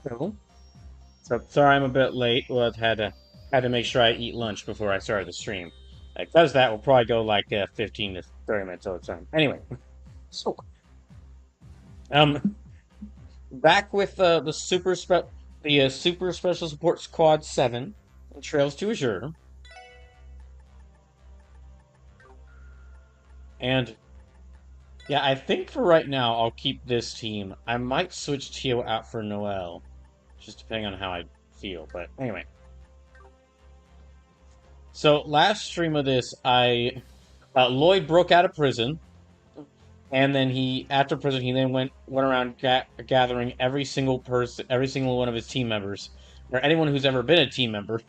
Hello. So sorry I'm a bit late. Well, I had to make sure I eat lunch before I started the stream. Because that will probably go like 15 to 30 minutes over time. Anyway, so um, back with the Super Special Support Squad 7 Trails to Azure, and yeah, I think for right now I'll keep this team. I might switch Tio out for Noel, just depending on how I feel. But anyway, so last stream of this, I Lloyd broke out of prison. And then after prison, he then went around gathering every single person, every single one of his team members, or anyone who's ever been a team member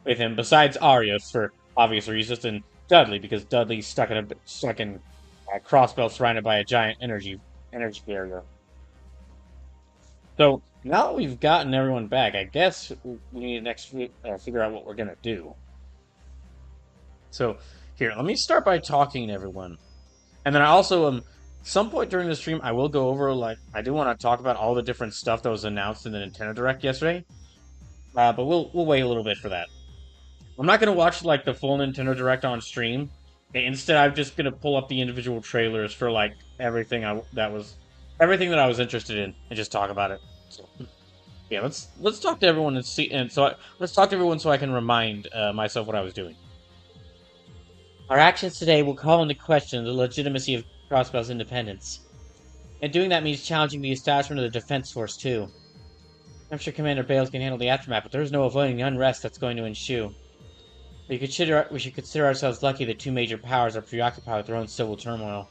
with him, besides Arias for obvious reasons, and Dudley because Dudley's stuck in Crossbell, surrounded by a giant energy barrier. So now that we've gotten everyone back, I guess we need to next figure out what we're gonna do. So here, let me start by talking to everyone. And then I also some point during the stream I will go over like I do want to talk about all the different stuff that was announced in the Nintendo Direct yesterday. But we'll wait a little bit for that. I'm not gonna watch like the full Nintendo Direct on stream. Instead, I'm just gonna pull up the individual trailers for like everything that I was interested in and just talk about it. So, yeah, let's talk to everyone and see let's talk to everyone so I can remind myself what I was doing. Our actions today will call into question the legitimacy of Crossbell's independence. And doing that means challenging the establishment of the defense force, too. I'm sure Commander Bales can handle the aftermath, but there's no avoiding the unrest that's going to ensue. We should consider ourselves lucky that two major powers are preoccupied with their own civil turmoil.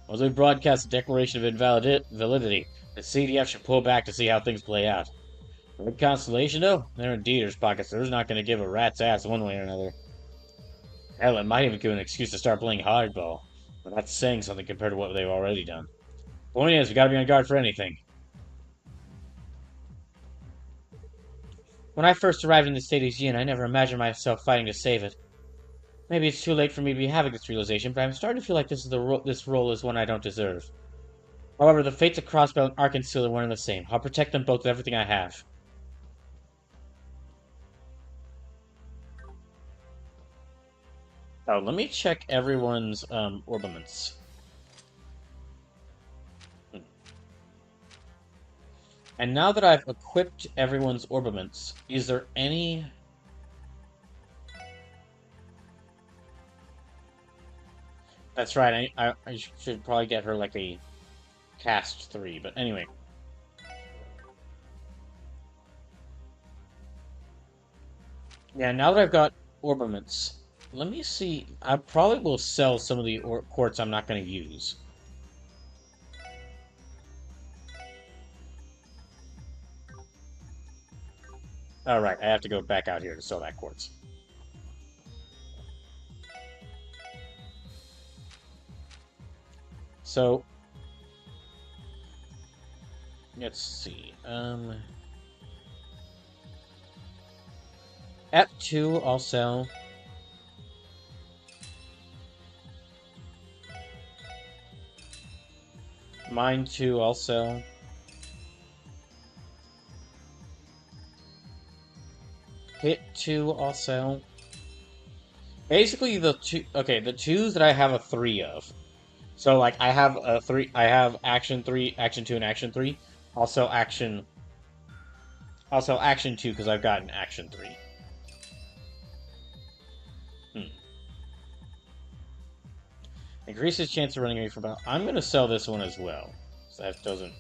As we broadcast a declaration of invalidity, the CDF should pull back to see how things play out. Red Constellation, though? They're in Dieter's pockets. They're not going to give a rat's ass one way or another. Hell, it might even give an excuse to start playing hardball. But that's saying something compared to what they've already done. Point is, we gotta be on guard for anything. When I first arrived in the state of Yin, I never imagined myself fighting to save it. Maybe it's too late for me to be having this realization, but I'm starting to feel like this role is one I don't deserve. However, the fates of Crossbell and Arkansas are one and the same. I'll protect them both with everything I have. Oh, let me check everyone's orbaments. And now that I've equipped everyone's orbaments, is there any... That's right, I should probably get her like a cast 3, but anyway. Yeah, now that I've got orbaments, let me see. I probably will sell some of the quartz I'm not going to use. Alright, I have to go back out here to sell that quartz. So, let's see. At 2, I'll sell. Mine 2, I'll sell. Hit 2, I'll sell. Basically, the 2s that I have a 3 of. So, like, I have a 3, I have action 3, action 2, and action 3. Also action 2, because I've gotten action 3. Increases chance of running away from battle. I'm going to sell this one as well. So that doesn't...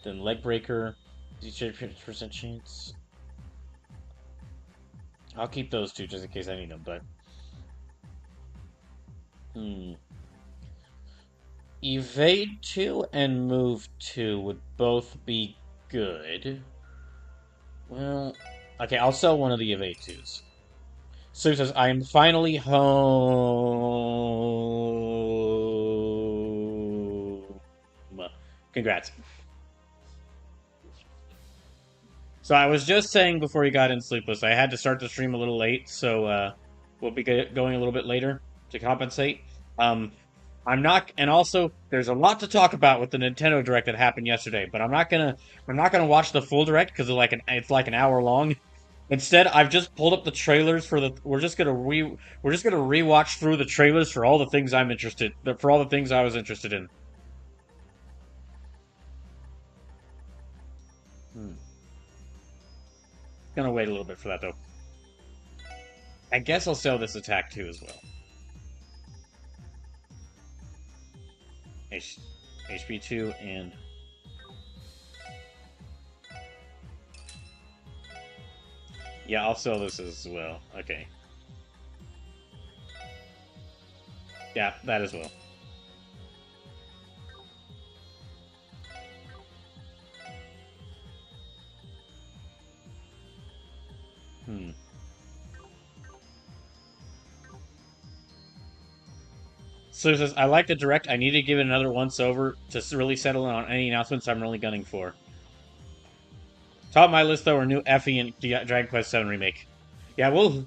Then leg breaker. 50% chance. I'll keep those two just in case I need them, but... Evade 2 and move 2 would both be good. Well... Okay, I'll sell one of the evade 2s. Sue says, I am finally home. Congrats. So I was just saying before you got in Sleepless, I had to start the stream a little late, so we'll be going a little bit later to compensate. I'm not, and also there's a lot to talk about with the Nintendo Direct that happened yesterday, but I'm not gonna watch the full Direct because it's like an hour long. Instead, I've just pulled up the trailers for the. We're just gonna rewatch through the trailers for all the things for all the things I was interested in. Hmm. Gonna wait a little bit for that though. I guess I'll sell this attack too as well. H- HP 2 and yeah, I'll sell this as well. Okay. Yeah, that as well. Hmm. So it says, I like the direct. I need to give it another once over to really settle in on any announcements I'm really gunning for. Top of my list though are new Effie and Dragon Quest VII remake. Yeah, well,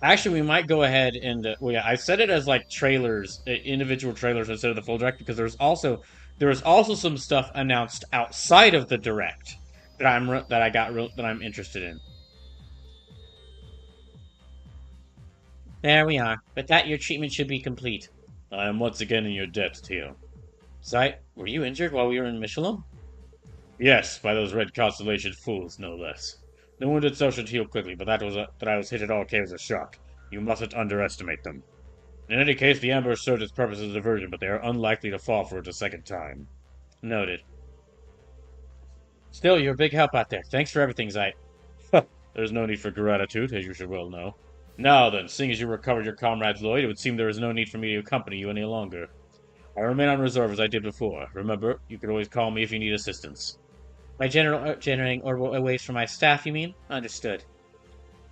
actually, we might go ahead and well, yeah, I set it as like trailers, individual trailers instead of the full direct because there was also some stuff announced outside of the direct that I'm interested in. There we are. With that, your treatment should be complete. I am once again in your debt, Tio. Zai, were you injured while we were in Michelin? Yes, by those red constellation fools, no less. The wound itself should heal quickly, but that I was hit at all came as a shock. You mustn't underestimate them. In any case, the ambush served its purpose as a diversion, but they are unlikely to fall for it a second time. Noted. Still, you're a big help out there. Thanks for everything, Zai. There's no need for gratitude, as you should well know. Now then, seeing as you recovered your comrade's Lloyd, it would seem there is no need for me to accompany you any longer. I remain on reserve as I did before. Remember, you can always call me if you need assistance. By generating orbital waves for my staff, you mean? Understood.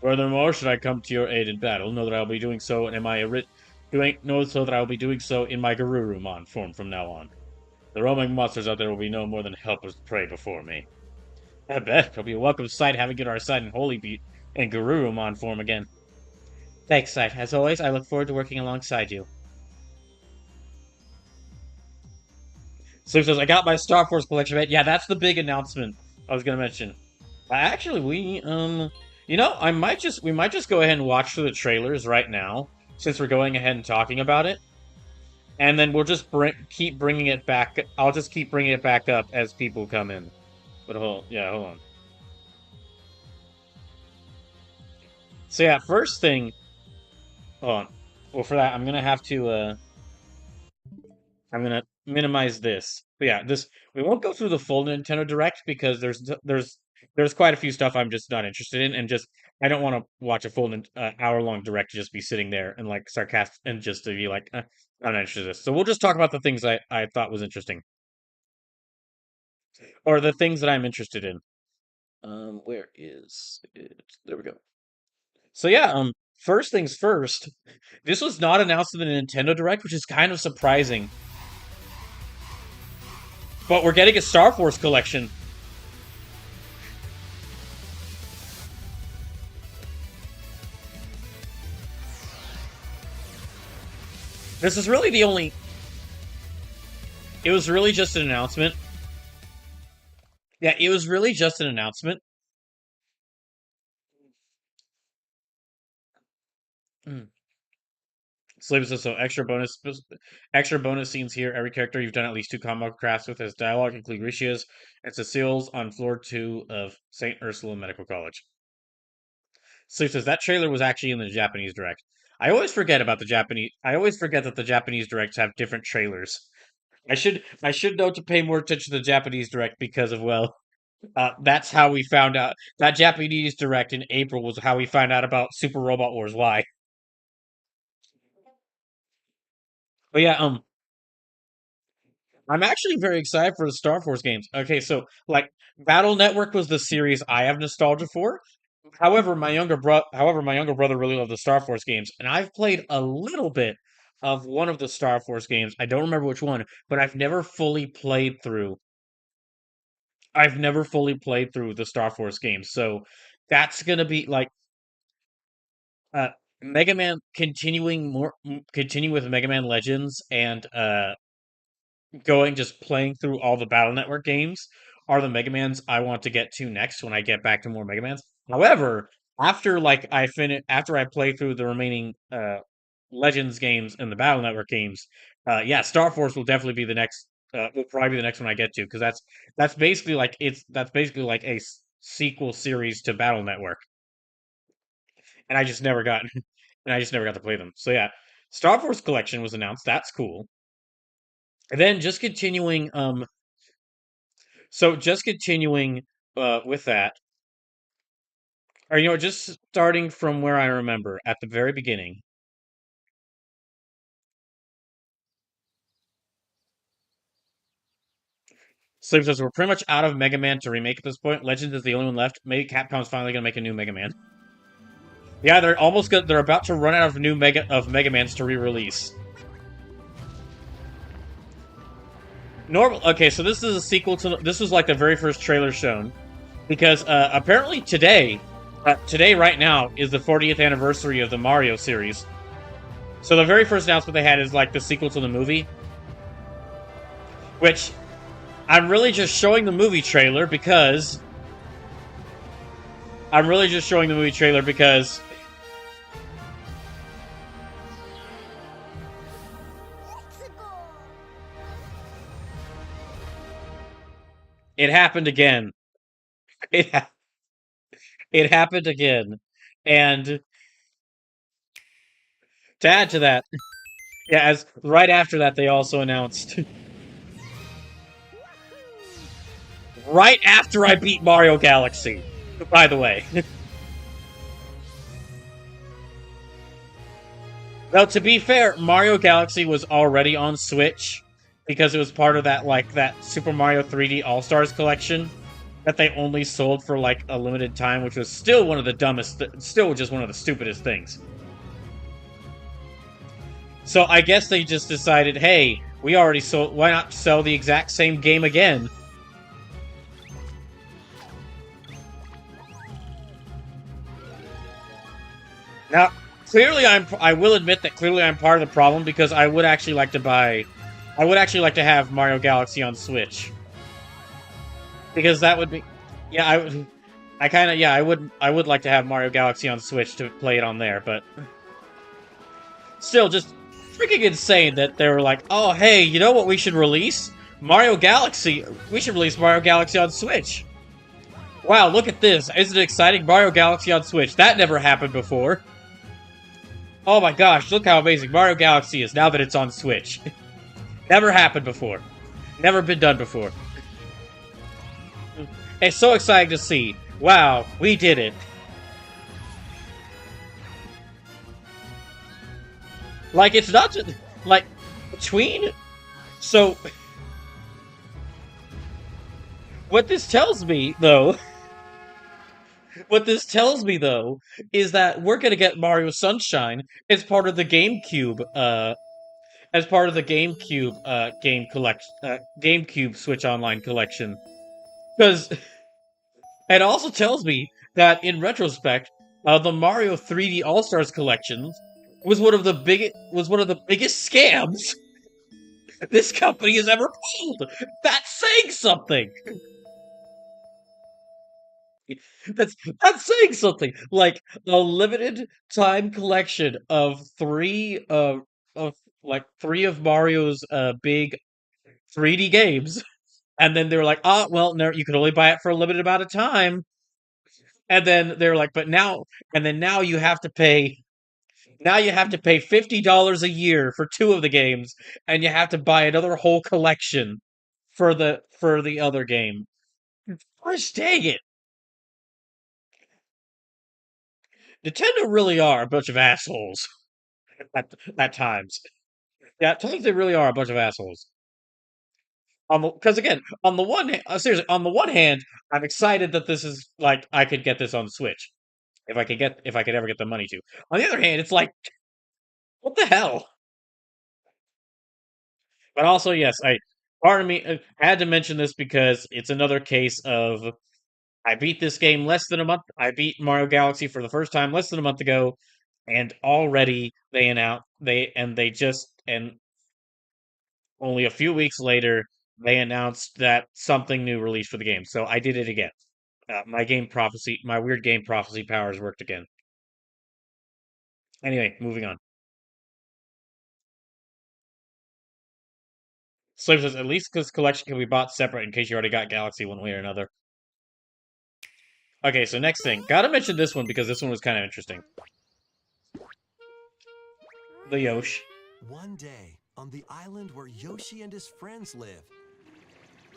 Furthermore, should I come to your aid in battle, know that I will be doing so in my doing know so that I will be doing so in my Garurumon form from now on. The roaming monsters out there will be no more than helpless prey before me. I bet it'll be a welcome sight having it our side in Holy Beat and Garurumon form again. Thanks, Sight. As always, I look forward to working alongside you. Sue says, I got my Star Force collection, mate. Yeah, that's the big announcement I was gonna mention. Actually, we might just go ahead and watch through the trailers right now, since we're going ahead and talking about it, and then we'll just keep bringing it back. I'll just keep bringing it back up as people come in. But hold on. So yeah, first thing, hold on. Well, for that, I'm gonna minimize this. But yeah, this we won't go through the full Nintendo Direct because there's quite a few stuff I'm just not interested in, and just I don't want to watch a full hour long Direct to just be sitting there and like sarcastic and just to be like, I'm not interested in this. So we'll just talk about the things I thought was interesting or the things that I'm interested in. Where is it? There we go. So yeah, first things first. This was not announced in the Nintendo Direct, which is kind of surprising. But we're getting a Star Force collection. This is really the only. It was really just an announcement. Yeah, it was really just an announcement. Mm. Sleep says so. Extra bonus scenes here. Every character you've done at least two combo crafts with has dialogue, including Rishia's and Cecile's on floor 2 of Saint Ursula Medical College. Sleep says that trailer was actually in the Japanese direct. I always forget about the Japanese. I always forget that the Japanese directs have different trailers. I should know to pay more attention to the Japanese direct because of that's how we found out that Japanese direct in April was how we found out about Super Robot Wars Y. But yeah, I'm actually very excited for the Star Force games. Okay, so like Battle Network was the series I have nostalgia for. However, my younger brother really loved the Star Force games, and I've played a little bit of one of the Star Force games. I don't remember which one, but I've never fully played through the Star Force games. So that's gonna be like Mega Man continue with Mega Man Legends and going just playing through all the Battle Network games are the Mega Mans I want to get to next when I get back to more Mega Mans. However, after I play through the remaining Legends games and the Battle Network games, yeah, Star Force will definitely be the next. Will probably be the next one I get to because that's basically like a sequel series to Battle Network, and I just never got and I just never got to play them. So yeah, Star Force Collection was announced. That's cool. And then just continuing with that, or just starting from where I remember at the very beginning. Sleep says we're pretty much out of Mega Man to remake at this point. Legends is the only one left. Maybe Capcom's finally gonna make a new Mega Man. Yeah, they're about to run out of Mega Mans to re-release. Okay, so this is a sequel to this was like the very first trailer shown because apparently today right now is the 40th anniversary of the Mario series. So the very first announcement they had is like the sequel to the movie, which I'm really just showing the movie trailer because it happened again. It ha- it happened again, and to add to that, yeah, as right after that they also announced right after I beat Mario Galaxy. By the way, now to be fair, Mario Galaxy was already on Switch because it was part of that Super Mario 3D All Stars collection that they only sold for like a limited time, which was still one of the still just one of the stupidest things. So I guess they just decided, hey, we already sold. Why not sell the exact same game again? Now, I will admit that clearly I'm part of the problem because I would actually like to have Mario Galaxy on Switch because that would be, yeah, I would like to have Mario Galaxy on Switch to play it on there, but still, just freaking insane that they were like, oh, hey, you know what we should release? Mario Galaxy. We should release Mario Galaxy on Switch. Wow, look at this. Isn't it exciting? Mario Galaxy on Switch. That never happened before. Oh my gosh, look how amazing Mario Galaxy is now that it's on Switch. Never happened before. Never been done before. It's so exciting to see. Wow, we did it. Like, it's not just, like, between... So, what this tells me, though... What this tells me, though, is that we're gonna get Mario Sunshine as part of the GameCube, GameCube Switch Online collection. Because it also tells me that, in retrospect, the Mario 3D All Stars collection was one of the biggest scams this company has ever pulled. That's saying something. That's saying something. Like a limited time collection of of three of Mario's big 3D games, and then they were like, "Ah, well, no, you can only buy it for a limited amount of time." And then they're like, "But now, and then now you have to pay." Now you have to pay $50 a year for two of the games, and you have to buy another whole collection for the other game. Gosh dang it! Nintendo really are a bunch of assholes at times. Yeah, at times they really are a bunch of assholes. Because again, on the one hand, seriously, on the one hand, I'm excited that this is like I could get this on Switch if I could ever get the money to. On the other hand, it's like what the hell? But also, yes, I part of me had to mention this because it's another case of I beat this game less than a month. I beat Mario Galaxy for the first time less than a month ago. and already they only a few weeks later they announced that something new released for the game. So I did it again. My weird game prophecy powers worked again. Anyway, moving on. Slave says, at least this collection can be bought separate in case you already got Galaxy one way or another. Okay, so next thing. Gotta mention this one because this one was kind of interesting. The Yosh. One day, on the island where Yoshi and his friends live,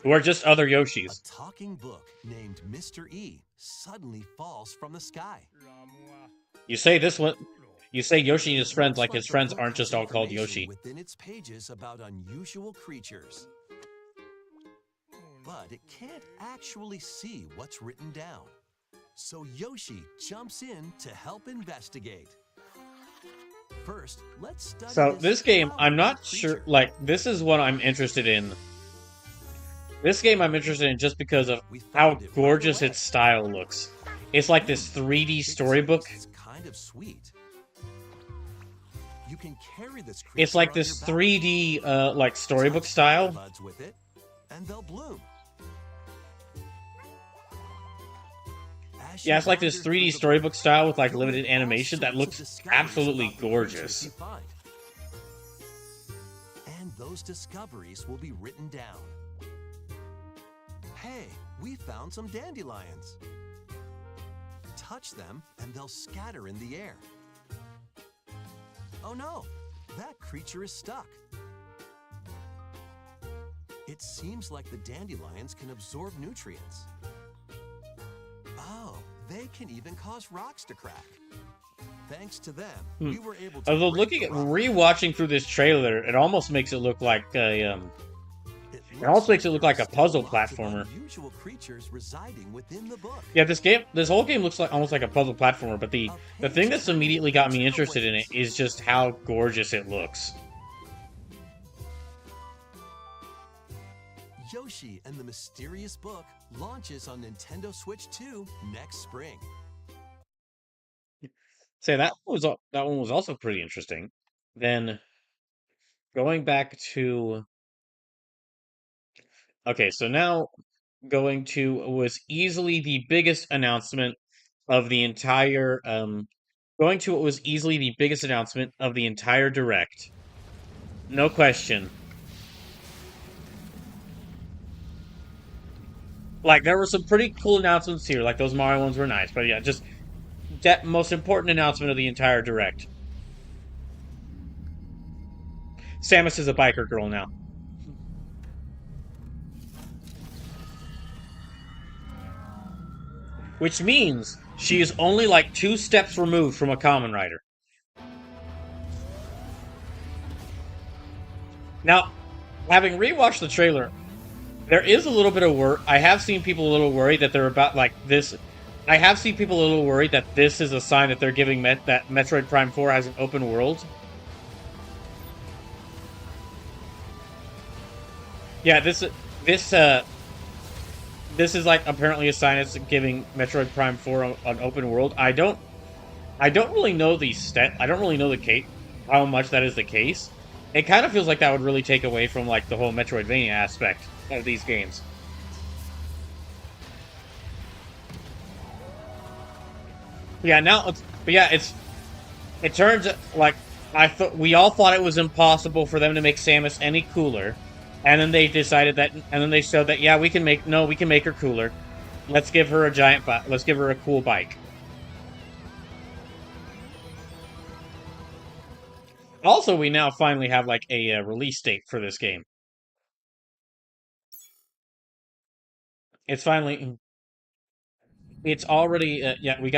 Who are just other a Yoshis. talking book named Mr. E suddenly falls from the sky. You say this one. You say Yoshi and his friends Looks like his the friends book aren't has just all called information Yoshi. within its pages about unusual creatures. But it can't actually see what's written down. So Yoshi jumps in to help investigate. First, let's study So this game, I'm flowering not sure. creature. Like, this is what I'm interested in. This game I'm interested in just because of We how found it right gorgeous away. its style looks. It's like this 3D It storybook. tastes kind of sweet. You can carry this creature It's like on this your back. 3D, like storybook Touch style. buds with it, and they'll bloom. As she Yeah, it's like this wanders 3D through the storybook style with like you'll limited make all animation that sorts of looks discoveries absolutely about the creatures gorgeous. you find. And those discoveries will be written down. Hey, we found some dandelions. Touch them and they'll scatter in the air. Oh no, that creature is stuck. It seems like the dandelions can absorb nutrients. Oh, they can even cause rocks to crack. Thanks to them, we were able to. Although break looking the at rock. rewatching through this trailer, it almost makes it look like a It also makes it there look like are a still puzzle lots of platformer. unusual creatures residing within the book. Yeah, this whole game looks like almost like a puzzle platformer, but the thing that's immediately got me interested in it is just how gorgeous it looks. Yoshi and the Mysterious Book launches on Nintendo Switch 2 next spring. Say that one was also pretty interesting. Then going back to okay, so now going to was easily the biggest announcement of the entire going to what was easily the biggest announcement of the entire direct. No question. Like there were some pretty cool announcements here, like those Mario ones were nice, but yeah, just that most important announcement of the entire direct. Samus is a biker girl now. Which means she is only like 2 steps removed from a common rider. Now, having rewatched the trailer, there is a little bit of work. I have seen people a little worried that they're about like this. I have seen people a little worried that this is a sign that they're giving that Metroid Prime 4 has an open world. Yeah, this this is like apparently a sign it's giving Metroid Prime 4 an open world. I don't really know I don't really know the case how much that is the case. It kind of feels like that would really take away from like the whole Metroidvania aspect of these games. Yeah, but yeah, it turns like I thought we all thought it was impossible for them to make Samus any cooler, and then they decided that, and then they showed that yeah, we can make her cooler. Let's give her a let's give her a cool bike. Also, we now finally have like a release date for this game. It's finally, it's already yeah, we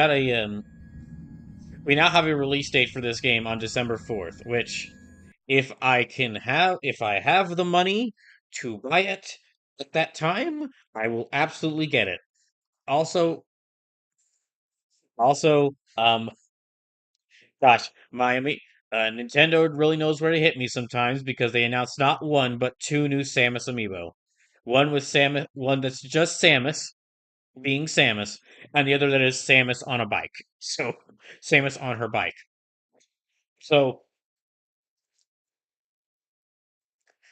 now have a release date for this game on December 4th, which if I have the money to buy it at that time, I will absolutely get it. Also, also, gosh, Nintendo really knows where to hit me sometimes because they announced not one but 2 new Samus amiibo. One that's just Samus being Samus, and the other that is Samus on a bike. So, Samus on her bike. So,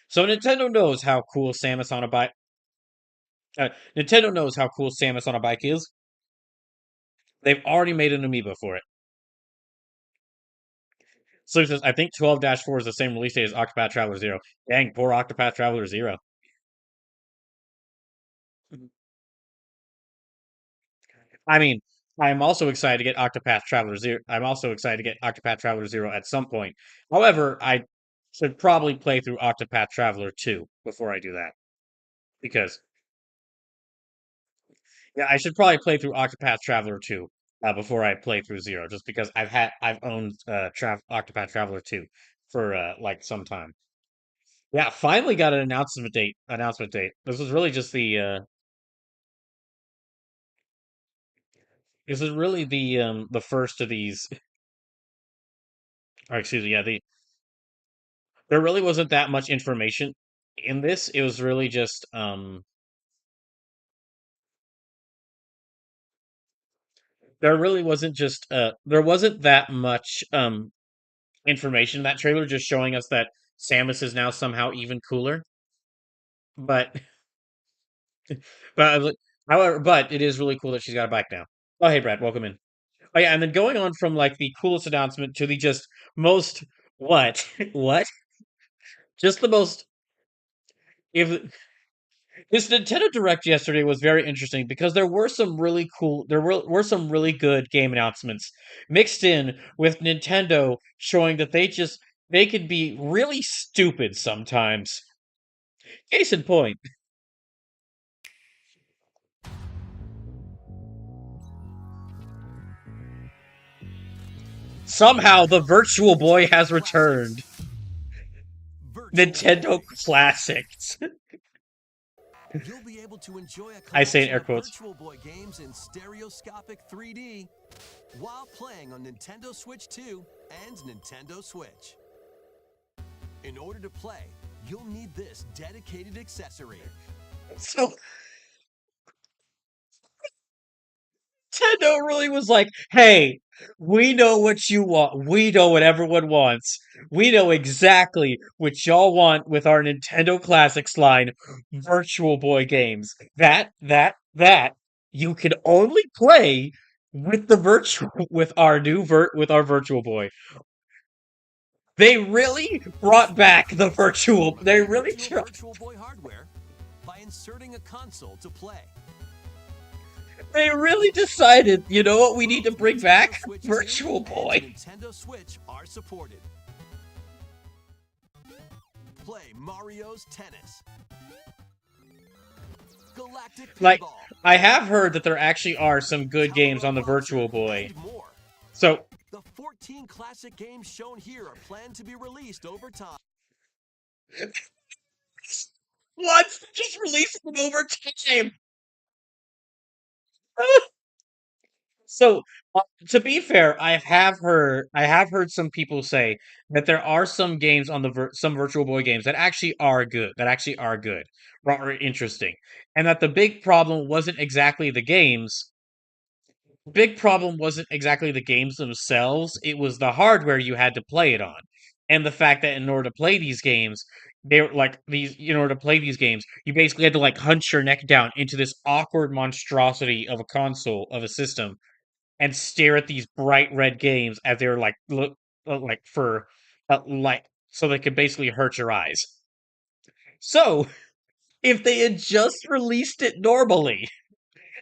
so Nintendo knows how cool Samus on a bike. Nintendo knows how cool Samus on a bike is. They've already made an amiibo for it. So he says, I think 12-4 is the same release date as Octopath Traveler Zero. Dang, poor Octopath Traveler Zero. I mean, I'm also excited to get Octopath Traveler Zero. I'm also excited to get Octopath Traveler Zero at some point. However, I should probably play through Octopath Traveler 2 before I do that. Because, yeah, I should probably play through Octopath Traveler 2 before I play through Zero, just because I've owned Octopath Traveler 2 for like some time. Yeah, finally got an announcement date. Announcement date. This was really just this is really the first of these. Or excuse me, yeah, there really wasn't that much information in this. It was really just there really wasn't just there wasn't that much information in that trailer, just showing us that Samus is now somehow even cooler. But but however, but it is really cool that she's got a bike now. Oh hey Brad, welcome in. Oh yeah, and then going on from like the coolest announcement to the just most what? What? Just the most if this Nintendo Direct yesterday was very interesting because there were some really cool, were some really good game announcements mixed in with Nintendo showing that they could be really stupid sometimes. Case in point, somehow the Virtual Boy has returned. Classics. Virtual Nintendo Boys. Classics. You'll be able to enjoy a I say in collection air of quotes. Virtual Boy games in stereoscopic 3D while playing on Nintendo Switch 2 and Nintendo Switch. In order to play, you'll need this dedicated accessory. So Nintendo really was like, hey, we know what you want. We know what everyone wants. We know exactly what y'all want with our Nintendo Classics line, Virtual Boy games. That you can only play with the virtual with our with our Virtual Boy. They really brought back the virtual. From They the really original tried. Virtual Boy hardware by inserting a console to play. They really decided. You know what? We need to Both bring Nintendo back Switch 2 Virtual and Boy. Nintendo Switch are supported. Play Mario's Tennis, Galactic Like, Pinball, I have heard that there actually are some good games Tower on of the Boxer, Virtual Boy. and more. So, The 14 classic games shown here are planned to be released over time. what? Just release them over time. So, to be fair, I have heard some people say that there are some games on the some Virtual Boy games that actually are good, or interesting, and that the big problem wasn't exactly the games. Big problem wasn't exactly the games themselves, it was the hardware you had to play it on. And the fact that in order to play these games, they were like these in order to play these games, you basically had to like hunch your neck down into this awkward monstrosity of a console of a system and stare at these bright red games as they were like look like for like so they could basically hurt your eyes. So, if they had just released it normally,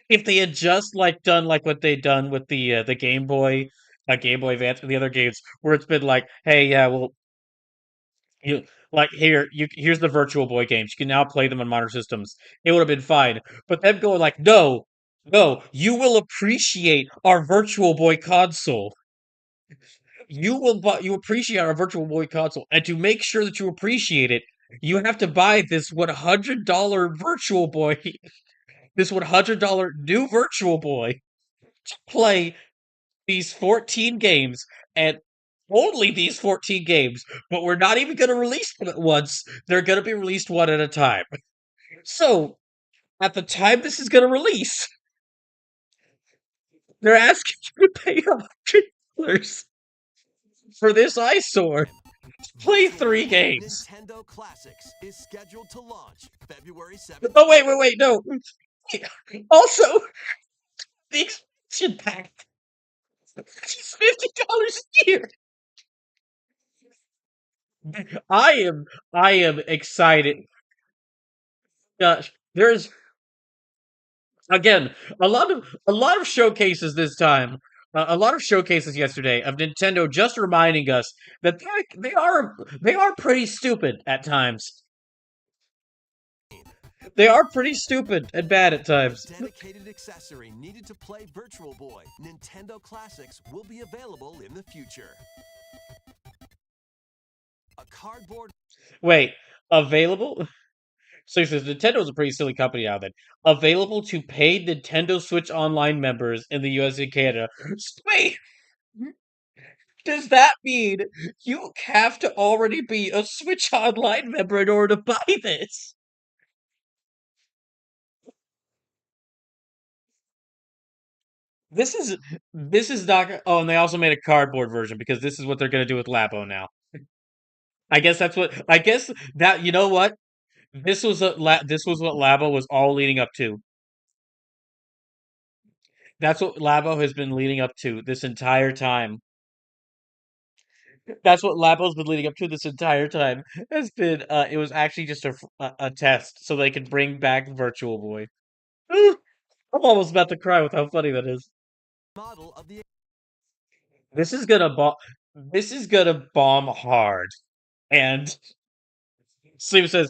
if they had just like done like what they'd done with the Game Boy Advance and the other games, where it's been like, hey, yeah, well, you like here's the Virtual Boy games. You can now play them on modern systems. It would have been fine. But them going like, no, no, you will appreciate our Virtual Boy console. You appreciate our Virtual Boy console, and to make sure that you appreciate it, you have to buy this $100 Virtual Boy, this $100 new Virtual Boy play these 14 games and only these 14 games, but we're not even going to release them at once. They're going to be released one at a time. So, at the time this is going to release, they're asking you to pay $100. for this eyesore. Play This 3 week, games. Nintendo Classics is scheduled to launch February Oh 17th. wait, no. Also, the expansion pack is $50 a year. I am I am excited. Gosh, there's again a lot of showcases this time. A lot of showcases yesterday of Nintendo just reminding us that they are pretty stupid at times. They are pretty stupid and bad at For a times. dedicated accessory needed to play Virtual Boy, Nintendo Classics will be available in the future. A cardboard Wait, available? So he says Nintendo's a pretty silly company now then. Available to paid Nintendo Switch Online members in the US and Canada. Wait, does that mean you have to already be a Switch Online member in order to buy this? This is this is not. Oh, and they also made a cardboard version because this is what they're gonna do with Labo now. I guess that's what. I guess that you know what this was what Labo was all leading up to. That's what Labo has been leading up to this entire time. That's what Labo's been leading up to this entire time. Has been it was actually just a test so they could bring back Virtual Boy. I'm almost about to cry with how funny that is. model of the This is gonna bomb. This is gonna bomb hard. And Steve says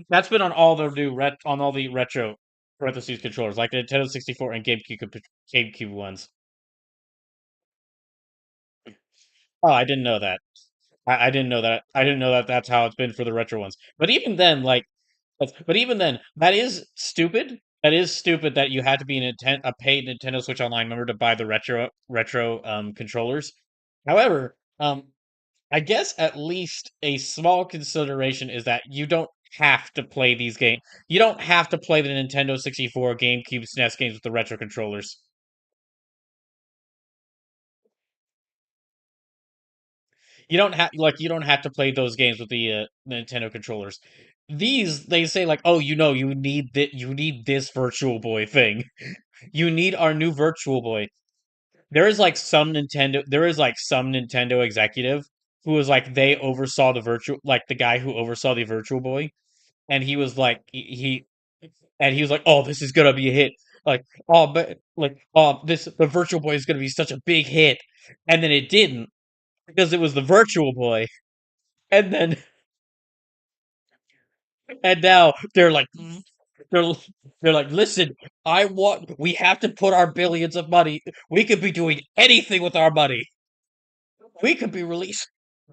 that's been on all the on all the retro parentheses controllers, like the Nintendo 64 and GameCube ones. Oh, I didn't know that. I didn't know that. I didn't know that that's how it's been for the retro ones. But even then, but even then, that is stupid. That is stupid that you had to be a paid Nintendo Switch Online member to buy the retro controllers. However, I guess at least a small consideration is that you don't have to play these games. You don't have to play the Nintendo 64, GameCube, SNES games with the retro controllers. You don't have to play those games with the Nintendo controllers. These they say like, oh, you need this Virtual Boy thing. You need our new Virtual Boy. There is like some Nintendo executive who was like they oversaw the virtual like the guy who oversaw the Virtual Boy, and he was like he was like, oh, this is gonna be a hit. Like, oh, but like, oh, this the Virtual Boy is gonna be such a big hit, and then it didn't because it was the Virtual Boy, and then and now they're they're like, listen, we have to put our billions of money. We could be doing anything with our money. We could be released.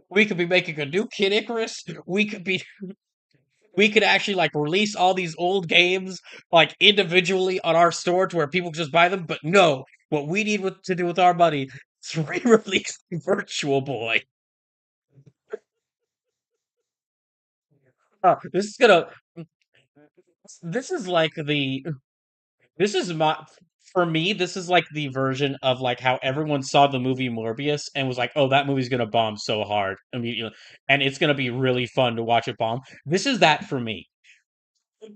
We could be making a new Kid Icarus. We could actually like release all these old games like individually on our store to where people just buy them. But no, what we need to do with our money is re-release Virtual Boy. This is gonna. This is like the. This is my. For me, this is like the version of like how everyone saw the movie Morbius and was like, "Oh, that movie's gonna bomb so hard immediately, and it's gonna be really fun to watch it bomb." This is that for me.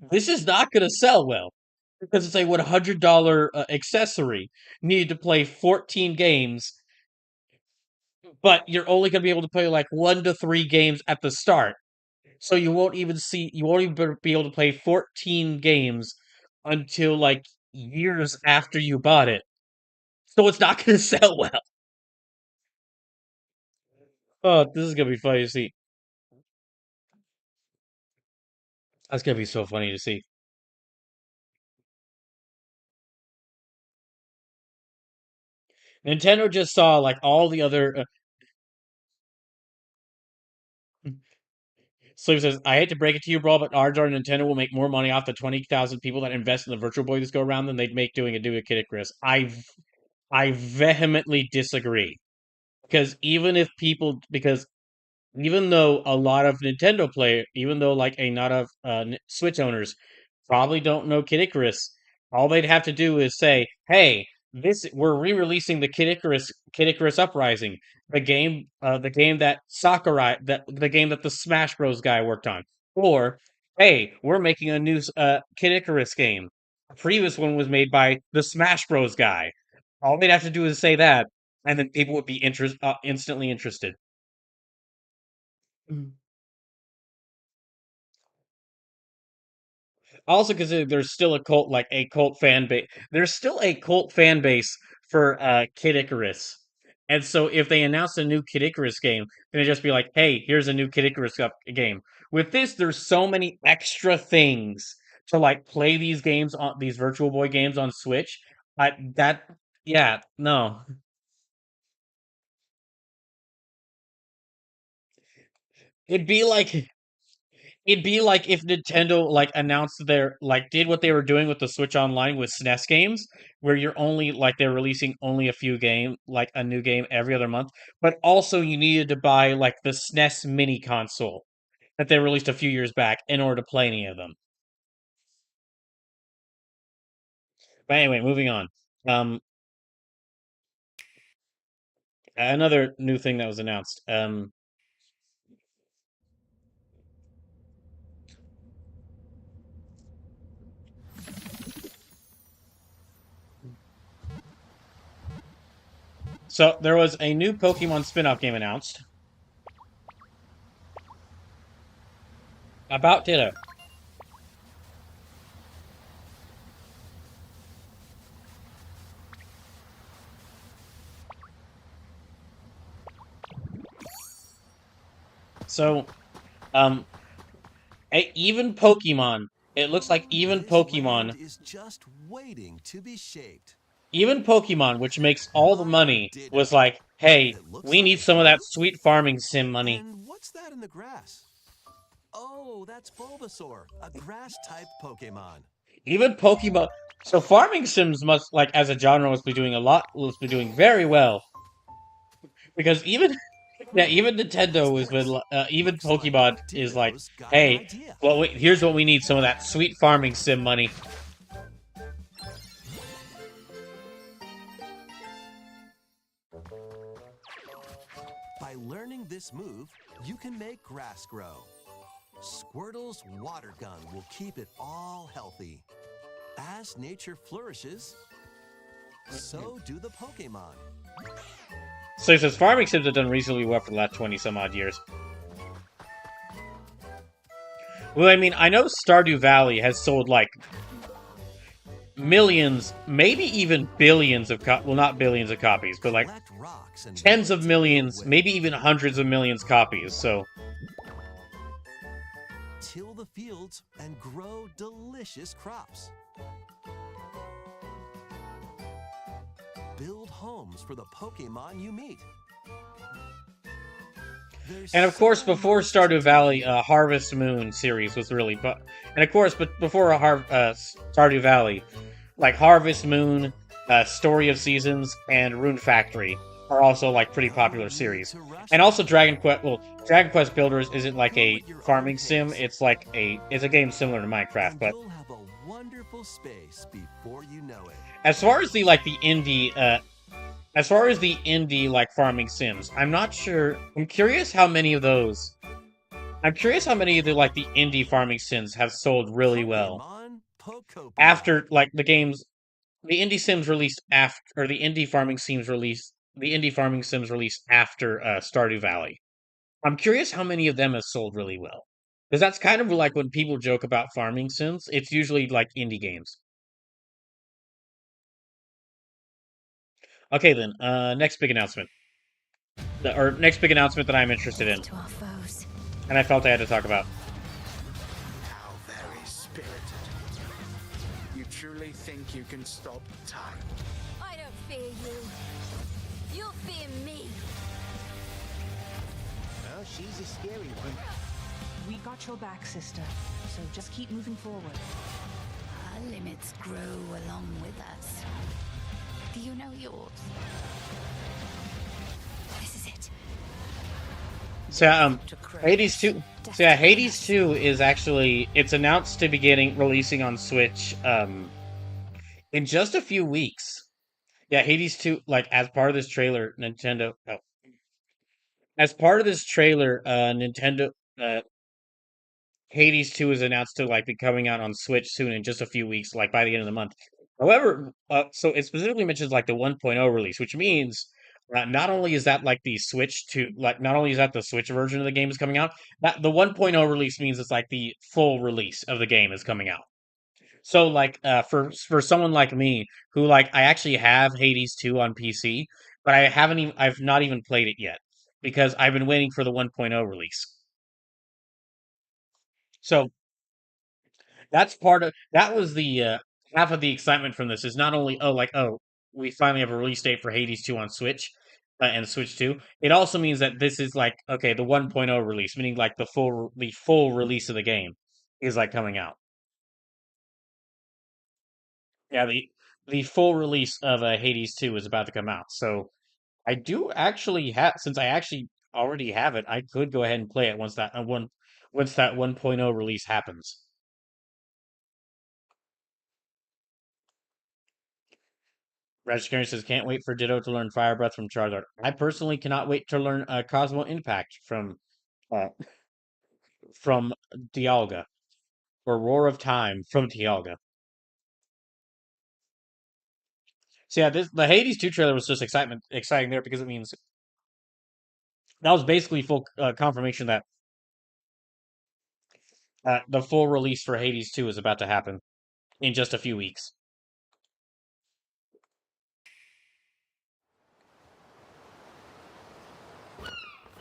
This is not gonna sell well because it's a $100 accessory needed to play 14 games, but you're only going to be able to play like 1 to 3 games at the start. So you won't even be able to play 14 games until like years after you bought it. So it's not going to sell well. Oh, this is going to be funny to see. That's going to be so funny to see. Nintendo just saw like all the other Slim says, I hate to break it to you, bro, but odds are Nintendo will make more money off the 20,000 people that invest in the Virtual Boy this go around than they'd make doing a do a Kid Icarus. I vehemently disagree. Because even though a lot of even though like a lot of Switch owners probably don't know Kid Icarus, all they'd have to do is say, hey, we're re-releasing the Kid Icarus Uprising, the game that Sakurai, the game that the Smash Bros. Guy worked on. Or, hey, we're making a new Kid Icarus game. The previous one was made by the Smash Bros. Guy. All they'd have to do is say that, and then people would be instantly interested. Also consider there's still a cult fan base. There's still a cult fan base for Kid Icarus. And so if they announce a new Kid Icarus game, then it'd just be like, hey, here's a new Kid Icarus game. With this, there's so many extra things to like play these games on these Virtual Boy games on Switch. That yeah, no. It'd be like It'd be like if Nintendo like announced their like did what they were doing with the Switch Online with SNES games, where you're only like they're releasing only a few like a new game every other month, but also you needed to buy like the SNES mini console that they released a few years back in order to play any of them. But anyway, moving on. Um, another new thing that was announced. So there was a new Pokemon spin-off game announced about Ditto. So, um, even Pokemon. It looks like even This Pokemon, land is just waiting to be shaped. even Pokemon, which makes all the My money, was Ditto. like, hey, It looks we like need a some of that fruit. sweet farming sim money. And what's that in the grass? Oh, that's Bulbasaur, a grass-type Pokemon. Even Pokemon. So farming sims must, like, as a genre, must be doing very well. Because even, yeah, even Nintendo is with, even Looks like Pokemon is like, Ditto's got an hey, idea. well, here's what we need, some of that sweet farming sim money. By learning this move, you can make grass grow. Squirtle's water gun will keep it all healthy. As nature flourishes, so do the Pokemon. So it says farming sims have done reasonably well for the last 20 some odd years. Well, I mean, I know Stardew Valley has sold like millions, maybe even billions of well, not billions of copies, but like Collect rocks and tens of wood to millions, build with. maybe even hundreds of millions copies. So Till the fields and grow delicious crops. Build homes for the Pokemon you meet. There's and of course, so before much to Stardew do Valley, here. Harvest Moon series was really, and of course, but before Stardew Valley, like Harvest Moon, Story of Seasons, and Rune Factory are also like pretty No popular need series. to rush And also now. Dragon Quest. Well, Dragon Quest Builders isn't like Go a at your own farming sim. pace. It's a game similar to Minecraft. And But you'll have a wonderful space before you know it. as far as the indie, as far as the indie like farming sims, I'm not sure. I'm curious how many of those. I'm curious how many of the indie farming sims have sold really well Pokemon, Pokopia. after like the indie sims released after, or the indie farming sims released after Stardew Valley. I'm curious how many of them have sold really well. Because that's kind of like when people joke about farming sims, it's usually like indie games. Okay then, next big announcement. Or next big announcement that I'm interested in, To our foes. and I felt I had to talk about. How very spirited. You truly think you can stop time? I don't fear you. You fear me. Well, she's a scary one. We got your back, sister. So just keep moving forward. Our limits grow along with us. Do you know yours? This is it. So To Crow. Hades 2. So yeah, Hades 2 is actually it's announced to be releasing on Switch in just a few weeks. Yeah, Hades 2, like as part of this trailer, Nintendo. Oh, as part of this trailer, Nintendo. Uh, Hades 2 is announced to like be coming out on Switch soon in just a few weeks, like by the end of the month. However, so it specifically mentions like the 1.0 release, which means not only is that like the Switch to like not only is that the Switch version of the game is coming out, that the 1.0 release means it's like the full release of the game is coming out. So like for someone like me who like I actually have Hades 2 on PC, but I've not even played it yet because I've been waiting for the 1.0 release. So that was the half of the excitement from this is not only we finally have a release date for Hades 2 on Switch and Switch 2. It also means that this is like okay, the 1.0 release, meaning like the full release of the game is like coming out. Yeah, the full release of Hades 2 is about to come out. So I do actually have since I actually already have it, I could go ahead and play it once that 1.0 release happens. Vegetarian says, can't wait for Ditto to learn Fire Breath from Charizard. I personally cannot wait to learn Cosmo Impact uh, from Dialga, or Roar of Time from Dialga. So yeah, the Hades 2 trailer was just exciting there because it means that was basically full confirmation that the full release for Hades 2 is about to happen in just a few weeks.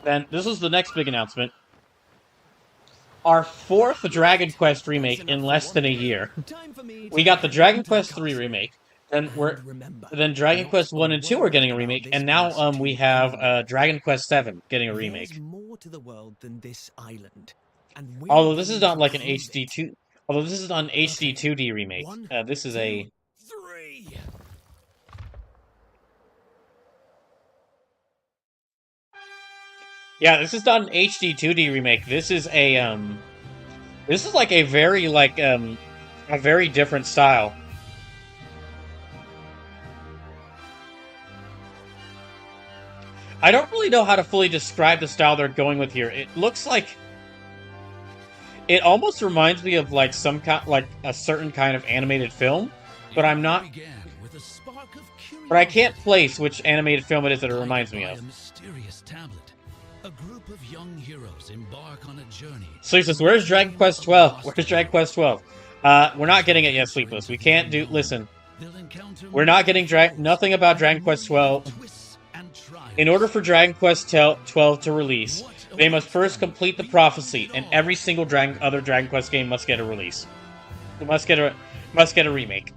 Then this is the next big announcement. Our fourth Dragon Quest remake in less than a year. We got the Dragon Quest 3 remake, then Dragon Quest 1 and 2 are getting a remake, and now we have Dragon Quest 7 getting a remake. There's more to the world than this island. And we Although this is need not to like an prove HD it. 2 although this is not an HD Okay. 2D remake. One, This is two, a 3. yeah, this is not an HD 2D remake. This is like a very a very different style. I don't really know how to fully describe the style they're going with here. It looks like it almost reminds me of like some kind like a certain kind of animated film, but I'm not but I can't place which animated film it is that it reminds me of. A mysterious tablet. A group of young heroes embark on a journey. Sleepless, where's Dragon Quest 12? Where's Dragon Quest 12? We're not getting it yet, Sleepless. We can't do. Listen, we're not getting nothing about Dragon Quest 12. In order for Dragon Quest 12 to release, they must first complete the prophecy, and every single other Dragon Quest game must get a release. It must get a remake.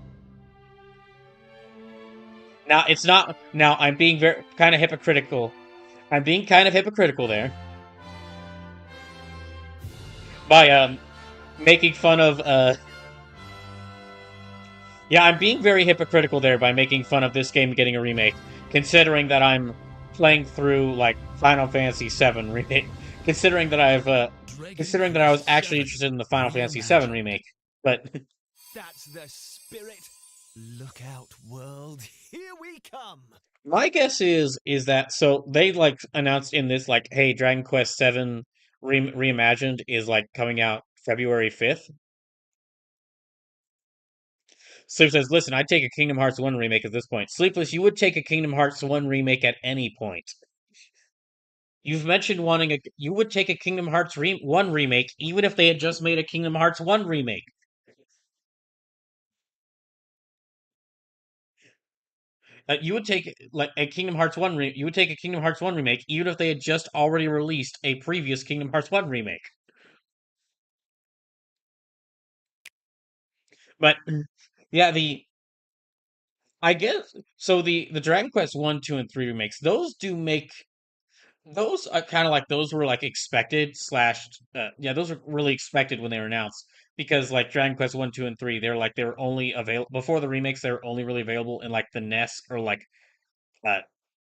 Now it's not. Now I'm being very kind of hypocritical. I'm being kind of hypocritical there by making fun of yeah, I'm being very hypocritical there by making fun of this game getting a remake, considering that I'm playing through like Final Fantasy VII remake. Considering that considering that I was actually interested in the Final Fantasy VII remake, but That's the spirit. Look out, world. Here we come. my guess is that so they like announced in this like, hey, Dragon Quest VII reimagined is like coming out February 5th. Sleep says, listen, I'd take a Kingdom Hearts 1 remake at this point. Sleepless, you would take a Kingdom Hearts 1 remake at any point. You've mentioned you would take a Kingdom Hearts 1 remake even if they had just made a Kingdom Hearts 1 remake. You would take like a Kingdom Hearts 1 you would take a Kingdom Hearts 1 remake even if they had just already released a previous Kingdom Hearts 1 remake. But yeah, I guess so the Dragon Quest 1, 2 and 3 remakes, those are kind of like those were like expected slash yeah, those were really expected when they were announced because like Dragon Quest 1, 2 and 3, they were only available before the remakes, they were only really available in like the NES or like uh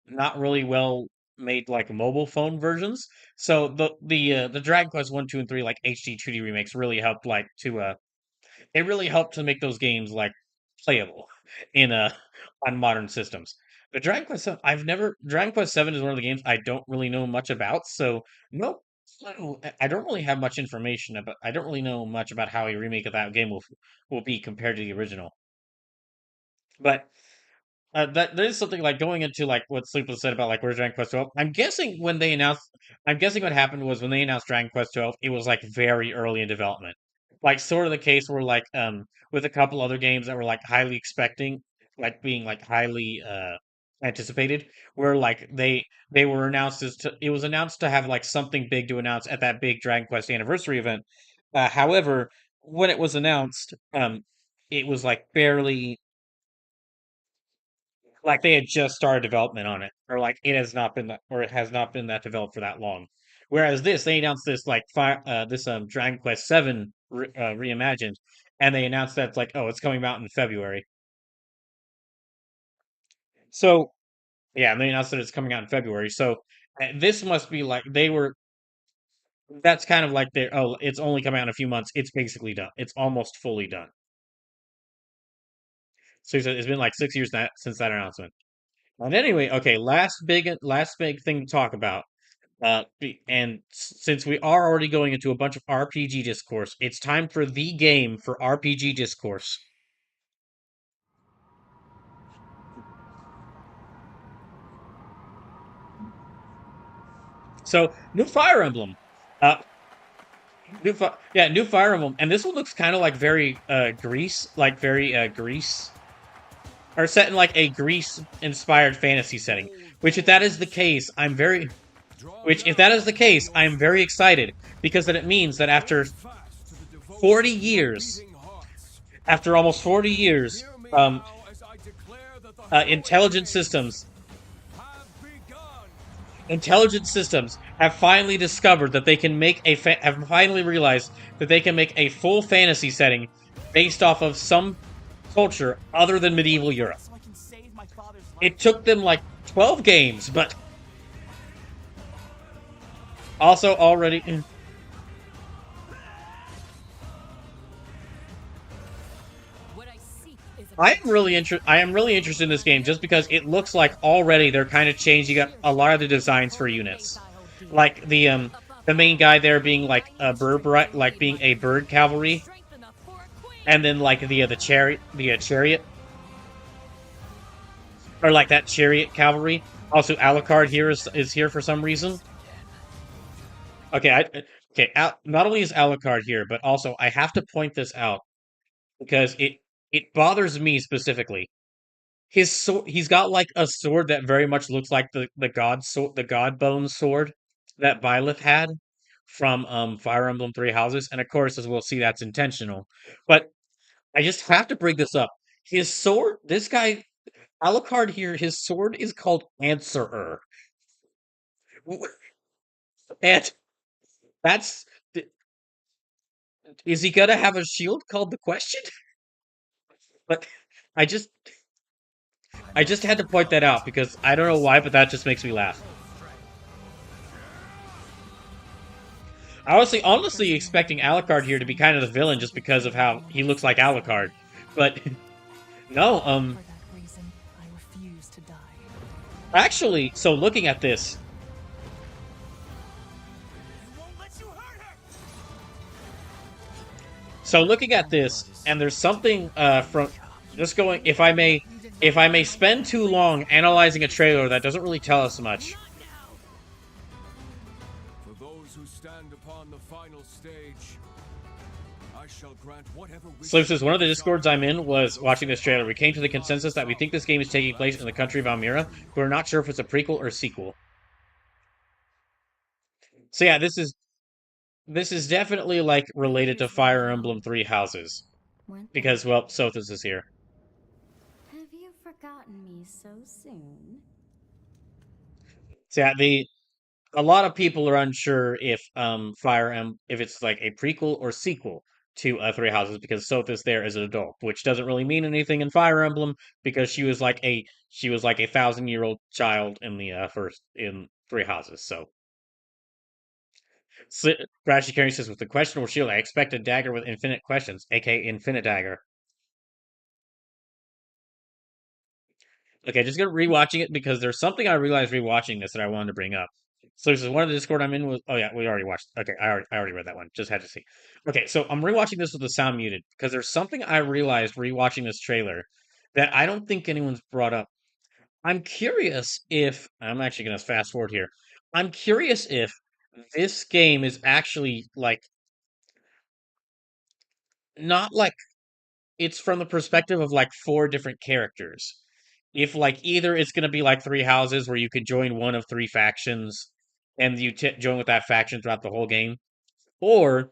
not really well made like mobile phone versions. So the Dragon Quest 1, 2 and 3 like HD 2D remakes really helped like to it really helped to make those games like playable in on modern systems. But Dragon Quest 7, Dragon Quest 7 is one of the games I don't really know much about, so no clue. I don't really have much information about. I don't really know much about how a remake of that game will be compared to the original. But that there is something like going into like what Sleepless said about like where's Dragon Quest 12. I'm guessing what happened was when they announced Dragon Quest 12, it was like very early in development. Like sort of the case where like with a couple other games that were like highly expecting, like being like highly anticipated, where like they were announced as to it was announced to have like something big to announce at that big Dragon Quest anniversary event. However, when it was announced, it was like barely like they had just started development on it, or like it has not been that, or it has not been that developed for that long. Whereas this, they announced this like this Dragon Quest Seven reimagined, and they announced that it's like, oh, it's coming out in February. So yeah, and they announced that it's coming out in February. So this must be like they were. That's kind of like their oh, it's only coming out in a few months. It's basically done. It's almost fully done. So it's been like 6 years since that announcement. And anyway, okay, last big thing to talk about. Since we are already going into a bunch of RPG discourse, it's time for the game for RPG discourse. So, new Fire Emblem. Uh, new Fire Emblem, and this one looks kind of like very Greece, like very Greece, or set in like a Greece-inspired fantasy setting. Which, if that is the case, which, if that is the case, I am very excited because then it means that 40 years, after almost 40 years, uh, intelligent systems, intelligent systems have finally discovered that they can make have finally realized that they can make a full fantasy setting based off of some culture other than medieval Europe. It took them like 12 games, but also already. I am really interested in this game just because it looks like already they're kind of changing up a lot of the designs for units. Like the main guy there being like a like being a bird cavalry, and then like the chariot, or like that chariot cavalry. Also, Alucard here is here for some reason. Okay, not only is Alucard here, but also I have to point this out because it bothers me specifically. His sword, he's got like a sword that very much looks like the God Bone sword that Byleth had from Fire Emblem Three Houses, and of course, as we'll see, that's intentional. But I just have to bring this up. His sword, this guy Alucard here, his sword is called Answerer, and that's is he gonna have a shield called the Question? But I just I just had to point that out because I don't know why, but that just makes me laugh. I was honestly expecting Alucard here to be kind of the villain just because of how he looks like Alucard. But no, actually, so looking at this, and there's something from just going if I may spend too long analyzing a trailer that doesn't really tell us much. For those who stand upon the final stage, I shall grant whatever wish. Slim says one of the discords I'm in was watching this trailer. We came to the consensus that we think this game is taking place in the country of Almira, but we're not sure if it's a prequel or sequel. So yeah, this is definitely like related to Fire Emblem Three Houses because well, Sothis is here. Have you forgotten me so soon? So yeah, a lot of people are unsure if if it's like a prequel or sequel to Three Houses because Sothis there is an adult, which doesn't really mean anything in Fire Emblem because she was like a 1,000-year-old child in the first in Three Houses. So Brashy Carey says with the questionable shield, I expect a dagger with infinite questions, aka Infinite Dagger. Okay, just gonna rewatching it because there's something I realized rewatching this that I wanted to bring up. So this is one of the Discord I'm in was. Oh yeah, we already watched. Okay, I already read that one. Just had to see. Okay, so I'm rewatching this with the sound muted because there's something I realized rewatching this trailer that I don't think anyone's brought up. I'm curious if I'm actually gonna fast forward here. I'm curious if this game is actually like not like it's from the perspective of like four different characters. If like either it's going to be like three houses where you could join one of three factions and you join with that faction throughout the whole game, or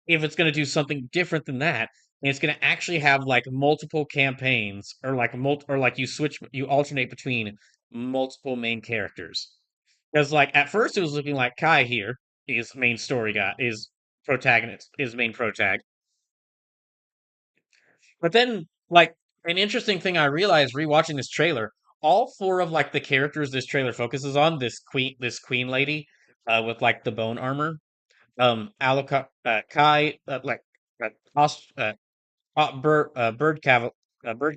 if it's going to do something different than that and it's going to actually have like multiple campaigns or like or like you alternate between multiple main characters. Because like at first it was looking like Kai here, his main story guy, his protagonist, his main protag. But then, like, an interesting thing I realized rewatching this trailer, all four of like the characters this trailer focuses on, this queen lady, with like the bone armor, Kai, Os- bird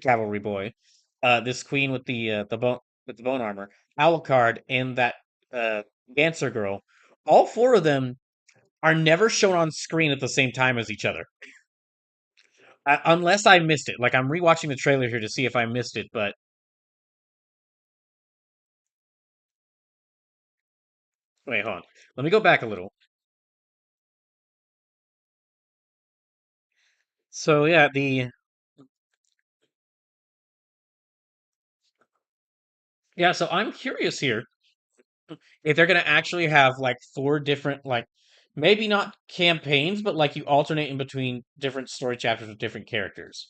cavalry boy, this queen with the bone armor, Alucard, and that uh dancer girl. All four of them are never shown on screen at the same time as each other. Unless I missed it. Like I'm rewatching the trailer here to see if I missed it, but wait, hold on. Let me go back a little. So yeah, the yeah, so I'm curious here if they're gonna actually have like four different like maybe not campaigns, but like you alternate in between different story chapters with different characters.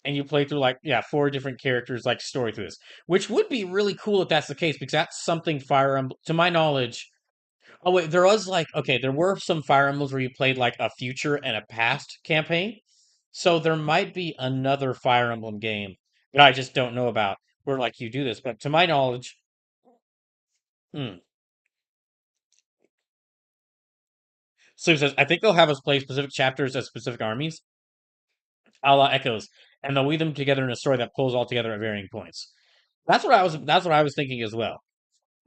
And you play through like yeah, four different characters like story through this. Which would be really cool if that's the case, because that's something Fire Emblem to my knowledge. Oh wait, there was like okay, there were some Fire Emblems where you played like a future and a past campaign. So there might be another Fire Emblem game that I just don't know about where like you do this. But to my knowledge, hmm. So it says I think they'll have us play specific chapters as specific armies, a la Echoes, and they'll weave them together in a story that pulls all together at varying points. That's what I was thinking as well.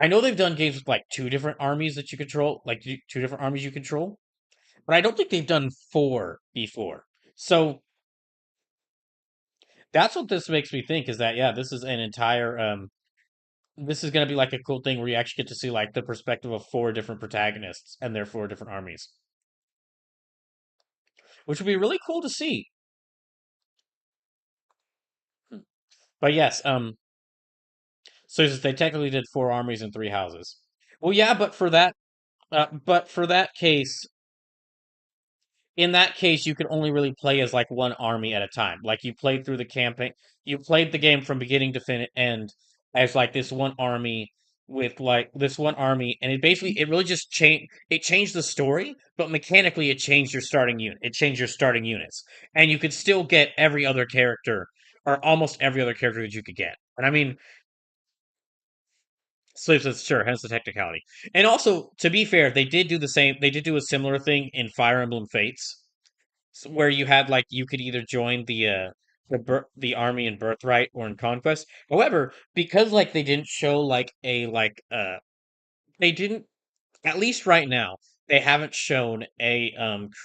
I know they've done games with like two different armies that you control, like two different armies you control, but I don't think they've done four before. So that's what this makes me think is that yeah, this is an entire this is gonna be like a cool thing where you actually get to see like the perspective of four different protagonists and their four different armies, which would be really cool to see. But yes, so they technically did four armies and three houses. Well, yeah, but for that case, in that case, you could only really play as like one army at a time. Like you played through the campaign, you played the game from beginning to end as like this one army with like this one army, and it really just changed the story, but mechanically it changed your starting unit. It changed your starting units, and you could still get every other character or almost every other character that you could get. And I mean, Sleeps is sure, hence the technicality. And also, to be fair, they did do the same. They did do a similar thing in Fire Emblem Fates where you had like you could either join the army in Birthright or in Conquest. However, because like they didn't show like a like they didn't at least right now they haven't shown a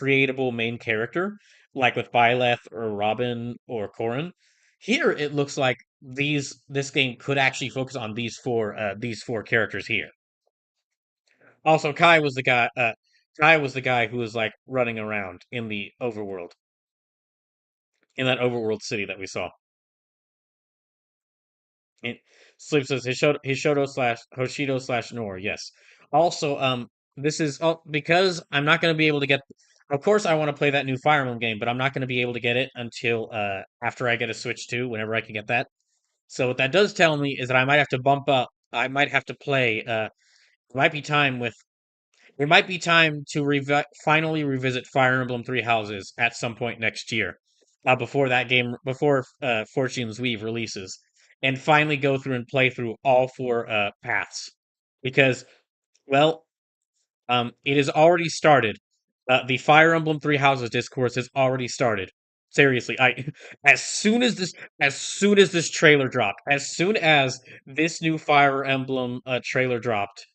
creatable main character like with Byleth or Robin or Corrin. Here it looks like this game could actually focus on these four characters here. Also, Kai was the guy who was like running around in that overworld city that we saw. And Sleep says Hoshido slash Nor. Yes. Also, this is because I'm not going to be able to get. Of course, I want to play that new Fire Emblem game, but I'm not going to be able to get it until after I get a Switch 2, whenever I can get that. So what that does tell me is that I might have to bump up. I might have to play. It might be time with. It might be time to finally revisit Fire Emblem Three Houses at some point next year, before Fortune's Weave releases, and finally go through and play through all four paths, because well, it has already started. The Fire Emblem Three Houses discourse has already started. Seriously, I as soon as this trailer dropped, as soon as this new Fire Emblem trailer dropped,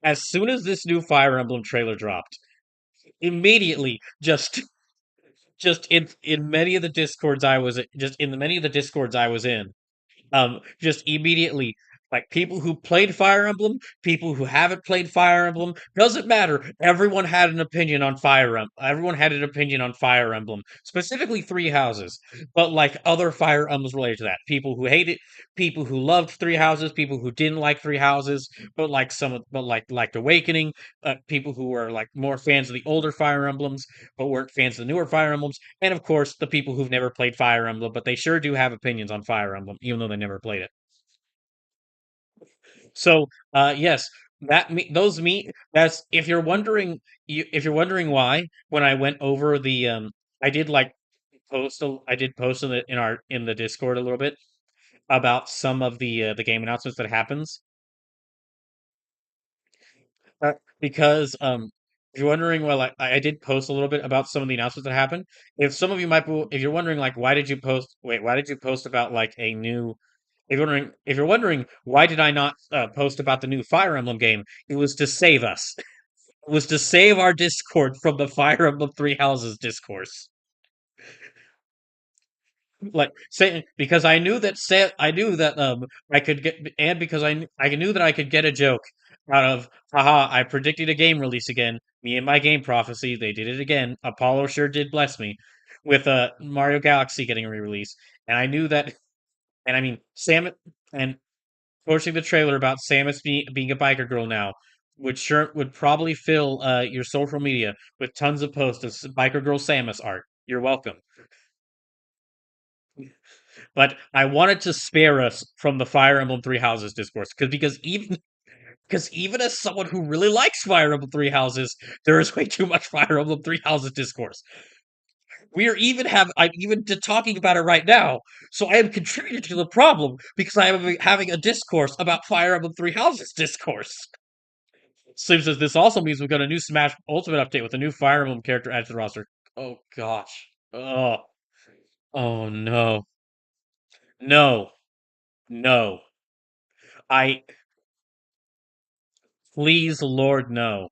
as soon as this new Fire Emblem trailer dropped, immediately just in many of the discords I was just in the many of the discords I was in, just immediately, like people who played Fire Emblem, people who haven't played Fire Emblem, doesn't matter. Everyone had an opinion on Fire Emblem. Everyone had an opinion on Fire Emblem, specifically Three Houses, but like other Fire Emblems related to that. People who hate it, people who loved Three Houses, people who didn't like Three Houses, but liked Awakening, people who were like more fans of the older Fire Emblems, but weren't fans of the newer Fire Emblems, and of course the people who've never played Fire Emblem, but they sure do have opinions on Fire Emblem, even though they never played it. So, yes, that's if you're wondering, if you're wondering why, when I went over I did like I did post in the Discord a little bit about some of the game announcements that happens, because if you're wondering, well, I did post a little bit about some of the announcements that happened. If you're wondering, like, why did you post about like a new if you're wondering why did I not post about the new Fire Emblem game, it was to save us. It was to save our Discord from the Fire Emblem Three Houses discourse. Like say because I knew that I could get and because I knew that I could get a joke out of haha, I predicted a game release again. Me and my game prophecy, they did it again. Apollo sure did bless me with Mario Galaxy getting a re-release. And I knew that and I mean Sam and posting the trailer about being a biker girl now would probably fill your social media with tons of posts of biker girl Samus art. You're welcome. But I wanted to spare us from the Fire Emblem Three Houses discourse because even as someone who really likes Fire Emblem Three Houses, there is way too much Fire Emblem Three Houses discourse. I'm even talking about it right now, so I am contributing to the problem because I am having a discourse about Fire Emblem Three Houses discourse. Seems as this also means we've got a new Smash Ultimate update with a new Fire Emblem character added to the roster. Oh gosh. Oh. Oh no. No. No. I Please Lord no.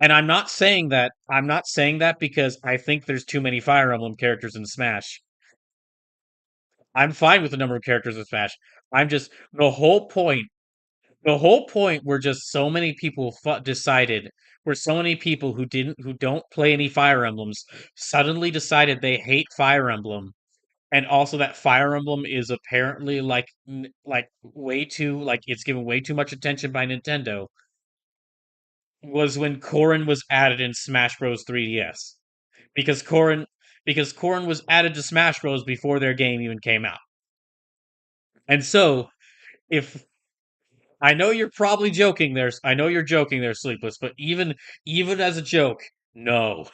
And I'm not saying that because I think there's too many Fire Emblem characters in Smash. I'm fine with the number of characters in Smash. I'm just the whole point were just so many people decided where so many people who don't play any Fire Emblems suddenly decided they hate Fire Emblem, and also that Fire Emblem is apparently like way too like it's given way too much attention by Nintendo, was when Corrin was added in Smash Bros 3DS, because Corrin was added to Smash Bros before their game even came out. And so if I know you're probably joking there. I know you're joking there, Sleepless, but even as a joke, no.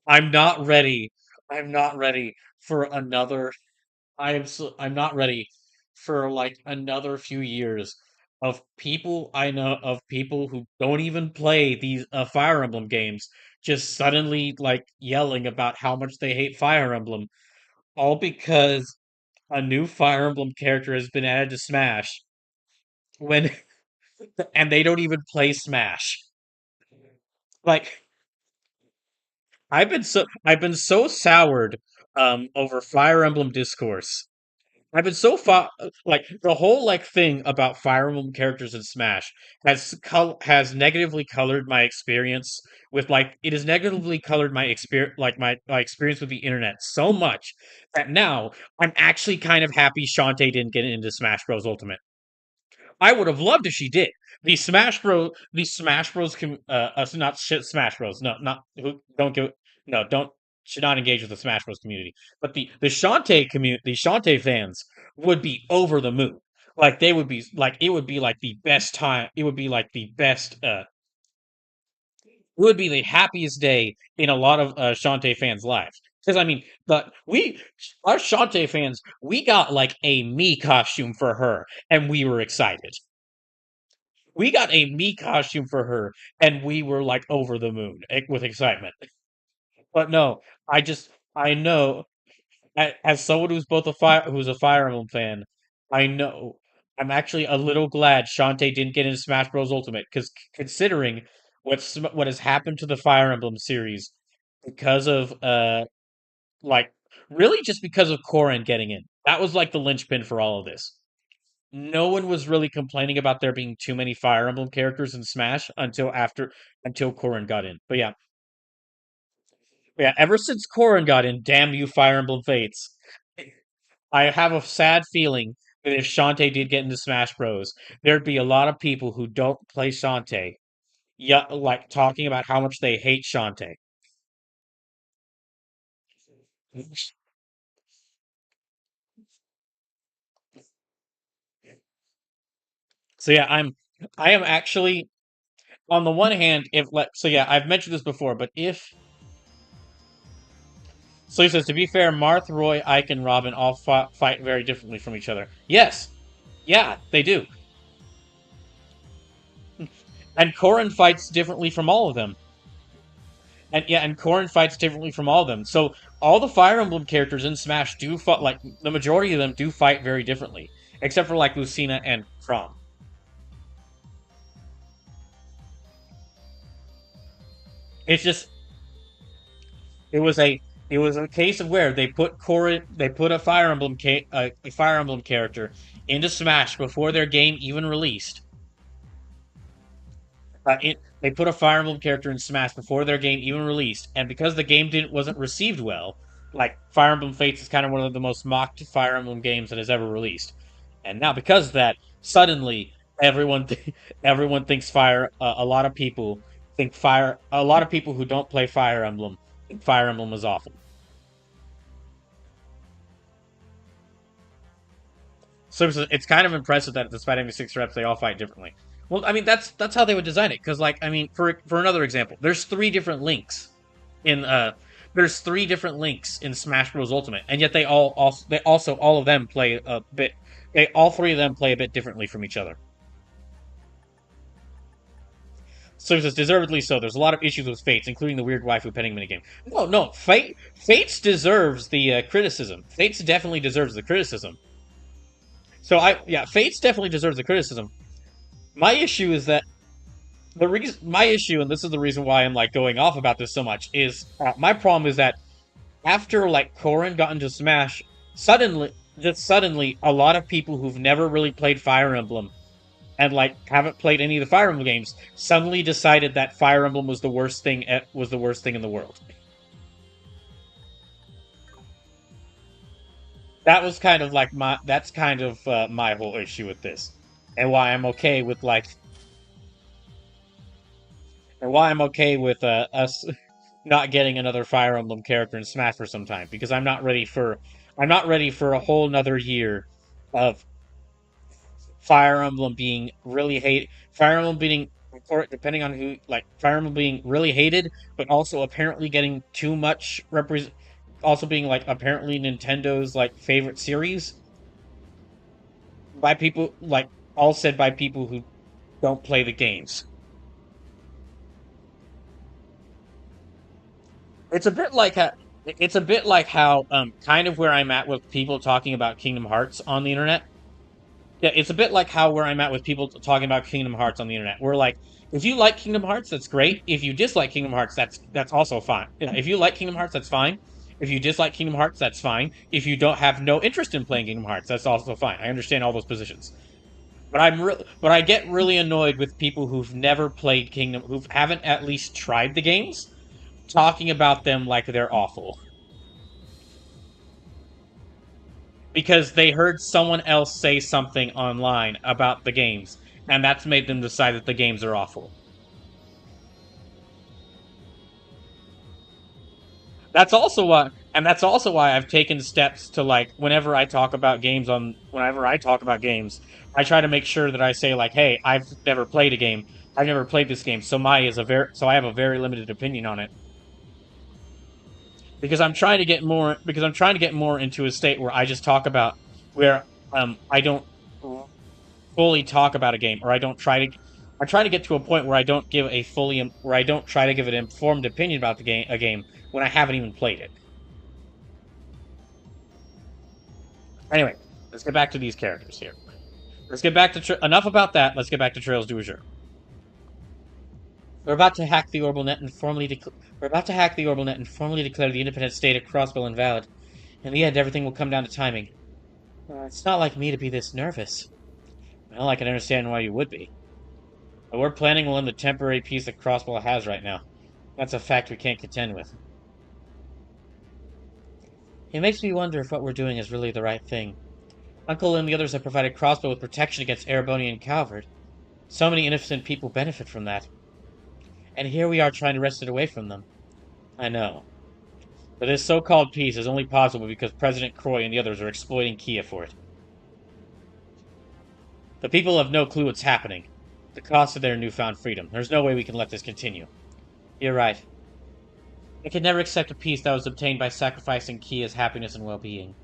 I'm not ready. I'm not ready for another I'm not ready for like another few years of people who don't even play these Fire Emblem games just suddenly like yelling about how much they hate Fire Emblem, all because a new Fire Emblem character has been added to Smash when and they don't even play Smash. Like I've been so soured over Fire Emblem discourse. I've been so like the whole like thing about Fire Emblem characters in Smash has negatively colored my experience with like it has negatively colored my experience like my experience with the internet so much that now I'm actually kind of happy Shantae didn't get into Smash Bros Ultimate. I would have loved if she did. The Smash Bros, not shit Smash Bros. No, not who don't give, no, don't should not engage with the Smash Bros community. But the Shantae fans would be over the moon. Like they would be like it would be like the best time. It would be like the best. It would be the happiest day in a lot of Shantae fans' lives. Because I mean, our Shantae fans, we got like a me costume for her, and we were excited. We got a me costume for her, and we were like over the moon with excitement. But no, I know as someone who's both who's a Fire Emblem fan, I know I'm actually a little glad Shantae didn't get into Smash Bros. Ultimate because considering what has happened to the Fire Emblem series because of like really just because of Corrin getting in, that was like the linchpin for all of this. No one was really complaining about there being too many Fire Emblem characters in Smash until Corrin got in. But yeah, ever since Corrin got in, damn you, Fire Emblem Fates. I have a sad feeling that if Shantae did get into Smash Bros, there'd be a lot of people who don't play Shantae, yeah, like talking about how much they hate Shantae. So yeah, I am actually on the one hand, if let so yeah, I've mentioned this before, but if so, he says to be fair, Marth, Roy, Ike, and Robin all fight very differently from each other. Yes, yeah, they do, and Corrin fights differently from all of them. And yeah, and Corrin fights differently from all of them. So all the Fire Emblem characters in Smash do fight, like the majority of them do fight very differently, except for like Lucina and Chrom. It's just it was a case of where they put a a Fire Emblem character into Smash before their game even released. They put a Fire Emblem character in Smash before their game even released, and because the game didn't wasn't received well, like Fire Emblem Fates is kind of one of the most mocked Fire Emblem games that has ever released, and now because of that, suddenly everyone thinks a lot of people think Fire. A lot of people who don't play Fire Emblem think Fire Emblem is awful. So it's kind of impressive that despite having 6 reps, they all fight differently. Well, I mean that's how they would design it. Because like I mean, for another example, in there's 3 different links in Smash Bros. Ultimate, and yet they also all of them play a bit. They all 3 of them play a bit differently from each other. So it says deservedly so. There's a lot of issues with Fates, including the weird waifu petting minigame. No, Fates deserves the criticism. Fates definitely deserves the criticism. Fates definitely deserves the criticism. My issue is that my issue, and this is the reason why I'm like going off about this so much, is my problem is that after like Corrin got into Smash, suddenly, a lot of people who've never really played Fire Emblem and like haven't played any of the Fire Emblem games suddenly decided that Fire Emblem was the worst thing in the world. That was kind of like my whole issue with this, and why I'm okay with like and why I'm okay with us not getting another Fire Emblem character in Smash for some time because I'm not ready for a whole nother year of Fire Emblem being really hated. Fire Emblem being, depending on who, like Fire Emblem being really hated, but also apparently getting too much represent. Also being like apparently Nintendo's like favorite series by people like all said by people who don't play the games. It's a bit like how kind of where I'm at with people talking about Kingdom Hearts on the internet. Yeah, it's a bit like how where I'm at with people talking about Kingdom Hearts on the internet. We're like, if you like Kingdom Hearts, that's great. If you dislike Kingdom Hearts, that's also fine. Yeah, if you like Kingdom Hearts, that's fine. If you dislike Kingdom Hearts, that's fine. If you don't have no interest in playing Kingdom Hearts, that's also fine. I understand all those positions. But I get really annoyed with people who've never played Kingdom, who haven't at least tried the games, talking about them like they're awful. Because they heard someone else say something online about the games, and that's made them decide that the games are awful. That's also why I've taken steps to like whenever I talk about games, I try to make sure that I say like, hey, I've never played a game. I've never played this game, so I have a very limited opinion on it. Because I'm trying to get more into a state where I just talk about where I don't fully talk about a game, or I don't try to I'm trying to get to a point where I don't try to give an informed opinion about a game when I haven't even played it. Anyway, let's get back to these characters here. Let's get back to enough about that. Let's get back to Trails du Azure. We're about to hack the orbital net and formally declare the independent state of Crossbell invalid. In the end, everything will come down to timing. It's not like me to be this nervous. Well, I can understand why you would be. But we're planning on the temporary peace that Crossbell has right now. That's a fact we can't contend with. It makes me wonder if what we're doing is really the right thing. Uncle and the others have provided Crossbell with protection against Ereboni and Calvert. So many innocent people benefit from that. And here we are trying to wrest it away from them. I know. But this so-called peace is only possible because President Croy and the others are exploiting Kia for it. The people have no clue what's happening. The cost of their newfound freedom. There's no way we can let this continue. You're right. I could never accept a peace that was obtained by sacrificing Kia's happiness and well-being.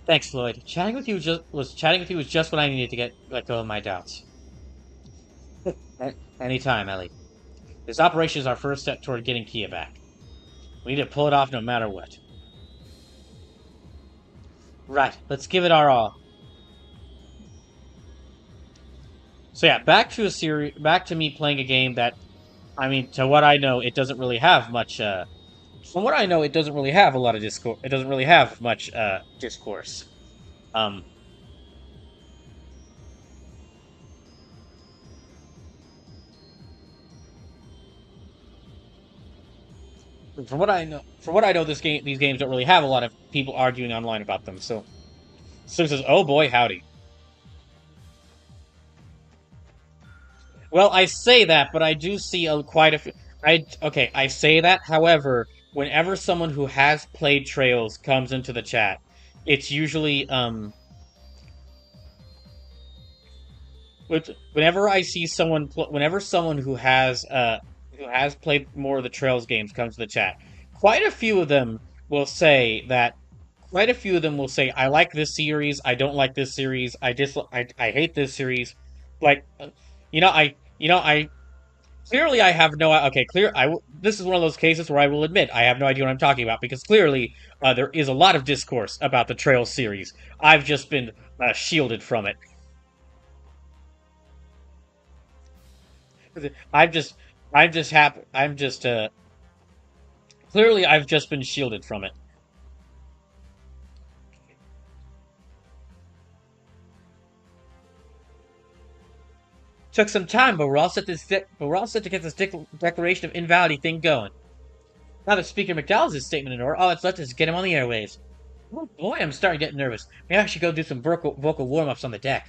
Thanks, Floyd. Chatting with you was just what I needed to let go of my doubts. Anytime, Ellie. This operation is our first step toward getting Kia back. We need to pull it off no matter what. Right, let's give it our all. So yeah, back to me playing a game that, I mean, to what I know, it doesn't really have much, from what I know, it doesn't really have a lot of discourse. It doesn't really have much, discourse. From what I know, these games don't really have a lot of people arguing online about them. So says, "Oh boy, howdy." Well, I say that, but I do see quite a few. I say that. However, whenever someone who has played Trails comes into the chat, it's usually whenever I see someone, whenever someone who has played more of the Trails games comes to the chat, quite a few of them will say that. Quite a few of them will say, "I like this series. I don't like this series. I hate this series." Like, I clearly I have no. Okay, this is one of those cases where I will admit I have no idea what I'm talking about because clearly there is a lot of discourse about the Trails series. I've just been shielded from it. Clearly I've just been shielded from it. Took some time, but we're all set to get this declaration of invalidity thing going. Now that Speaker McDowell's statement in order, all that's left is to get him on the airwaves. Oh boy, I'm starting to get nervous. Maybe I should go do some vocal warm-ups on the deck.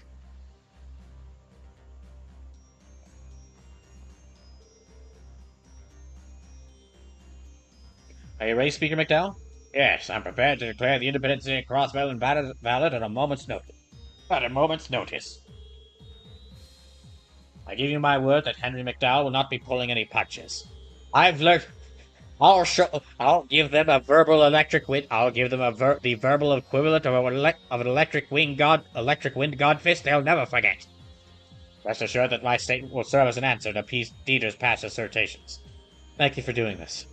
Are you ready, Speaker McDowell? Yes, I'm prepared to declare the independence of Crossbell invalid at a moment's notice. I give you my word that Henry McDowell will not be pulling any punches. I've learned. I'll give them a verbal electric wind. I'll give them the verbal equivalent of an electric wind god fist they'll never forget. Rest assured that my statement will serve as an answer to Dieter's past assertions. Thank you for doing this.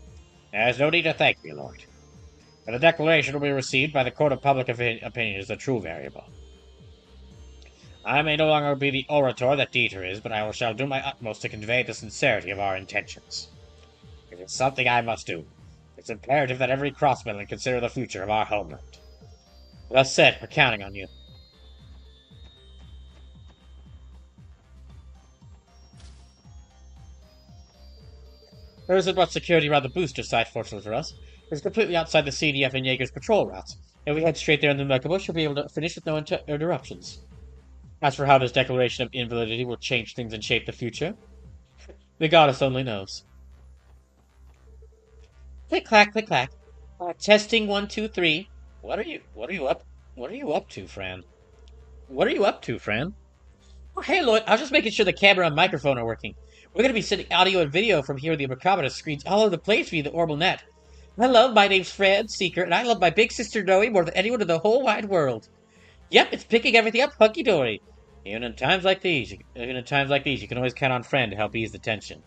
There's no need to thank me, Lord. But the declaration will be received by the court of public opinion as the true variable. I may no longer be the orator that Dieter is, but I shall do my utmost to convey the sincerity of our intentions. It is something I must do. It's imperative that every Crossbellan consider the future of our homeland. Thus said, we're counting on you. There isn't much security around the booster site, fortunately for us. It's completely outside the CDF and Jaeger's patrol routes. If we head straight there in the Mechabush, we'll be able to finish with no interruptions. As for how this declaration of invalidity will change things and shape the future, the goddess only knows. Click clack, click clack. Testing 1, 2, 3. What are you up to, Fran? What are you up to, Fran? Oh, hey, Lloyd. I was just making sure the camera and microphone are working. We're going to be sending audio and video from here with the Micrometer screens all over the place via the orbital net. Hello, my name's Fred Seeker, and I love my big sister Noe more than anyone in the whole wide world. Yep, it's picking everything up hunky dory. Even in times like these, you can always count on Friend to help ease the tension.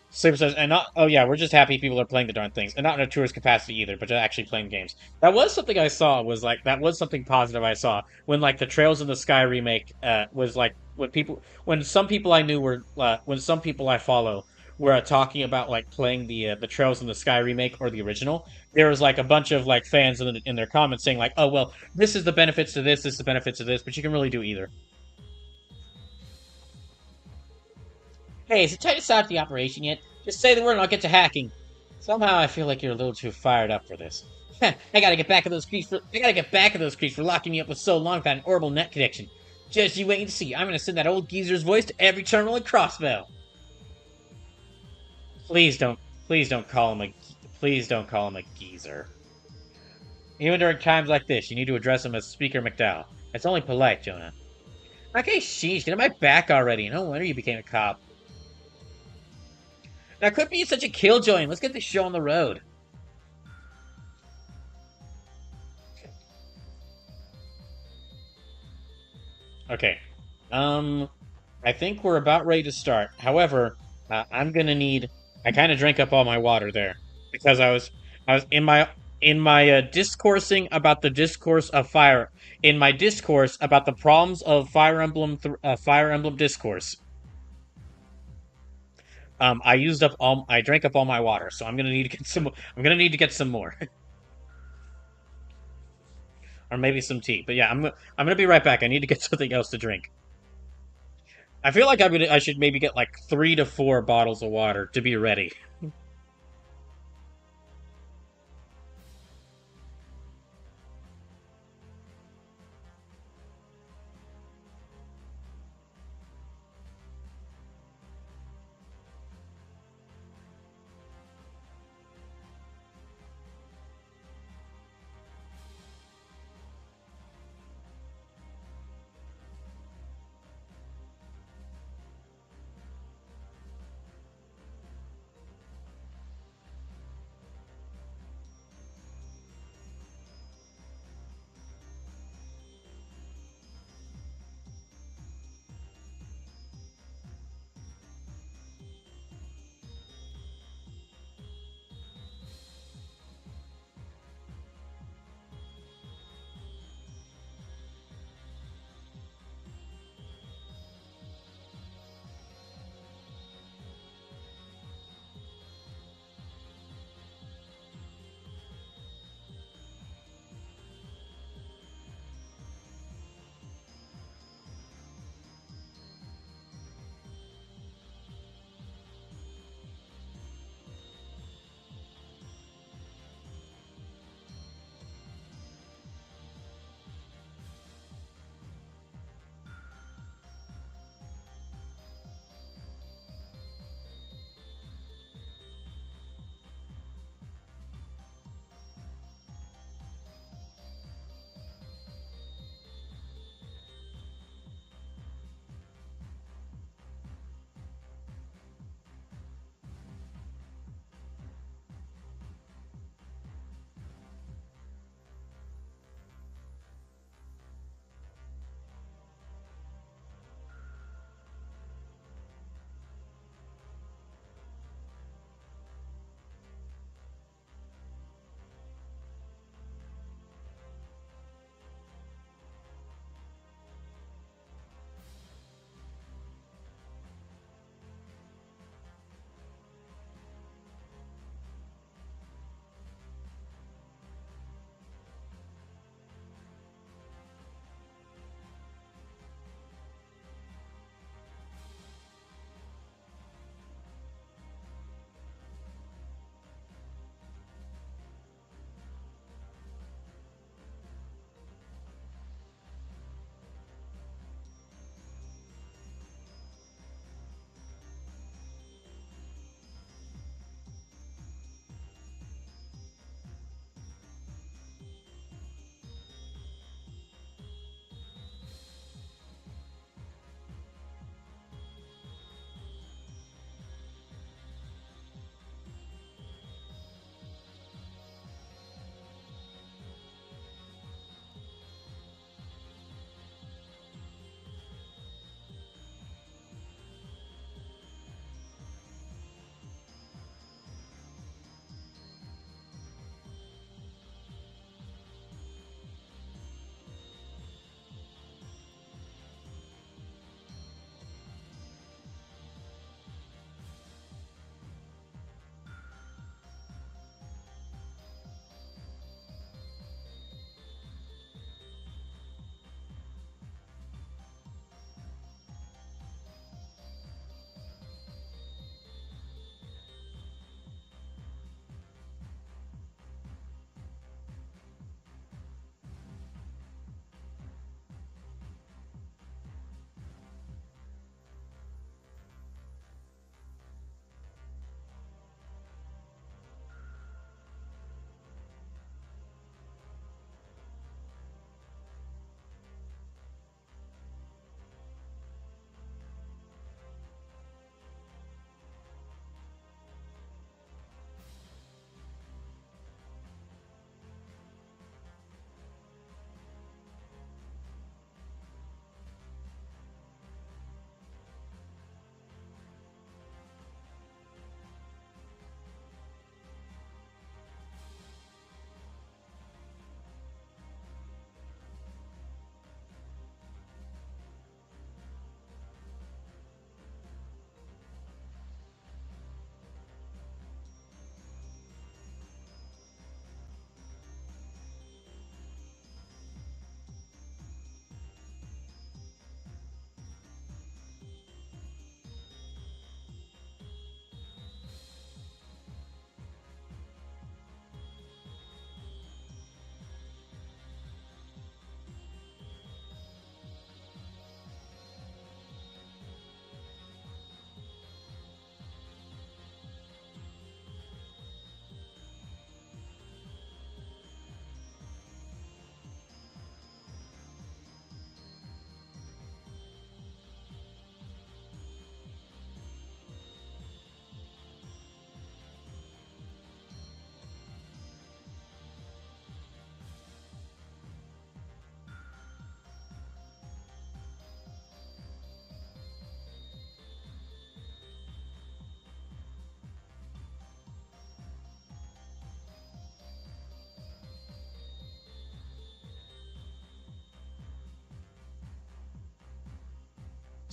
Sleeper says, and not, oh yeah, we're just happy people are playing the darn things, and not in a tourist capacity either, but just actually playing games. That was something I saw. That was something positive I saw when like the Trails in the Sky remake was like when some people I knew were when some people I follow were talking about like playing the Trails in the Sky remake or the original. There was like a bunch of like fans in their comments saying like, oh well, this is the benefits to this is the benefits of this, but you can really do either. Hey, is it time to start the operation yet? Just say the word and I'll get to hacking. Somehow I feel like you're a little too fired up for this. I gotta get back at those creeps for locking me up for so long without an orbital net connection. Just you wait and see. I'm gonna send that old geezer's voice to every terminal in Crossbell. Please don't, please don't call him a, please don't call him a geezer. Even during times like this, you need to address him as Speaker McDowell. It's only polite, Jonah. Okay, sheesh, get on my back already. No wonder you became a cop. Now, quit being such a killjoy. Let's get this show on the road. Okay. I think we're about ready to start. However, I'm gonna need. I kind of drank up all my water there because I was in my discoursing about the discourse of fire. In my discourse about the problems of Fire Emblem discourse. I drank up all my water, so I'm gonna need to get some. I'm gonna need to get some more, or maybe some tea. But yeah, I'm gonna be right back. I need to get something else to drink. I feel like I should maybe get like 3 to 4 bottles of water to be ready.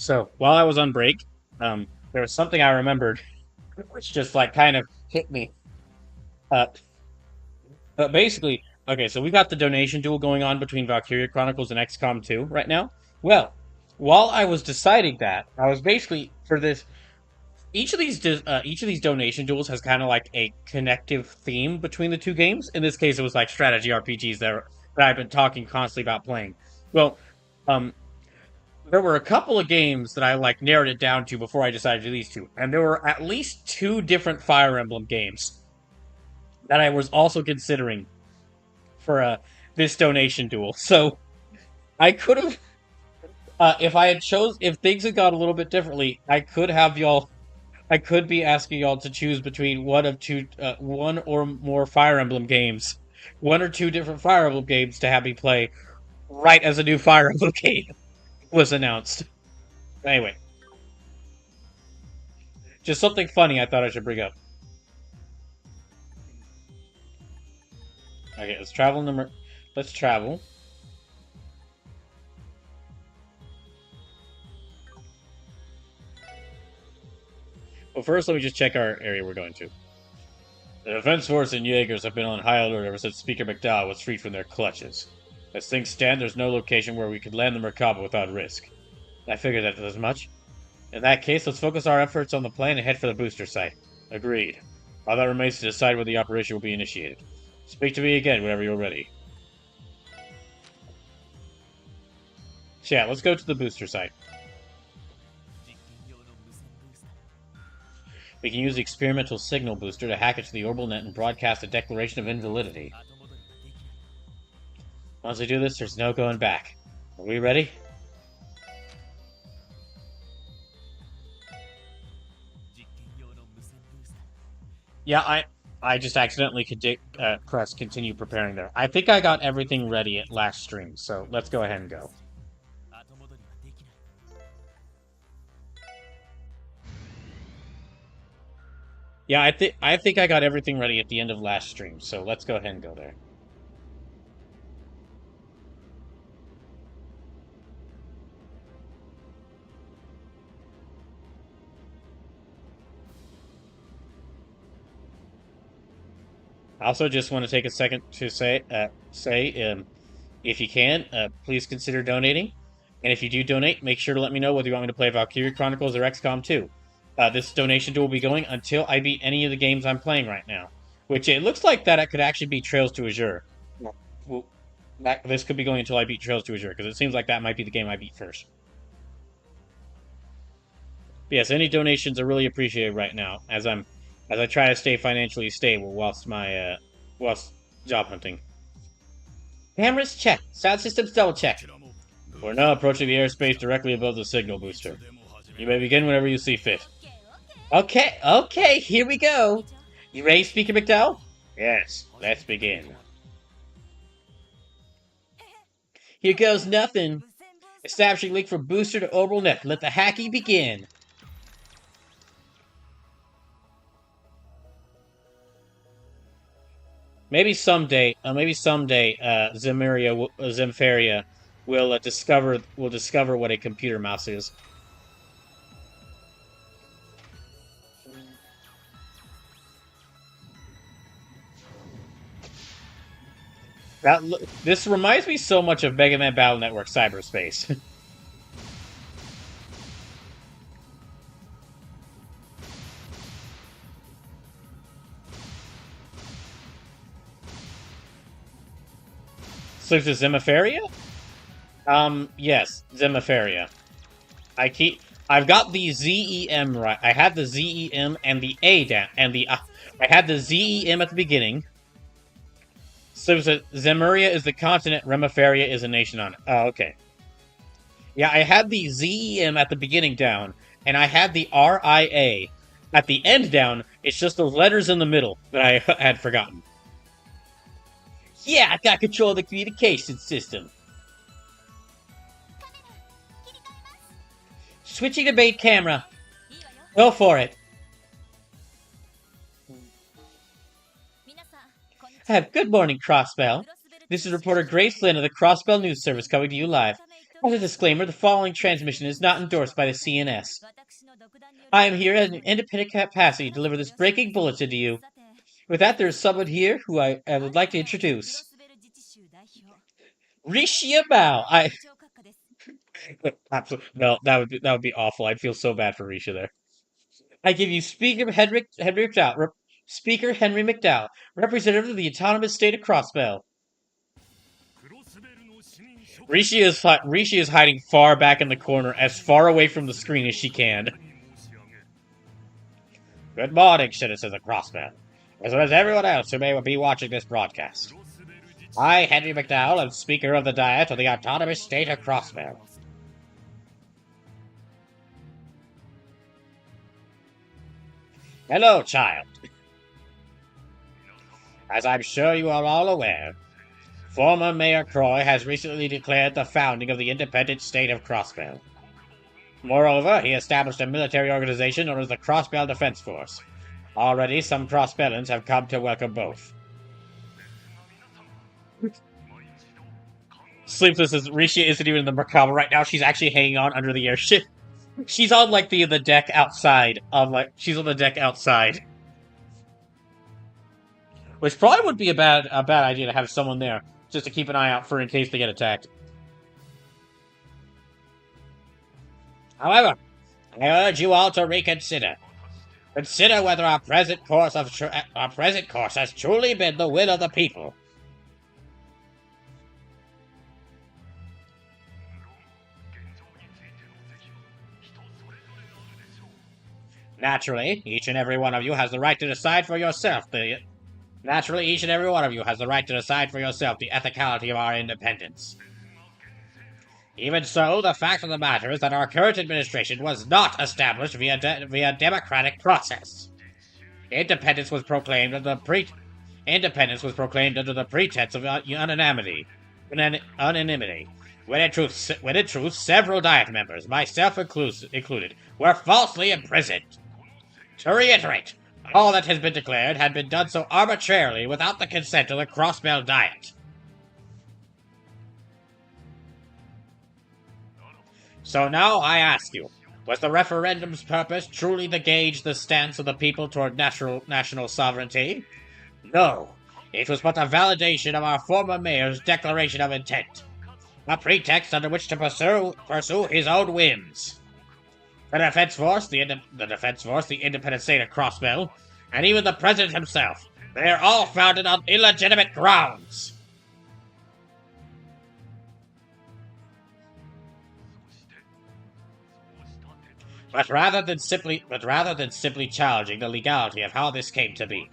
So while I was on break, there was something I remembered, which just like kind of hit me. Uh, but basically, okay, so we got the donation duel going on between Valkyria Chronicles and XCOM 2 right now. Well, while I was deciding that, I was basically for this. Each of these donation duels has kind of like a connective theme between the two games. In this case, it was like strategy RPGs that I've been talking constantly about playing. Well, um, there were a couple of games that I like narrowed it down to before I decided to do these two, and there were at least two different Fire Emblem games that I was also considering for this donation duel. So I could have, if I had if things had gone a little bit differently, I could be asking y'all to choose between one or more Fire Emblem games, one or two different Fire Emblem games to have me play right as a new Fire Emblem game was announced. Anyway, just something funny I thought I should bring up. Okay, let's travel. Let's travel. Well, first, let me just check our area we're going to. The Defense Force and Jaegers have been on high alert ever since Speaker McDowell was freed from their clutches. As things stand, there's no location where we could land the Merkaba without risk. I figured that as much. In that case, let's focus our efforts on the plan and head for the booster site. Agreed. All that remains to decide where the operation will be initiated. Speak to me again whenever you're ready. So yeah, let's go to the booster site. We can use the experimental signal booster to hack into the orbital net and broadcast a declaration of invalidity. Once we do this, there's no going back. Are we ready? Yeah, I just accidentally pressed continue preparing there. I think I got everything ready at last stream, so let's go ahead and go. Yeah, I think I got everything ready at the end of last stream, so let's go ahead and go there. I also just want to take a second to say, if you can, please consider donating. And if you do donate, make sure to let me know whether you want me to play Valkyria Chronicles or XCOM 2. This donation duel will be going until I beat any of the games I'm playing right now. Which it looks like that it could actually be Trails to Azure. Well, this could be going until I beat Trails to Azure, because it seems like that might be the game I beat first. But yes, any donations are really appreciated right now, as I try to stay financially stable whilst job hunting. Cameras check. Sound systems double check. We're now approaching the airspace directly above the signal booster. You may begin whenever you see fit. Okay, here we go. You ready, Speaker McDowell? Yes, let's begin. Here goes nothing. Establishing link from booster to orbital net. Let the hacking begin. Maybe someday, Zempharia will discover what a computer mouse is. This reminds me so much of Mega Man Battle Network Cyberspace. So is it Zempharia? Yes, Zempharia. I've got the ZEM right. I had the ZEM and the A down, and I had the ZEM at the beginning. So Zemuria is the continent, Remifaria is a nation on it. Oh, okay. Yeah, I had the ZEM at the beginning down, and I had the RIA at the end down. It's just those letters in the middle that I had forgotten. Yeah, I got control of the communication system. Switching to bait camera. Go for it. Good morning, Crossbell. This is reporter Grace Lynn of the Crossbell News Service coming to you live. As a disclaimer, the following transmission is not endorsed by the CNS. I am here at an independent capacity to deliver this breaking bulletin to you. With that, there is someone here who I would like to introduce. Rishia Mao. No, that would be awful. I'd feel so bad for Risha there. I give you Speaker Henry McDowell, Speaker Henry McDowell, representative of the autonomous state of Crossbell. Rishi is hiding far back in the corner, as far away from the screen as she can. Good morning, citizens of Crossbell, as well as everyone else who may be watching this broadcast. I, Henry McDowell, am Speaker of the Diet of the autonomous state of Crossbell. Hello, child. As I'm sure you are all aware, former Mayor Croy has recently declared the founding of the independent state of Crossbell. Moreover, he established a military organization known as the Crossbell Defense Force. Already, some Crossbellans have come to welcome both. Sleepless as Rishi isn't even in the Merkaba right now. She's actually hanging on under the airship. She's on like the deck outside. She's on the deck outside. Which probably would be a bad idea to have someone there, just to keep an eye out for in case they get attacked. However, I urge you all to reconsider. Consider whether our present course has truly been the will of the people. Naturally, each and every one of you has the right to decide for yourself the ethicality of our independence. Even so, the fact of the matter is that our current administration was not established via democratic process. Independence was proclaimed under the pretense of unanimity. When in truth, several Diet members, myself included, were falsely imprisoned. To reiterate, all that has been declared had been done so arbitrarily without the consent of the Crossbell Diet. So now I ask you, was the referendum's purpose truly to gauge the stance of the people toward national sovereignty? No, it was but a validation of our former mayor's declaration of intent, a pretext under which to pursue his own whims. The Defense Force, the independent state of Crossbell, and even the President himself, they are all founded on illegitimate grounds. But rather than simply challenging the legality of how this came to be,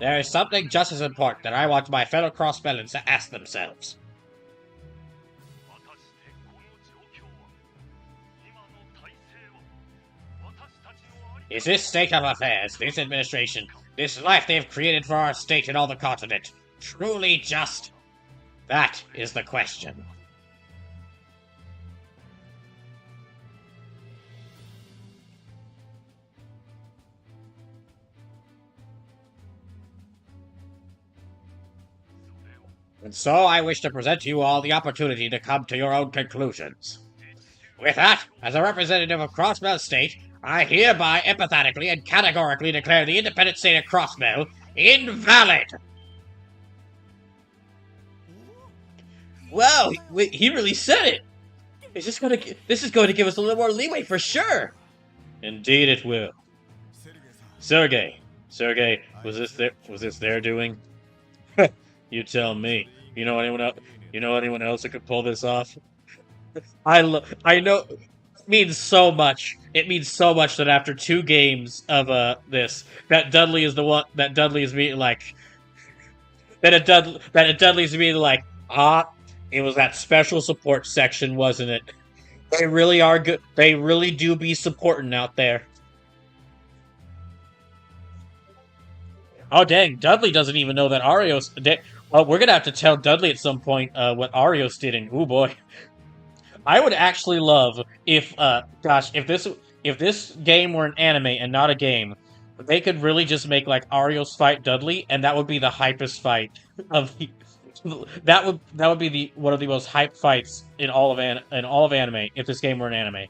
there is something just as important that I want my fellow Crossbellans to ask themselves. Is this state of affairs, this administration, this life they have created for our state and all the continent, truly just? That is the question. And so I wish to present to you all the opportunity to come to your own conclusions. With that, as a representative of Crossbell State, I hereby emphatically and categorically declare the independent state of Crossbell invalid! Wow, he really said it! This is going to give us a little more leeway for sure! Indeed it will. Sergey, was this their doing? You tell me. You know anyone else that could pull this off? I know. It means so much. It means so much that after 2 games of this, that Dudley is the one. That Dudley is being like. That Dudley's being like, it was that special support section, wasn't it? They really are good. They really do be supporting out there. Oh dang! Dudley doesn't even know that Arios. We're gonna have to tell Dudley at some point what Arios did. And oh boy. I would actually love if this game were an anime and not a game, they could really just make like Arios fight Dudley, and that would be the hypest fight of That would be the one of the most hyped fights in all of anime if this game were an anime.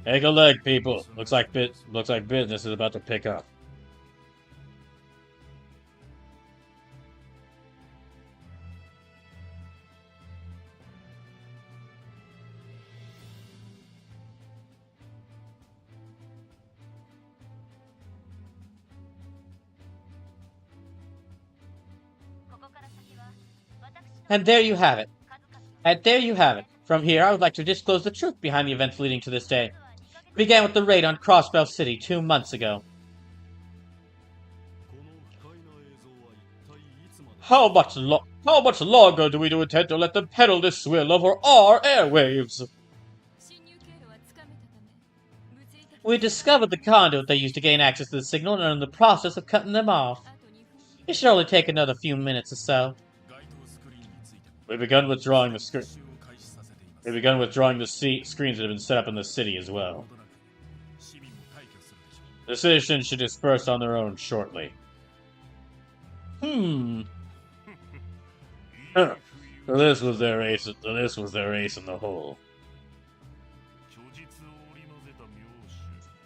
Take a look, people. Looks like business is about to pick up. And there you have it. And there you have it. From here, I would like to disclose the truth behind the events leading to this day. It began with the raid on Crossbell City 2 months ago. How much longer do we intend to let them peddle this swill over our airwaves? We discovered the conduit they used to gain access to the signal and are in the process of cutting them off. It should only take another few minutes or so. We've begun withdrawing the screens that have been set up in the city as well. The citizens should disperse on their own shortly. So this was their ace in the hole.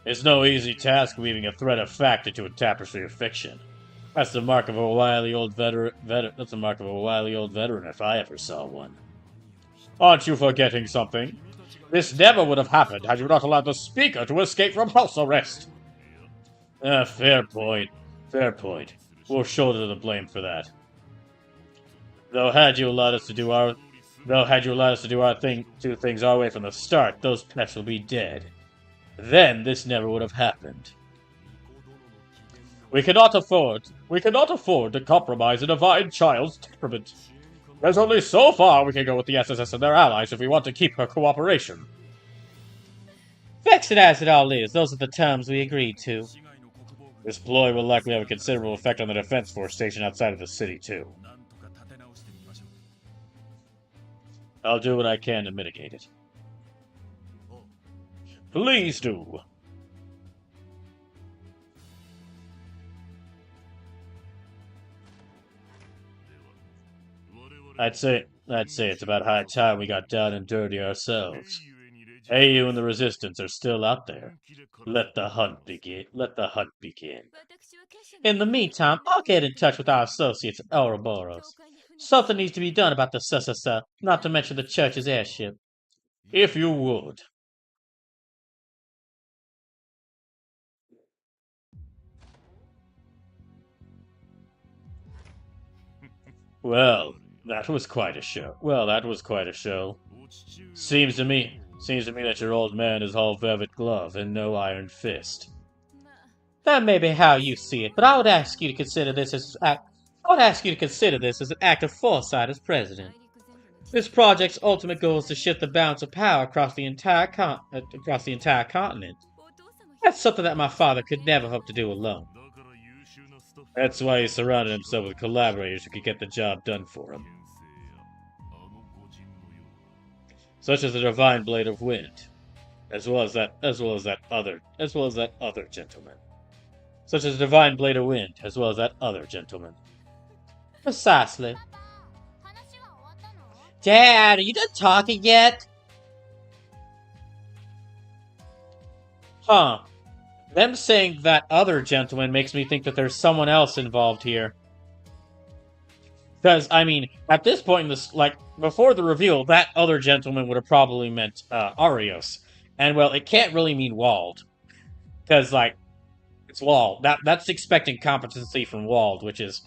It's no easy task weaving a thread of fact into a tapestry of fiction. That's the mark of a wily old veteran. That's the mark of a wily old veteran if I ever saw one. Aren't you forgetting something? This never would have happened had you not allowed the speaker to escape from house arrest. Fair point. Fair point. We'll shoulder the blame for that. Though had you allowed us to do our things our way from the start, those pets will be dead. Then this never would have happened. We cannot afford to compromise a divine child's temperament. There's only so far we can go with the SSS and their allies if we want to keep her cooperation. Vexed as it all is, those are the terms we agreed to. This ploy will likely have a considerable effect on the defense force stationed outside of the city, too. I'll do what I can to mitigate it. Please do. I'd say it's about high time we got down and dirty ourselves. Hey, you and the Resistance are still out there. Let the hunt begin. In the meantime, I'll get in touch with our associates at Ouroboros. Something needs to be done about the SSS, not to mention the church's airship. If you would. Well, that was quite a show. Seems to me that your old man is all velvet glove and no iron fist. That may be how you see it, but I would ask you to consider this as an act of foresight as president. This project's ultimate goal is to shift the balance of power across the entire continent. That's something that my father could never hope to do alone. That's why he surrounded himself with collaborators who could get the job done for him. Such as the Divine Blade of Wind, as well as that other gentleman. Precisely. Dad, are you done talking yet? Huh. Them saying that other gentleman makes me think that there's someone else involved here. Because, I mean, at this point in this, like, before the reveal, that other gentleman would have probably meant, Arios. And, well, it can't really mean Wald. Because, like, it's Wald. That's expecting competency from Wald, which is...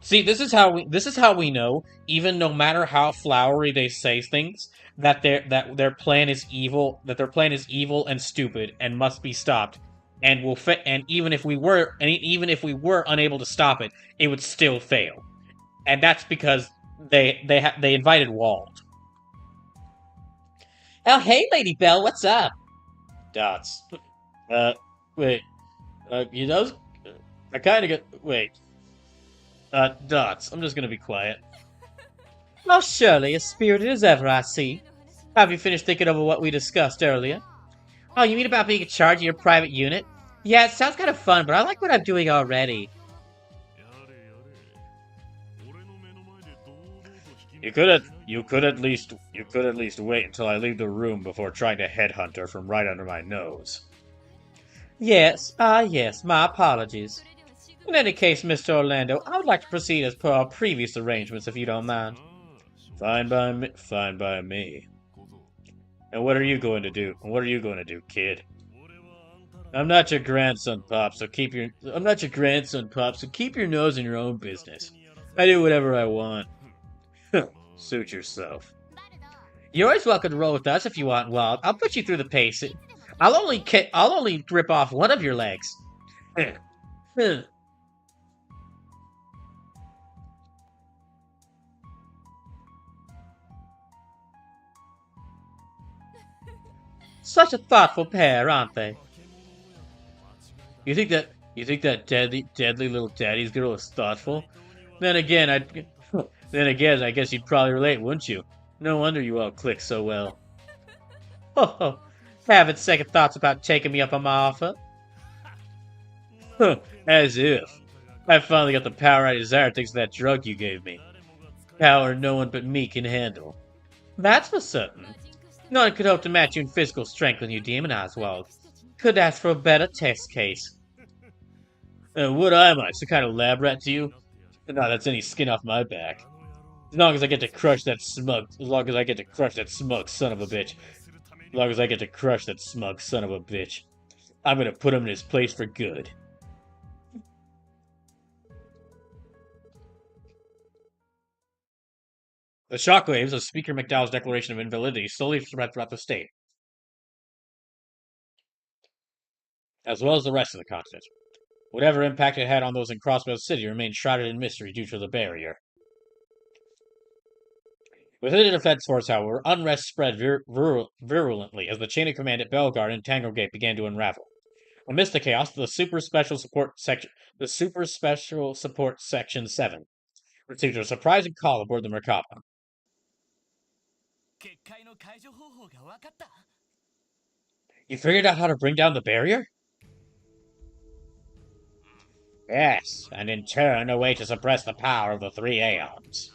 See, this is how we know, even no matter how flowery they say things, that their plan is evil, and stupid and must be stopped, and even if we were unable to stop it, it would still fail, and that's because they invited Wald. Oh, hey, Lady Belle, what's up? Dots. Wait. You know, I kind of get. Wait. Dots. I'm just gonna be quiet. Oh, surely, as spirited as ever, I see. Have you finished thinking over what we discussed earlier? Oh, you mean about being in charge of your private unit? Yeah, it sounds kind of fun, but I like what I'm doing already. You could at least wait until I leave the room before trying to headhunt her from right under my nose. Yes, yes, my apologies. In any case, Mr. Orlando, I would like to proceed as per our previous arrangements, if you don't mind. Fine by me. Fine by me. And what are you going to do? What are you going to do, kid? I'm not your grandson, Pop, so keep your nose in your own business. I do whatever I want. Suit yourself. You're always welcome to roll with us if you want, Wald. I'll put you through the paces. I'll only rip off one of your legs. Such a thoughtful pair, aren't they? You think that deadly little daddy's girl is thoughtful? Then again, I guess you'd probably relate, wouldn't you? No wonder you all click so well. Oh, haven't second thoughts about taking me up on my offer? As if. I finally got the power I desire thanks to that drug you gave me. Power no one but me can handle. That's for certain. No one could hope to match you in physical strength when you demonize, Wald. Could ask for a better test case. What am I, some kind of lab rat to you? Not that's any skin off my back. As long as I get to crush that smug son of a bitch. I'm gonna put him in his place for good. The shockwaves of Speaker McDowell's declaration of invalidity slowly spread throughout the state, as well as the rest of the continent. Whatever impact it had on those in Crossbell City remained shrouded in mystery due to the barrier. Within the defense force, however, unrest spread virulently as the chain of command at Bellegarde and Tanglegate began to unravel. Amidst the chaos, the Super Special Support Section 7 received a surprising call aboard the Merkaba. You figured out how to bring down the barrier? Yes, and in turn a way to suppress the power of the three Aeons.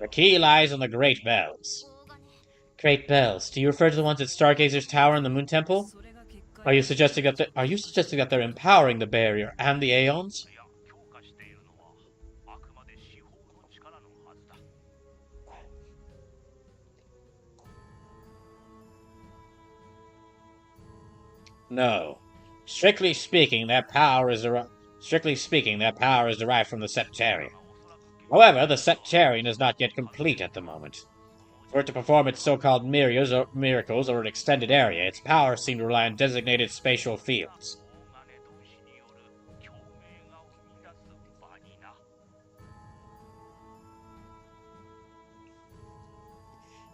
The key lies in the Great Bells. Great Bells? Do you refer to the ones at Stargazer's Tower and the Moon Temple? Are you suggesting that they're empowering the barrier and the Aeons? No. Strictly speaking, their power is derived from the Septarian. However, the Septarian is not yet complete at the moment. For it to perform its so-called miracles over an extended area, its power seemed to rely on designated spatial fields.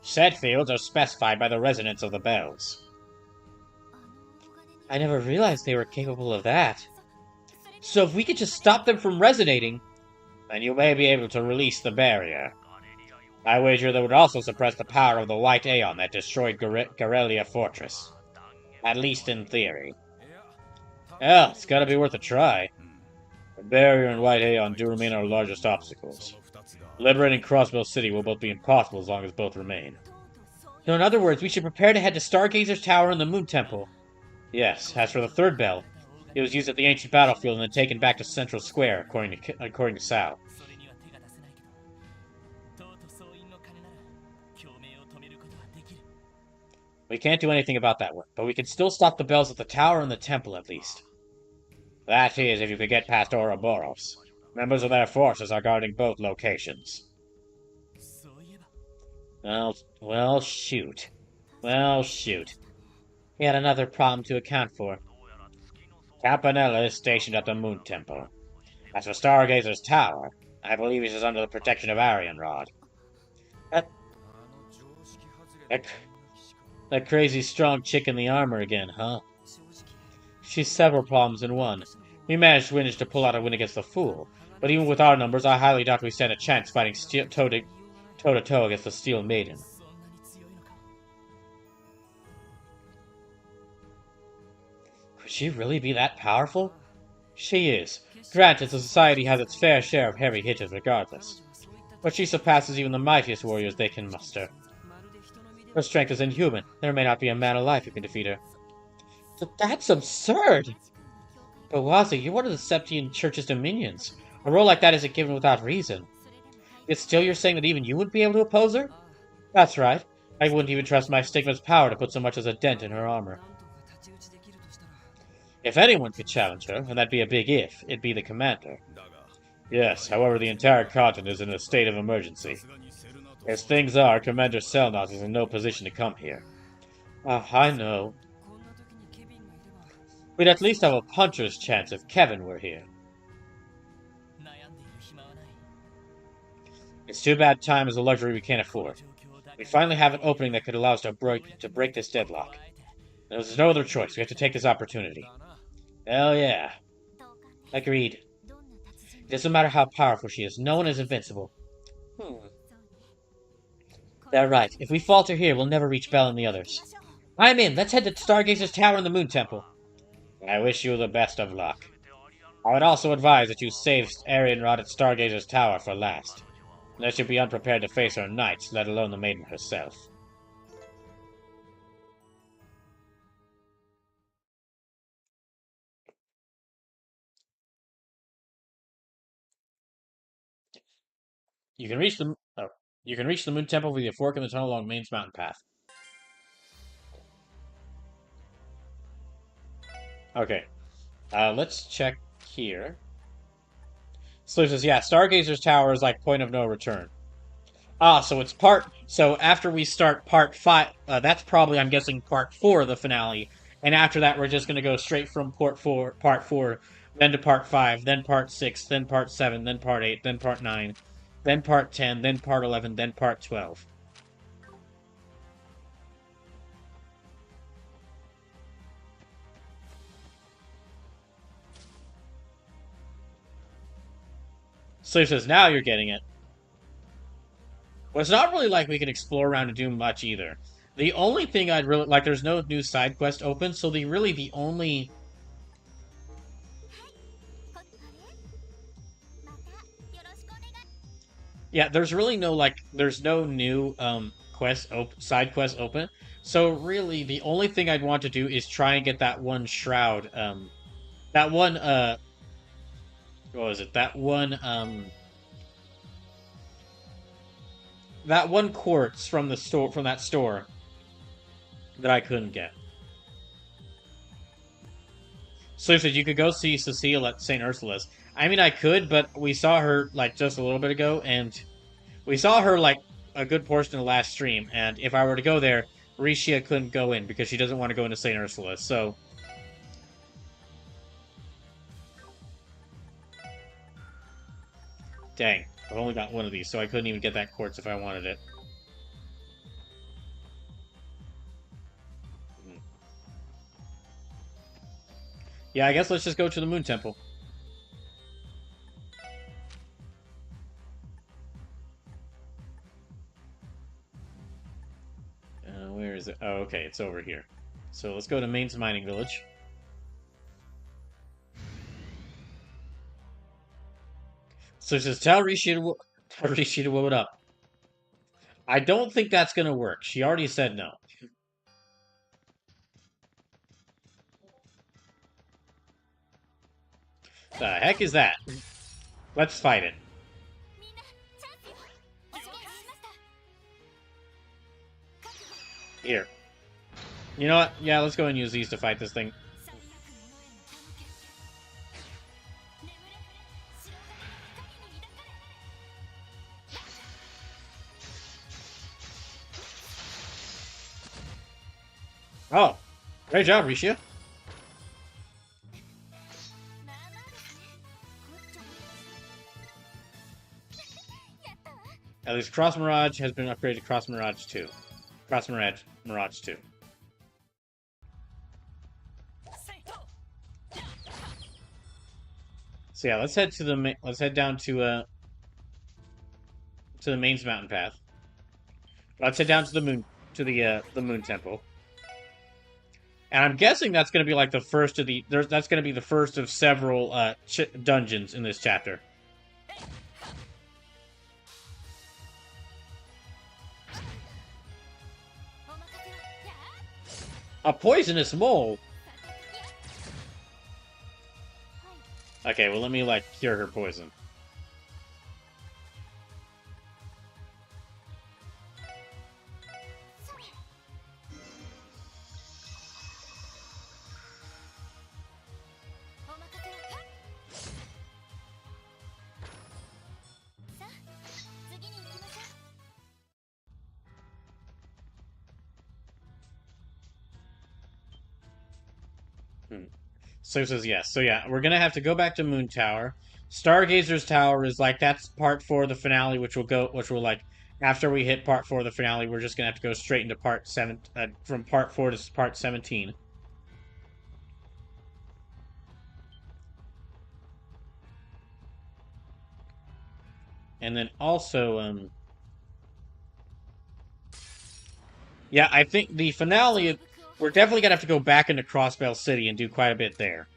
Said fields are specified by the resonance of the bells. I never realized they were capable of that. So if we could just stop them from resonating, then you may be able to release the barrier. I wager that would also suppress the power of the White Aeon that destroyed Garelia Fortress. At least in theory. Well, it's gotta be worth a try. The barrier and White Aeon do remain our largest obstacles. Liberating Crossbell City will both be impossible as long as both remain. So in other words, we should prepare to head to Stargazer's Tower and the Moon Temple. Yes, as for the third bell, it was used at the ancient battlefield and then taken back to Central Square, according to Sal. We can't do anything about that one, but we can still stop the bells at the tower and the temple at least. That is, if you could get past Ouroboros. Members of their forces are guarding both locations. Well, shoot. We had another problem to account for. Campanella is stationed at the Moon Temple. As for Stargazer's Tower, I believe he is under the protection of Arianrod. That crazy strong chick in the armor again, huh? She's several problems in one. We managed to pull out a win against the Fool, but even with our numbers, I highly doubt we stand a chance fighting toe-to-toe against the Steel Maiden. she really be that powerful? She is. Granted, the society has its fair share of heavy hitters regardless. But she surpasses even the mightiest warriors they can muster. Her strength is inhuman. There may not be a man alive who can defeat her. But that's absurd! But Wazi, you're one of the Septian Church's dominions. A role like that isn't given without reason. Yet still you're saying that even you wouldn't be able to oppose her? That's right. I wouldn't even trust my stigma's power to put so much as a dent in her armor. If anyone could challenge her, and that'd be a big if, it'd be the commander. Yes, however, the entire continent is in a state of emergency. As things are, Commander Selnos is in no position to come here. I know. We'd at least have a puncher's chance if Kevin were here. It's too bad time is a luxury we can't afford. We finally have an opening that could allow us to break this deadlock. There's no other choice. We have to take this opportunity. Hell yeah. Agreed. It doesn't matter how powerful she is. No one is invincible. They're right. If we falter here, we'll never reach Bell and the others. I'm in. Let's head to Stargazer's Tower and the Moon Temple. I wish you the best of luck. I would also advise that you save Arianrod at Stargazer's Tower for last. Unless you be unprepared to face her knights, let alone the maiden herself. You can reach the Moon Temple via a fork in the tunnel along Main's mountain path. Okay. Let's check here. So it says, yeah, Stargazer's Tower is like point of no return. So it's so after we start part 5, that's probably, I'm guessing, part 4 of the finale. And after that, we're just going to go straight from part 4, then to part 5, then part 6, then part 7, then part 8, then part 9, then part 10, then part 11, then part 12. So it says, now you're getting it. Well, it's not really like we can explore around and do much either. The only thing I'd really like, there's no new side quest open, so the only yeah, there's really no there's no new side quest open. So really, the only thing I'd want to do is try and get that one shroud, that one what was it? That one quartz from the store, from that store that I couldn't get. So you said you could go see Cecile at St. Ursula's. I mean, I could, but we saw her just a little bit ago, and we saw her a good portion of the last stream. And if I were to go there, Rishia couldn't go in because she doesn't want to go into St. Ursula's. So dang, I've only got one of these, so I couldn't even get that quartz if I wanted it. Yeah, I guess let's just go to the Moon Temple. Where is it? Oh, okay, it's over here. So let's go to Main's Mining Village. So it says, tell Rishi to blow it up. I don't think that's gonna work. She already said no. The heck is that? Let's fight it. Here. You know what? Yeah, let's go and use these to fight this thing. Oh, great job, Rishia. At least Cross Mirage has been upgraded to Cross Mirage 2. Cross Mirage 2. So yeah, let's head down to the Main's mountain path. Let's head down to the moon Temple. And I'm guessing that's going to be like the first of that's going to be the first of several dungeons in this chapter. A poisonous mole? Okay, well, let me, like, cure her poison. So it says yes. So yeah, we're gonna have to go back to Moon Tower. Stargazer's Tower is like that's part 4 of the finale, which will like after we hit part 4 of the finale, we're just gonna have to go straight into part 7 from part 4 to part 17. And then also, yeah, I think the finale, we're definitely gonna have to go back into Crossbell City and do quite a bit there.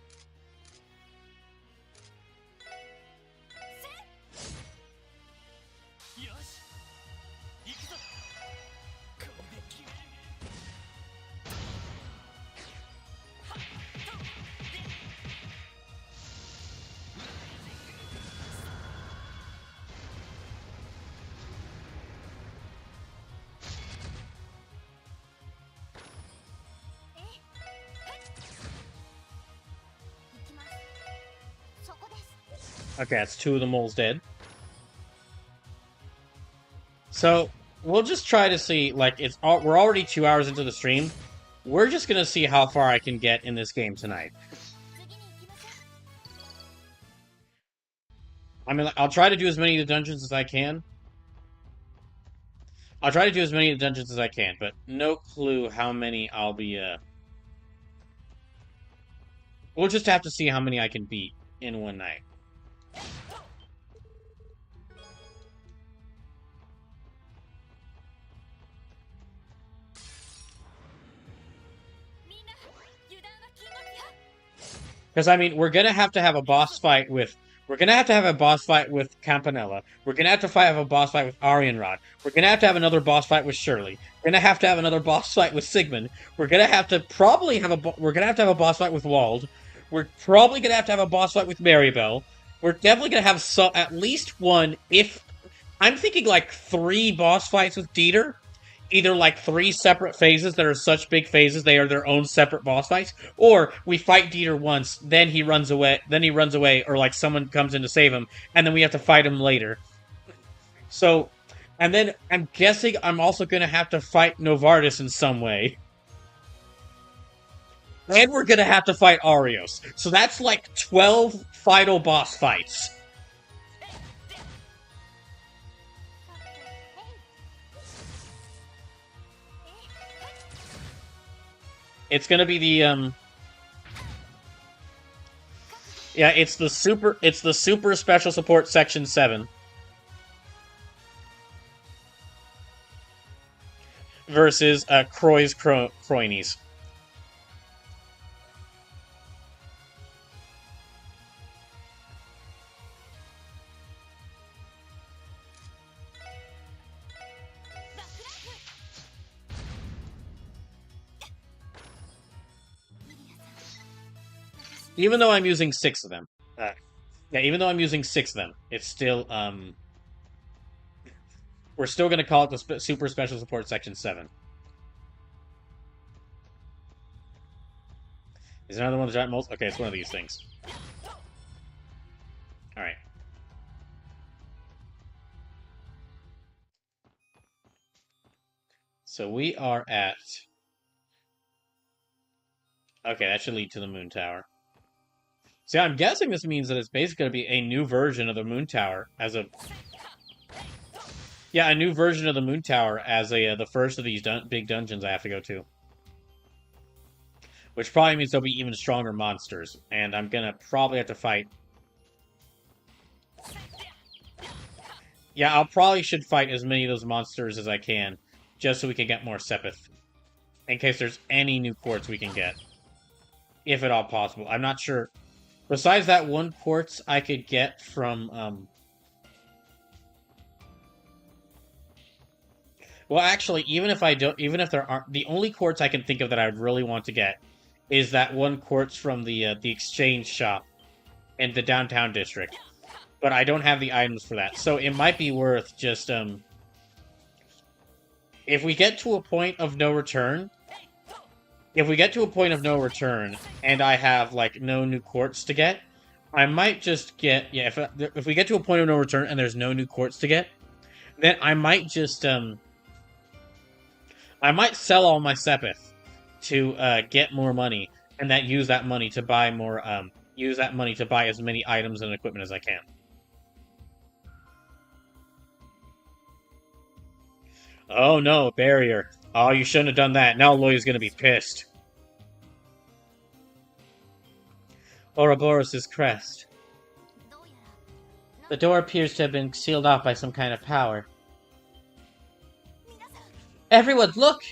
Okay, that's 2 of the moles dead. So, we'll just try to see, like, we're already 2 hours into the stream. We're just gonna see how far I can get in this game tonight. I mean, I'll try to do as many of the dungeons as I can. I'll try to do as many of the dungeons as I can, but no clue how many I'll be, We'll just have to see how many I can beat in one night. Because, I mean, we're gonna have to have a boss fight with... We're gonna have to have a boss fight with Campanella. We're gonna have to have a boss fight with Arianrod. We're gonna have to have another boss fight with Shirley. We're gonna have to have another boss fight with Sigmund. We're gonna have to probably have a... We're gonna have to have a boss fight with Wald. We're probably gonna have a boss fight with Maribel. We're definitely gonna have at least one, if... I'm thinking, like, 3 boss fights with Dieter. Either like 3 separate phases that are such big phases they are their own separate boss fights, or we fight Dieter once, then he runs away, or like someone comes in to save him, and then we have to fight him later. So, and then I'm guessing I'm also gonna have to fight Novartis in some way. And we're gonna have to fight Arios. So that's like 12 final boss fights. It's gonna be the, yeah, it's the super special support section 7. Versus, Croy's Croinies. Even though I'm using 6 of them. Yeah, even though I'm using 6 of them, it's still, we're still gonna call it the Super Special Support Section 7. Is there another one of the giant moles? Okay, it's one of these things. Alright. So we are at... Okay, that should lead to the Moon Tower. See, I'm guessing this means that it's basically going to be a new version of the Moon Tower as a... Yeah, a new version of the Moon Tower as the first of these big dungeons I have to go to. Which probably means there'll be even stronger monsters. And I'm going to probably have to fight... Yeah, I'll probably should fight as many of those monsters as I can. Just so we can get more Sepith. In case there's any new quartz we can get. if at all possible. I'm not sure. Besides that one quartz I could get from, well, actually, even if there aren't, the only quartz I can think of that I would really want to get is that one quartz from the exchange shop in the downtown district. But I don't have the items for that, so it might be worth just, if we get to a point of no return, and I have, like, no new quartz to get, I might just get, yeah, if we get to a point of no return and there's no new quartz to get, then I might just, I might sell all my Sepith to, get more money, and use that money to buy more, use that money to buy as many items and equipment as I can. Oh no, barrier. Oh, you shouldn't have done that. Now Loya's gonna be pissed. Ouroboros' crest. The door appears to have been sealed off by some kind of power. Everyone, look!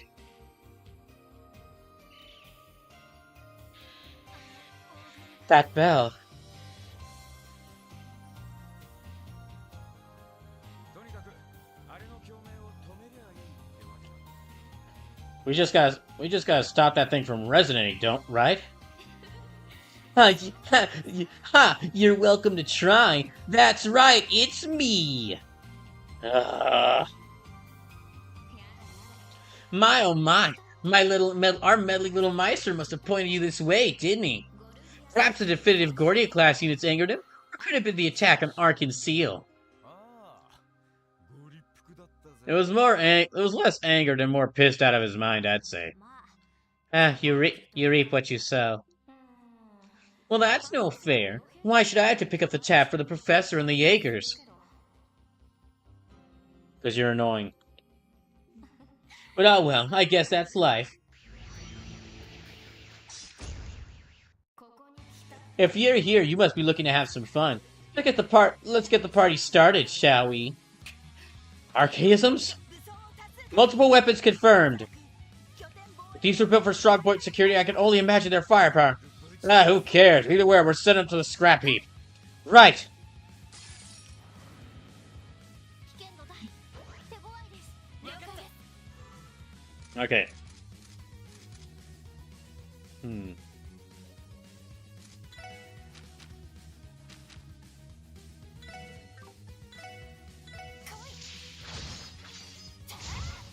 That bell. We just gotta stop that thing from resonating, right? You're welcome to try. That's right, it's me. My oh my, our meddling little Meister must have pointed you this way, didn't he? Perhaps the definitive Gordia class units angered him, or could it have been the attack on Ark Seal? It was less angered and more pissed out of his mind, I'd say. You reap what you sow. Well, that's no fair. Why should I have to pick up the tab for the professor and the Jaegers? Because you're annoying. But oh well, I guess that's life. If you're here, you must be looking to have some fun. Let's get the party started, shall we? Archaisms? Multiple weapons confirmed. If these were built for strongpoint security, I can only imagine their firepower. Who cares? Either way, we're sending them to the scrap heap. Right. Okay.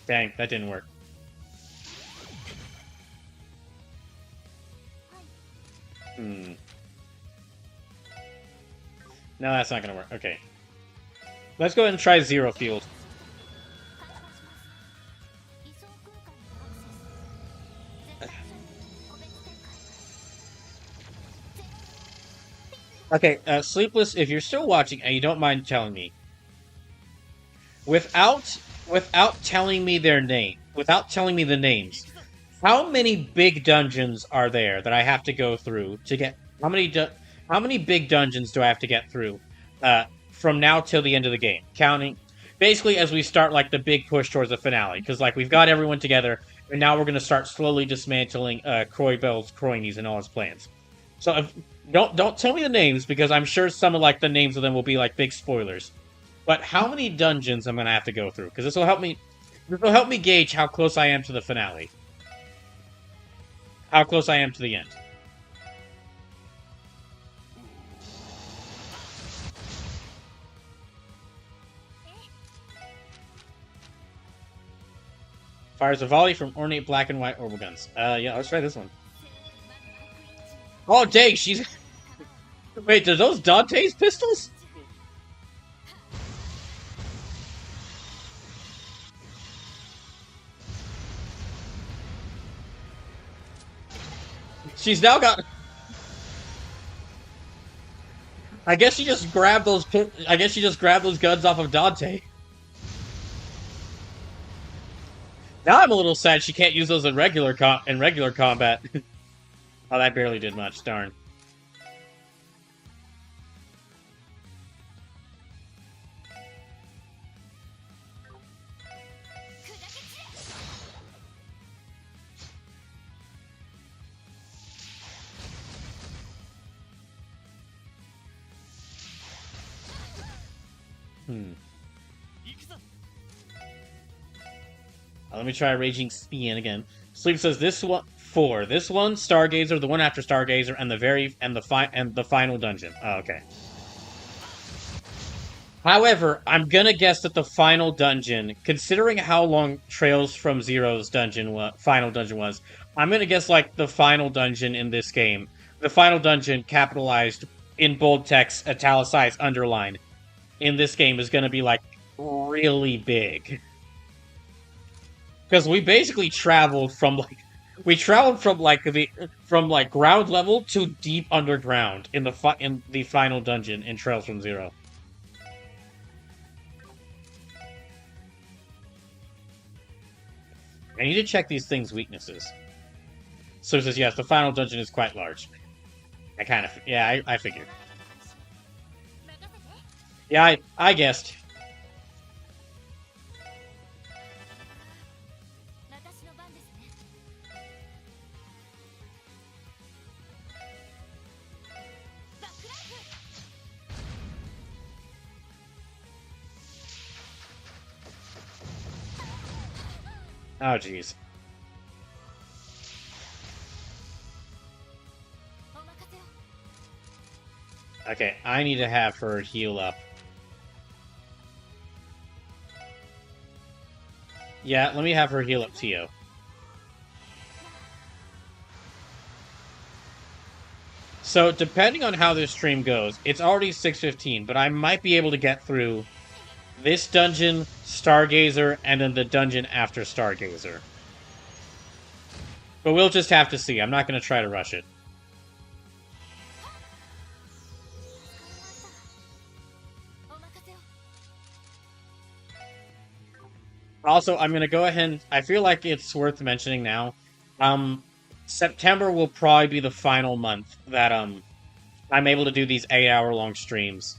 Dang, that didn't work. No, that's not gonna work. Okay. Let's go ahead and try Zero Field. Okay, Sleepless, if you're still watching and you don't mind telling me, without telling me the names, how many big dungeons are there that I have to go through to get? How many big dungeons do I have to get through from now till the end of the game? Counting, basically, as we start like the big push towards the finale, because like we've got everyone together, and now we're gonna start slowly dismantling Croybell's Croinies and all his plans. So don't tell me the names, because I'm sure some of like the names of them will be like big spoilers. But how many dungeons I'm gonna have to go through? Because this will help me gauge how close I am to the finale. How close I am to the end. Fires a volley from ornate black and white orbital guns. Yeah, let's try this one. Oh, dang, she's... Wait, are those Dante's pistols? She's now got... I guess she just grabbed those guns off of Dante. Now I'm a little sad she can't use those in regular combat. Oh, that barely did much. Darn. Let me try Raging Spian again. Sleep says this one 4. This one, Stargazer, the one after Stargazer, and the final dungeon. Oh, okay. However, I'm gonna guess that the final dungeon, considering how long Trails from Zero's final dungeon was, I'm gonna guess like the final dungeon in this game, the final dungeon capitalized in bold text, italicized, underlined, in this game is gonna be like really big. Because we basically traveled from ground level to deep underground in the final dungeon in Trails from Zero. I need to check these things' weaknesses. So it says, yes, the final dungeon is quite large. I figured. Yeah, I guessed. Oh, jeez. Okay, I need to have her heal up. Yeah, let me have her heal up Tio. So, depending on how this stream goes, it's already 6:15, but I might be able to get through this dungeon, Stargazer, and then the dungeon after Stargazer. But we'll just have to see. I'm not going to try to rush it. Also, I'm going to go ahead and... I feel like it's worth mentioning now. September will probably be the final month that I'm able to do these 8-hour-long streams.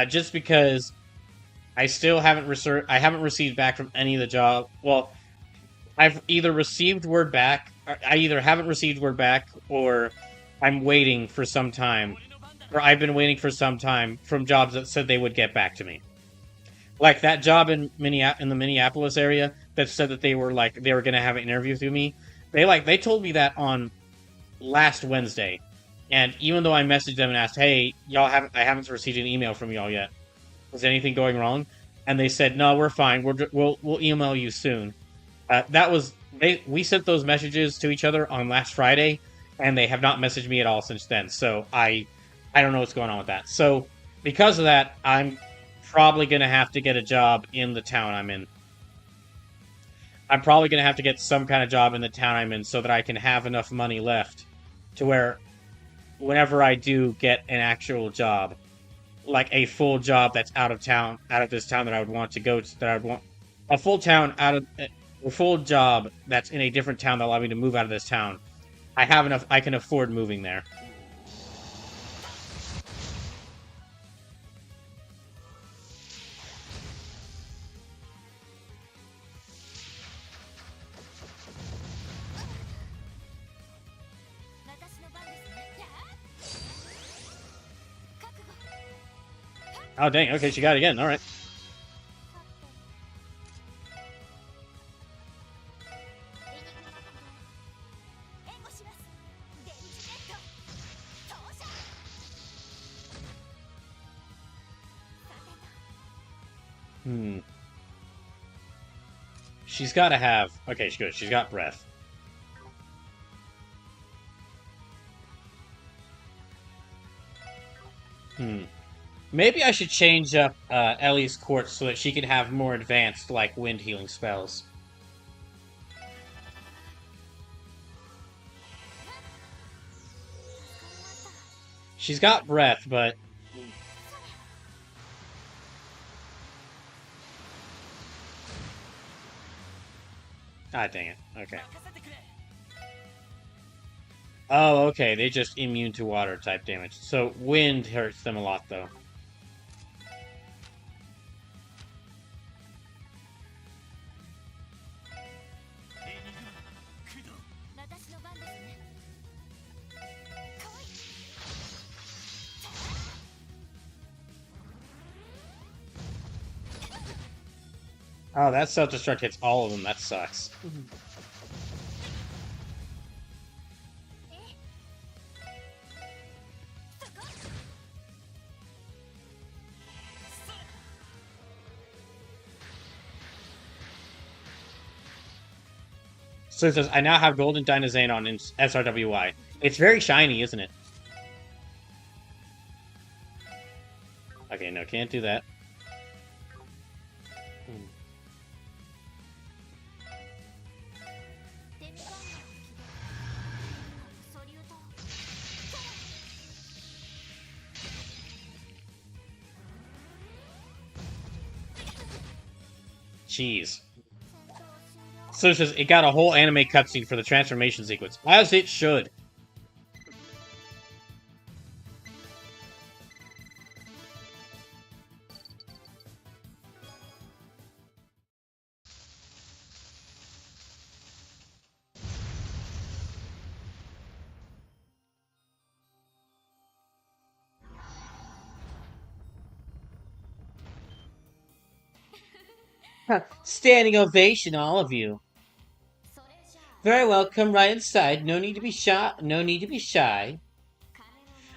Just because I still haven't received back from any of the job. Well, I've either received word back, or I either haven't received word back, or I'm waiting for some time, or I've been waiting for some time from jobs that said they would get back to me. Like that job in the Minneapolis area that said that they were going to have an interview through me. They told me that on last Wednesday. And even though I messaged them and asked, "Hey, I haven't received an email from y'all yet. Was anything going wrong?" And they said, "No, we're fine. We'll email you soon." We sent those messages to each other on last Friday, and they have not messaged me at all since then. So I don't know what's going on with that. So because of that, I'm probably going to have to get a job in the town I'm in. I'm probably going to have to get some kind of job in the town I'm in so that I can have enough money left to where whenever I do get an actual job, like a full job that's out of this town that I would want to go to, that I would want a full job that's in a different town that allow me to move out of this town. I have enough, I can afford moving there. Oh, dang. Okay, she got it again. All right. She's got to have... Okay, she's good. She's got breath. Maybe I should change up Ellie's quartz so that she can have more advanced, like, wind healing spells. She's got breath, but... Ah, dang it. Okay. Oh, okay. They just immune to water type damage. So wind hurts them a lot, though. Oh, that self-destruct hits all of them. That sucks. So it says, I now have Golden Dynazane on in SRWY. It's very shiny, isn't it? Okay, no, can't do that. Jeez. So it says it got a whole anime cutscene for the transformation sequence, as it should. Standing ovation, all of you. Very well, come right inside. No need to be shy. No need to be shy.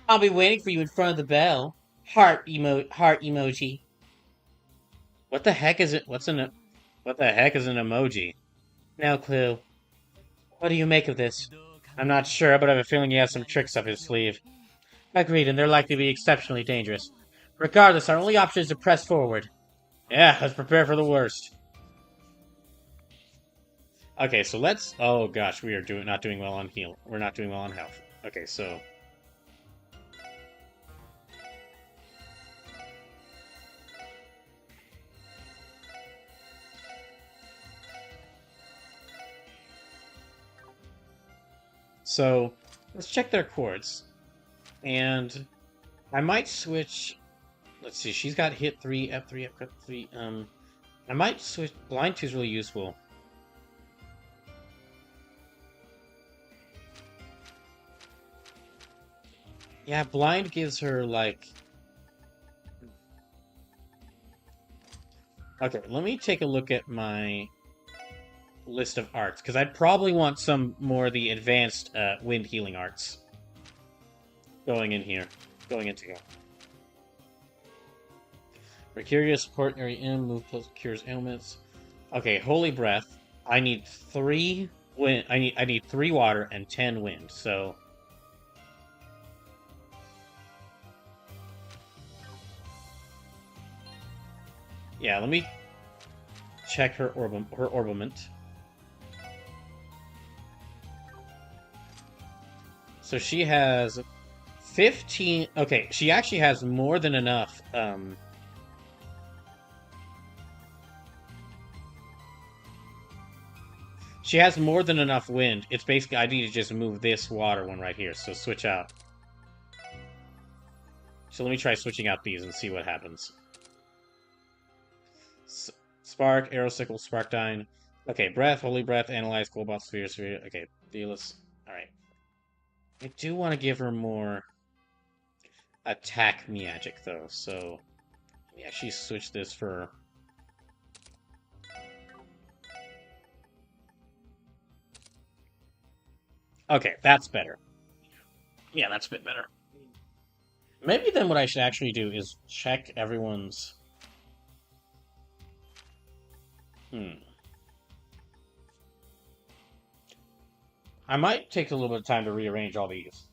I'll be waiting for you in front of the bell. Heart emoji. What the heck is it? What the heck is an emoji? No clue. What do you make of this? I'm not sure, but I have a feeling he has some tricks up his sleeve. Agreed, and they're likely to be exceptionally dangerous. Regardless, our only option is to press forward. Yeah, let's prepare for the worst. Okay, so let's... Oh gosh, we are not doing well on heal. We're not doing well on health. Okay, so... So, let's check their chords. And I might switch... Let's see, she's got hit 3, F3, F3, I might switch... Blind 2 is really useful. Yeah, Blind gives her, like... Okay, let me take a look at my list of arts, because I'd probably want some more of the advanced wind healing arts going into here. Mercurius, support area M, move close, cures ailments. Okay, Holy Breath. I need 3 wind. I need 3 water and 10 wind. So yeah, let me check her orbament. So she has 15. Okay, she actually has more than enough. She has more than enough wind. It's basically, I need to just move this water one right here. So switch out. So let me try switching out these and see what happens. Spark, Aerosickle, Sparkdyne. Okay, Breath, Holy Breath, Analyze, Cobalt, Sphere. Okay, Fearless. Alright. I do want to give her more attack magic, though. So, yeah, she switched this for... Okay, that's better. Yeah, that's a bit better. Maybe then what I should actually do is check everyone's... I might take a little bit of time to rearrange all these.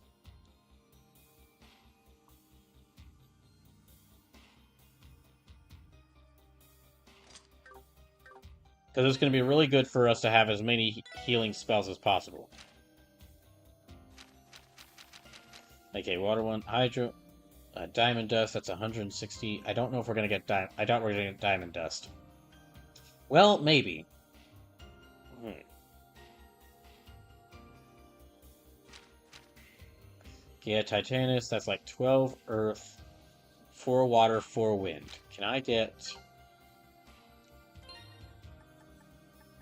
Because it's going to be really good for us to have as many healing spells as possible. Okay, Water 1, Hydro, Diamond Dust, that's 160. I don't know if we're going to get I doubt we're going to get Diamond Dust. Well, maybe. Yeah, Titanus, that's like 12 Earth, 4 Water, 4 Wind. Can I get...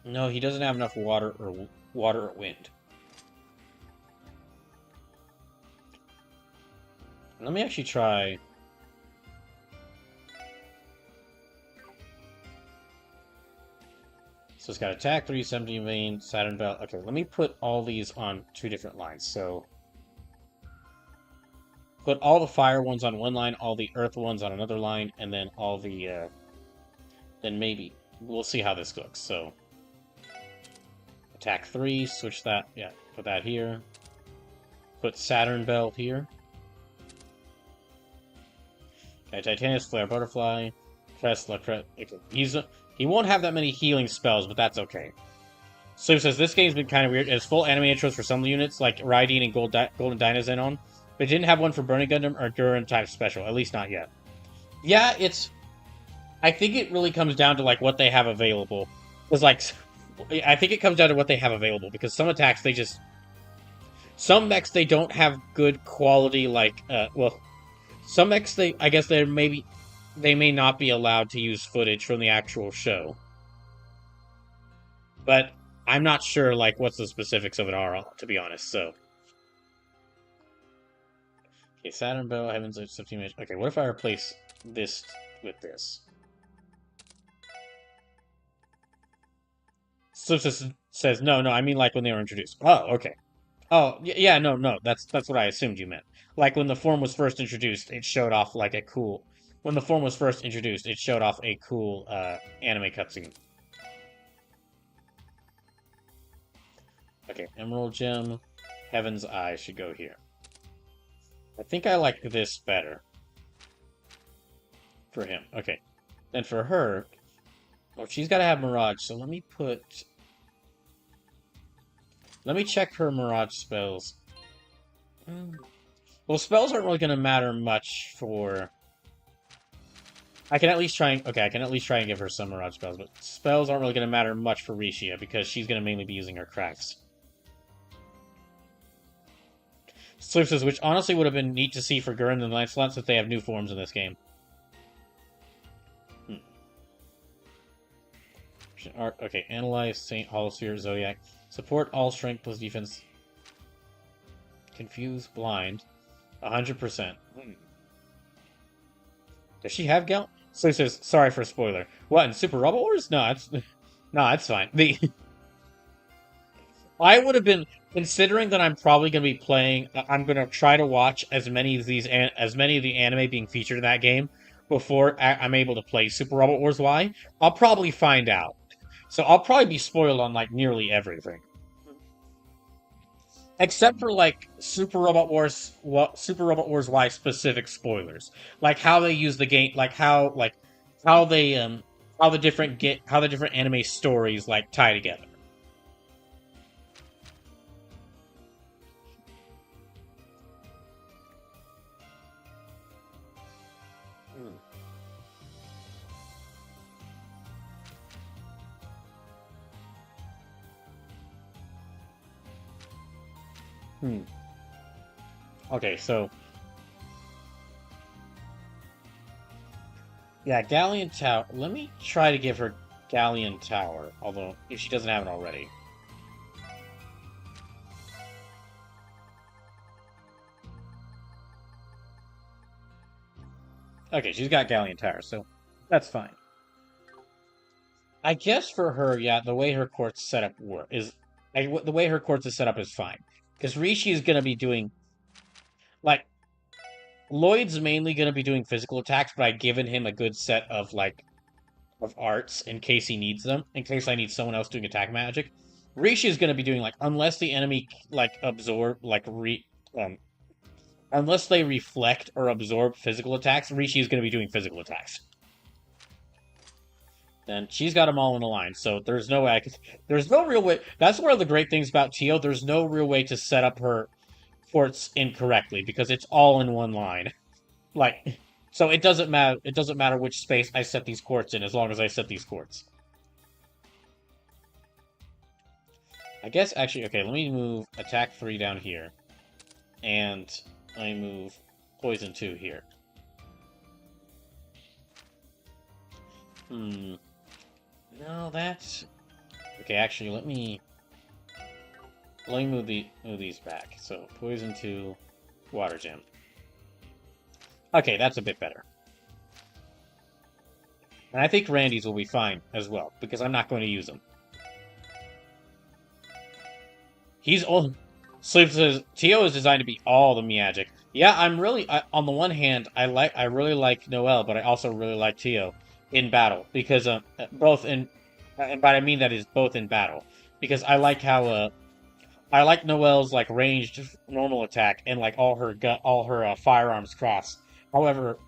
No, he doesn't have enough water or wind. Let me actually try... So it's got attack 3, 17 main, Saturn Belt. Okay, let me put all these on 2 different lines. So put all the fire ones on one line, all the earth ones on another line, and then all the, then maybe. We'll see how this looks. So attack 3, switch that, yeah, put that here. Put Saturn Belt here. Okay, Titanius, Flare Butterfly, Crest, okay. He won't have that many healing spells, but that's okay. Sleep says, this game's been kind of weird. It has full anime intros for some units, like Raideen and Golden Dynazenon, but it didn't have one for Burning Gundam or Gurren type special, at least not yet. Yeah, I think it really comes down to, like, what they have available. Because, like, I think it comes down to what they have available, because some attacks, some mechs, they don't have good quality, like, some mechs, I guess they may not be allowed to use footage from the actual show. But I'm not sure, like, what the specifics of it are, to be honest, so. Okay, Saturn Bow, Heaven's Edge, 15 minutes. Okay, what if I replace this with this? Slipsis says, no, I mean, like, when they were introduced. Oh, okay. Oh, yeah, no, that's what I assumed you meant. Like, when the form was first introduced, it showed off, like, a cool... When the form was first introduced, it showed off a cool, anime cutscene. Okay, Emerald Gem, Heaven's Eye should go here. I think I like this better. For him, okay. Then for her... Oh, she's got to have Mirage, so let me put... Let me check her Mirage spells. Well, spells aren't really going to matter much for... I can at least try and... Okay, I can at least try and give her some Mirage spells, but spells aren't really going to matter much for Rishia, because she's going to mainly be using her crafts. Slip says, which honestly would have been neat to see for Gurren and Lancelot, since they have new forms in this game. Art, okay, Analyze, Saint, Holosphere, Zodiac. Support all strength plus defense. Confuse, blind. 100%. Does she have Gal? So he says, sorry for a spoiler. What, in Super Robot Wars? No, it's fine. I would have been, considering that I'm probably going to be playing, I'm going to try to watch as many of the anime being featured in that game before I'm able to play Super Robot Wars Y. I'll probably find out. So I'll probably be spoiled on, like, nearly everything. Except for, like, Super Robot Wars Y specific spoilers. Like, how they use the game, how the different anime stories, like, tie together. Okay, so... Yeah, Galleon Tower. Let me try to give her Galleon Tower, although, if she doesn't have it already. Okay, she's got Galleon Tower, so that's fine. I guess for her, yeah, the way her court's set up the way her courts is set up is fine. Because Rishi is going to be doing, like, Lloyd's mainly going to be doing physical attacks, but I've given him a good set of, like, of arts in case he needs them, in case I need someone else doing attack magic. Rishi is going to be doing, like, unless the enemy, like, unless they reflect or absorb physical attacks, Rishi is going to be doing physical attacks. And she's got them all in a line, so there's no way there's no real way. That's one of the great things about Tio. There's no real way to set up her forts incorrectly, because it's all in one line. Like, so it doesn't matter. It doesn't matter which space I set these courts in, as long as I set these courts. I guess, actually, okay, let me move attack 3 down here. And let me move poison 2 here. No, that's... Okay, actually, let me move these back. So, Poison 2, Water Gem. Okay, that's a bit better. And I think Randy's will be fine as well, because I'm not going to use them. He's all. Sleep says Tio is designed to be all the Magic. Yeah, on the one hand, I really like Noelle, but I also really like Tio in battle because both in and by I mean that is both in battle because I like Noelle's like ranged normal attack and like all her firearms crafts. However,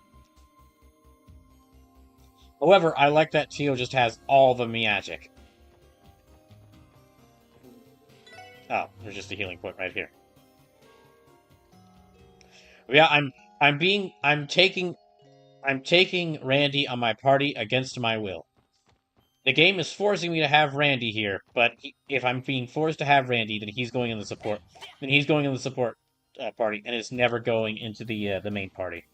I like that Tio just has all the Magic. Oh, there's just a healing point right here. Yeah, I'm taking Randy on my party against my will. The game is forcing me to have Randy here, but if I'm being forced to have Randy, then he's going in the support. Then he's going in the support party, and it's never going into the main party.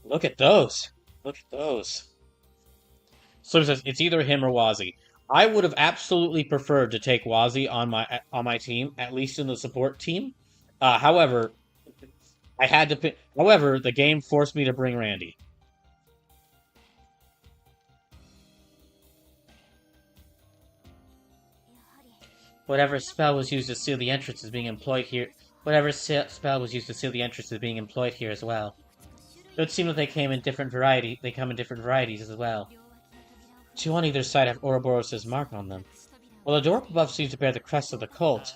Look at those! Look at those! So it says it's either him or Wazi. I would have absolutely preferred to take Wazi on my team, at least in the support team. However, I had to pick. However, the game forced me to bring Randy. Whatever spell was used to seal the entrance is being employed here. Whatever spell was used to seal the entrance is being employed here as well. It would seem that they come in different varieties as well. Two on either side have Ouroboros' mark on them. Well, the door above seems to bear the crest of the cult.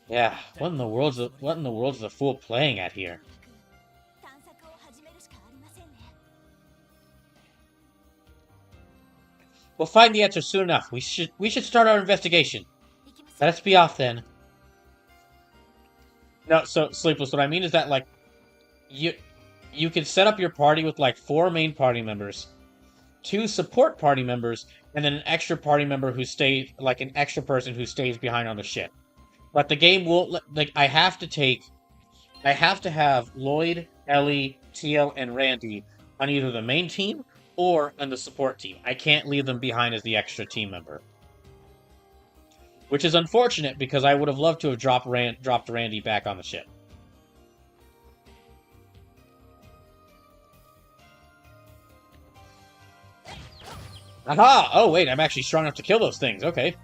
Yeah, what in the world's the fool playing at here? We'll find the answer soon enough. We should start our investigation. Let us be off then. No, so Sleepless, what I mean is that like you can set up your party with like 4 main party members, 2 support party members, and then an extra party member who stays, like an extra person who stays behind on the ship. But the game won't let, like, I have to have Lloyd, Ellie, Tio, and Randy on either the main team or on the support team. I can't leave them behind as the extra team member. Which is unfortunate because I would have loved to have dropped Randy back on the ship. Aha! Oh, wait, I'm actually strong enough to kill those things. Okay.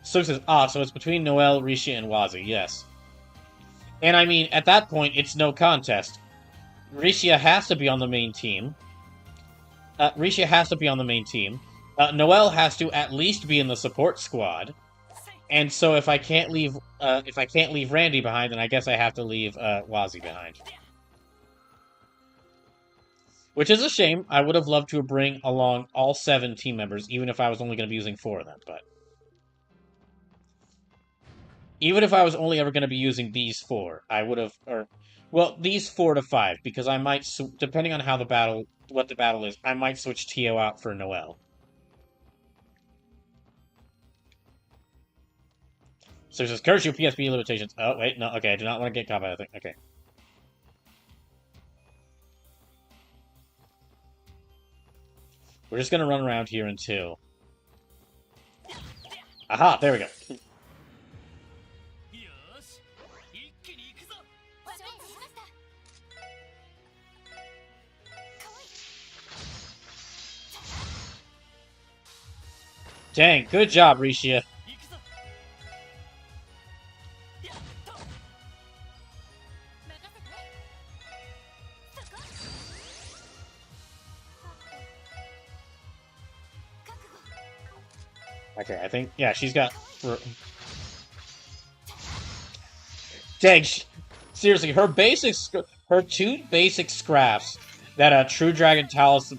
So it says, so it's between Noelle, Risha, and Wazi, yes. And I mean, at that point, it's no contest. Risha has to be on the main team. Noelle has to at least be in the support squad. And so if I can't leave Randy behind, then I guess I have to leave Wazi behind. Which is a shame. I would have loved to bring along all 7 team members, even if I was only going to be using 4 of them, but even if I was only ever going to be using these 4, I would have, well, these 4 to 5, because I might, depending on how what the battle is, I might switch Tio out for Noelle. So it says, curse your PSP limitations. Oh, wait, no, okay, I do not want to get caught by that thing. Okay. We're just going to run around here until... Aha, there we go. Dang, good job, Risha. Okay, I think, yeah, she's got... Dang, seriously, her 2 basic scraps that True Dragon Talos,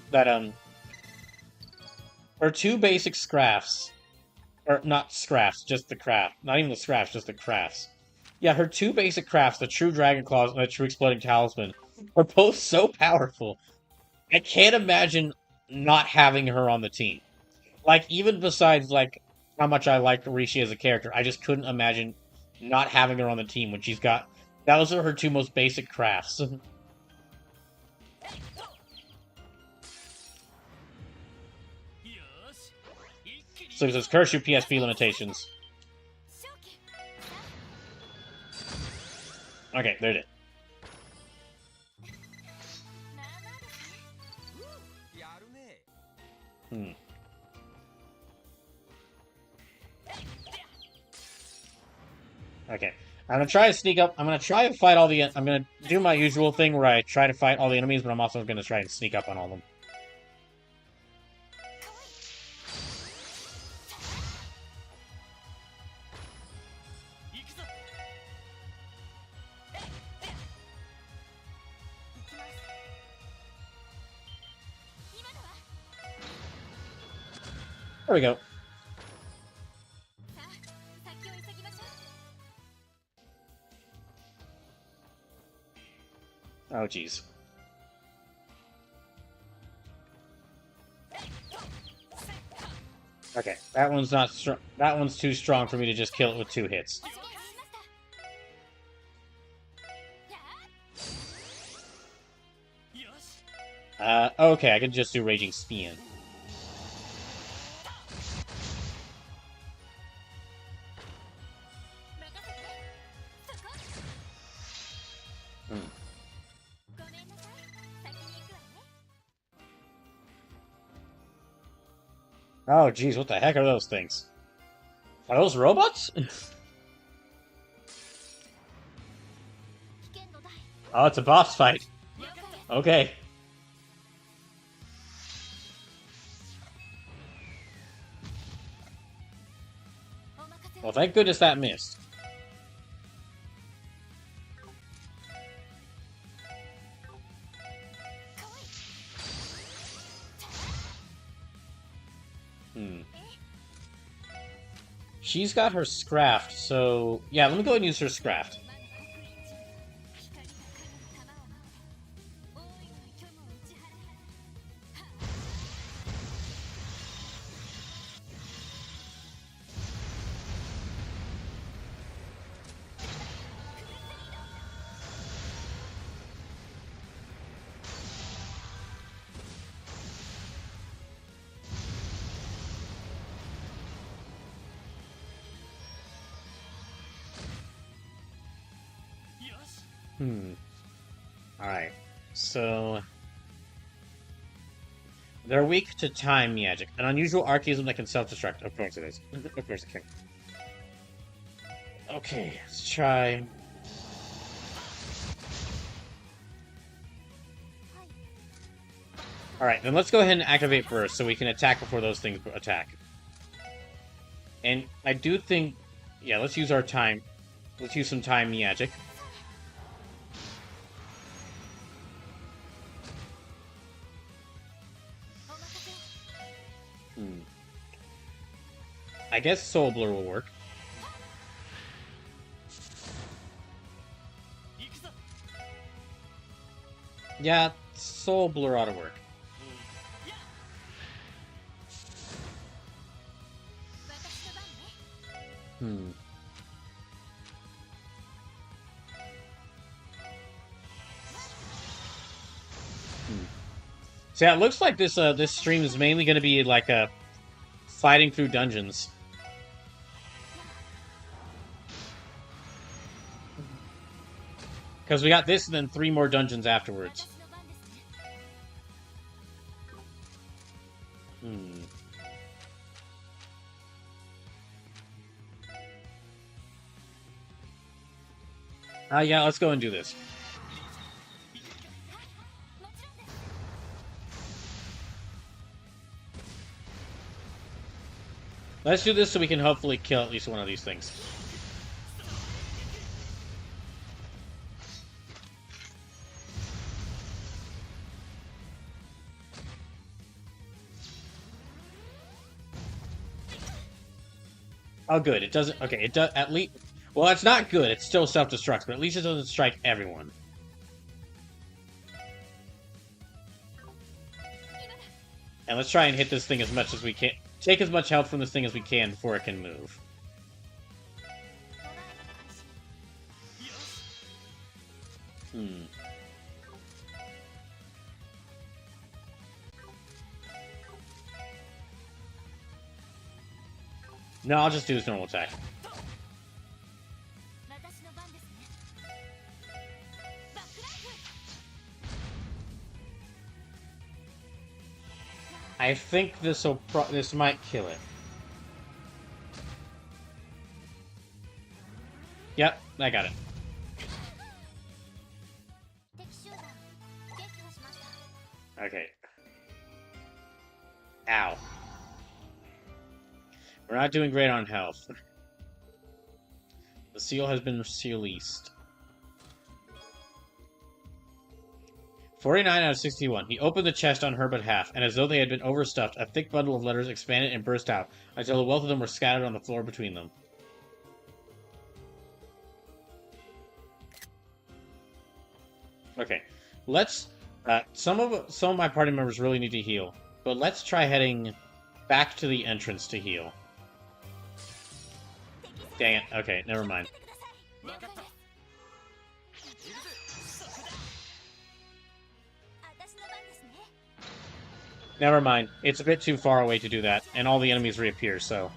her 2 basic scraps, or not scraps, just the craft, not even the scraps, just the crafts. Yeah, her 2 basic crafts, the True Dragon Claws and the True Exploding Talisman, are both so powerful. I can't imagine not having her on the team. Like, even besides, like, how much I like Rishi as a character, I just couldn't imagine not having her on the team when she's got... Those are her 2 most basic crafts. So it says, curse your PSP limitations. Okay, there it is. Hmm. Okay. I'm gonna try to sneak up. I'm gonna try to fight all the. I'm gonna do my usual thing where I try to fight all the enemies, but I'm also gonna try and sneak up on all of them. There we go. Oh, jeez. Okay, that one's not strong. That one's too strong for me to just kill it with 2 hits. Okay, I can just do Raging Spin. Oh, jeez, what the heck are those things? Are those robots? Oh, it's a boss fight. Okay. Well, thank goodness that missed. She's got her Scraft, so... Yeah, let me go ahead and use her Scraft. Alright, so... They're weak to time magic. An unusual archaism that can self-destruct. Of course it is. Of course it can. Okay, let's try... Alright, then let's go ahead and activate Burst so we can attack before those things attack. And I do think... Yeah, let's use our time... Let's use some time magic. I guess Soul Blur will work. Yeah, Soul Blur ought to work. So yeah, it looks like this this stream is mainly going to be like fighting through dungeons. Because we got this and then 3 more dungeons afterwards. Yeah, let's go and do this. Let's do this so we can hopefully kill at least one of these things. Oh, good. It doesn't... Okay, it does... At least... Well, it's not good. It still self-destructs, but at least it doesn't strike everyone. And let's try and hit this thing as much as we can. Take as much health from this thing as we can before it can move. No, I'll just do his normal attack. I think this might kill it. Yep, I got it. Okay. Ow. We're not doing great on health. The seal has been released. 49 out of 61. He opened the chest on her behalf, and as though they had been overstuffed, a thick bundle of letters expanded and burst out, until the wealth of them were scattered on the floor between them. Okay, let's... some of my party members really need to heal, but let's try heading back to the entrance to heal. Dang it. Okay, never mind. Never mind. It's a bit too far away to do that, and all the enemies reappear, so...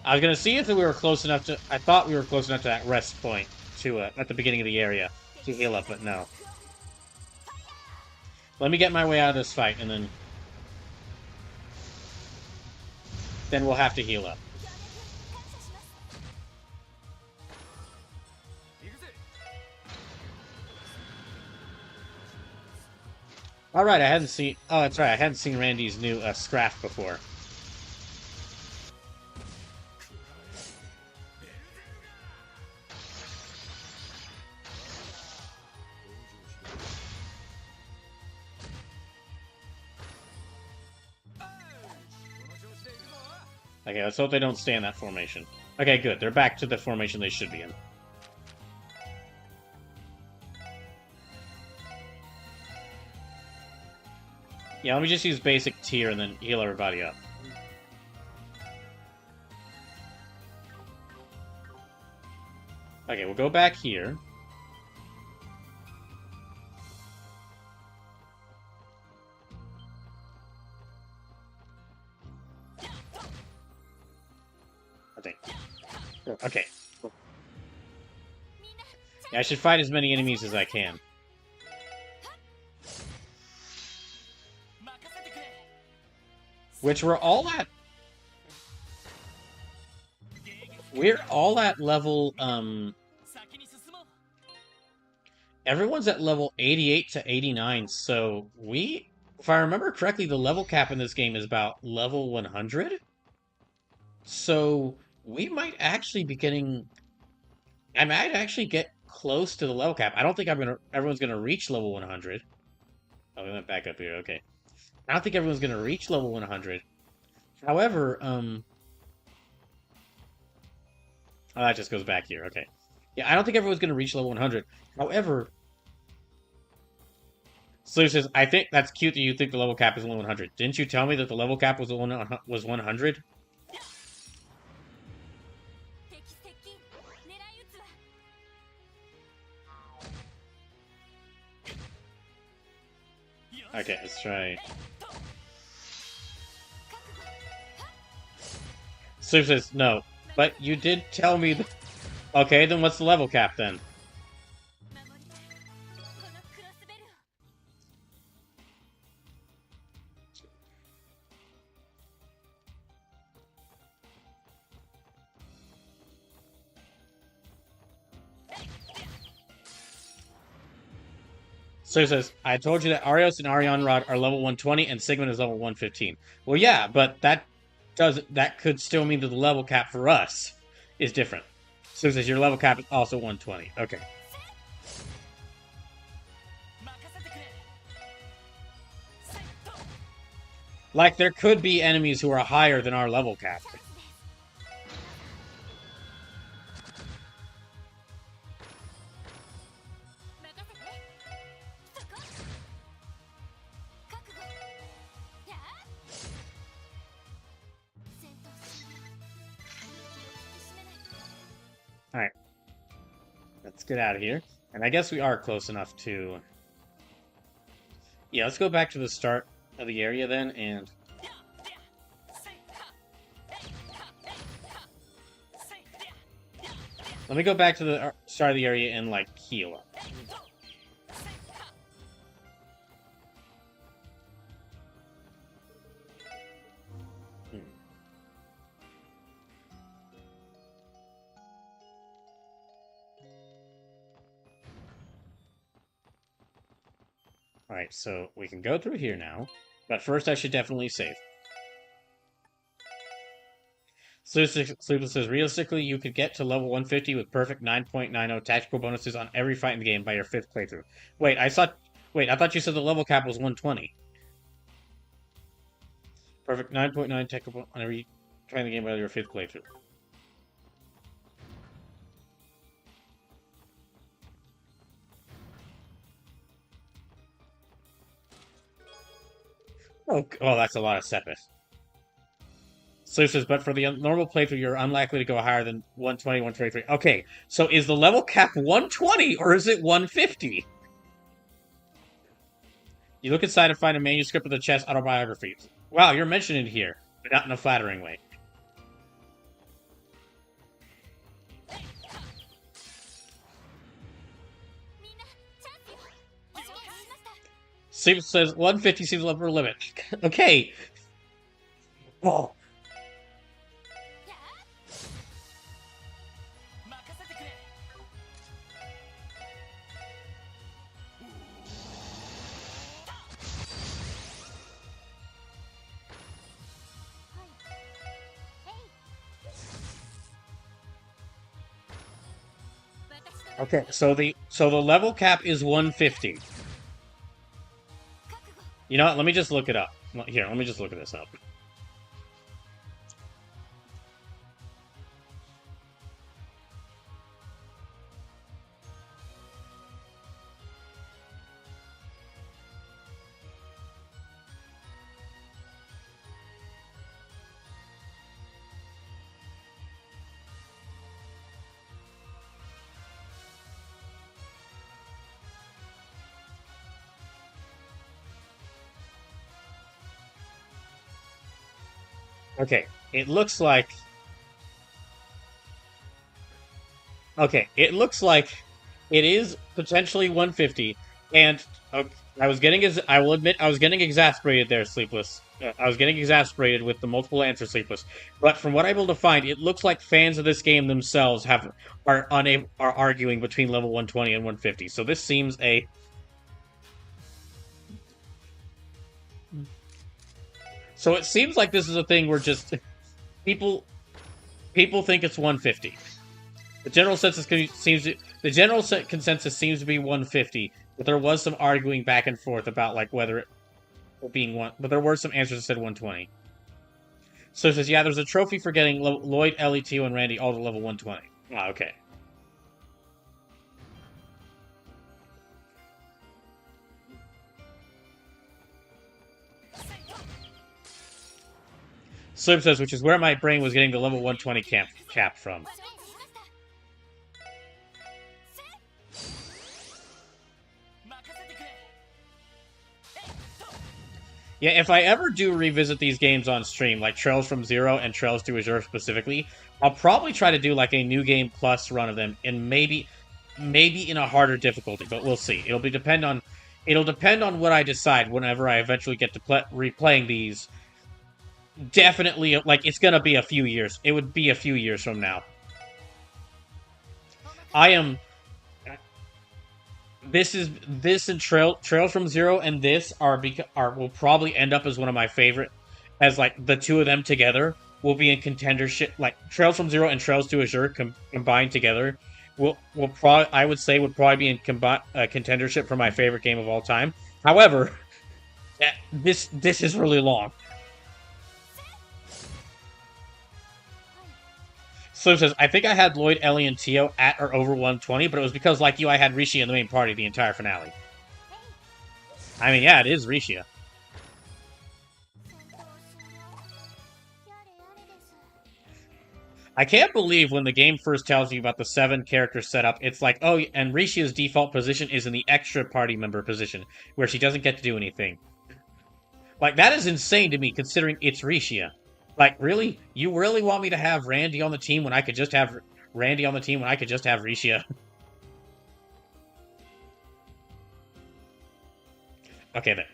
I was gonna see if we were close enough to... I thought we were close enough to that rest point to, at the beginning of the area to heal up, but no. Let me get my way out of this fight, and then... Then we'll have to heal up. Alright, I hadn't seen... Oh, that's right, I hadn't seen Randy's new Scraft before. Okay, let's hope they don't stay in that formation. Okay, good. They're back to the formation they should be in. Yeah, let me just use basic tier and then heal everybody up. Okay, we'll go back here. I think. Okay. Yeah, I should fight as many enemies as I can. Which we're all at... We're all at level, Everyone's at level 88 to 89, so we... If I remember correctly, the level cap in this game is about level 100? So, we might actually be getting... I might actually get close to the level cap. I don't think everyone's gonna reach level 100. Oh, we went back up here, okay. I don't think everyone's going to reach level 100. However, Oh, that just goes back here, okay. Yeah, I don't think everyone's going to reach level 100. However... Slue says, I think that's cute that you think the level cap is only 100. Didn't you tell me that the level cap was 100? Okay, let's try... Slue says, no. But you did tell me that... Okay, then what's the level cap, then? So it says, I told you that Arios and Arion Rod are level 120 and Sigmund is level 115. Well, yeah, but that could still mean that the level cap for us is different. So it says your level cap is also 120. Okay. Like, there could be enemies who are higher than our level cap. Alright. Let's get out of here. And I guess we are close enough to... Yeah, let's go back to the start of the area then, and... Let me go back to the start of the area and, like, heal up. Alright, so we can go through here now. But first I should definitely save. Sleepless says, realistically, you could get to level 150 with perfect 9.90 tactical bonuses on every fight in the game by your 5th playthrough. Wait, I thought you said the level cap was 120. Perfect 9.9 tactical on every fight in the game by your 5th playthrough. Oh, that's a lot of Sepith. Sleep says, but for the normal playthrough, you're unlikely to go higher than 120, 123. Okay, so is the level cap 120 or is it 150? You look inside and find a manuscript of the chess autobiography. Wow, you're mentioned here, but not in a flattering way. Sleep says 150 seems the upper limit. Okay. Oh. Okay, so the level cap is 150. You know what? Let me just look it up. Here, let me just look this up. Okay, it looks like... Okay, it looks like it is potentially 150, and I will admit, I was getting exasperated there, Sleepless. I was getting exasperated with the multiple answer Sleepless. But from what I'm able to find, it looks like fans of this game themselves are arguing between level 120 and 150. So this seems a... So it seems like this is a thing where just people think it's 150. The general consensus seems to be 150, but there was some arguing back and forth about like whether it being one. But there were some answers that said 120. So it says, yeah, there's a trophy for getting Lloyd, Ellie, Tio, and Randy all to level 120. Ah, okay. Slim says, which is where my brain was getting the level 120 cap from. Yeah, if I ever do revisit these games on stream, like Trails from Zero and Trails to Azure specifically, I'll probably try to do like a New Game Plus run of them, and maybe in a harder difficulty, but we'll see. It'll depend on what I decide whenever I eventually get to replaying these. Definitely, like, it's gonna be a few years. It would be a few years from now. This and Trails from Zero and this will probably end up as one of my favorite, as like the two of them together will be in contendership. Like Trails from Zero and Trails to Azure combined together I would say would probably be in contendership for my favorite game of all time. However, this is really long. So it says, I think I had Lloyd, Ellie, and Tio at or over 120, but it was because, like you, I had Rishi in the main party the entire finale. I mean, yeah, it is Rishia. I can't believe when the game first tells you about the 7-character setup, it's like, oh, and Rishia's default position is in the extra party member position, where she doesn't get to do anything. Like, that is insane to me, considering it's Rishia. Like, really? You really want me to have Randy on the team when I could just have Randy on the team when I could just have Rishia? Okay, then.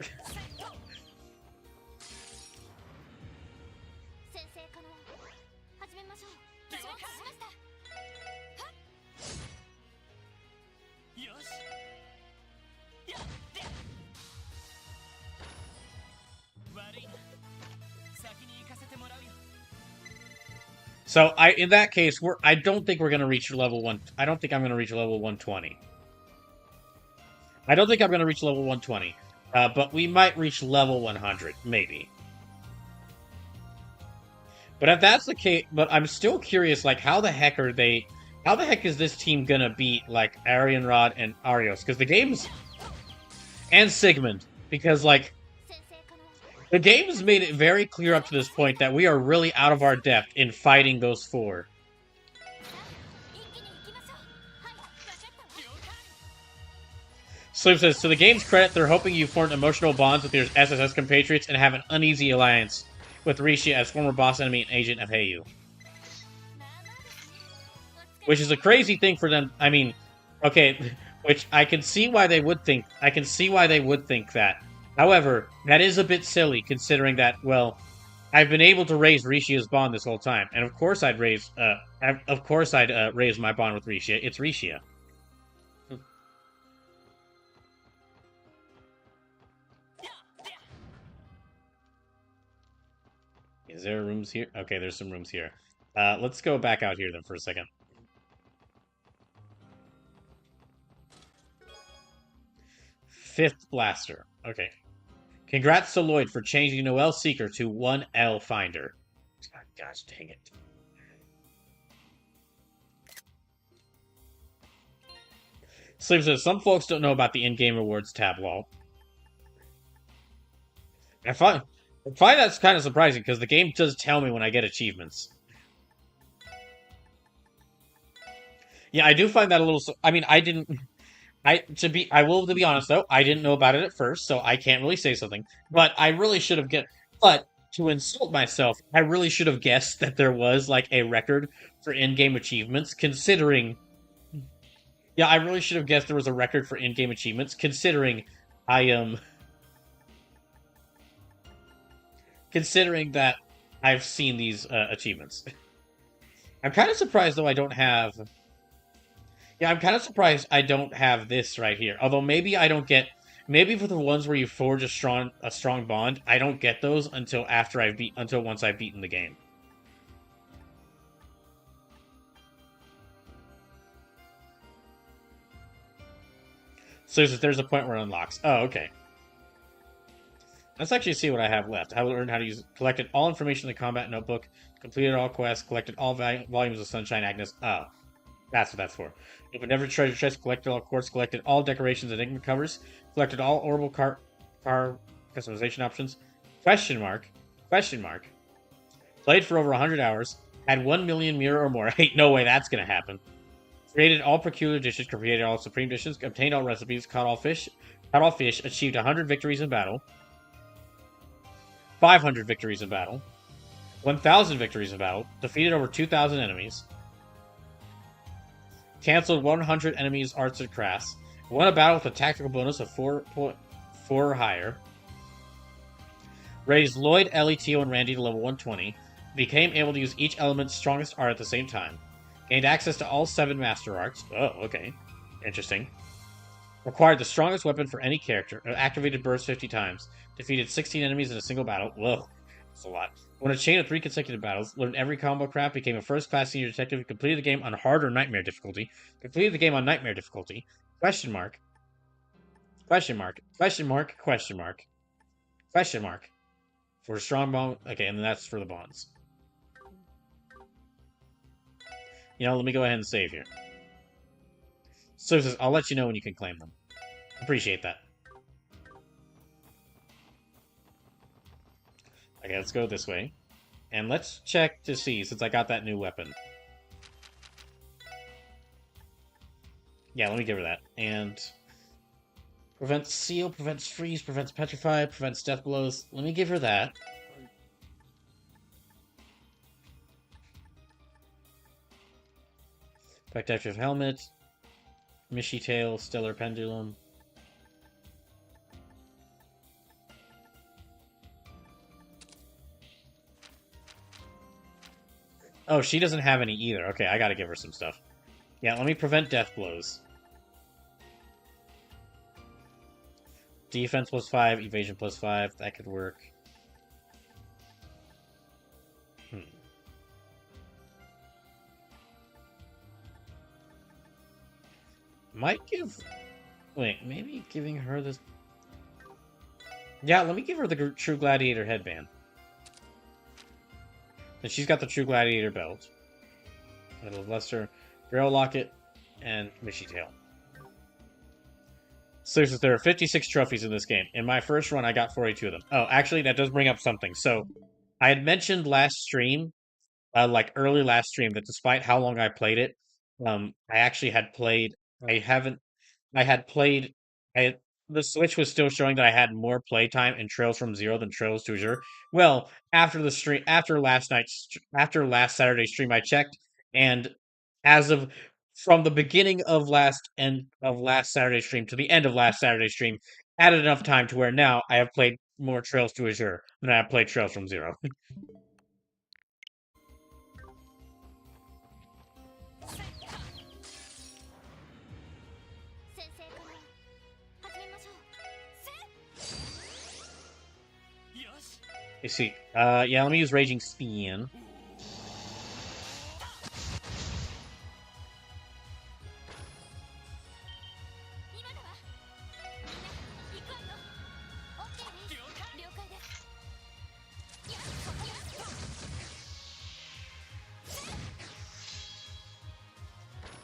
So in that case, I don't think we're gonna reach level 1. I don't think I'm gonna reach level 120. I don't think I'm gonna reach level 120. But we might reach level 100, maybe. But if that's the case, but I'm still curious, like, how the heck is this team gonna beat, like, Arianrod and Arios? Because the game's... And Sigmund. Because, like, the game's made it very clear up to this point that we are really out of our depth in fighting those 4. Sleep says, to the game's credit, they're hoping you formed emotional bonds with your SSS compatriots and have an uneasy alliance with Rishi as former boss enemy and agent of Heiyu. Which is a crazy thing for them. I mean, okay, which I can see why they would think. I can see why they would think that. However, that is a bit silly considering that, well, I've been able to raise Rishia's bond this whole time, and of course I'd raise my bond with Rishia. It's Rishia. Is there rooms here? Okay, there's some rooms here. Let's go back out here then for a second. Fifth Blaster. Okay. Congrats to Lloyd for changing Noel Seeker to 1L Finder. God, gosh dang it. Sleep says, some folks don't know about the in-game rewards tab wall. I find that's kind of surprising, because the game does tell me when I get achievements. Yeah, I do find that a little... I mean, to be honest, though, I didn't know about it at first, so I can't really say something. But I really should have But, to insult myself, I really should have guessed that there was, like, a record for in-game achievements, considering... Yeah, I really should have guessed there was a record for in-game achievements, considering I am... Considering that I've seen these achievements. I'm kind of surprised, though, I don't have... Yeah, I'm kind of surprised I don't have this right here. Although maybe I don't get... Maybe for the ones where you forge a strong bond, I don't get those until once I've beaten the game. So there's a point where it unlocks. Oh, okay. Let's actually see what I have left. I learned how to use... Collected all information in the combat notebook. Completed all quests. Collected all volumes of Sunshine Agnes. Oh. That's what that's for. Opened every treasure chest. Collected all quartz. Collected all decorations and enigma covers. Collected all orbital car customization options. Question mark. Question mark. Played for over 100 hours. Had 1 million mirror or more. Ain't no way that's gonna happen. Created all peculiar dishes. Created all supreme dishes. Obtained all recipes. Caught all fish. Achieved 100 victories in battle. 500 victories in battle, 1,000 victories in battle, defeated over 2,000 enemies, canceled 100 enemies' arts and crafts, won a battle with a tactical bonus of 4 or higher, raised Lloyd, Ellie, Tio, and Randy to level 120, became able to use each element's strongest art at the same time, gained access to all 7 master arts. Oh, okay. Interesting. Acquired the strongest weapon for any character, activated burst 50 times, defeated 16 enemies in a single battle. Whoa, that's a lot. Won a chain of 3 consecutive battles, learned every combo craft, became a first-class senior detective, completed the game on hard or nightmare difficulty, completed the game on nightmare difficulty, question mark, question mark, question mark, question mark, question mark, for a strong bond. Okay, and then that's for the bonds. You know, let me go ahead and save here. So it says, I'll let you know when you can claim them. Appreciate that. Okay, let's go this way. And let's check to see, since I got that new weapon. Yeah, let me give her that. And prevents seal, prevents freeze, prevents petrify, prevents death blows. Let me give her that. Protective helmet. Mishy tail, stellar pendulum. Oh, she doesn't have any either. Okay, I gotta give her some stuff. Yeah, let me prevent death blows. Defense +5, evasion +5. That could work. Might give... Wait, maybe giving her this... Yeah, let me give her the True Gladiator headband. And she's got the True Gladiator belt. Little Lester, Barrel Locket, and Mishy Tail. So there are 56 trophies in this game. In my first run, I got 42 of them. Oh, actually, that does bring up something. So, I had mentioned last stream, like early last stream, that despite how long I played it, I actually had played. I haven't. I had played. The Switch was still showing that I had more playtime in Trails from Zero than Trails to Azure. Well, after the stream, after last Saturday's stream, I checked, and as of from the beginning of last Saturday's stream to the end of last Saturday's stream, added enough time to where now I have played more Trails to Azure than I have played Trails from Zero. You see, yeah, let me use Raging Spin.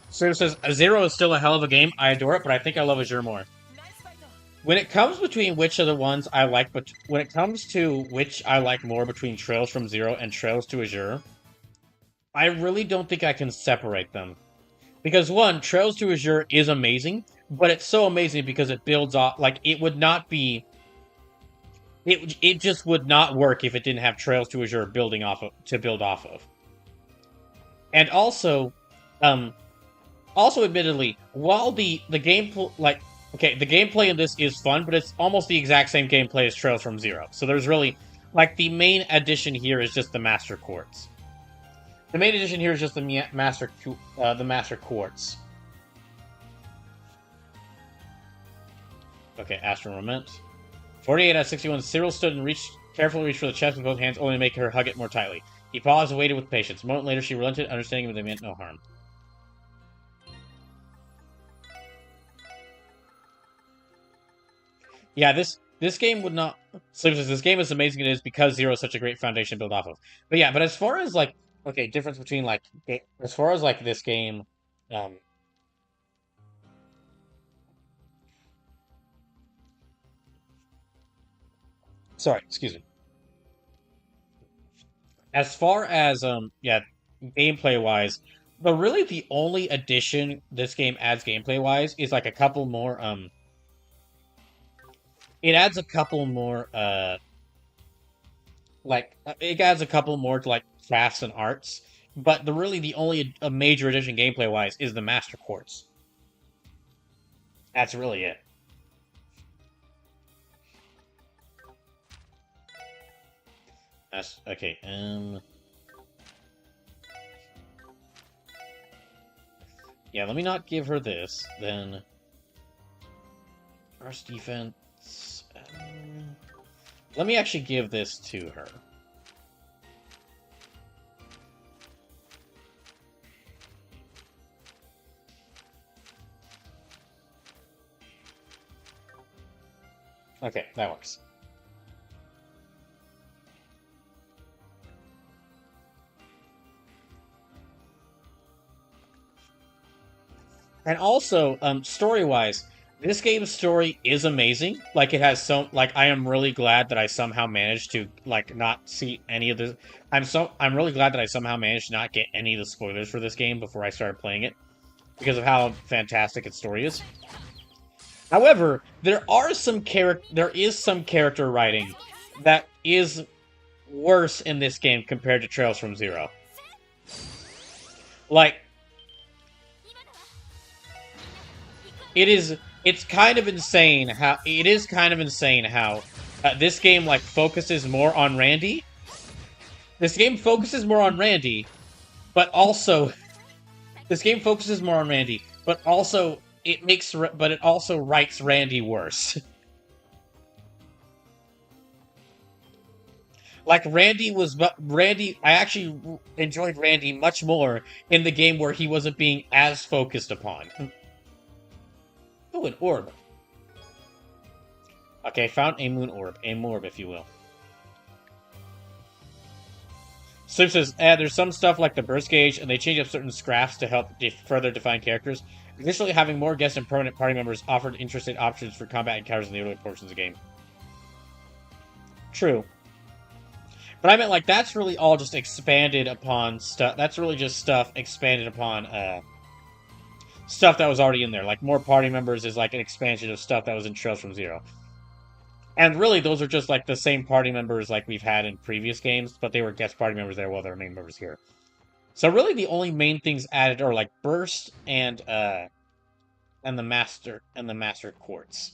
So it says, Zero is still a hell of a game. I adore it, but I think I love Azure more. When it comes between which of the ones I like, but when it comes to which I like more between Trails from Zero and Trails to Azure, I really don't think I can separate them. Because one, Trails to Azure is amazing, but it's so amazing because it builds off, like, it would not be... It just would not work if it didn't have Trails to Azure building off of, to build off of. And also, admittedly, while the game, like, okay, the gameplay in this is fun, but it's almost the exact same gameplay as Trails from Zero. So there's really, like, the main addition here is just the Master Quartz. The main addition here is just the Master Quartz. Okay, Astral Lament. 48 out of 61. Cyril stood and carefully reached for the chest with both hands, only to make her hug it more tightly. He paused and waited with patience. A moment later, she relented, understanding that they meant no harm. Yeah, this game would not... This game is amazing it is because Zero is such a great foundation to build off of. But yeah, but as far as, like... Okay, difference between, like... As far as, like, this game... Sorry, excuse me. As far as, yeah, gameplay-wise, but really the only addition this game adds gameplay-wise is, like, a couple more, it adds a couple more, it adds a couple more to, like, crafts and arts, but the only major addition gameplay-wise is the Master Quartz. That's really it. That's, okay, yeah, let me not give her this, then... Burst defense... let me actually give this to her. Okay, that works. And also, story-wise, this game's story is amazing. Like, it has so... Like, I am really glad that I somehow managed to, like, not see any of the... I'm really glad that I somehow managed to not get any of the spoilers for this game before I started playing it. Because of how fantastic its story is. However, there is some character writing that is worse in this game compared to Trails from Zero. Like... It's kind of insane how this game, like, focuses more on Randy. This game focuses more on Randy, but also it also writes Randy worse. Like, I actually enjoyed Randy much more in the game where he wasn't being as focused upon. Ooh, an orb. Okay, found a moon orb. A morb, if you will. Slip says, there's some stuff like the burst gauge, and they change up certain scraps to help further define characters. Additionally, having more guest and permanent party members offered interesting options for combat encounters in the early portions of the game. True. But I meant, like, that's really all just expanded upon stuff. That's really just stuff expanded upon, stuff that was already in there. Like, more party members is like an expansion of stuff that was in Trails from Zero. And really, those are just, like, the same party members like we've had in previous games, but they were guest party members there while they were main members here. So really, the only main things added are, like, Burst and the Master Quartz.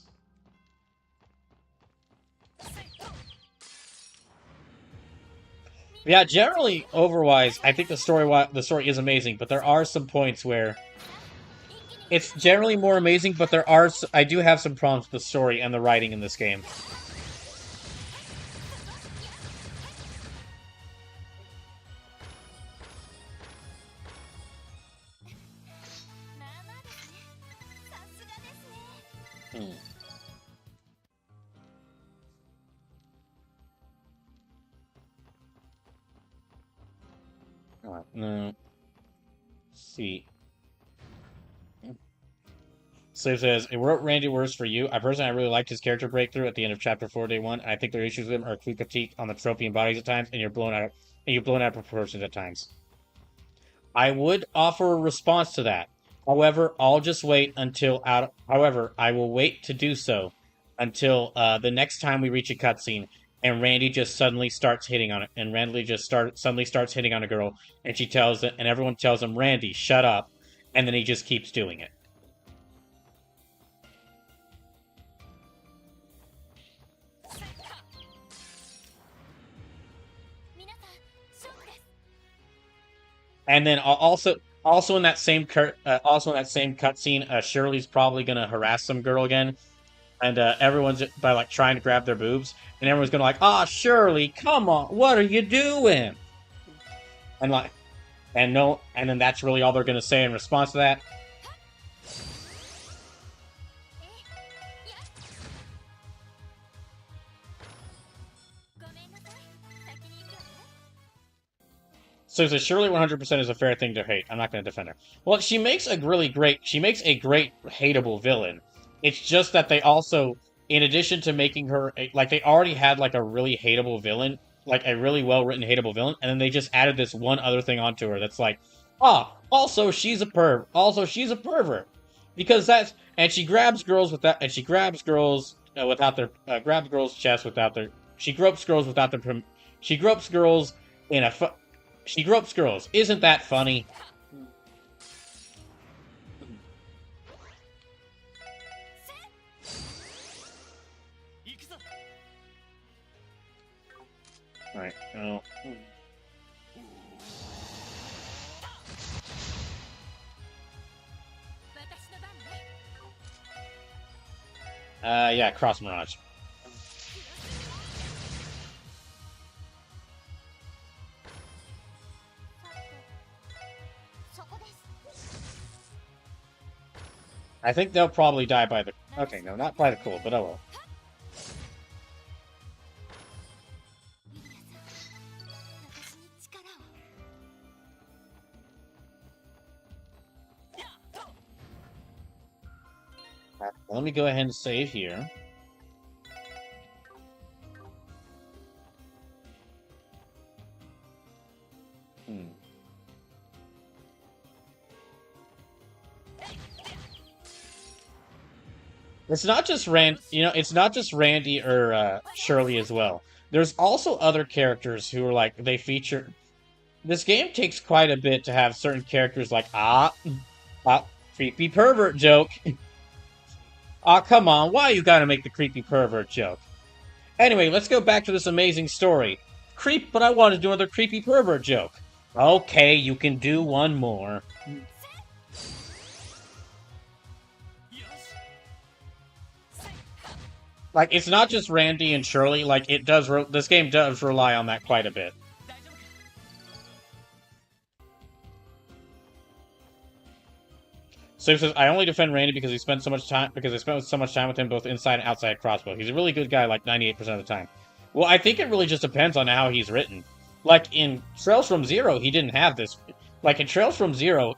Yeah, generally, overwise, I think the story is amazing, but there are some points where it's generally more amazing, but I do have some problems with the story and the writing in this game. No. See. Slave says, it wrote Randy worse for you. I really liked his character breakthrough at the end of Chapter 4, Day 1, and I think their issues with him are a critique on the trophy and bodies at times, and you're blown out of proportions at times. I would offer a response to that. However, I'll just wait until However, I will wait to do so until the next time we reach a cutscene, and Randy just suddenly starts hitting on it, and Randy just suddenly starts hitting on a girl, and and everyone tells him, Randy, shut up, and then he just keeps doing it. And then also in that same cutscene, Shirley's probably gonna harass some girl again, and everyone's by like trying to grab their boobs, and everyone's gonna like, Shirley, come on, what are you doing? And then that's really all they're gonna say in response to that. So Shirley 100% is a fair thing to hate. I'm not going to defend her. Well, she makes a great hateable villain. It's just that they also, in addition to making her, they already had, like, a really hateable villain, like, a really well-written hateable villain, and then they just added this one other thing onto her that's like, also she's a pervert. Because and she grabs girls without, and she grabs girls without their, grabs girls' chests without their, she gropes girls without their, she gropes girls in a, she gropes girls. Isn't that funny? Alright, oh. Yeah, Cross Mirage. I think they'll probably die by the... Okay, no, not by the cool, but oh well. Let me go ahead and save here. It's not just it's not just Randy or Shirley as well. There's also other characters who are like, they feature... This game takes quite a bit to have certain characters like, creepy pervert joke. Come on, why you gotta make the creepy pervert joke? Anyway, let's go back to this amazing story. But I want to do another creepy pervert joke. Okay, you can do one more. Like, it's not just Randy and Shirley, like, this game does rely on that quite a bit. So he says, I only defend Randy because I spent so much time with him both inside and outside Crossbell. He's a really good guy like 98% of the time. Well, I think it really just depends on how he's written. Like in Trails from Zero, he didn't have this. Like in Trails from Zero,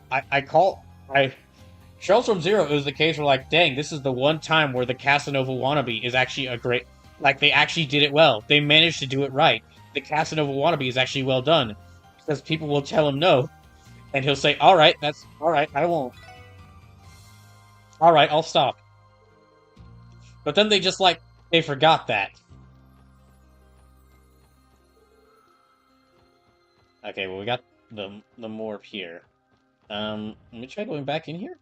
Trails from Zero, it was the case where like, dang, this is the one time where the Casanova wannabe is actually a great, like they actually did it well. They managed to do it right. The Casanova wannabe is actually well done. Because people will tell him no. And he'll say, alright, I won't. Alright, I'll stop. But then they just like, they forgot that. Okay, well we got the morph here. Let me try going back in here.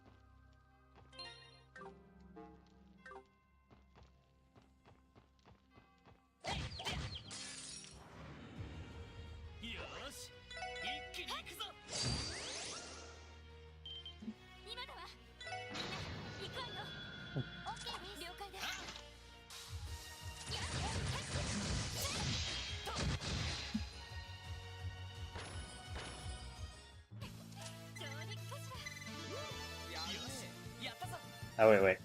Oh, wait.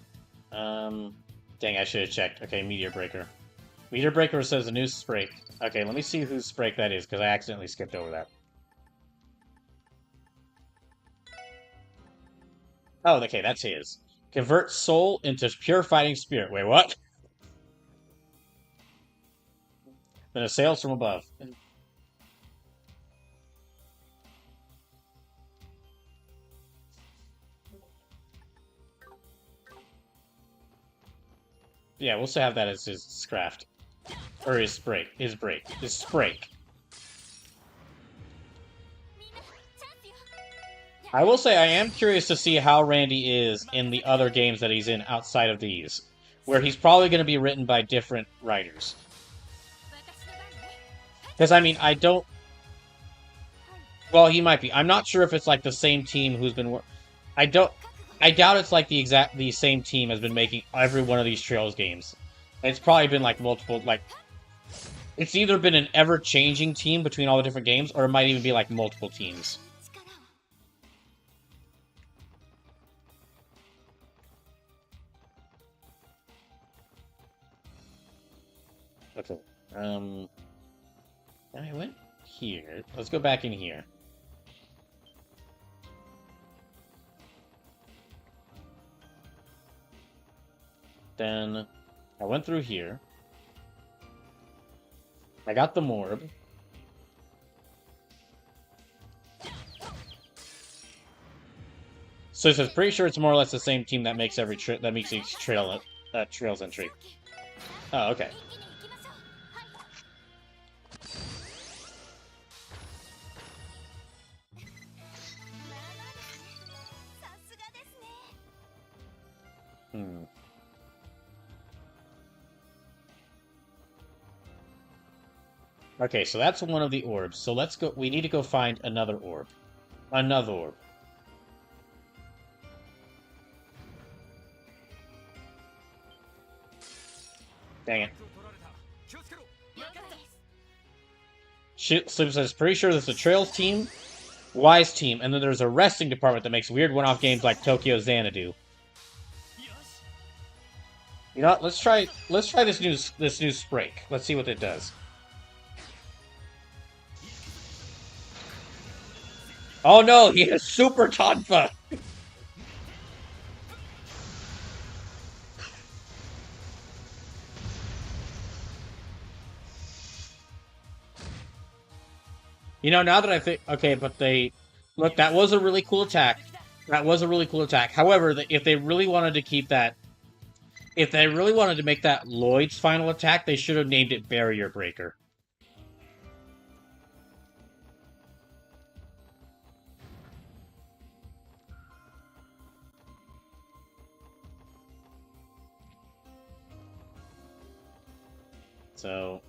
Dang, I should have checked. Okay, Meteor Breaker. Meteor Breaker says a new Sprake. Okay, let me see whose Sprake that is, because I accidentally skipped over that. Oh, okay, that's his. Convert soul into pure fighting spirit. Wait, what? Then assails from above. Yeah, we'll still have that as his craft. Or his break. His sprake. I will say I am curious to see how Randy is in the other games that he's in outside of these. Where he's probably going to be written by different writers. Because, I mean, I don't... Well, he might be. I'm not sure if it's like the same team who's been... I doubt it's like the same team has been making every one of these Trails games. It's probably been like multiple, like... It's either been an ever-changing team between all the different games, or it might even be like multiple teams. Okay. I went here. Let's go back in here. Then I went through here. I got the morb. So it says, pretty sure it's more or less the same team that makes each trails entry. Oh, okay. Okay, so that's one of the orbs. So let's go. We need to go find another orb. Another orb. Dang it. So says, pretty sure there's a Trails team, Wise team, and then there's a resting department that makes weird one-off games like Tokyo Xanadu. You know what? Let's try this new Sprake. Let's see what it does. Oh no, he has Super Tonfa! You know, now that I think... Okay, but they... Look, that was a really cool attack. That was a really cool attack. However, if they really wanted to keep that... If they really wanted to make that Lloyd's final attack, they should have named it Barrier Breaker. So,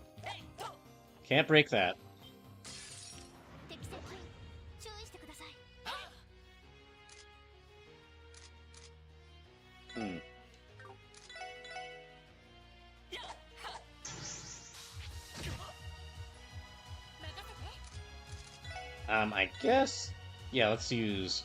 can't break that. I guess... Yeah, let's use...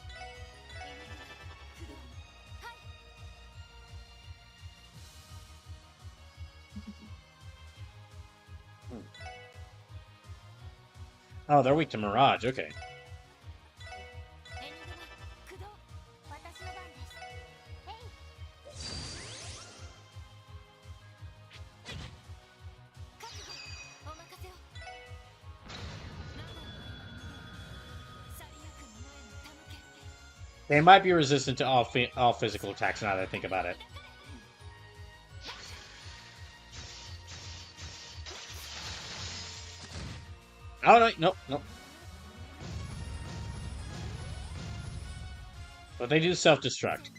Oh, they're weak to Mirage. Okay. They might be resistant to all physical attacks now that I think about it. Oh, no, nope, nope. But they do self-destruct.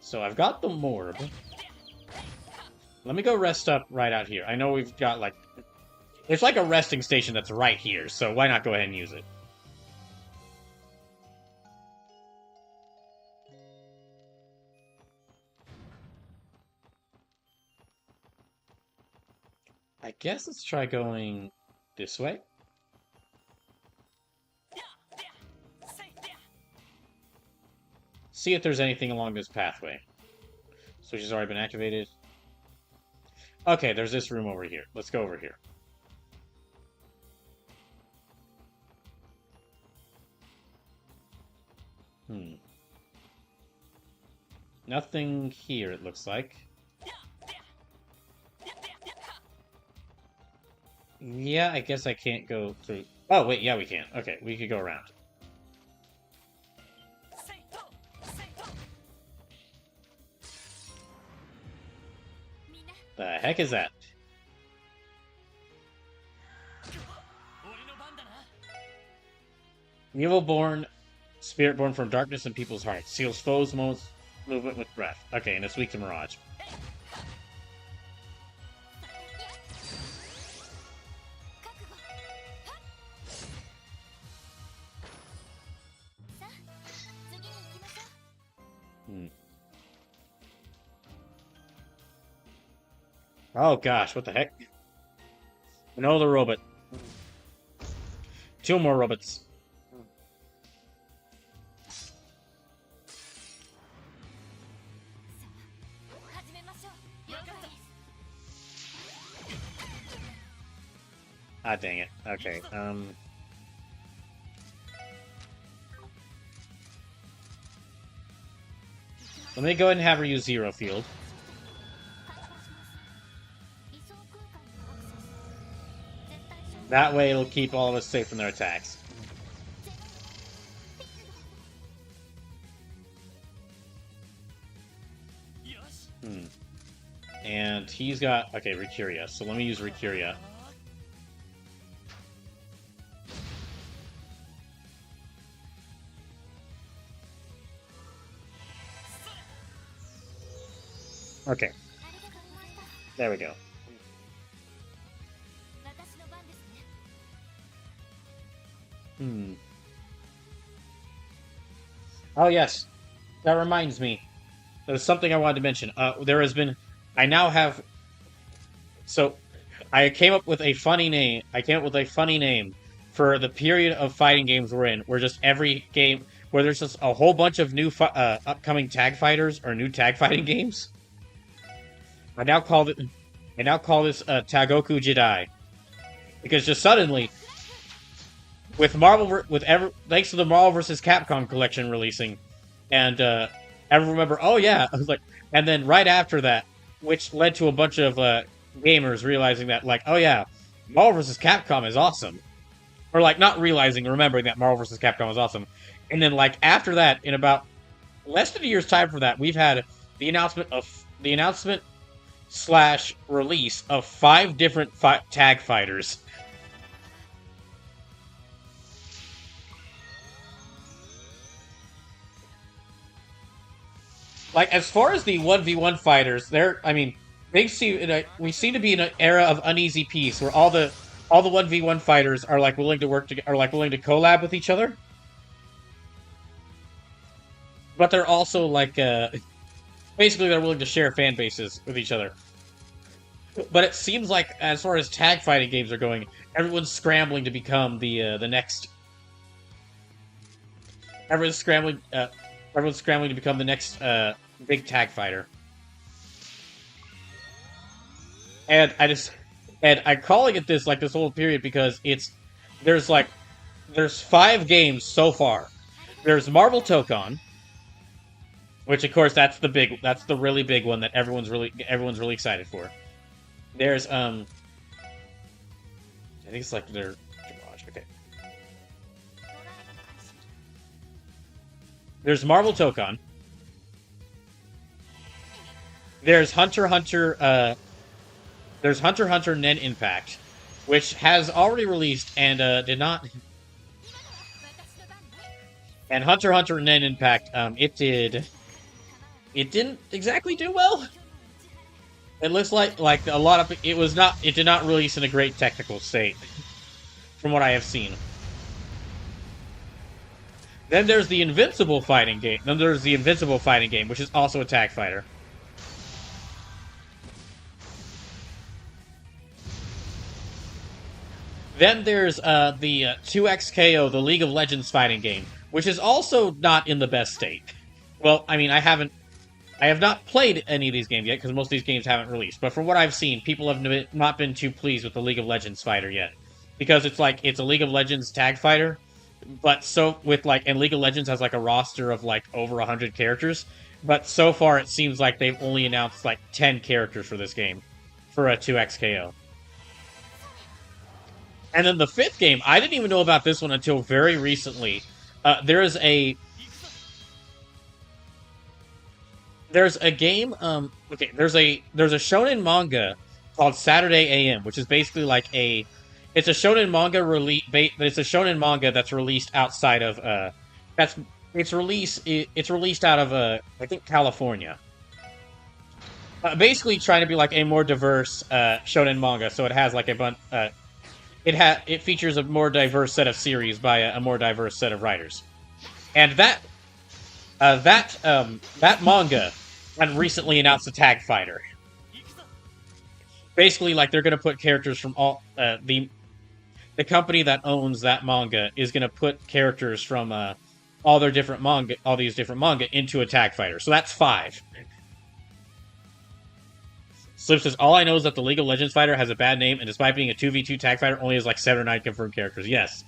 So I've got the Morb. Let me go rest up right out here. I know we've got, like... It's like a resting station that's right here, so why not go ahead and use it? I guess let's try going this way. See if there's anything along this pathway. Switch has already been activated. Okay, there's this room over here. Let's go over here. Nothing here, it looks like. Yeah, I guess I can't go through... Oh, wait, yeah, we can. Okay, we could go around. The heck is that? Evil-born, spirit-born from darkness and people's hearts. Seals foes' movement with breath. Okay, and it's weak to Mirage. Oh gosh, what the heck? Another robot. 2 more robots. Ah, dang it. Okay, let me go ahead and have her use Zero Field. That way it'll keep all of us safe from their attacks. And he's got... Okay, Recuria. So let me use Recuria. Okay. There we go. Oh, yes. That reminds me. There's something I wanted to mention. There has been... I now have... So, I came up with a funny name. I came up with a funny name for the period of fighting games we're in, where just every game... Where there's just a whole bunch of new upcoming tag fighters, or new tag fighting games. I now call this Tagoku Jidai. Because just suddenly... With thanks to the Marvel vs. Capcom collection releasing, and everyone remember, oh yeah, I was like, and then right after that, which led to a bunch of gamers realizing that, like, oh yeah, Marvel vs. Capcom is awesome, or like not realizing, remembering that Marvel vs. Capcom is awesome, and then like after that, in about less than a year's time from that, we've had the announcement / release of 5 different tag fighters. Like, as far as the 1v1 fighters, we seem to be in an era of uneasy peace where all the 1v1 fighters are like willing to willing to collab with each other. But they're also like basically they're willing to share fan bases with each other. But it seems like as far as tag fighting games are going, everyone's scrambling to become the next. Everyone's scrambling Everyone's scrambling to become the next big tag fighter. And I'm calling it this like this whole period because there's 5 games so far. There's Marvel Tokon, which of course that's the really big one that everyone's really excited for. There's I think it's like their garage. Okay. There's Marvel Tokon. There's Hunter x Hunter. There's Hunter x Hunter Nen Impact, which has already released and did not. And Hunter x Hunter Nen Impact, it didn't exactly do well. It looks like a lot of it did not release in a great technical state, from what I have seen. Then there's the Invincible fighting game. Which is also a tag fighter. Then there's the 2XKO, the League of Legends fighting game, which is also not in the best state. Well, I mean, I have not played any of these games yet, because most of these games haven't released. But from what I've seen, people have not been too pleased with the League of Legends fighter yet. Because it's a League of Legends tag fighter, but and League of Legends has a roster of over 100 characters. But so far it seems like they've only announced 10 characters for this game, for a 2XKO. And then the 5th game, I didn't even know about this one until very recently. There's a game. There's a shonen manga called Saturday AM, which is basically it's a shonen manga but it's a shonen manga that's released outside of it's released out of I think California. Basically trying to be a more diverse shonen manga, so it has a bunch. It features a more diverse set of series by a more diverse set of writers, and that manga recently announced a tag fighter. Basically, they're going to put characters from all the company that owns that manga is going to put characters from all these different manga into a tag fighter. So that's 5. Slip says, all I know is that the League of Legends fighter has a bad name, and despite being a 2v2 tag fighter, only has 7 or 9 confirmed characters. Yes.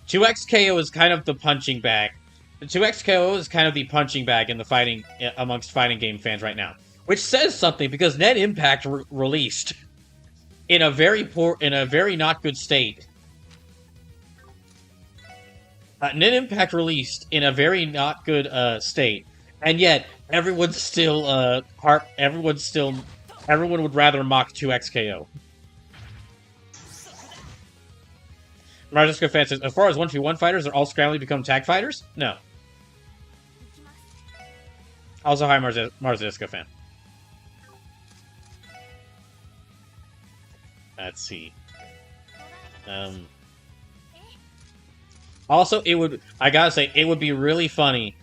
2XKO is kind of the punching bag. The 2XKO is kind of the punching bag in the fighting amongst fighting game fans right now, which says something because Nen Impact released in a very not good state. Nen Impact released in a very not good state. And yet, everyone would rather mock 2XKO. Marziska fan says, as far as 1v1 fighters, they're all scrambling to become tag fighters? No. Also, hi, Marziska fan. Let's see. Also, I gotta say, it would be really funny.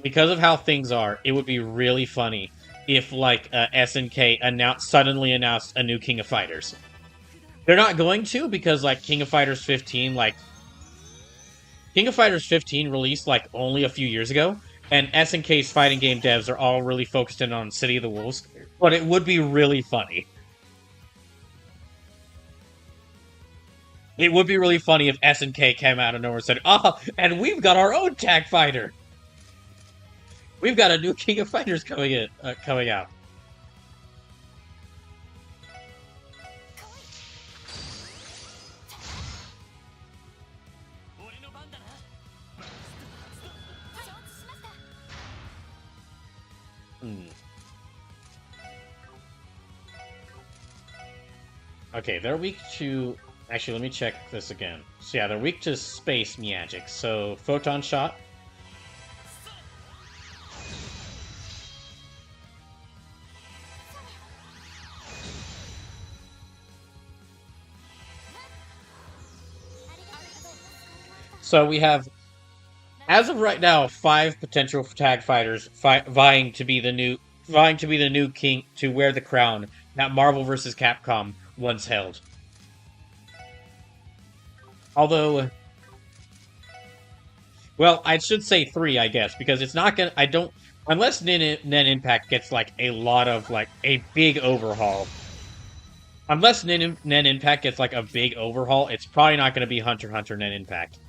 Because of how things are, it would be really funny if, SNK suddenly announced a new King of Fighters. They're not going to, because, King of Fighters 15, King of Fighters 15 released, only a few years ago, and SNK's fighting game devs are all really focused in on City of the Wolves, but it would be really funny. It would be really funny if SNK came out of nowhere and said, and we've got our own tag fighter! We've got a new King of Fighters coming out. Okay, they're weak to... Actually, let me check this again. So yeah, they're weak to space magic. So, Photon Shot. So we have, as of right now, 5 potential tag fighters vying to be the new king to wear the crown that Marvel vs. Capcom once held. Although Well, I should say 3, I guess, because it's not gonna. I don't unless Nen Impact gets like a lot of like a big overhaul. Unless Nen Impact gets like a big overhaul, it's probably not going to be Hunter x Hunter Nen Impact.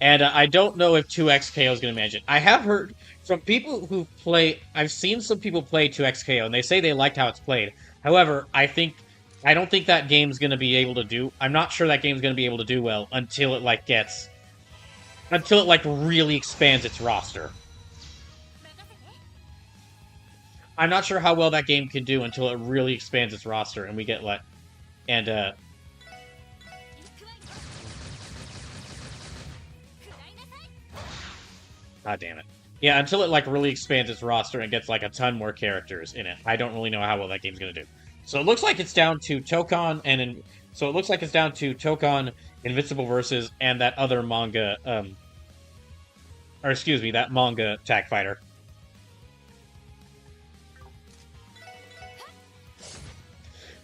And I don't know if 2XKO is going to manage it. I have heard from people who play. I've seen some people play 2XKO, and they say they liked how it's played. However, I don't think that game's going to be able to do. I'm not sure that game's going to be able to do well until it really expands its roster. I'm not sure how well that game can do until it really expands its roster, and we get God damn it. Yeah, until it like really expands its roster and gets like a ton more characters in it. I don't really know how well that game's gonna do. So it looks like it's down to Tokon Invincible Versus, and that other manga, that manga Tag Fighter.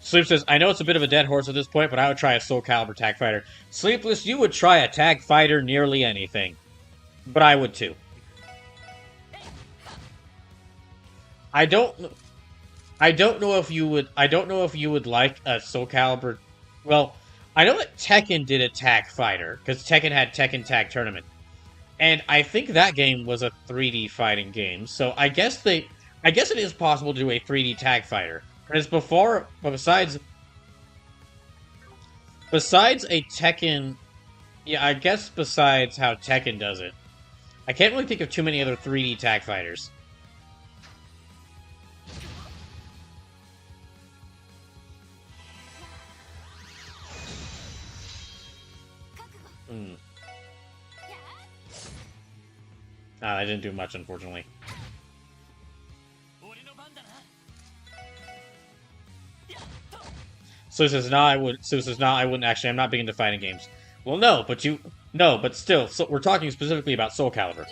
Sleep says, I know it's a bit of a dead horse at this point, but I would try a Soul Calibur Tag Fighter. Sleepless, you would try a Tag Fighter nearly anything. But I would too. I don't know if you would like a Soul Calibur. Well, I know that Tekken did a Tag Fighter, because Tekken had Tekken Tag Tournament. And I think that game was a 3D fighting game, so I guess it is possible to do a 3D Tag Fighter. Because besides a Tekken, yeah, I guess besides how Tekken does it, I can't really think of too many other 3D Tag Fighters. I didn't do much, unfortunately. So says, I wouldn't actually. I'm not big into fighting games. Well, no, but still, so we're talking specifically about Soul Calibur.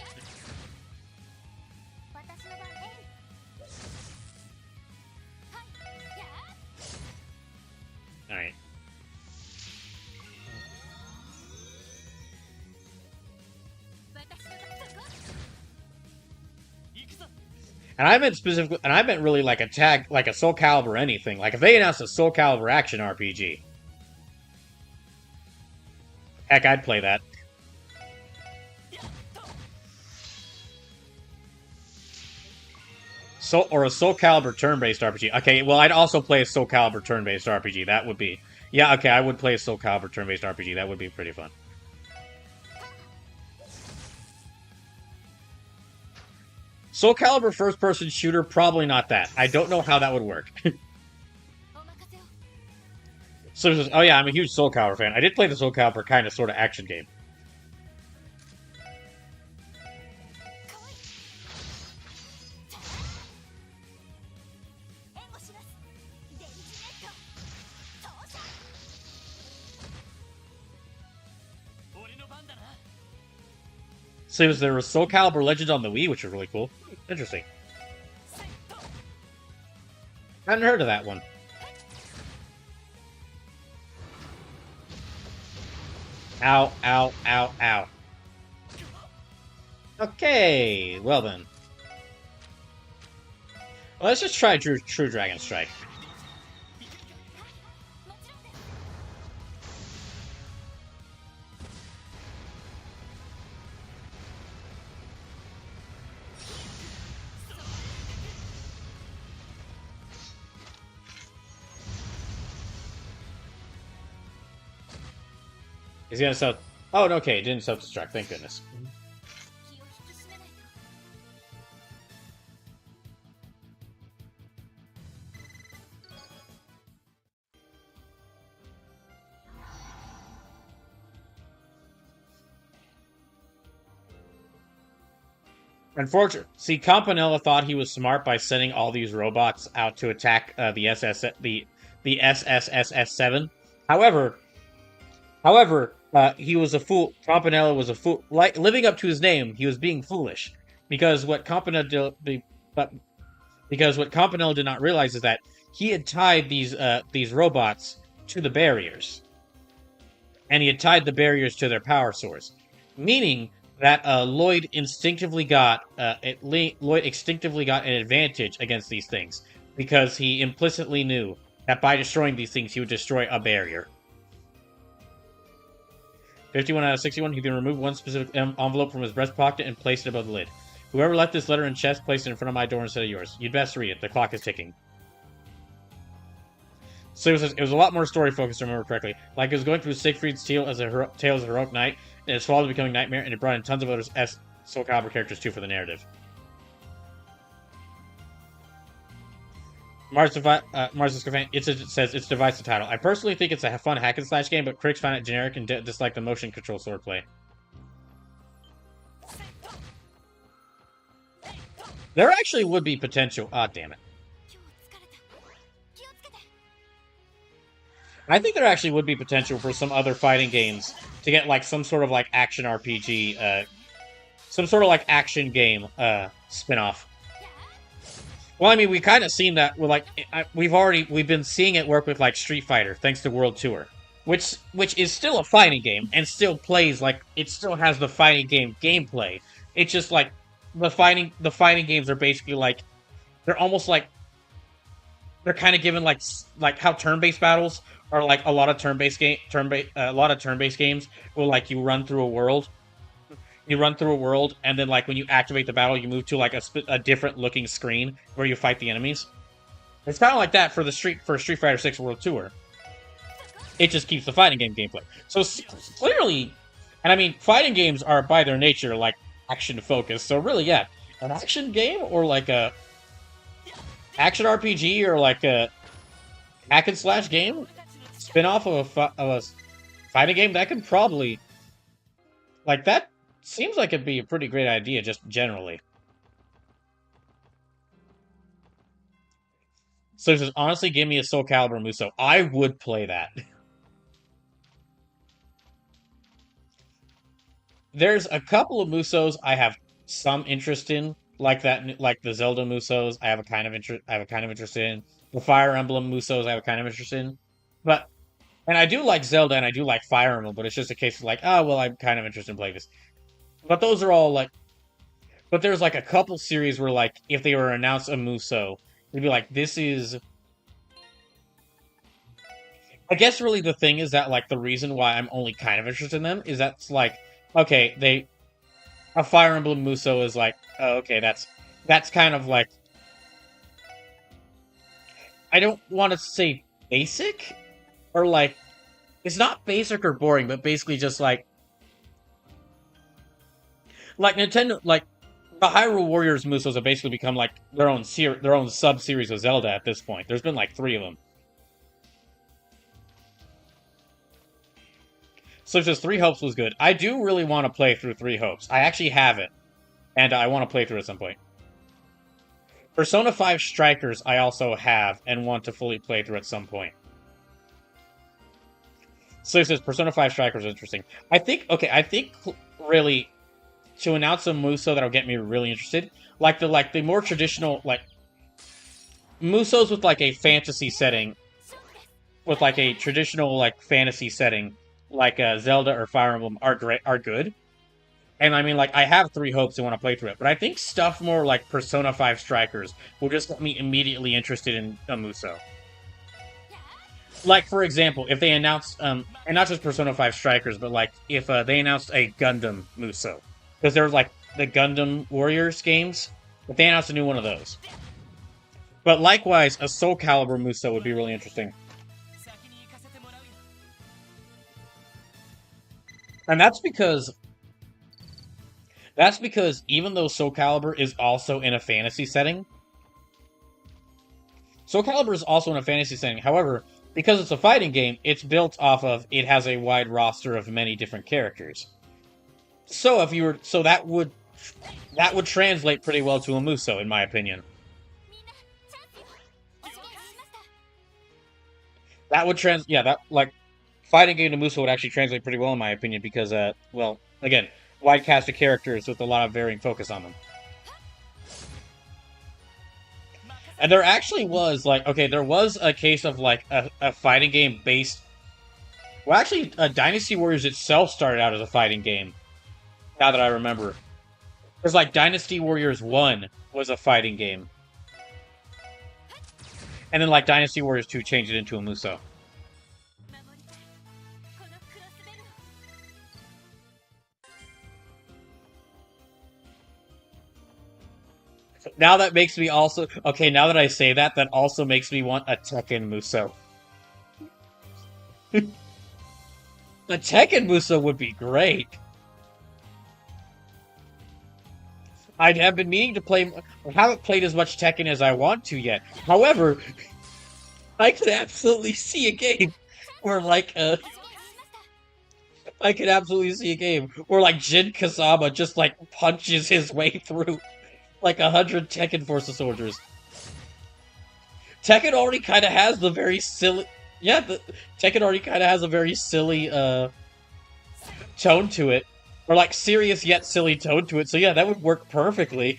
Alright. And I meant really like a Soul Calibur or anything. Like if they announced a Soul Calibur action RPG. Heck, I'd play that. Or a Soul Calibur turn-based RPG. Okay, well, I'd also play a Soul Calibur turn-based RPG. That would be... Yeah, okay, I would play a Soul Calibur turn-based RPG. That would be pretty fun. Soul Calibur first-person shooter, probably not that. I don't know how that would work. So says, oh yeah, I'm a huge Soul Calibur fan. I did play the Soul Calibur kind of sort of action game. So there was Soul Calibur Legends on the Wii, which was really cool. Interesting. I hadn't heard of that one. Ow, ow, ow, ow. Okay, well then. Well, let's just try True Dragon Strike. Is he gonna self? Oh, okay, it didn't self-destruct. Thank goodness. Unfortunately, see, Campanella thought he was smart by sending all these robots out to attack the SSSS7. However, he was a fool. Campanella was a fool. Like living up to his name, he was being foolish. Because what Campanella did not realize is that he had tied these robots to the barriers, and he had tied the barriers to their power source, meaning that Lloyd instinctively got an advantage against these things because he implicitly knew that by destroying these things he would destroy a barrier. 51 out of 61, he can remove one specific envelope from his breast pocket and place it above the lid. Whoever left this letter in chest, placed it in front of my door instead of yours. You'd best read it. The clock is ticking. So it was a lot more story-focused, if I remember correctly. Like, it was going through Siegfried's tale as a heroic knight, and its fall to becoming Nightmare, and it brought in tons of other Soul Calibur characters, too, for the narrative. Mars Scafan, it says it's divisive title. I personally think it's a fun hack-and-slash game, but critics found it generic and dislike the motion control swordplay. There actually would be potential. Ah, damn it. I think there actually would be potential for some other fighting games to get, like, some sort of, like, action RPG, some sort of, like, action game, spin-off. Well, I mean, we kind of seen that with, like, we've been seeing it work with, like, Street Fighter, thanks to World Tour. Which is still a fighting game, and still plays, like, it still has the fighting game gameplay. It's just, like, the fighting games are basically, like, they're almost like, they're kind of given, like how turn-based battles are, like, a lot of turn-based games, where, like, you run through a world, and then, like, when you activate the battle, you move to, like, a different-looking screen where you fight the enemies. It's kind of like that for Street Fighter 6 World Tour. It just keeps the fighting game gameplay. So, clearly, and I mean, fighting games are, by their nature, like, action-focused, so really, yeah, an action game, or, like, a action RPG, or, like, a hack-and-slash game, spin-off of a fighting game, that could probably, like, that seems like it'd be a pretty great idea, just generally. So it says, honestly, give me a Soul Calibur Muso. I would play that. There's a couple of Musos I have some interest in, like the Zelda Musos. I have a kind of interest in the Fire Emblem Musos. I have a kind of interest in, and I do like Zelda and I do like Fire Emblem, but it's just a case of like, oh well, I'm kind of interested in playing this. But those are all like, but there's like a couple series where like if they were announced a Muso, they'd be like, this is. I guess really the thing is that like the reason why I'm only kind of interested in them is that's like. Okay, a Fire Emblem Muso is like, oh, okay, that's kind of like, I don't want to say basic, or like, it's not basic or boring, but basically just like Nintendo, like, the Hyrule Warriors Musos have basically become like their own sub-series of Zelda at this point. There's been like 3 of them. So just 3 Hopes was good. I do really want to play through 3 Hopes. I actually have it, and I want to play through it at some point. Persona 5 Strikers I also have, and want to fully play through at some point. So it says Persona 5 Strikers is interesting. I think really, to announce a Muso that'll get me really interested, like the more traditional, like, Musos with like a fantasy setting, with like a traditional like fantasy setting, like Zelda or Fire Emblem are good. And I mean, like, I have 3 Hopes and want to play through it, but I think stuff more like Persona 5 Strikers will just get me immediately interested in a Muso. Like, for example, if they announced, and not just Persona 5 Strikers, but like, if they announced a Gundam Muso. Because there's like the Gundam Warriors games, if they announced a new one of those. But likewise, a Soul Calibur Muso would be really interesting. And that's because even though Soul Calibur is also in a fantasy setting, however, because it's a fighting game, it's built off of, it has a wide roster of many different characters. So that would translate pretty well to a Muso, in my opinion. Fighting game to Muso would actually translate pretty well, in my opinion, because, well, again, wide cast of characters with a lot of varying focus on them. And there actually was, like, okay, there was a case of, like, a fighting game based... Well, actually, Dynasty Warriors itself started out as a fighting game, now that I remember. Because, like, Dynasty Warriors 1 was a fighting game. And then, like, Dynasty Warriors 2 changed it into a Muso. Now that makes me also... Okay, now that I say that, that also makes me want a Tekken Muso. A Tekken Muso would be great. I have been meaning to play... I haven't played as much Tekken as I want to yet. However, I could absolutely see a game where, like, I could absolutely see a game where, like, Jin Kazama just, like, punches his way through, like, 100 Tekken Force soldiers. Tekken already kind of has the very silly... Yeah, Tekken already kind of has a very silly, tone to it. Or, like, serious yet silly tone to it, so yeah, that would work perfectly.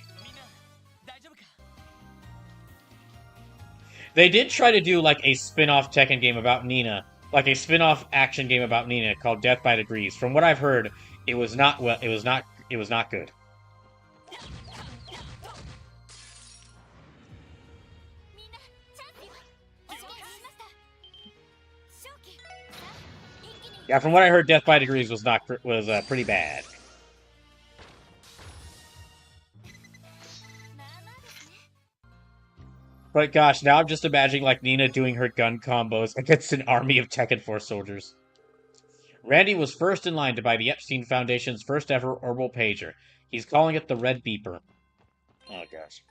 They did try to do, like, a spin-off Tekken game about Nina. Like, a spin-off action game about Nina called Death by Degrees. From what I've heard, it was not well, it was not good. Yeah, from what I heard, Death by Degrees was pretty bad. But gosh, now I'm just imagining like Nina doing her gun combos against an army of Tekken Force soldiers. Randy was first in line to buy the Epstein Foundation's first ever orbital pager. He's calling it the Red Beeper. Oh gosh.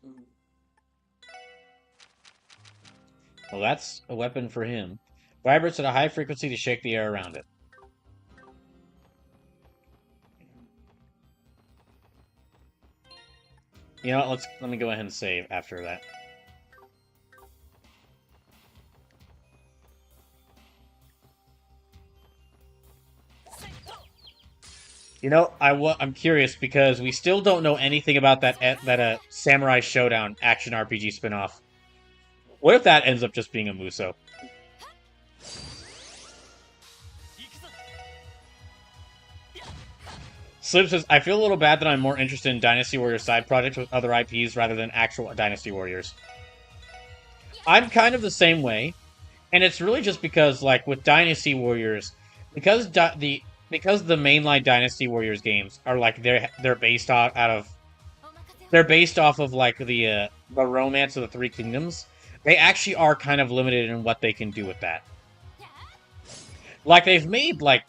Well, that's a weapon for him. Vibrates at a high frequency to shake the air around it. You know what, let me go ahead and save after that. You know, I'm curious because we still don't know anything about that Samurai Showdown action RPG spin-off. What if that ends up just being a Muso? Slim says, I feel a little bad that I'm more interested in Dynasty Warriors side projects with other IPs rather than actual Dynasty Warriors. I'm kind of the same way, and it's really just because, like, with Dynasty Warriors, because the mainline Dynasty Warriors games are like they're based off of like the Romance of the Three Kingdoms. They actually are kind of limited in what they can do with that. Like they've made like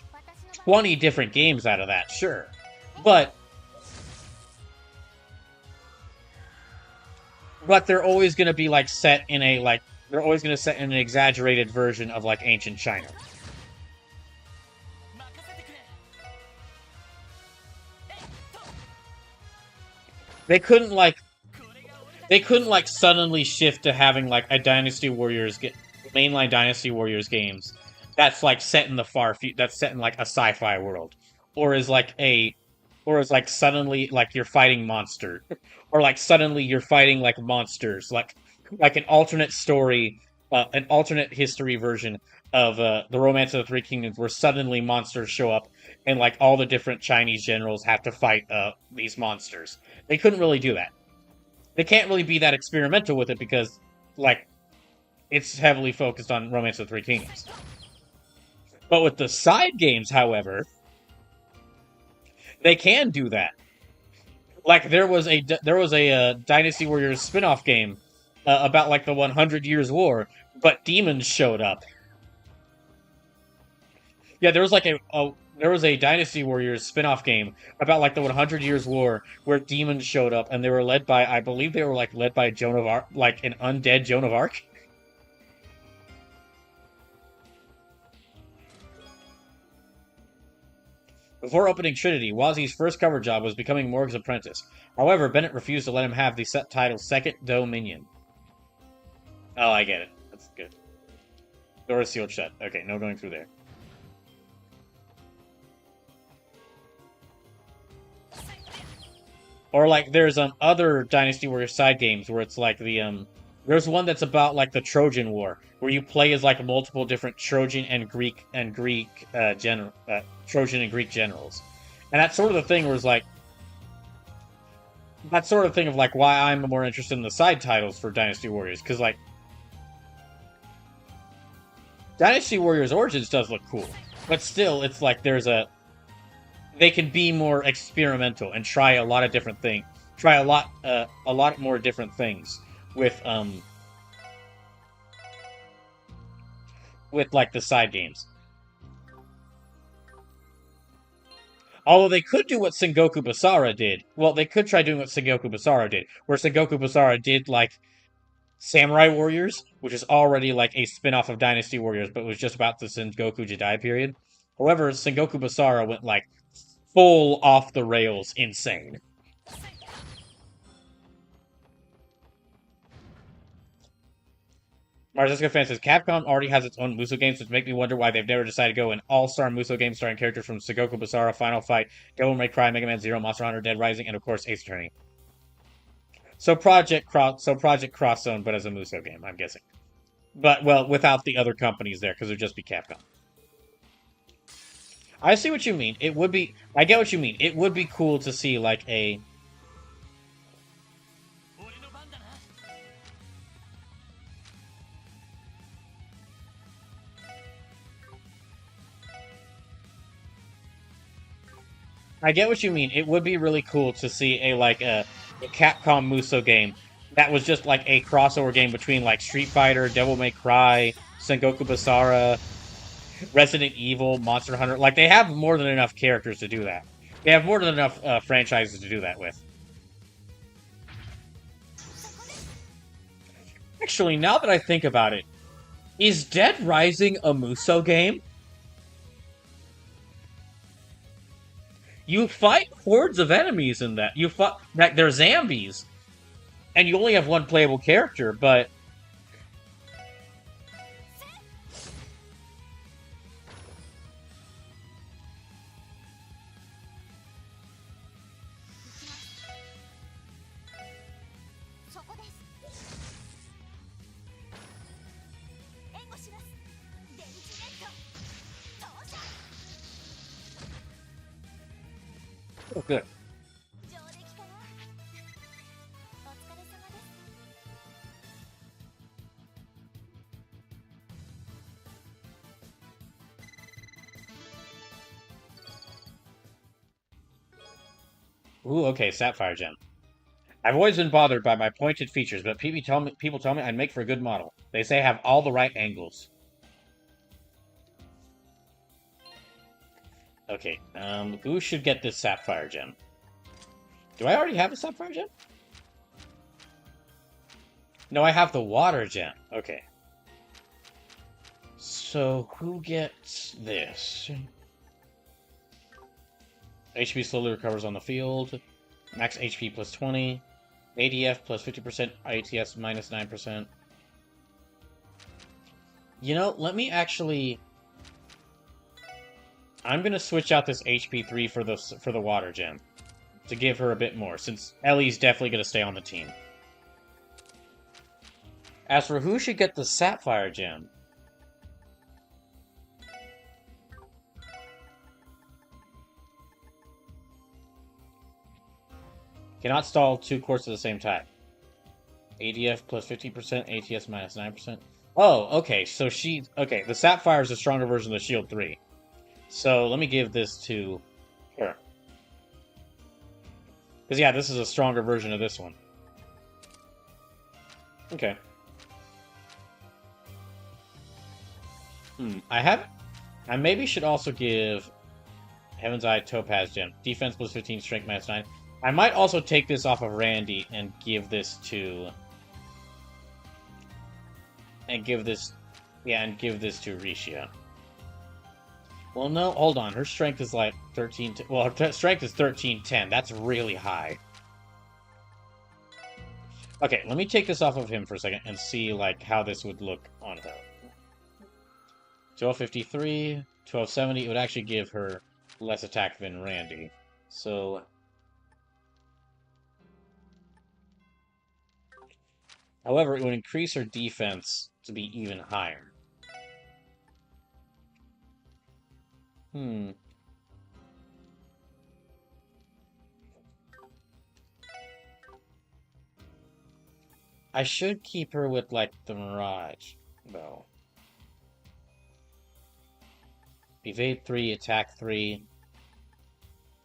20 different games out of that, sure, but they're always going to be like set in a they're always going to set in an exaggerated version of like ancient China. They couldn't suddenly shift to having like a Dynasty Warriors mainline Dynasty Warriors games that's like set in the far future, that's set in like a sci-fi world, or is like suddenly like you're fighting monster, or like suddenly you're fighting like monsters, like an alternate story, an alternate history version of the Romance of the Three Kingdoms, where suddenly monsters show up and like all the different Chinese generals have to fight these monsters. They couldn't really do that. They can't really be that experimental with it because, like, it's heavily focused on Romance of the Three Kingdoms. But with the side games, however, they can do that. Like, there was a Dynasty Warriors spin-off game about, like, the 100 Years' War, but demons showed up. Yeah, there was like there was a Dynasty Warriors spin-off game about like the 100 Years' War where demons showed up and they were led by, I believe they were like led by Joan of Arc, like an undead Joan of Arc. Before opening Trinity, Wazi's first cover job was becoming Morg's apprentice. However, Bennett refused to let him have the set title Second Dominion. Oh, I get it. That's good. Door is sealed shut. Okay, no going through there. Or like there's other Dynasty Warriors side games where it's like the There's one that's about like the Trojan War, where you play as like multiple different Trojan and Greek Trojan and Greek generals, and that's sort of the thing where it's like that sort of thing of like why I'm more interested in the side titles for Dynasty Warriors, because like Dynasty Warriors Origins does look cool, but still it's like they can be more experimental and try a lot of different things, try a lot more different things with like the side games. Although they could do what Sengoku Basara did. Well, they could try doing what Sengoku Basara did, where Sengoku Basara did like Samurai Warriors, which is already like a spin-off of Dynasty Warriors, but was just about the Sengoku Jidai period. However, Sengoku Basara went like full off the rails insane. Marziska fan says Capcom already has its own Muso games, which make me wonder why they've never decided to go an all-star Muso game starring characters from Sengoku Basara, Final Fight, Devil May Cry, Mega Man Zero, Monster Hunter, Dead Rising, and of course Ace Attorney. So Project Cross Zone, but as a Muso game, I'm guessing. But well, without the other companies there, because it would just be Capcom. I see what you mean. It would be. I get what you mean. It would be cool to see like a. I get what you mean. It would be really cool to see a Capcom Muso game that was just like a crossover game between like Street Fighter, Devil May Cry, Sengoku Basara, Resident Evil, Monster Hunter. Like they have more than enough characters to do that. They have more than enough franchises to do that with. Actually, now that I think about it, is Dead Rising a Muso game? You fight hordes of enemies in that. You fight like they're zombies, and you only have one playable character. But oh, good. Ooh, okay, Sapphire Gem. I've always been bothered by my pointed features, but people tell me I'd make for a good model. They say I have all the right angles. Okay, who should get this Sapphire Gem? Do I already have a Sapphire Gem? No, I have the Water Gem. Okay. So, who gets this? HP slowly recovers on the field. Max HP plus 20. ADF plus 50%. IATS minus 9%. You know, let me actually... I'm gonna switch out this HP 3 for the Water Gem. To give her a bit more, since Ellie's definitely gonna stay on the team. As for who should get the Sapphire Gem... Cannot stall 2 courts at the same time. ADF plus 50%, ATS minus 9%. Oh, okay, so she... Okay, the Sapphire is a stronger version of the Shield 3. So, let me give this to her. Because, yeah, this is a stronger version of this one. Okay. I maybe should also give Heaven's Eye Topaz Gem. Defense plus 15, Strength minus 9. I might also take this off of Randy and give this to... And give this to Rishia. Well, no, hold on. Her strength is like 13... Well, her strength is 1310. That's really high. Okay, let me take this off of him for a second and see, like, how this would look on her. 1253, 1270. It would actually give her less attack than Randy. So... However, it would increase her defense to be even higher. I should keep her with, like, the Mirage, though. Evade 3, attack 3.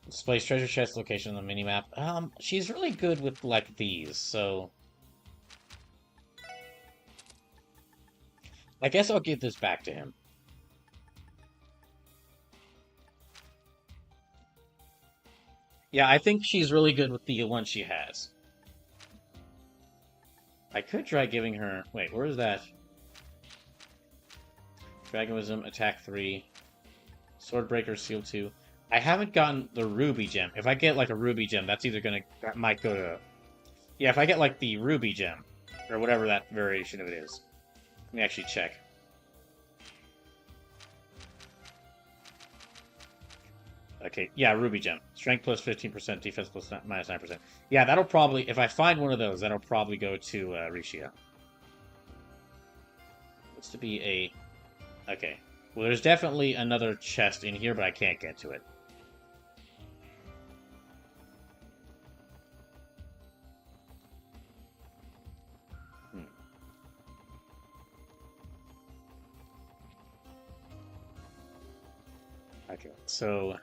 Displays treasure chest location on the minimap. She's really good with, like, these, so... I guess I'll give this back to him. Yeah, I think she's really good with the one she has. I could try giving her... Wait, where is that? Dragon Wisdom, attack 3. Swordbreaker, seal 2. I haven't gotten the Ruby Gem. If I get, like, a Ruby Gem, that's either gonna... That might go to... Yeah, if I get, like, the Ruby Gem, or whatever that variation of it is. Let me actually check. Okay, yeah, Ruby Gem. Strength plus 15%, defense plus minus 9%. Yeah, that'll probably... If I find one of those, that'll probably go to Rishia. What's to be a... Okay. Well, there's definitely another chest in here, but I can't get to it. Okay, so...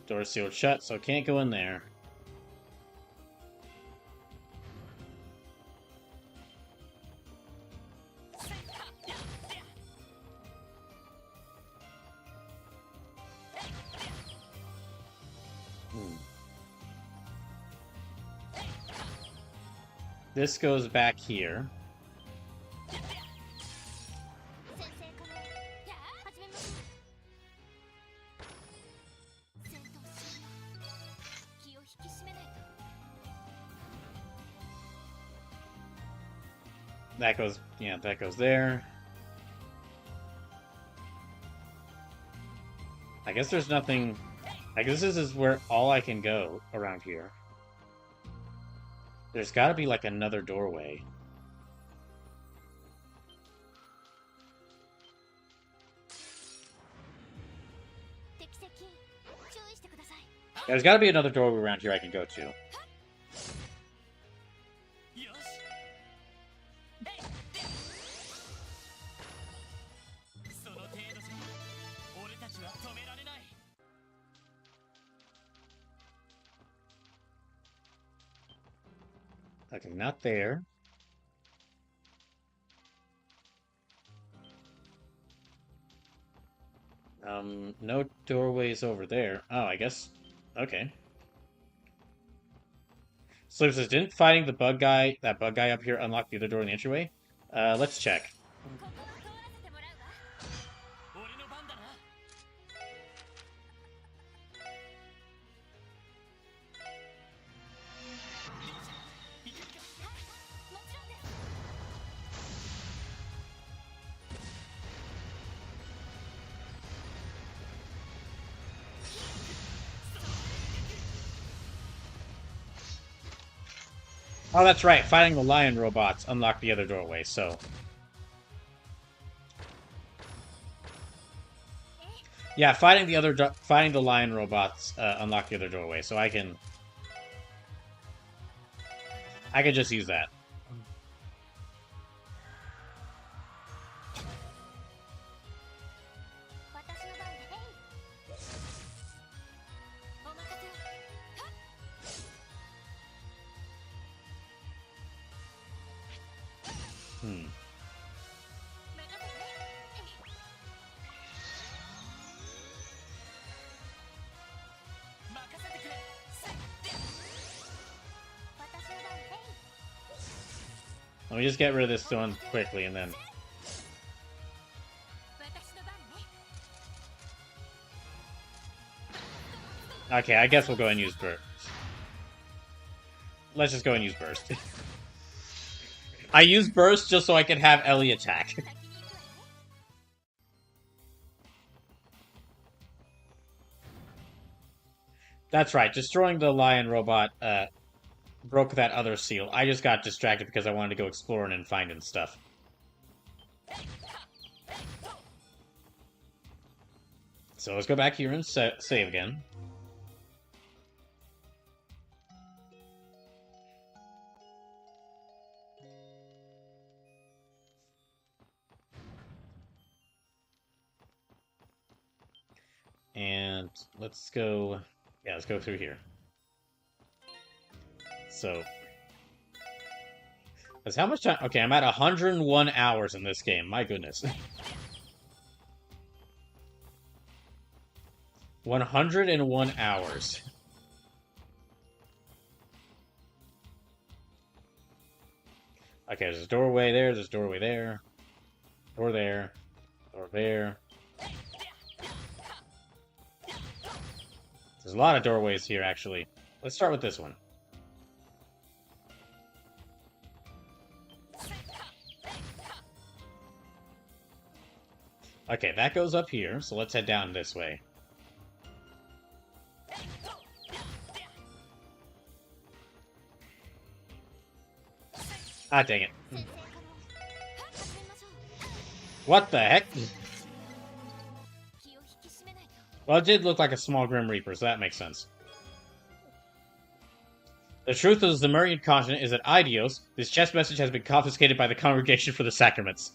Door's sealed shut, so can't go in there. This goes back here. That goes, yeah, that goes there. I guess there's nothing... I guess this is where all I can go around here. There's gotta be, like, another doorway. There's gotta be another doorway around here I can go to. Okay, not there. No doorways over there. Oh, I guess... Okay. Sleep says, didn't fighting the bug guy, that bug guy up here, unlock the other door in the entryway? Let's check. Oh, that's right. Fighting the lion robots unlocked the other doorway, so... Yeah, fighting the lion robots unlocked the other doorway, so I can just use that. Let me just get rid of this one quickly, and then... Okay, I guess we'll go and use Burst. Let's just go and use Burst. I use Burst just so I can have Ellie attack. That's right, destroying the lion robot broke that other seal. I just got distracted because I wanted to go exploring and finding stuff. So let's go back here and save again. And let's go... Yeah, let's go through here. So... That's how much time... Okay, I'm at 101 hours in this game. My goodness. 101 hours. Okay, there's a doorway there, there's a doorway there. Door there. Door there. There's a lot of doorways here, actually. Let's start with this one. Okay, that goes up here, so let's head down this way. Ah, dang it. What the heck? Well, it did look like a small Grim Reaper, so that makes sense. The truth of the Zemurian continent is that Idios, this chest message has been confiscated by the Congregation for the Sacraments.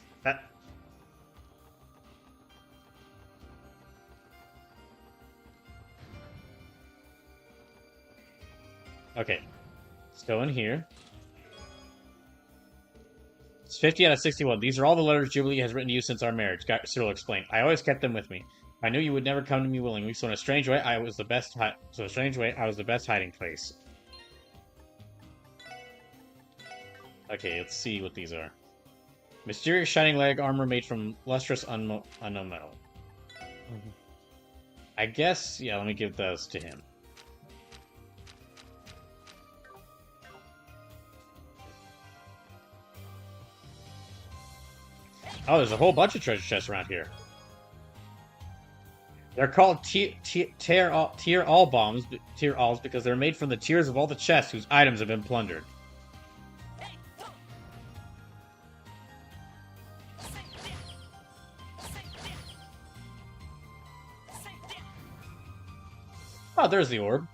Okay. Let's go in here. It's 50 out of 61. These are all the letters Jubilee has written to you since our marriage, Cyril explained. I always kept them with me. I knew you would never come to me willingly, so in a strange way, I was the best hiding place. Okay, let's see what these are. Mysterious shining leg armor made from lustrous unknown metal. I guess, yeah, let me give those to him. Oh, there's a whole bunch of treasure chests around here. They're called tier alls because they're made from the tiers of all the chests whose items have been plundered. Oh, there's the orb.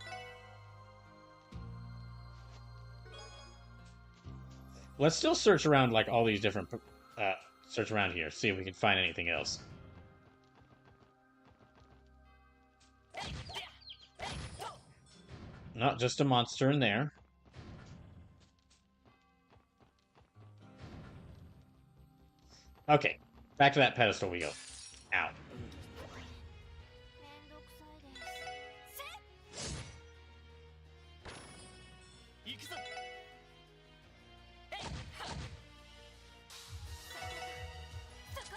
Let's still search around like all these different search around here, see if we can find anything else. Not just a monster in there. Okay, back to that pedestal we go. Ow.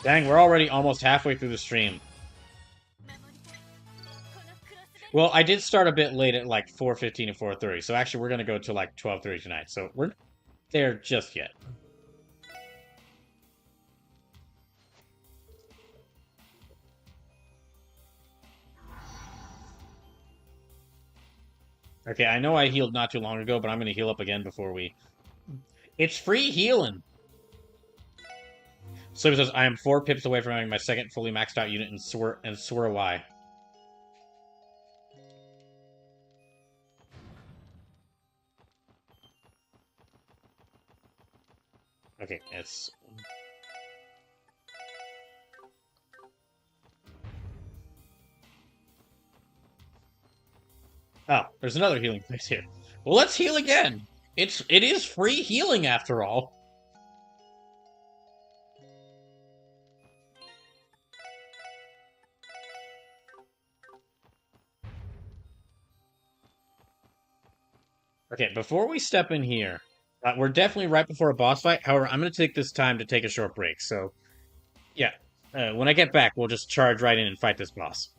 Dang, we're already almost halfway through the stream. Well, I did start a bit late at like 4:15 and 4:30, so actually we're going to go to like 12:30 tonight, so we're not there just yet. Okay, I know I healed not too long ago, but I'm going to heal up again before we... It's free healing! Sleeper says, I am 4 pips away from having my second fully maxed out unit and swear why. Okay, it's... Oh, there's another healing place here. Well, let's heal again! It is free healing after all. Okay, before we step in here, we're definitely right before a boss fight. However, I'm going to take this time to take a short break. So, yeah, when I get back, we'll just charge right in and fight this boss.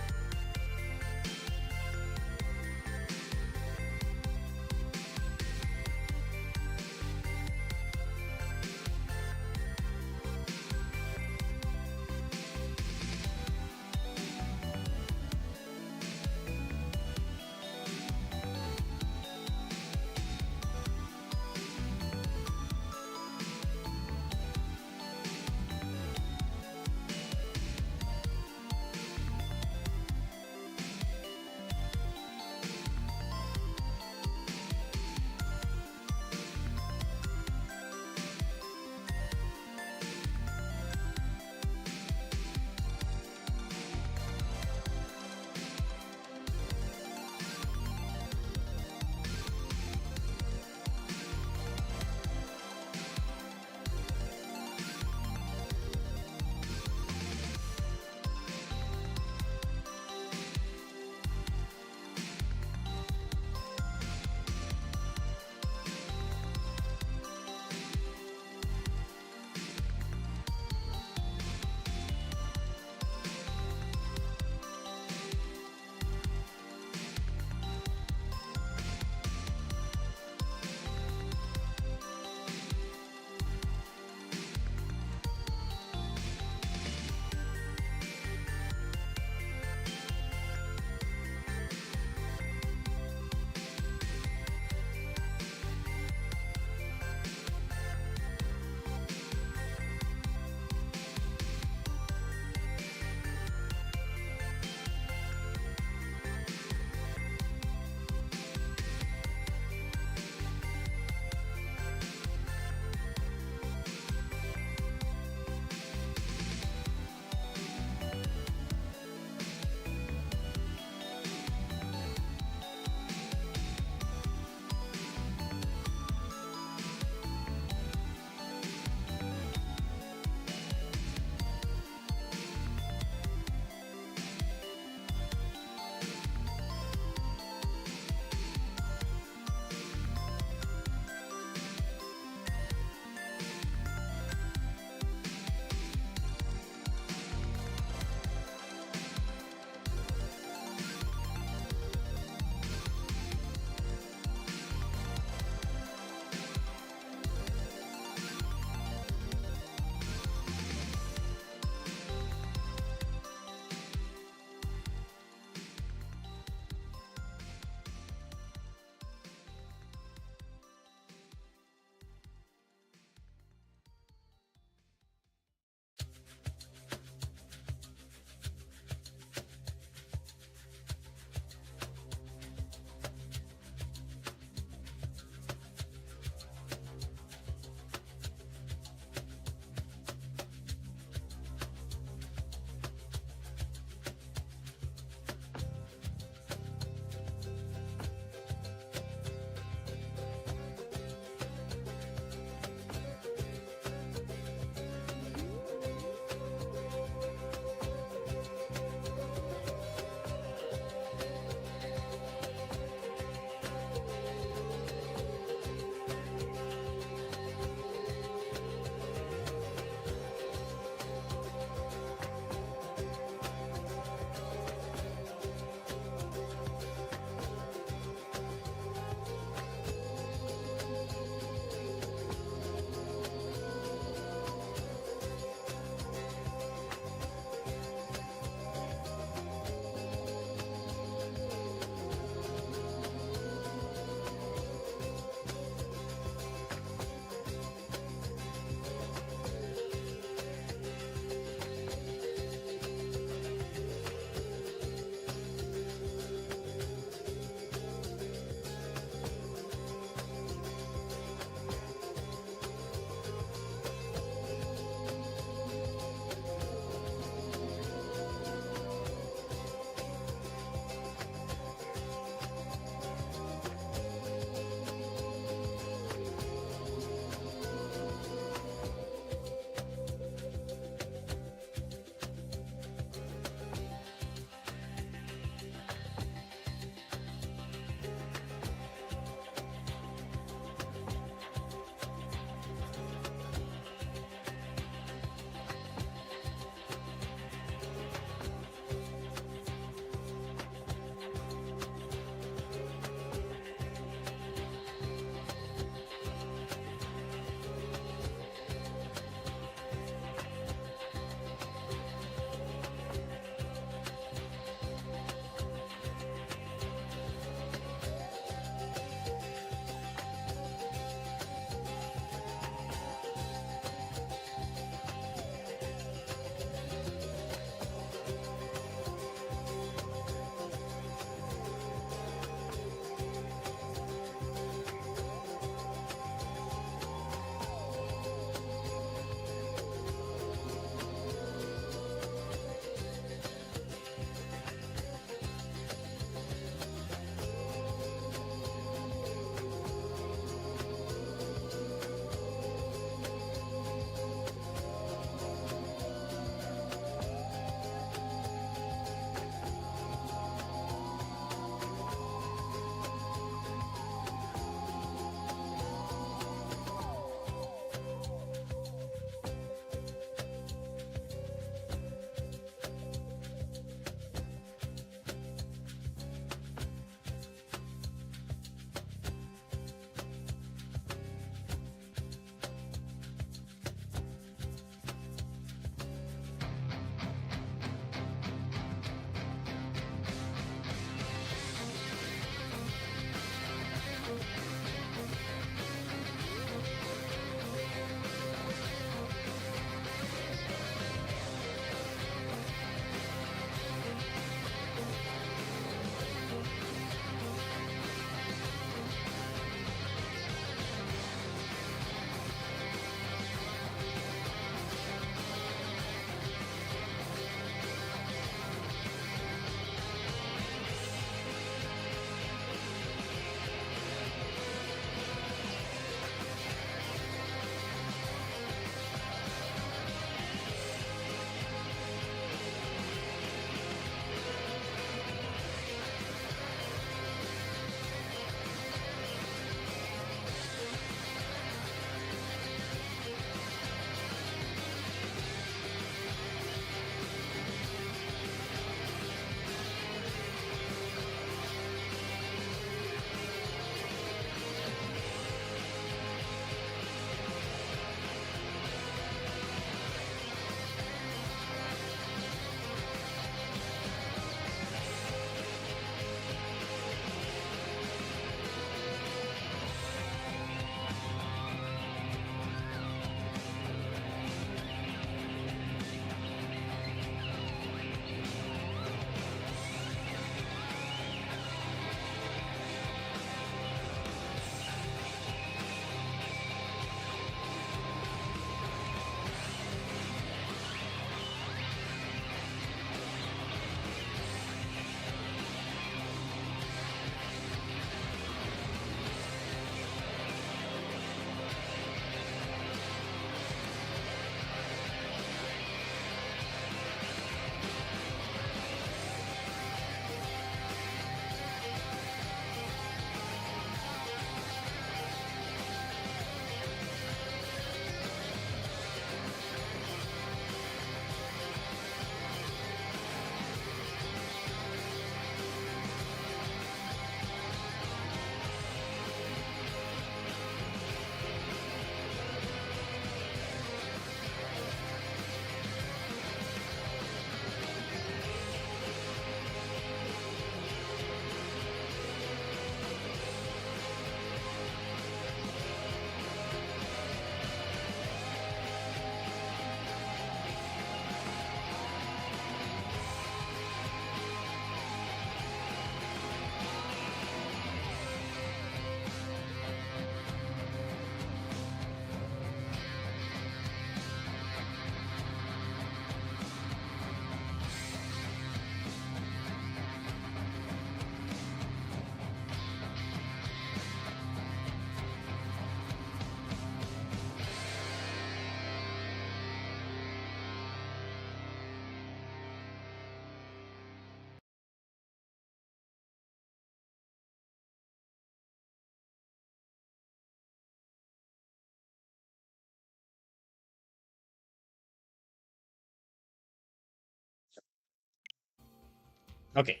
Okay.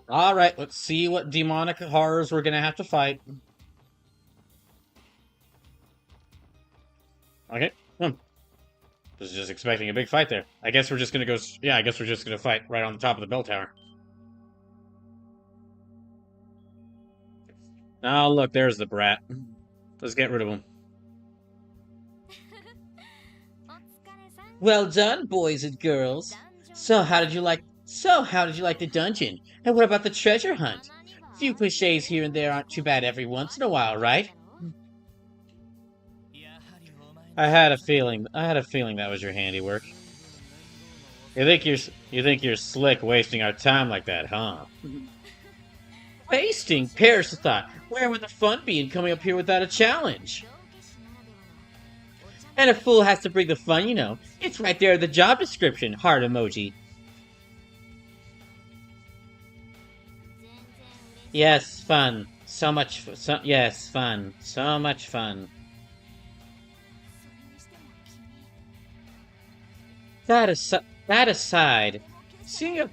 Alright, let's see what demonic horrors we're gonna have to fight. Okay. Was just expecting a big fight there. I guess we're just gonna go... Yeah, I guess we're just gonna fight right on the top of the bell tower. Oh, look, there's the brat. Let's get rid of him. Well done, boys and girls. So how did you like the dungeon? And what about the treasure hunt? A few cliches here and there aren't too bad every once in a while, right? I had a feeling that was your handiwork. You think you're slick wasting our time like that, huh? Wasting? Perish the thought. Where would the fun be in coming up here without a challenge? And a fool has to bring the fun, you know. It's right there in the job description. Heart emoji. Yes, fun. So much fun. Yes, fun. So much fun. That aside, seeing you up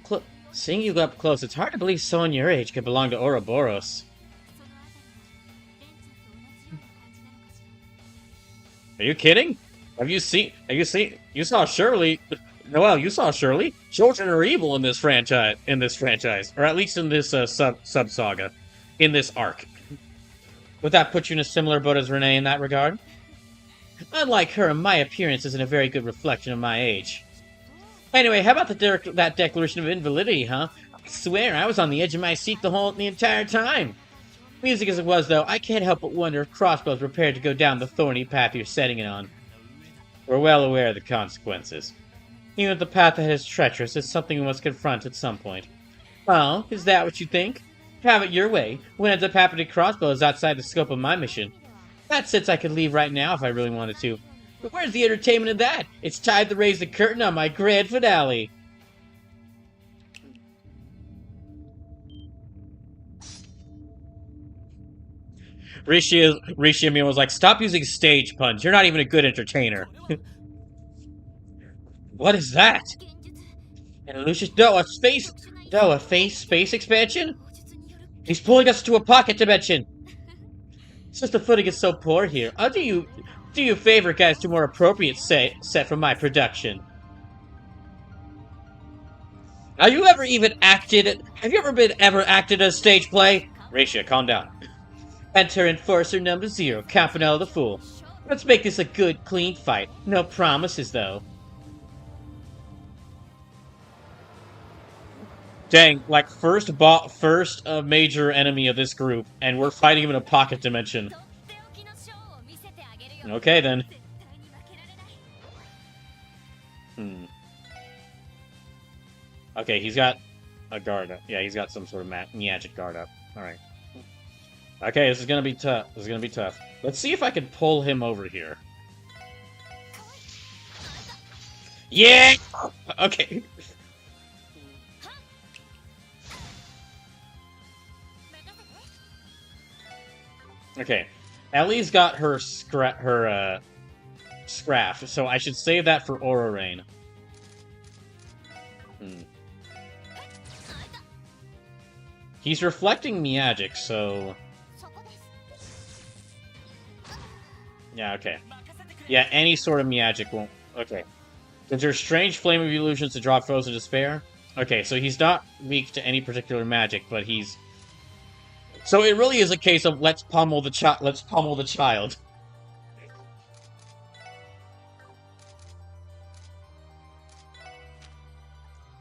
close, it's hard to believe someone your age could belong to Ouroboros. Are you kidding? You saw Shirley. Noelle, you saw Shirley. Children are evil in this franchise, or at least in this sub-saga, in this arc. Would that put you in a similar boat as Renee in that regard? Unlike her, my appearance isn't a very good reflection of my age. Anyway, how about that declaration of invalidity, huh? I swear, I was on the edge of my seat the entire time. Music as it was, though, I can't help but wonder if Crossbell's prepared to go down the thorny path you're setting it on. We're well aware of the consequences. Even if the path ahead is treacherous, it's something we must confront at some point. Well, is that what you think? Have it your way. What ends up happening to Crossbell is outside the scope of my mission. That sense I could leave right now if I really wanted to. But where's the entertainment in that? It's time to raise the curtain on my grand finale. Rishi was like, stop using stage puns. You're not even a good entertainer. What is that? And Lucius, a space expansion? He's pulling us to a pocket dimension. It's just the footing is so poor here. I'll do you a favor, guys, to more appropriate set from my production. Have you ever acted a stage play? Risha, calm down. Enter Enforcer number 0, Campanella the Fool. Let's make this a good, clean fight. No promises, though. Dang, like first major enemy of this group, and we're fighting him in a pocket dimension. Okay, then. Okay, he's got a guard up. Yeah, he's got some sort of magic guard up. Alright. Okay, this is gonna be tough. Let's see if I can pull him over here. Yeah! Okay. Okay. Ellie's got her scraff, so I should save that for Aura Rain. He's reflecting magic, so... Yeah, okay. Yeah, any sort of magic won't... Okay. Since there's strange flame of illusions to drop foes in despair. Okay, so he's not weak to any particular magic, but he's... So it really is a case of let's pummel the child.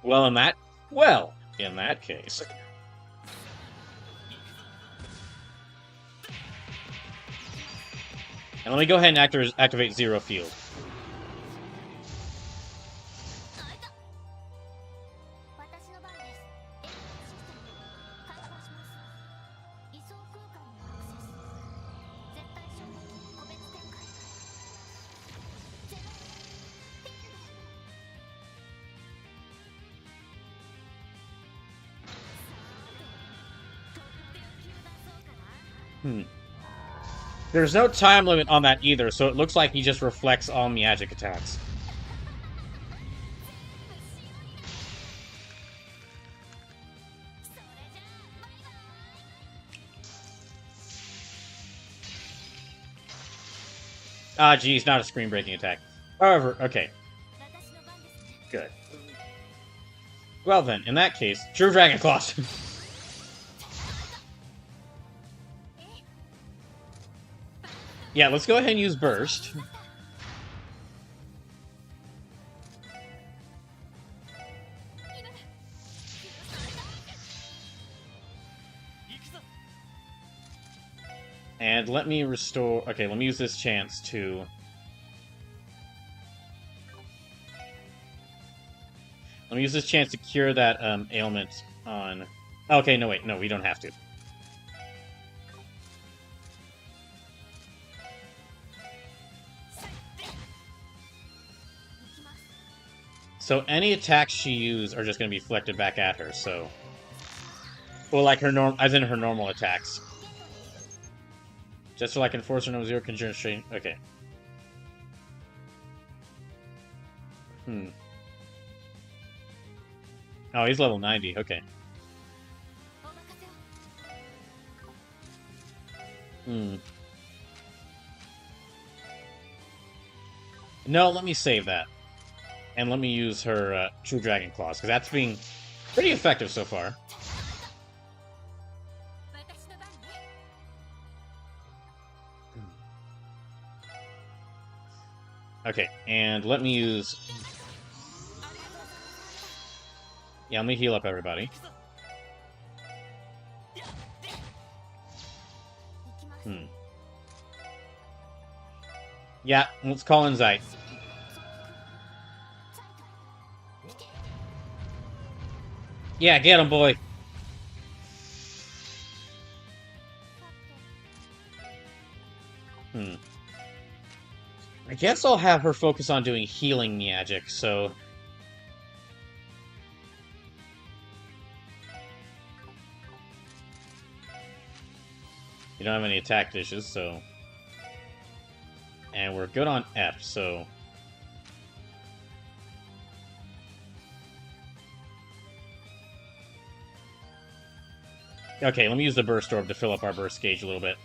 Well, in that case. And let me go ahead and activate Zero Field. There's no time limit on that either, so it looks like he just reflects all magic attacks. Ah, geez, not a screen-breaking attack. However, okay. Good. Well then, in that case, True Dragon Claws. Yeah, let's go ahead and use Burst. And let me restore... Okay, let me use this chance to... Let me use this chance to cure that ailment on... Okay, no, wait. No, we don't have to. So any attacks she uses are just going to be deflected back at her, so... Well, like her as in her normal attacks. Just so I can force her no zero concentration. Okay. Oh, he's level 90. Okay. No, let me save that. And let me use her True Dragon Claws, because that's being pretty effective so far. Okay, and let me use... Yeah, let me heal up everybody. Yeah, let's call in Zeit. Yeah, get him, boy. I guess I'll have her focus on doing healing magic, so... You don't have any attack dishes, so... And we're good on F, so... Okay, let me use the Burst Orb to fill up our Burst Gauge a little bit.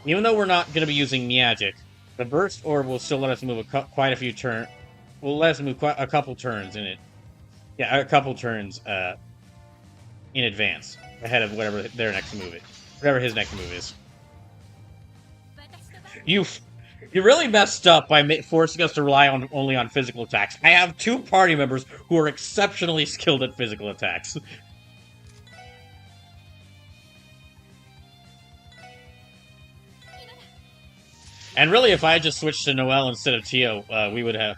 Even though we're not going to be using magic, the Burst Orb will still let us move quite a few turns. Will let us move a couple turns in it. Yeah, a couple turns in advance, ahead of whatever their next move is. Whatever his next move is. You really messed up by forcing us to rely only on physical attacks. I have 2 party members who are exceptionally skilled at physical attacks. And really, if I had just switched to Noelle instead of Tio, we would have...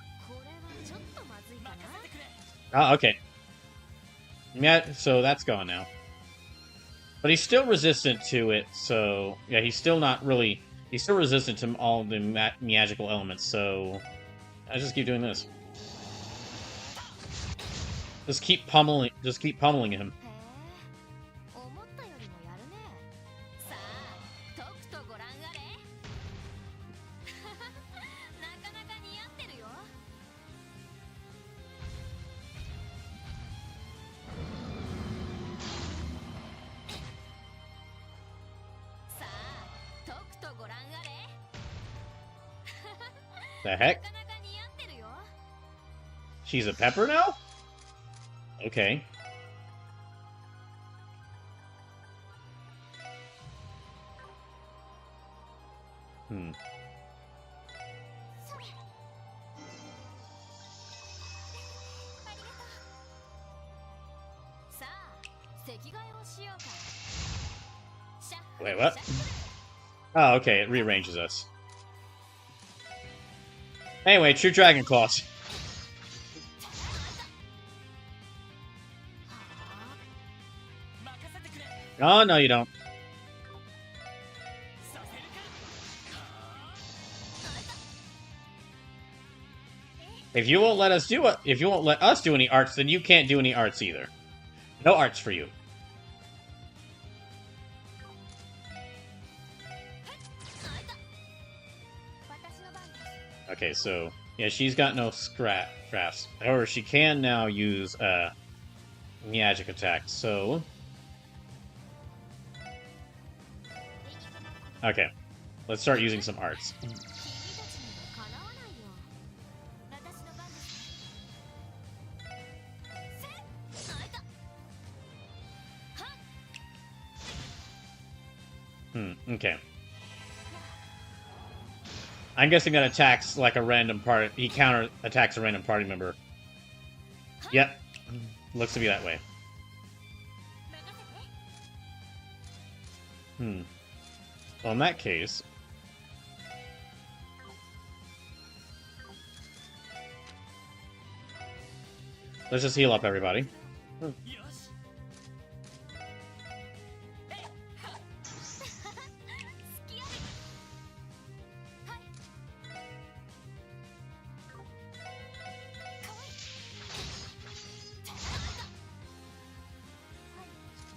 Oh, okay. Yeah, so that's gone now. But he's still resistant to it, so... Yeah, he's still not really... He's still resistant to all the magical elements, so... I just keep doing this. Just keep pummeling him. The heck? She's a pepper now? Okay. Wait, what? Oh, okay, it rearranges us. Anyway, True Dragon Claws. Oh, no, you don't. If you won't let us do it, if you won't let us do any arts, then you can't do any arts either. No arts for you. Okay, so yeah, she's got no scraps. However, she can now use magic attack. So okay, let's start using some arts. Okay. I'm guessing that attacks like a random party. He counter attacks a random party member. Yep. Looks to be that way. Well, in that case... let's just heal up everybody.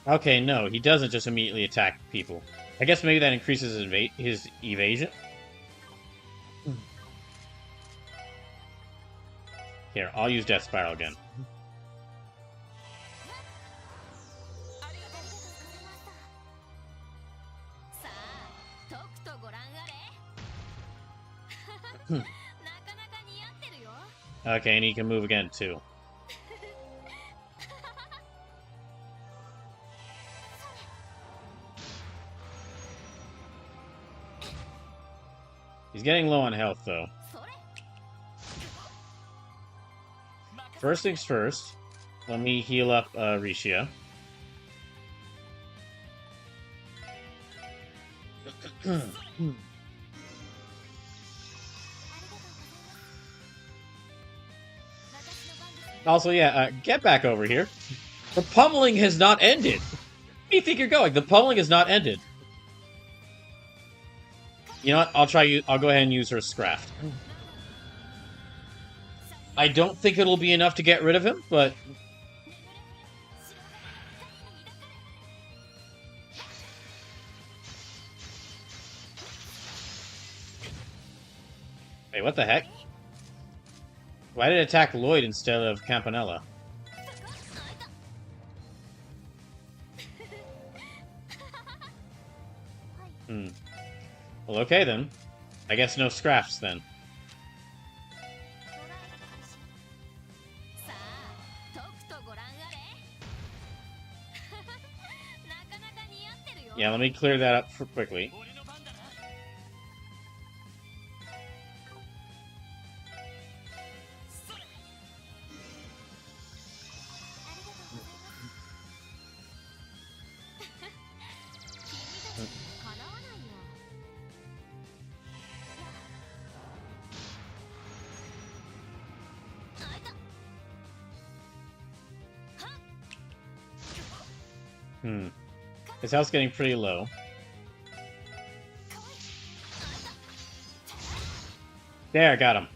Okay, no, he doesn't just immediately attack people. I guess maybe that increases his evasion? Here, I'll use Death Spiral again. Okay, and he can move again, too. He's getting low on health, though. First things first, let me heal up Rishia. Also, yeah, get back over here. The pummeling has not ended. Where do you think you're going? The pummeling has not ended. You know what? I'll go ahead and use her Scraft. I don't think it'll be enough to get rid of him, but... wait, what the heck? Why did it attack Lloyd instead of Campanella? Well, okay then. I guess no scraps then. Yeah, let me clear that up quickly. His health's getting pretty low. There, got him.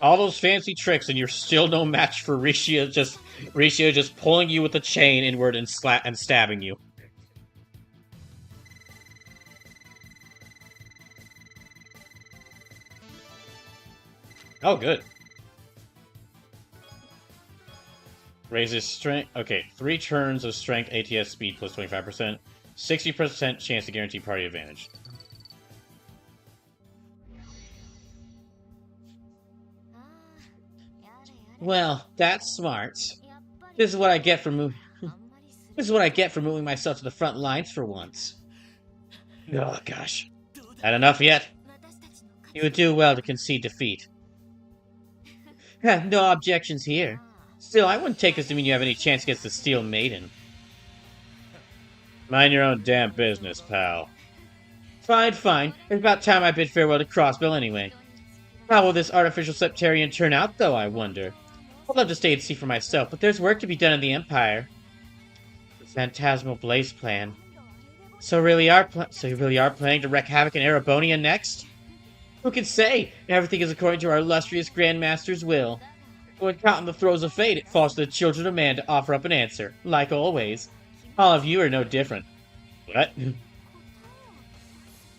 All those fancy tricks and you're still no match for Rishia just pulling you with a chain inward and stabbing you. Oh, good. Raises strength. Okay, 3 turns of strength ATS speed plus 25%. 60% chance to guarantee party advantage. Well, that's smart. This is what I get for moving. This is what I get for moving myself to the front lines for once. Oh gosh, had enough yet? You would do well to concede defeat. No objections here. Still, I wouldn't take this to mean you have any chance against the Steel Maiden. Mind your own damn business, pal. Fine, fine. It's about time I bid farewell to Crossbell anyway. How will this artificial septarian turn out, though, I wonder? I'd love to stay and see for myself, but there's work to be done in the Empire. The Phantasmal Blaze plan. So you really are planning to wreak havoc in Erebonia next? Who can say? Everything is according to our illustrious Grandmaster's will. When caught in the throes of fate, it falls to the children of man to offer up an answer, like always. All of you are no different. What?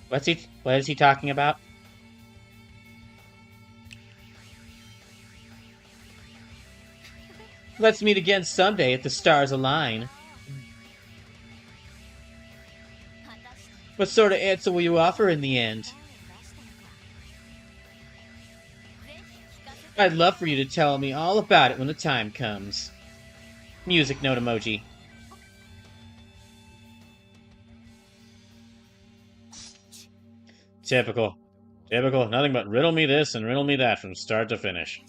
What is he talking about? Let's meet again someday if the stars align. What sort of answer will you offer in the end? I'd love for you to tell me all about it when the time comes. Music note emoji. Typical. Typical. Nothing but riddle me this and riddle me that from start to finish.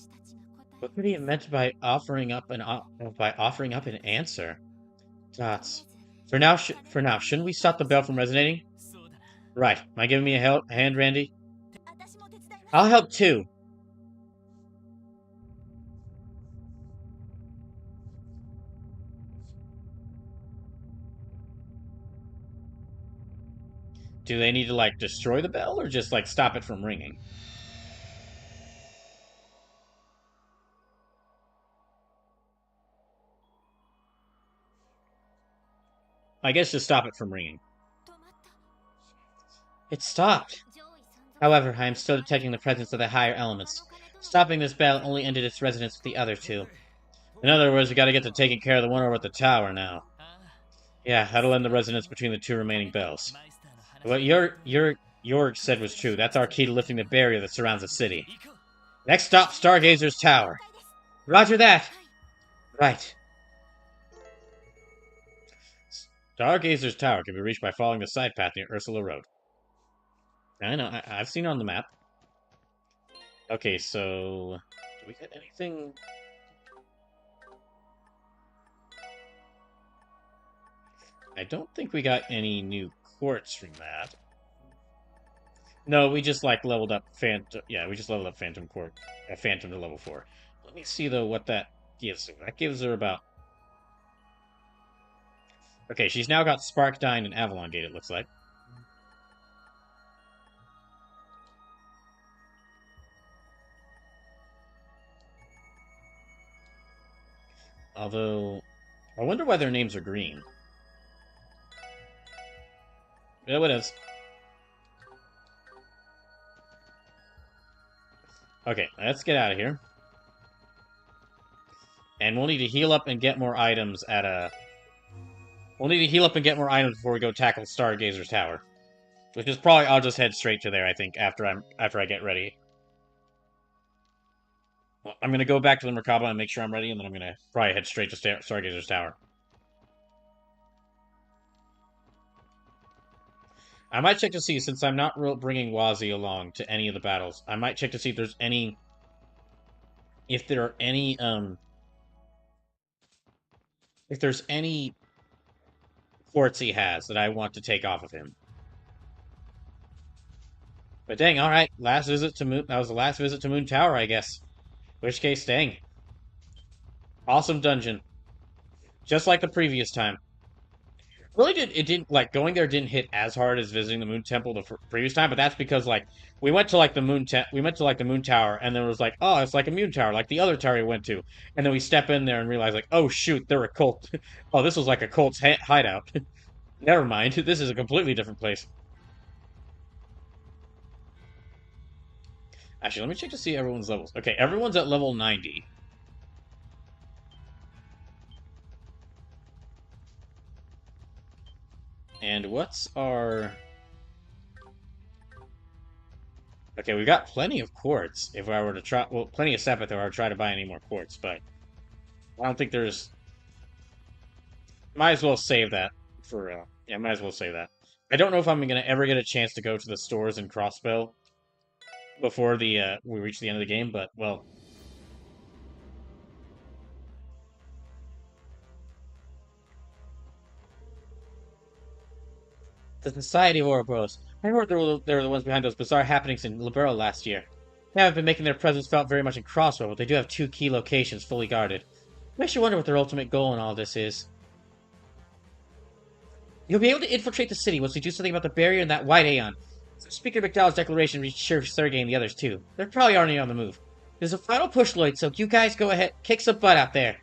What could he have meant by offering up an answer? Dots. For now, shouldn't we stop the bell from resonating? Right. Am I giving me a hand, Randy? I'll help too. Do they need to, like, destroy the bell or just, like, stop it from ringing? I guess just stop it from ringing. It stopped. However, I am still detecting the presence of the higher elements. Stopping this bell only ended its resonance with the other two. In other words, we gotta get to taking care of the one over at the tower now. Yeah, that'll end the resonance between the two remaining bells. What York said was true. That's our key to lifting the barrier that surrounds the city. Next stop, Stargazer's Tower. Roger that. Right. Stargazer's Tower can be reached by following the side path near Ursula Road. I know, I've seen it on the map. Okay, so... do we get anything... I don't think we got any new quartz from that. No, we just, like, leveled up Phantom... yeah, we just leveled up Phantom Quartz. Phantom to level 4. Let me see, though, what that gives her. That gives her about... okay, she's now got Sparkdyne and Avalon Gate, it looks like. Although, I wonder why their names are green. Yeah, what is? Okay, let's get out of here. And we'll need to heal up and get more items at a... we'll need to heal up and get more items before we go tackle Stargazer's Tower. Which is probably... I'll just head straight to there, I think, after I get ready. Well, I'm going to go back to the Merkaba and make sure I'm ready, and then I'm going to probably head straight to Stargazer's Tower. I might check to see, since I'm not bringing Wazi along to any of the battles, I might check to see if there's any... if there are any, if there's any quartz he has that I want to take off of him. But dang, alright, last visit to Moon... that was the last visit to Moon Tower, I guess. In which case, dang. Awesome dungeon. Just like the previous time. Really didn't, like, going there didn't hit as hard as visiting the Moon Temple the previous time, but that's because, like, we went to, like, the Moon Tower, and then it was like, oh, it's like a Moon Tower, like the other tower we went to. And then we step in there and realize, like, oh, shoot, they're a cult. Oh, this was like a cult's hideout. Never mind, this is a completely different place. Actually, let me check to see everyone's levels. Okay, everyone's at level 90. And what's our... okay, we got plenty of quartz. If I were to try... well, plenty of sapphire if I were to try to buy any more quartz, but... I don't think there's... might as well save that for... yeah, might as well save that. I don't know if I'm going to ever get a chance to go to the stores in Crossbell before the we reach the end of the game, but, well... the Society of Ouroboros. I heard they were the ones behind those bizarre happenings in Libero last year. They haven't been making their presence felt very much in Crossbell, but they do have 2 key locations fully guarded. Makes you wonder what their ultimate goal in all this is. You'll be able to infiltrate the city once we do something about the barrier and that white Aeon. So Speaker McDowell's declaration reached Sheriff Sergei and the others too. They're probably already on the move. There's a final push, Lloyd, so you guys go ahead, kick some butt out there.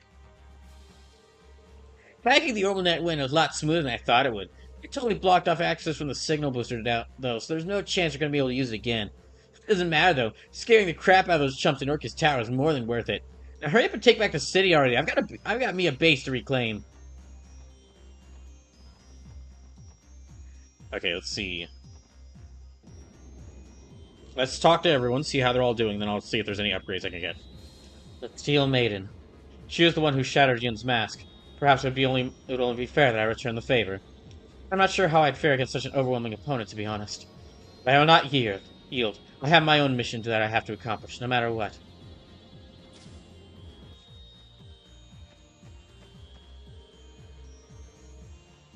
Hacking the orbital net went a lot smoother than I thought it would. It totally blocked off access from the signal booster though, so there's no chance you're going to be able to use it again. Doesn't matter, though. Scaring the crap out of those chumps in Orcus Tower is more than worth it. Now hurry up and take back the city already. I've got me a base to reclaim. Okay, let's see. Let's talk to everyone, see how they're all doing, then I'll see if there's any upgrades I can get. The Steel Maiden. She was the one who shattered Yun's mask. Perhaps it would only be fair that I return the favor. I'm not sure how I'd fare against such an overwhelming opponent, to be honest. I will not yield. I have my own mission that I have to accomplish, no matter what.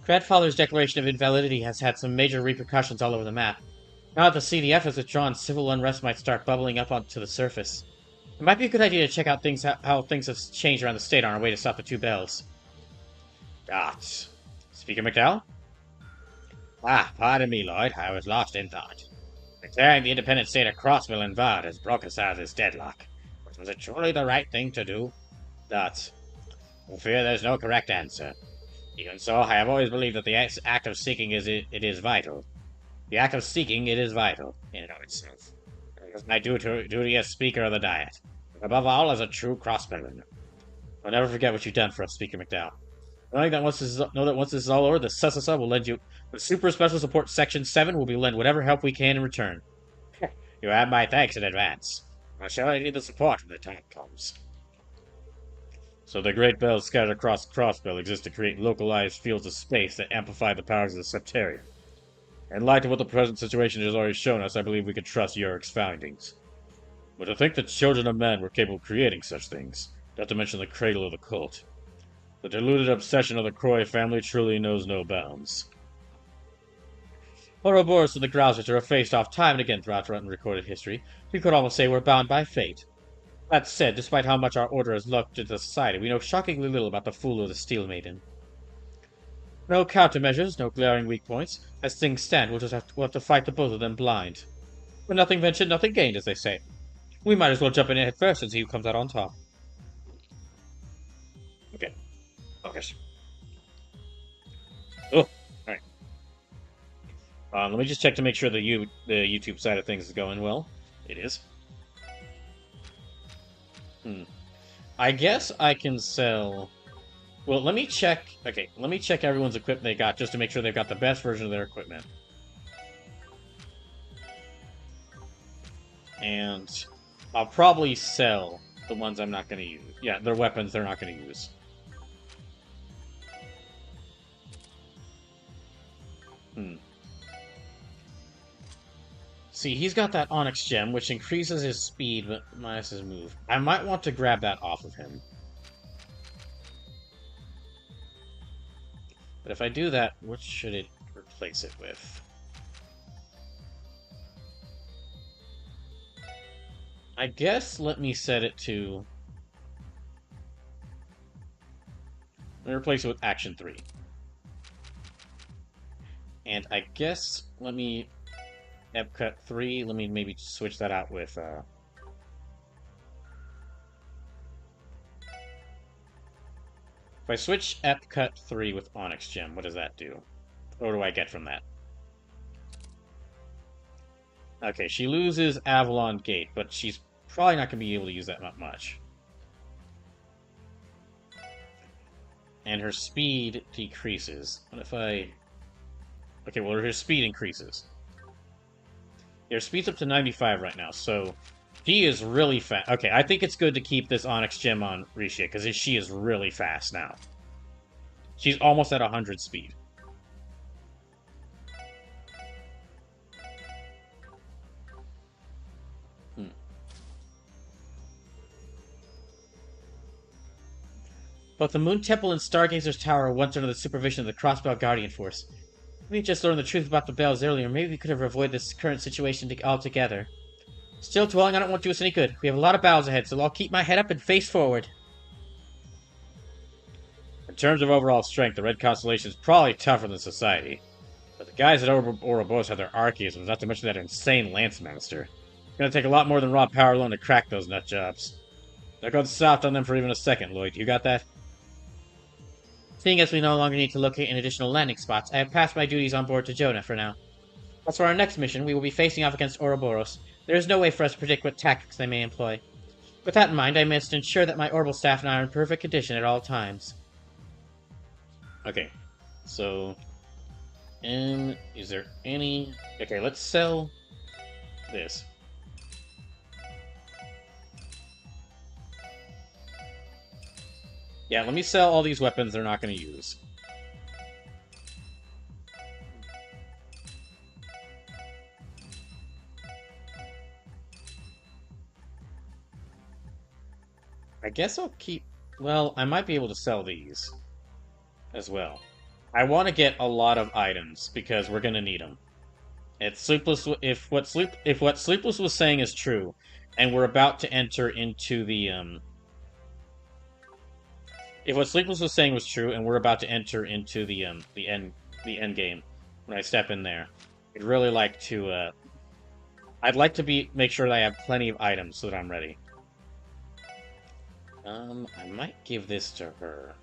Grandfather's declaration of invalidity has had some major repercussions all over the map. Now that the CDF has withdrawn, civil unrest might start bubbling up onto the surface. It might be a good idea to check out how things have changed around the state on our way to stop the two bells. Speaker McDowell? Pardon me, Lloyd. I was lost in thought. Declaring the independent state of Crossbell and Vard has broken us out of this deadlock. Was it truly the right thing to do? I fear there's no correct answer. Even so, I have always believed that the act of seeking it is vital. The act of seeking it is vital, in and of itself. It is my duty as Speaker of the Diet, but above all as a true Crossbellian. I'll never forget what you've done for us, Speaker McDowell. Know that once this is all over, the SSSA will lend you the Super Special Support Section 7 will be lend whatever help we can in return. You have my thanks in advance. I shall need the support when the time comes. So the Great Bells scattered across Crossbell exist to create localized fields of space that amplify the powers of the Septarian. In light of what the present situation has already shown us, I believe we can trust Yorick's findings. But to think that children of men were capable of creating such things, not to mention the cradle of the cult. The deluded obsession of the Croy family truly knows no bounds. Ouroboros and the Grousers are faced off time and again throughout recorded history. We could almost say we're bound by fate. That said, despite how much our order has looked into society, we know shockingly little about the Fool of the Steel Maiden. No countermeasures, no glaring weak points. As things stand, we'll have to fight the both of them blind. But nothing ventured, nothing gained, as they say. We might as well jump in head first and see who comes out on top. Okay. Focus. Oh, alright. Let me just check to make sure the YouTube side of things is going well. It is. I guess I can sell... Well, let me check... Okay, let me check everyone's equipment they got, just to make sure they've got the best version of their equipment. And I'll probably sell the ones I'm not going to use. Yeah, their weapons they're not going to use. See, he's got that Onyx gem, which increases his speed, but minus his move. I might want to grab that off of him. But if I do that, what should it replace it with? I guess let me set it to... Let me replace it with Action 3. And I guess let me... Epcut 3, let me maybe switch that out with, If I switch Epcut 3 with Onyx Gem, what does that do? What do I get from that? Okay, she loses Avalon Gate, but she's probably not going to be able to use that much. And her speed decreases. What if I... Okay, well, her speed increases. Her speed's up to 95 right now, so she is really fast. Okay, I think it's good to keep this Onyx Gem on Risha, because she is really fast now. She's almost at 100 speed. Both the Moon Temple and Stargazer's Tower are once under the supervision of the Crossbell Guardian Force. We just learned the truth about the bells earlier. Maybe we could have avoided this current situation altogether. Still, dwelling on it won't do us any good. We have a lot of battles ahead, so I'll keep my head up and face forward. In terms of overall strength, the Red Constellation is probably tougher than Society. But the guys at Ouroboros have their archaisms, not to mention that insane Lance Master. It's gonna take a lot more than raw power alone to crack those nut jobs. Don't go soft on them for even a second, Lloyd. You got that? Seeing as we no longer need to locate any additional landing spots, I have passed my duties on board to Jonah for now. As for our next mission, we will be facing off against Ouroboros. There is no way for us to predict what tactics they may employ. With that in mind, I must ensure that my orbital staff and I are in perfect condition at all times. Okay, so... is there any... Okay, let's sell this. Yeah, let me sell all these weapons they're not going to use. I guess I'll keep... Well, I might be able to sell these as well. I want to get a lot of items because we're gonna need them. It's Sleepless. If what Sleepless was saying is true, and we're about to enter into the if what Sleepless was saying was true, and we're about to enter into the end game, when I step in there, I'd really like to I'd like to make sure that I have plenty of items so that I'm ready. I might give this to her.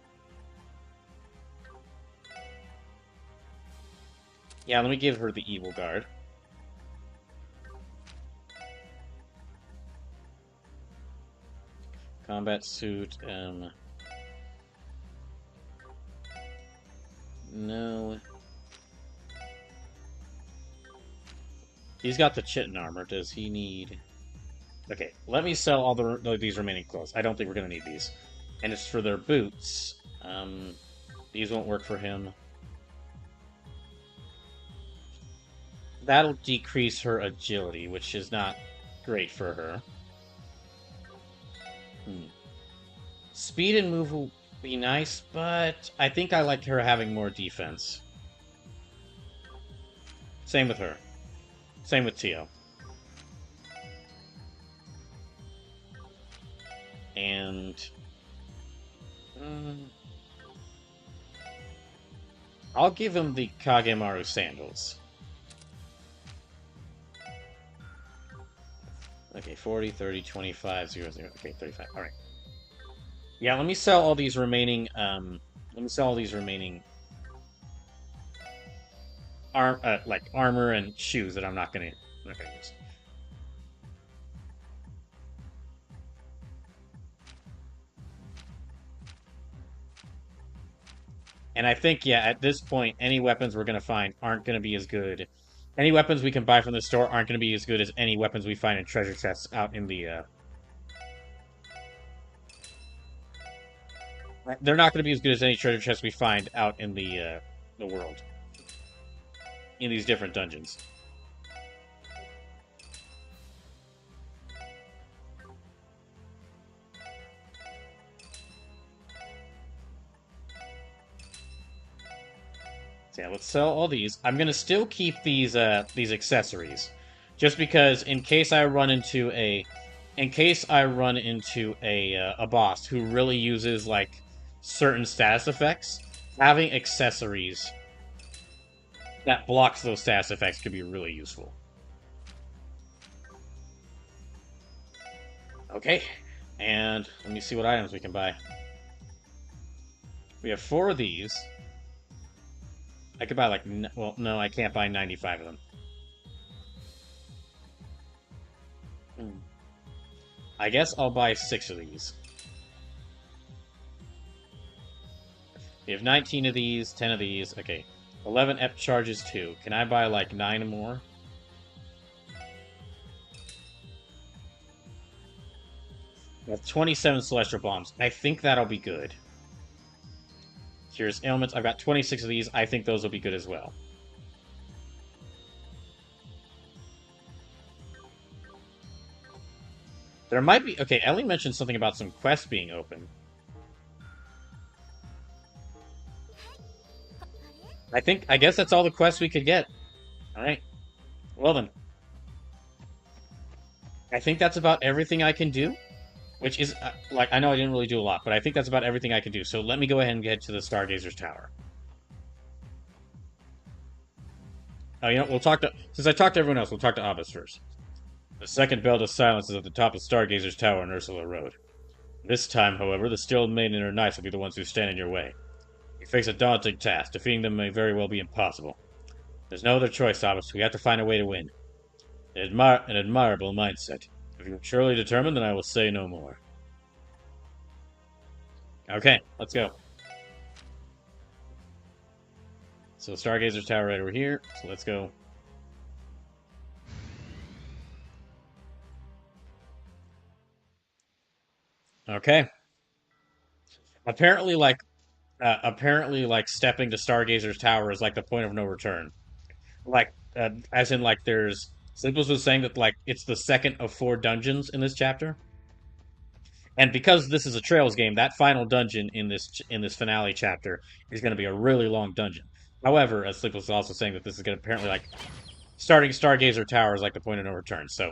Yeah, let me give her the Evil Guard. Combat suit, no. He's got the chitin armor. Does he need... Okay, let me sell all these remaining clothes. I don't think we're going to need these. And it's for their boots. These won't work for him. That'll decrease her agility, which is not great for her. Speed and move will be nice, but I think I like her having more defense. Same with her. Same with Tio. And... I'll give him the Kagemaru sandals. Okay, 40, 30, 25, 0, 0. Okay, 35. Alright. Yeah, let me sell all these remaining, armor and shoes that I'm not gonna use. And I think, yeah, at this point, any weapons we're gonna find aren't gonna be as good. Any weapons we can buy from the store aren't gonna be as good as any weapons we find in treasure chests out in the, They're not gonna be as good as any treasure chests we find out in the world. In these different dungeons. So yeah, let's sell all these. I'm gonna still keep these accessories, just because in case I run into a boss who really uses like certain status effects, having accessories that blocks those status effects could be really useful. Okay, and let me see what items we can buy. We have 4 of these. I could buy like, well, no, I can't buy 95 of them. I guess I'll buy 6 of these. We have 19 of these, 10 of these. Okay, 11 EP charges 2. Can I buy like 9 more? We have 27 Celestial Bombs. I think that'll be good. Here's ailments. I've got 26 of these. I think those will be good as well. There might be... Okay, Ellie mentioned something about some quests being open. I guess that's all the quests we could get. Alright. Well then. I think that's about everything I can do. Which is, I know I didn't really do a lot, but I think that's about everything I can do. So let me go ahead and get to the Stargazer's Tower. Oh, you know, since I talked to everyone else, we'll talk to Abbas first. The second bell to silence is at the top of Stargazer's Tower on Ursula Road. This time, however, the Still Maiden and her knights will be the ones who stand in your way. You face a daunting task. Defeating them may very well be impossible. There's no other choice, Abbas. We have to find a way to win. An admirable mindset. If you're surely determined, then I will say no more. Okay, let's go. So Stargazer's Tower right over here. So let's go. Okay. Apparently, stepping to Stargazer's Tower is like the point of no return. As in, there's... Sleepless was saying that, it's the second of 4 dungeons in this chapter. And because this is a Trails game, that final dungeon in this finale chapter is going to be a really long dungeon. However, as Sleep was also saying that this is going to apparently like starting Stargazer Tower is like the point of no return. So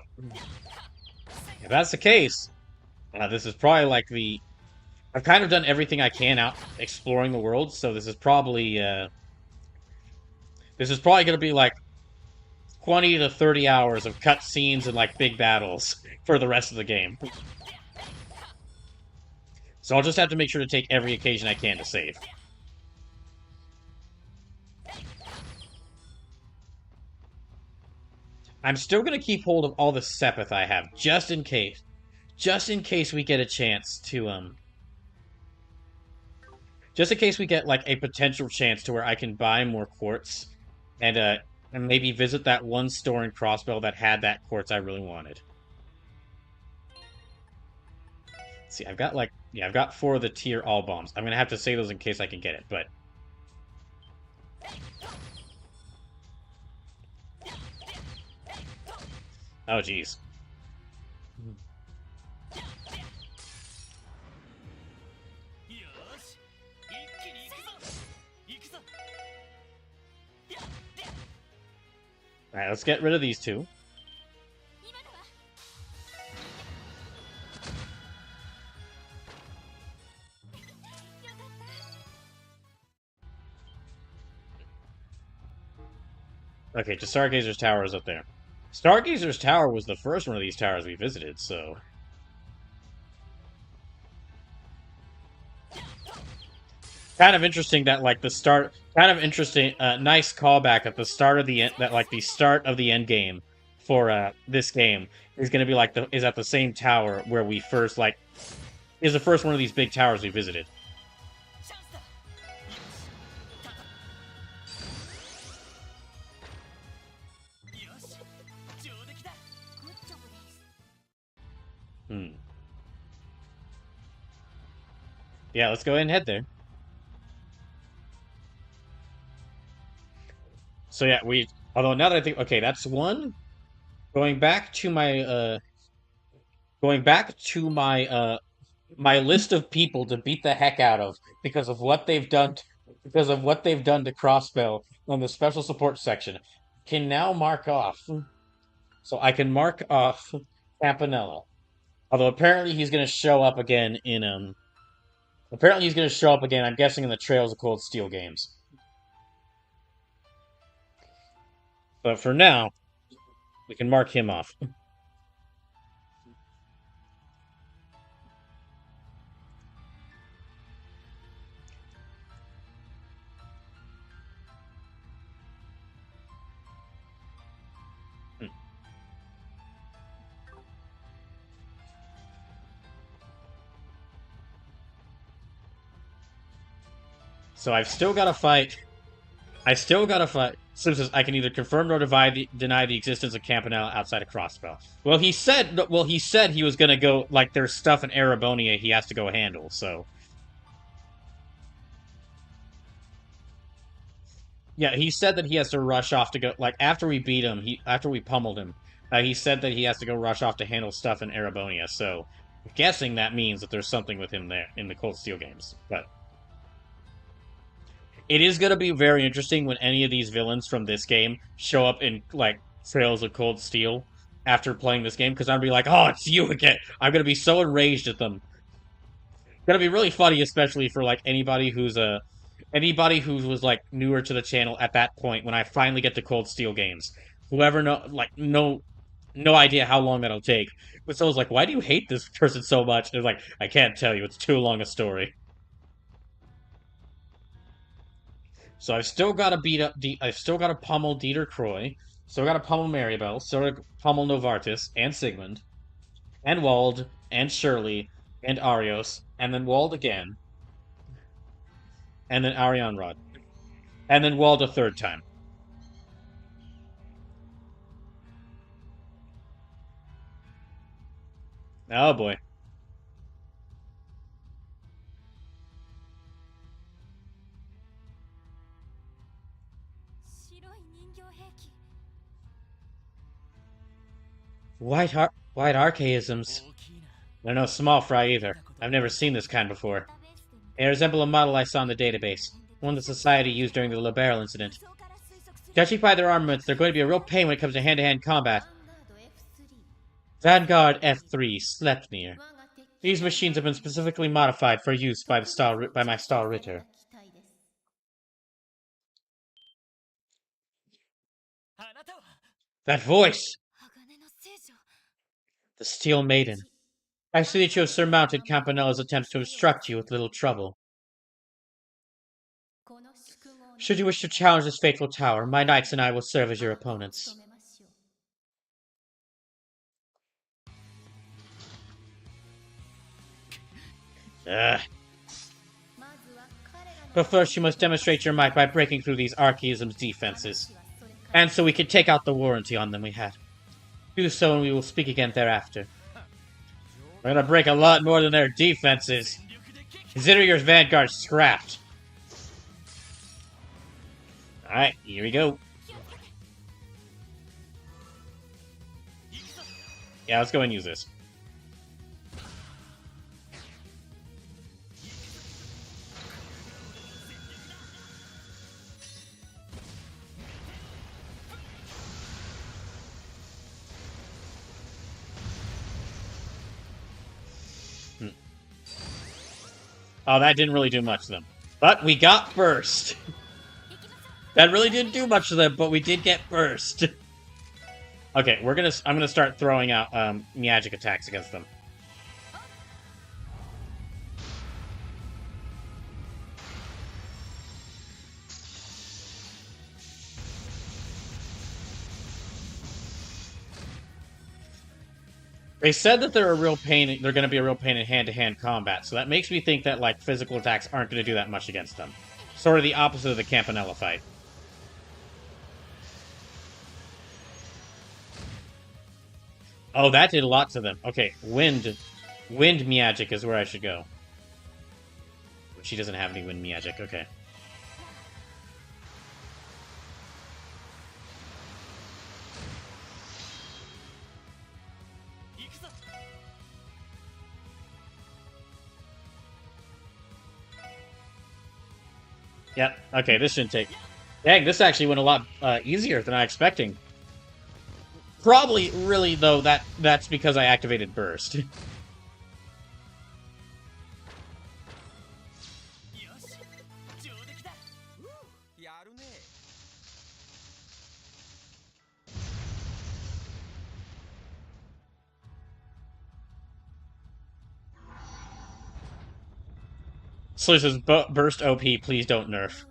if that's the case, this is probably like the I've kind of done everything I can out exploring the world. So this is probably going to be like 20 to 30 hours of cutscenes and like big battles for the rest of the game. So I'll just have to make sure to take every occasion I can to save. I'm still going to keep hold of all the Sepith I have, just in case. Just in case we get a chance to, just in case we get, like, a potential chance to where I can buy more quartz and maybe visit that one store in Crossbell that had that quartz I really wanted. See, I've got, like, yeah, I've got 4 of the tier all bombs. I'm going to have to save those in case I can get it, but... Oh, jeez. Alright, let's get rid of these 2. Okay, just Stargazer's Tower is up there. Stargazer's Tower was the first one of these towers we visited, so... Kind of interesting that, like, the start... Kind of interesting, nice callback at the start of the end... That, like, the start of the end game for, this game is gonna be, like, is at the same tower where we first, like... Is the first one of these big towers we visited. Yeah, let's go ahead and head there. So yeah, although now that I think, okay, that's one. Going back to my, my list of people to beat the heck out of because of what they've done, to Crossbell on the special support section, can now mark off. So I can mark off Campanella. Although apparently he's going to show up again in, apparently he's going to show up again, I'm guessing, in the Trails of Cold Steel games. But for now, we can mark him off. So I've still got to fight. Slim says I can either confirm or deny the existence of Campanella outside of Crossbell. Well, he said he was gonna go, like, there's stuff in Erebonia he has to go handle. So yeah, he said that he has to rush off to go, like, after we beat him, after we pummeled him. He said that he has to go rush off to handle stuff in Erebonia. So I'm guessing that means that there's something with him there in the Cold Steel games, but. It is going to be very interesting when any of these villains from this game show up in, like, Trails of Cold Steel after playing this game, because I'm going to be like, oh, it's you again! I'm going to be so enraged at them. It's going to be really funny, especially for, like, anybody who was, like, newer to the channel at that point, when I finally get to Cold Steel games. Whoever no idea how long that'll take. But someone's like, why do you hate this person so much? And they're like, I can't tell you, it's too long a story. So I've still got to I've still got to pummel Dieter Croy, still got to pummel Maribel, still got to pummel Novartis, and Sigmund, and Wald, and Shirley, and Arios, and then Wald again, and then Arianrod, and then Wald a third time. Oh boy. White archaisms. They're no small fry either. I've never seen this kind before. They resemble a model I saw in the database, one the Society used during the Liberal incident. Judging by their armaments, they're going to be a real pain when it comes to hand-to-hand combat. Vanguard F3 Sleipnir. These machines have been specifically modified for use by my Star Ritter. That voice! The Steel Maiden. I see that you have surmounted Campanella's attempts to obstruct you with little trouble. Should you wish to challenge this fateful tower, my knights and I will serve as your opponents. But first you must demonstrate your might by breaking through these Archaism's defenses. And so we can take out the warranty on them we had. Do so and we will speak again thereafter. We're gonna break a lot more than their defenses. Consider your Vanguard scrapped. Alright, here we go. Yeah, let's go and use this. Oh, that didn't really do much to them. But we got burst. That really didn't do much to them, but we did get burst. Okay, I'm gonna start throwing out magic attacks against them. They said that they're a real pain. They're going to be a real pain in hand-to-hand combat, so that makes me think that like physical attacks aren't going to do that much against them. Sort of the opposite of the Campanella fight. Oh, that did a lot to them. Okay, wind magic is where I should go. She doesn't have any wind magic. Okay. Yep. Okay, this shouldn't take... Dang, this actually went a lot easier than I expecting. Probably, really, though, that's because I activated Burst. So this is Burst OP, please don't nerf.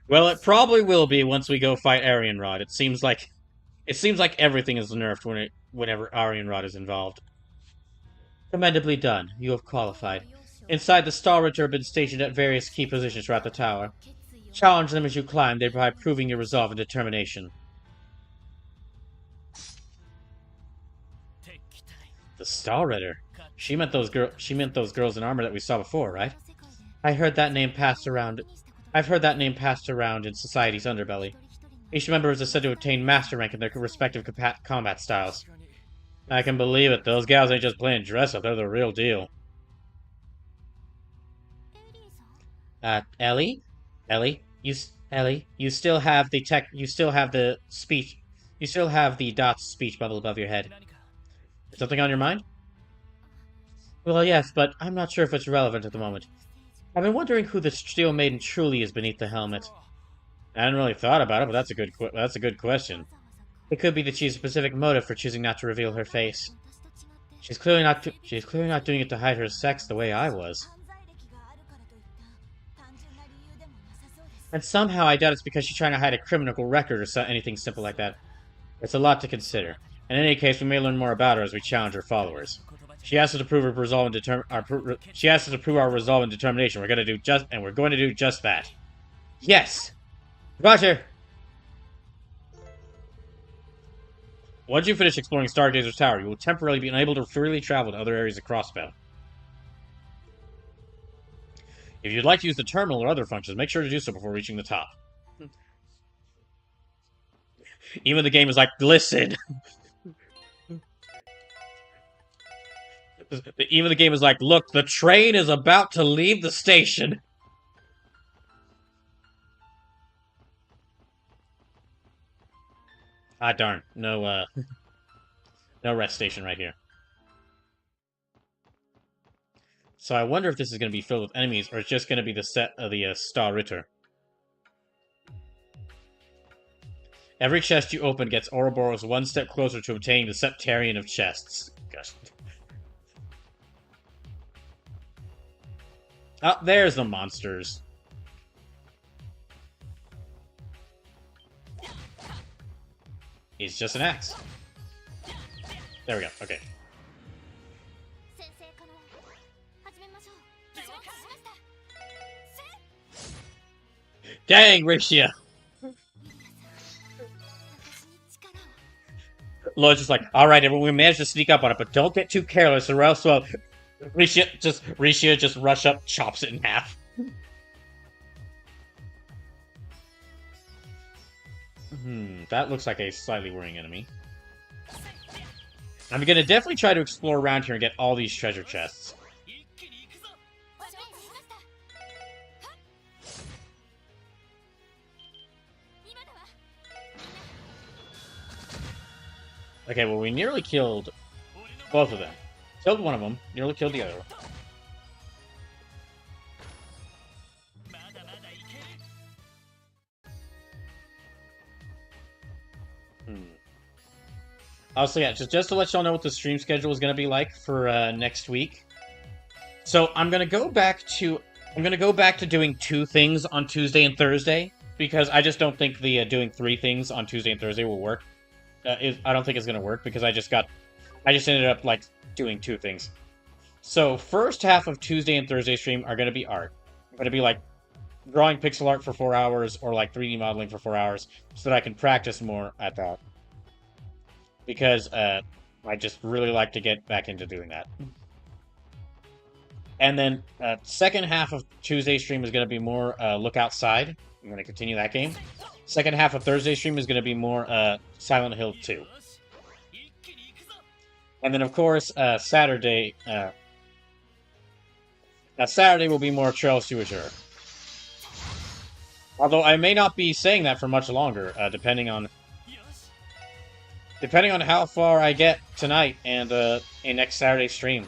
Well, it probably will be once we go fight Arianrod. It seems like everything is nerfed whenever Arianrod is involved. Commendably done. You have qualified. Inside, the Star Ritter have been stationed at various key positions throughout the tower. Challenge them as you climb, thereby proving your resolve and determination. The Star Ritter? She meant those girls in armor that we saw before, right? I've heard that name passed around in society's underbelly. Each member is said to attain master rank in their respective combat styles. I can believe it. Those gals ain't just playing dress-up. They're the real deal. Ellie? You still have the dots speech bubble above your head. Something on your mind? Well, yes, but I'm not sure if it's relevant at the moment. I've been wondering who the Steel Maiden truly is beneath the helmet. I hadn't really thought about it, but that's a good question. It could be that she has a specific motive for choosing not to reveal her face. She's clearly not doing it to hide her sex the way I was. And somehow I doubt it's because she's trying to hide a criminal record or anything simple like that. It's a lot to consider. In any case, we may learn more about her as we challenge her followers. She asked us to prove our resolve and determination. We're going to do just that. Yes. Roger. Once you finish exploring Stargazer's Tower, you will temporarily be unable to freely travel to other areas of Crossbell. If you'd like to use the terminal or other functions, make sure to do so before reaching the top. Even the game is like, listen. Even the game is like, look, the train is about to leave the station. Ah, darn. No, no rest station right here. So I wonder if this is going to be filled with enemies, or it's just going to be the set of the Star Ritter. Every chest you open gets Ouroboros one step closer to obtaining the Septarian of chests. Gosh. Oh, there's the monsters. It's just an axe. There we go, okay. Dang, Rishia! Lloyd's just like, alright, everyone, we managed to sneak up on it, but don't get too careless, or else, well, Rishia just rush up, chops it in half. That looks like a slightly worrying enemy. I'm gonna definitely try to explore around here and get all these treasure chests. Okay, well, we nearly killed both of them. Killed one of them, nearly killed the other one. Also, yeah, just to let y'all know what the stream schedule is going to be like for next week. So I'm going to go back to doing 2 things on Tuesday and Thursday, because I just don't think the doing 3 things on Tuesday and Thursday will work. I don't think it's going to work, because I just ended up, like, doing 2 things. So, first half of Tuesday and Thursday stream are going to be art. I'm going to be, like, drawing pixel art for 4 hours, or, like, 3D modeling for 4 hours, so that I can practice more at that. Because, I just really like to get back into doing that. And then, second half of Tuesday stream is going to be more, Look Outside. I'm going to continue that game. Second half of Thursday stream is going to be more Silent Hill 2. And then, of course, Saturday... Saturday will be more Trails to Azure. Although I may not be saying that for much longer, depending on how far I get tonight and a next Saturday stream.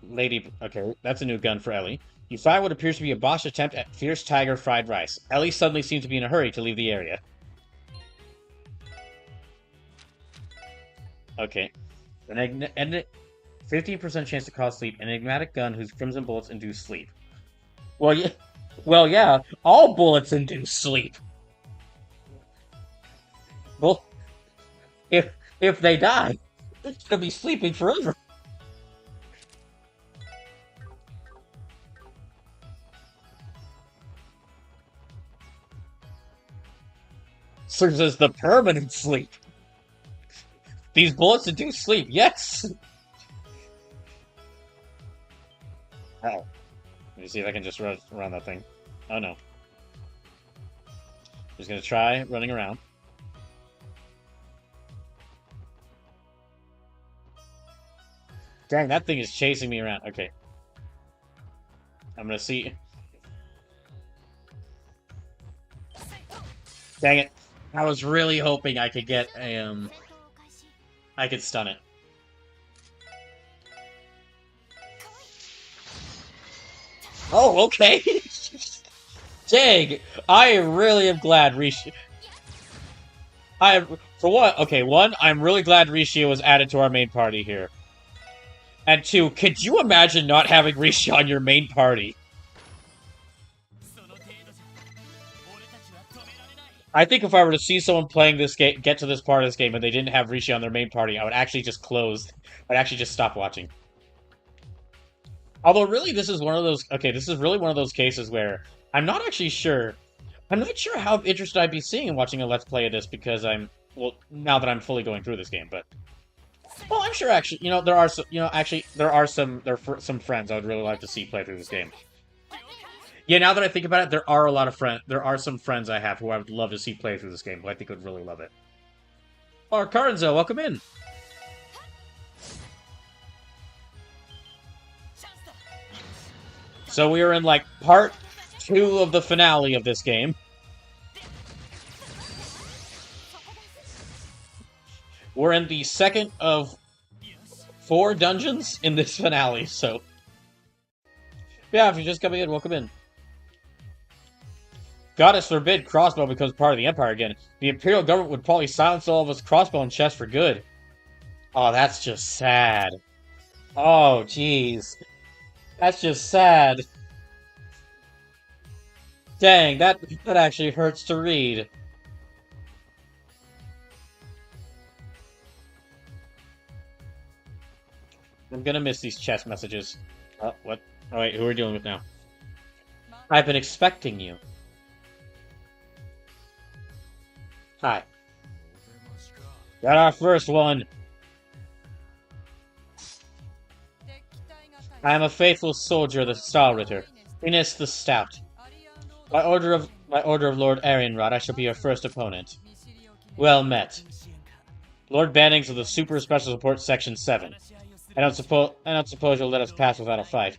Lady... Okay, that's a new gun for Ellie. You fire what appears to be a botched attempt at Fierce Tiger fried rice. Ellie suddenly seems to be in a hurry to leave the area. Okay. 15% chance to cause sleep. An enigmatic gun whose crimson bullets induce sleep. Well, yeah. All bullets induce sleep. Well, if they die, they're gonna be sleeping forever. Serves as the permanent sleep. These bullets induce sleep, yes! Oh. Let me see if I can just run around that thing. Oh no. Just gonna try running around. Dang, that thing is chasing me around. Okay. I'm gonna see. Dang it. I was really hoping I could get a, I could stun it. Oh, okay! Dang! I really am glad Rishi... For what? Okay, 1, I'm really glad Rishi was added to our main party here. And 2, could you imagine not having Rishi on your main party? I think if I were to see someone playing this game, get to this part of this game, and they didn't have Rishi on their main party, I would actually just close. I'd actually just stop watching. Although, really, this is one of those... Okay, this is really one of those cases where I'm not actually sure. I'm not sure how interested I'd be seeing in watching a Let's Play of this because well, now that I'm fully going through this game, but... Well, I'm sure actually, there are some, some friends I would really like to see play through this game. Yeah, now that I think about it, there are some friends I have who I would love to see play through this game, who I think would really love it. Oh, Karenzo, welcome in! So we are in, like, part 2 of the finale of this game. We're in the second of 4 dungeons in this finale, so... Yeah, if you're just coming in, welcome in. Goddess forbid Crossbell becomes part of the Empire again. The Imperial government would probably silence all of us Crossbell chests for good. Oh, that's just sad. Oh, jeez. That's just sad. Dang, that actually hurts to read. I'm gonna miss these chest messages. What? Oh, wait, who are we dealing with now? I've been expecting you. Hi. Got our first one. I am a faithful soldier of the Star Ritter, Ines the Stout. By order of Lord Arianrod, I shall be your first opponent. Well met. Lord Bannings of the Super Special Support Section 7. I don't suppose you'll let us pass without a fight.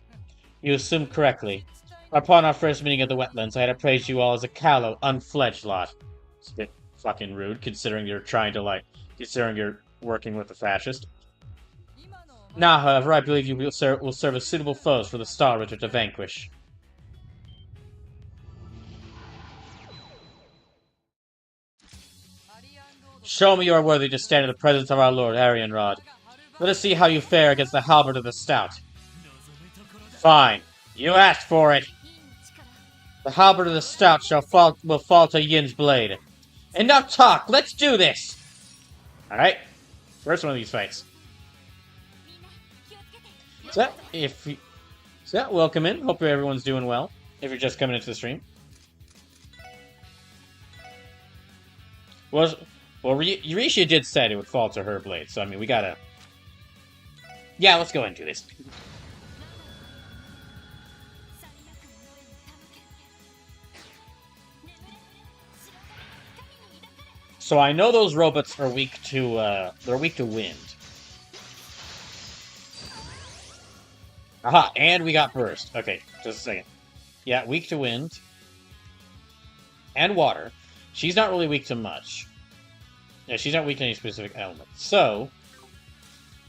You assumed correctly. Upon our first meeting at the wetlands, I had appraised you all as a callow, unfledged lot. It's a bit fucking rude, considering you're working with the fascist. Now, however, I believe you will serve as suitable foes for the Star Ritter to vanquish. Show me you are worthy to stand in the presence of our Lord Arianrod. Let us see how you fare against the halberd of the Stout. Fine. You asked for it. The halberd of the Stout will fall to Yin's blade. Enough talk! Let's do this! Alright. First one of these fights. So, welcome in. Hope everyone's doing well. If you're just coming into the stream. Well, Euretia did say it would fall to her blade, so I mean, we gotta... Yeah, let's go ahead and do this. So I know those robots are weak to, they're weak to wind. Aha, and we got burst. Okay, just a second. Yeah, weak to wind. And water. She's not really weak to much. Yeah, she's not weak to any specific element. So,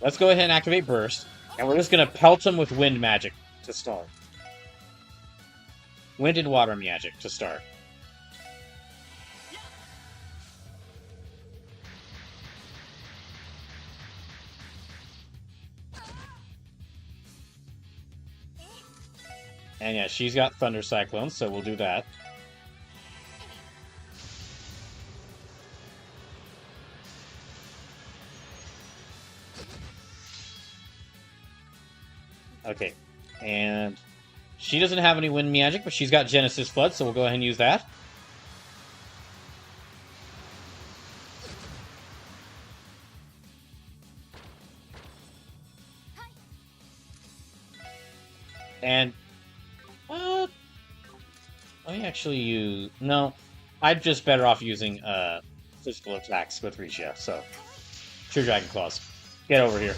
let's go ahead and activate burst. And we're just going to pelt him with wind magic to start. Wind and water magic to start. And yeah, she's got Thunder Cyclone, so we'll do that. Okay, and she doesn't have any wind magic, but she's got Genesis Flood, so we'll go ahead and use that. And I actually use... No, I'm just better off using physical attacks with Risha, so... True Dragon Claws. Get over here.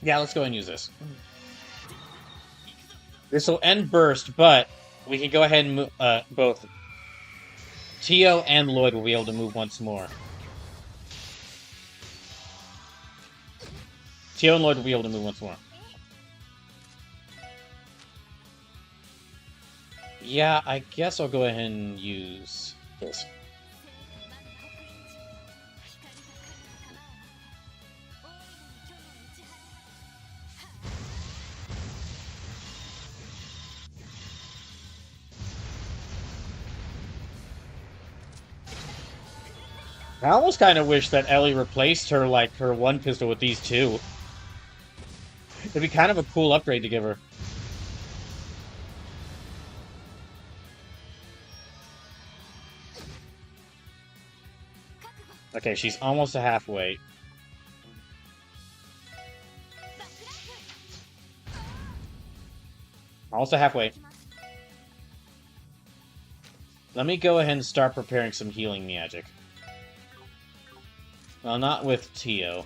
Yeah, let's go ahead and use this. This will end burst, but we can go ahead and move, both Tio and Lloyd will be able to move once more. Tio and Lloyd will be able to move once more. Yeah, I guess I'll go ahead and use this. I almost kind of wish that Ellie replaced her, like, her one pistol with these two. It'd be kind of a cool upgrade to give her. Okay, she's almost to halfway. Almost to halfway. Let me go ahead and start preparing some healing magic. Well, not with Tio.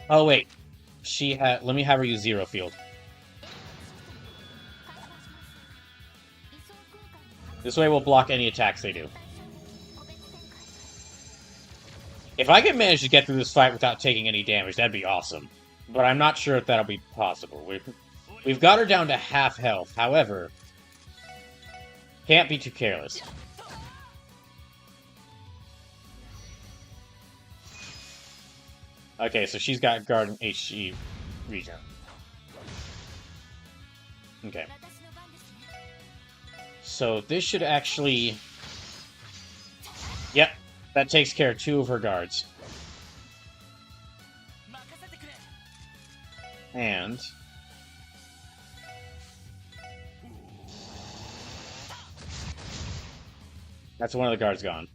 Oh, wait. Let me have her use Zero Field. This way we'll block any attacks they do. If I can manage to get through this fight without taking any damage, that'd be awesome. But I'm not sure if that'll be possible. We've got her down to half health, however... Can't be too careless. Okay, so she's got guard and HG regen. Okay. So this should actually... Yep, that takes care of 2 of her guards. And... that's one of the guards gone.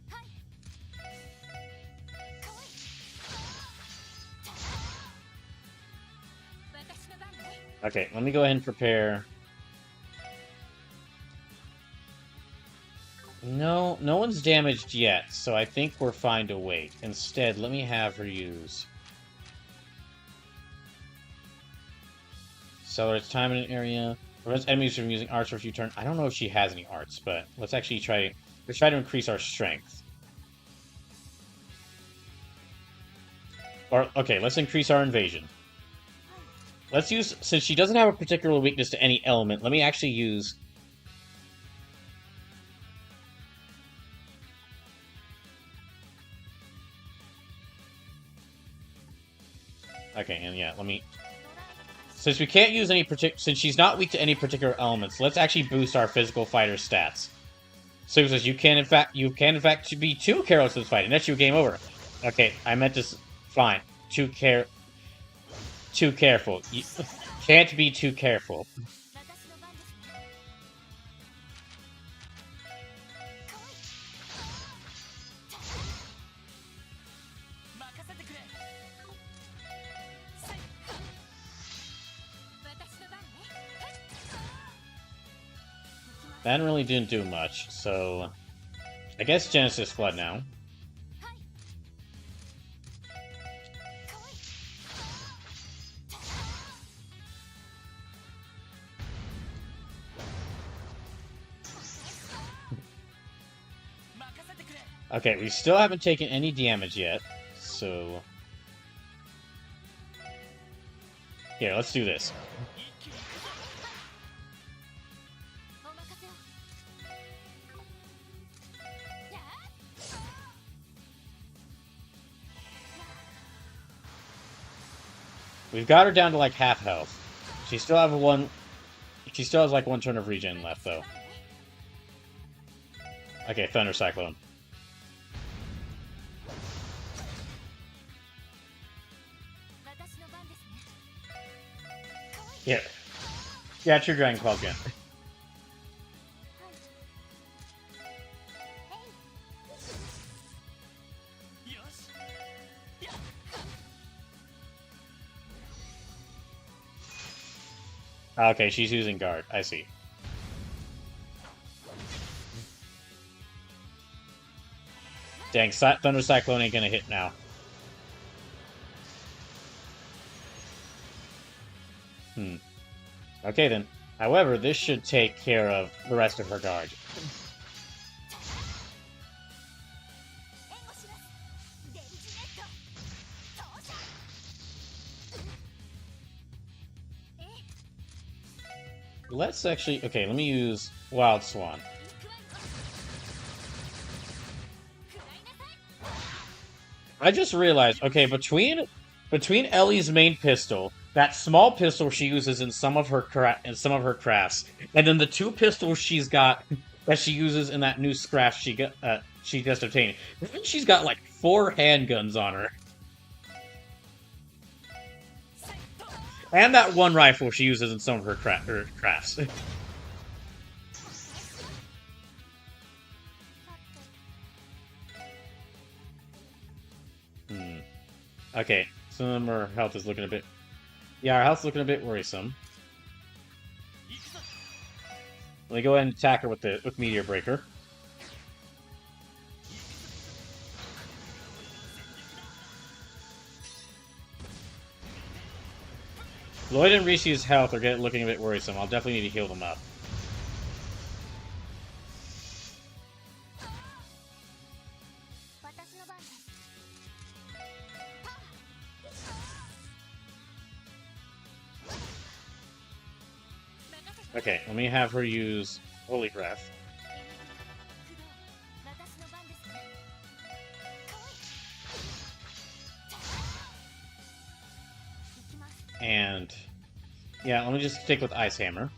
Okay, let me go ahead and prepare... No one's damaged yet, so I think we're fine to wait. Instead, let me have her use... Accelerates time in an area. Prevents enemies from using arts for a few turns. I don't know if she has any arts, but let's actually try... Let's try to increase our strength. Or, okay, let's increase our invasion. Let's use... Since she doesn't have a particular weakness to any element, let me actually use... Okay, and yeah, let me... Since we can't use any since she's not weak to any particular elements, let's actually boost our physical fighter stats. So it says you can in fact be too careless in this fight, and that's your game over. Okay, I meant to fine. Too careful. You can't be too careful. That really didn't do much, so... I guess Genesis Flood now. Okay, we still haven't taken any damage yet, so... Here, let's do this. We've got her down to like half health. She still has like 1 turn of regen left though. Okay, Thunder Cyclone. Yeah. Yeah, True Dragon Claw again. Okay, she's using guard. I see. Dang, Thunder Cyclone ain't gonna hit now. Okay then. However, this should take care of the rest of her guard. Let's actually... Okay, let me use Wild Swan. I just realized, okay, between Ellie's main pistol, that small pistol she uses in some of her crafts, and then the 2 pistols she's got that she uses in that new craft she just obtained. She's got like 4 handguns on her. And that one rifle she uses in some of her crafts. Okay, some of our health is looking a bit... Yeah, our health's looking a bit worrisome. Let me go ahead and attack her with Meteor Breaker. Lloyd and Rishi's health are looking a bit worrisome. I'll definitely need to heal them up. Okay, let me have her use Holy Breath. And yeah, let me just stick with Ice Hammer.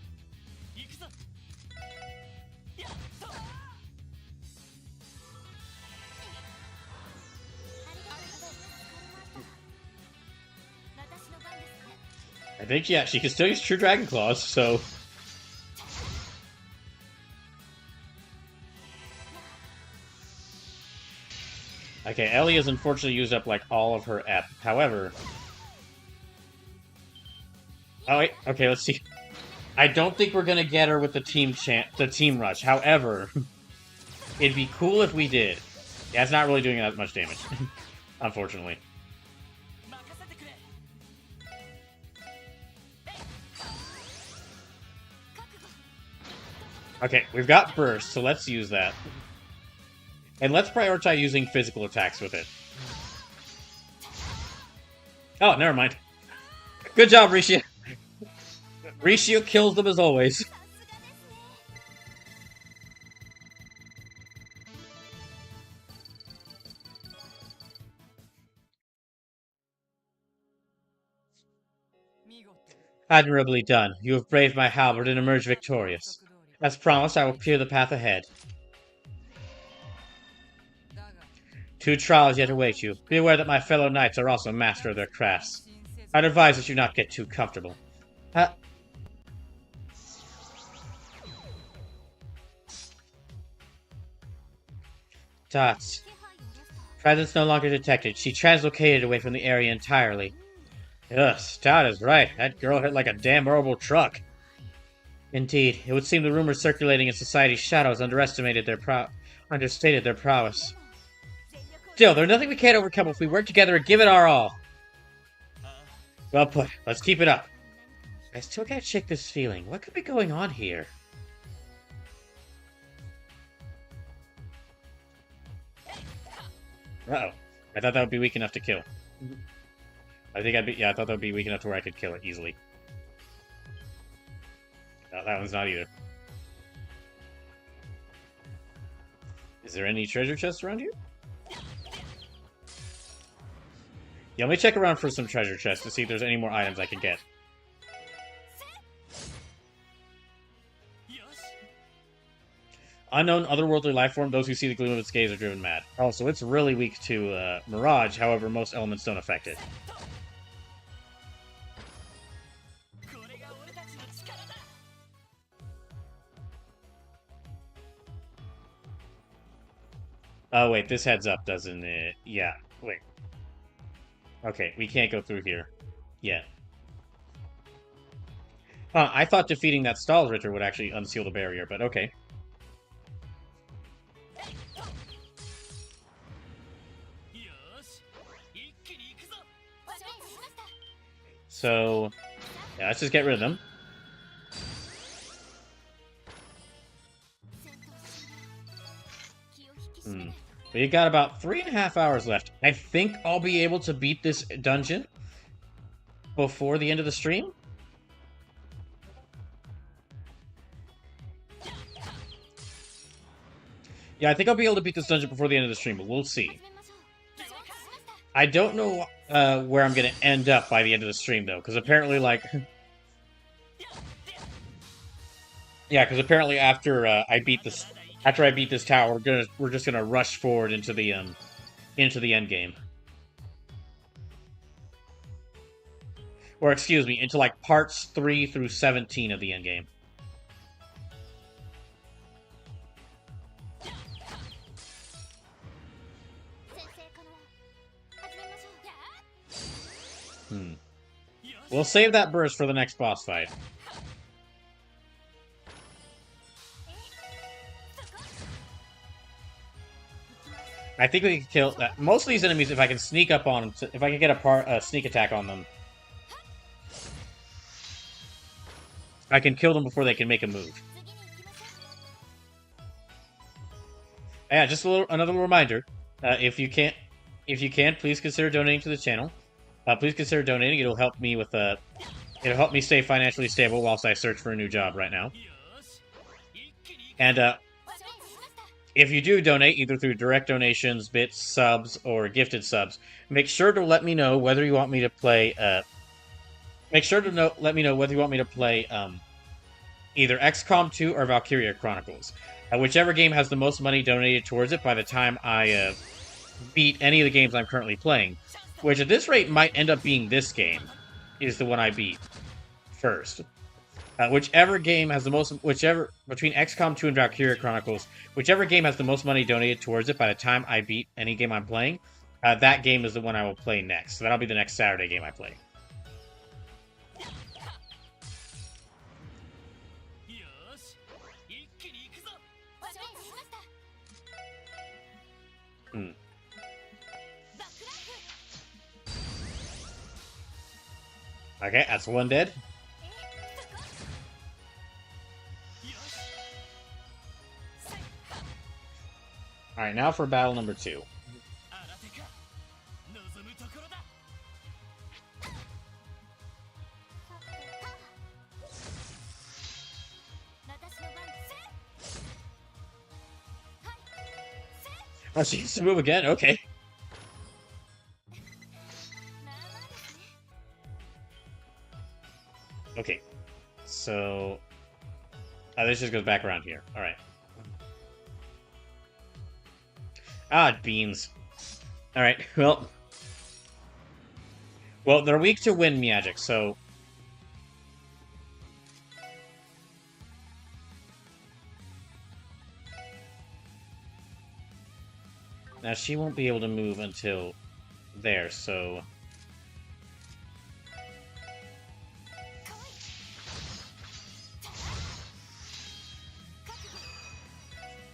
I think, yeah, she can still use True Dragon Claws, so... Okay, Ellie has unfortunately used up, like, all of her EP. However... Oh, wait, okay, let's see. I don't think we're gonna get her with the team rush. However, it'd be cool if we did. Yeah, it's not really doing that much damage. Unfortunately. Okay, we've got Burst, so let's use that. And let's prioritize using physical attacks with it. Oh, never mind. Good job, Risha. Risha kills them as always. Admirably done. You have braved my halberd and emerged victorious. As promised, I will clear the path ahead. 2 trials yet await you. Be aware that my fellow knights are also master of their crafts. I'd advise that you not get too comfortable. Dots. Presence no longer detected. She translocated away from the area entirely. Ugh, Stout is right. That girl hit like a damn horrible truck. Indeed, it would seem the rumors circulating in society's shadows understated their prowess. Still, there's nothing we can't overcome if we work together and give it our all. Well put. Let's keep it up. I still can't shake this feeling. What could be going on here? Uh-oh. I thought that would be weak enough to kill. I thought that would be weak enough to where I could kill it easily. No, that one's not either. Is there any treasure chests around here? Yeah, let me check around for some treasure chests to see if there's any more items I can get. Unknown otherworldly life form, those who see the gleam of its gaze are driven mad. Also, it's really weak to Mirage, however, most elements don't affect it. Oh, wait, this heads up, doesn't it? Yeah, wait. Okay, we can't go through here yet. Huh, I thought defeating that Stall Ritter would actually unseal the barrier, but okay. So, yeah, let's just get rid of them. We got about 3.5 hours left. I think I'll be able to beat this dungeon before the end of the stream. Yeah, I think I'll be able to beat this dungeon before the end of the stream, but we'll see. I don't know where I'm going to end up by the end of the stream, though, because apparently, like... Yeah, because apparently after I beat this... After I beat this tower, we're just gonna rush forward into the end game. Or excuse me, into like parts 3 through 17 of the end game. We'll save that burst for the next boss fight. I think we can kill most of these enemies if I can sneak up on them. If I can get a sneak attack on them, I can kill them before they can make a move. Yeah, just another reminder. If you can, please consider donating to the channel. Please consider donating. It'll help me with it'll help me stay financially stable whilst I search for a new job right now. And if you do donate, either through direct donations, bits, subs, or gifted subs, make sure to let me know whether you want me to play. Let me know whether you want me to play either XCOM 2 or Valkyria Chronicles. Whichever game has the most money donated towards it by the time I beat any of the games I'm currently playing, which at this rate might end up being this game, is the one I beat first. Whichever game has the most, between XCOM 2 and Valkyria Chronicles, whichever game has the most money donated towards it by the time I beat any game I'm playing, that game is the one I will play next. So that'll be the next Saturday game I play. Okay, that's one dead. Alright, now for battle number 2. Oh, she gets to move again? Okay. Okay. So... this just goes back around here. Alright. Ah, beans. Alright, well... Well, they're weak to wind magic, so... Now, she won't be able to move until there, so...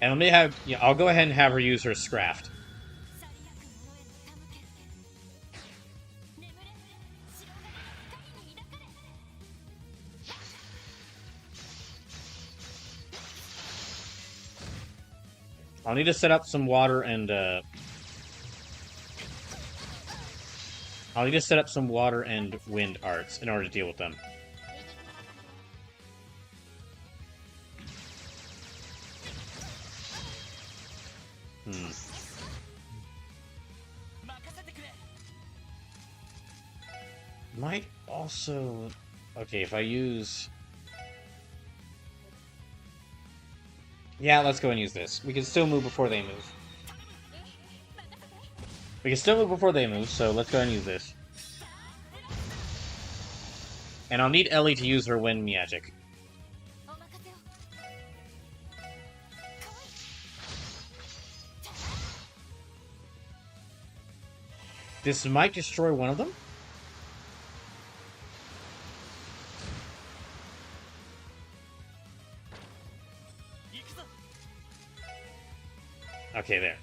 And let me have... Yeah, I'll go ahead and have her use her Scraft. I'll need to set up some water and, I'll need to set up some water and wind arts in order to deal with them. Might also... Okay, if I use... Yeah, let's go and use this. We can still move before they move. We can still move before they move, so let's go and use this. And I'll need Ellie to use her wind magic. This might destroy one of them? Okay, there.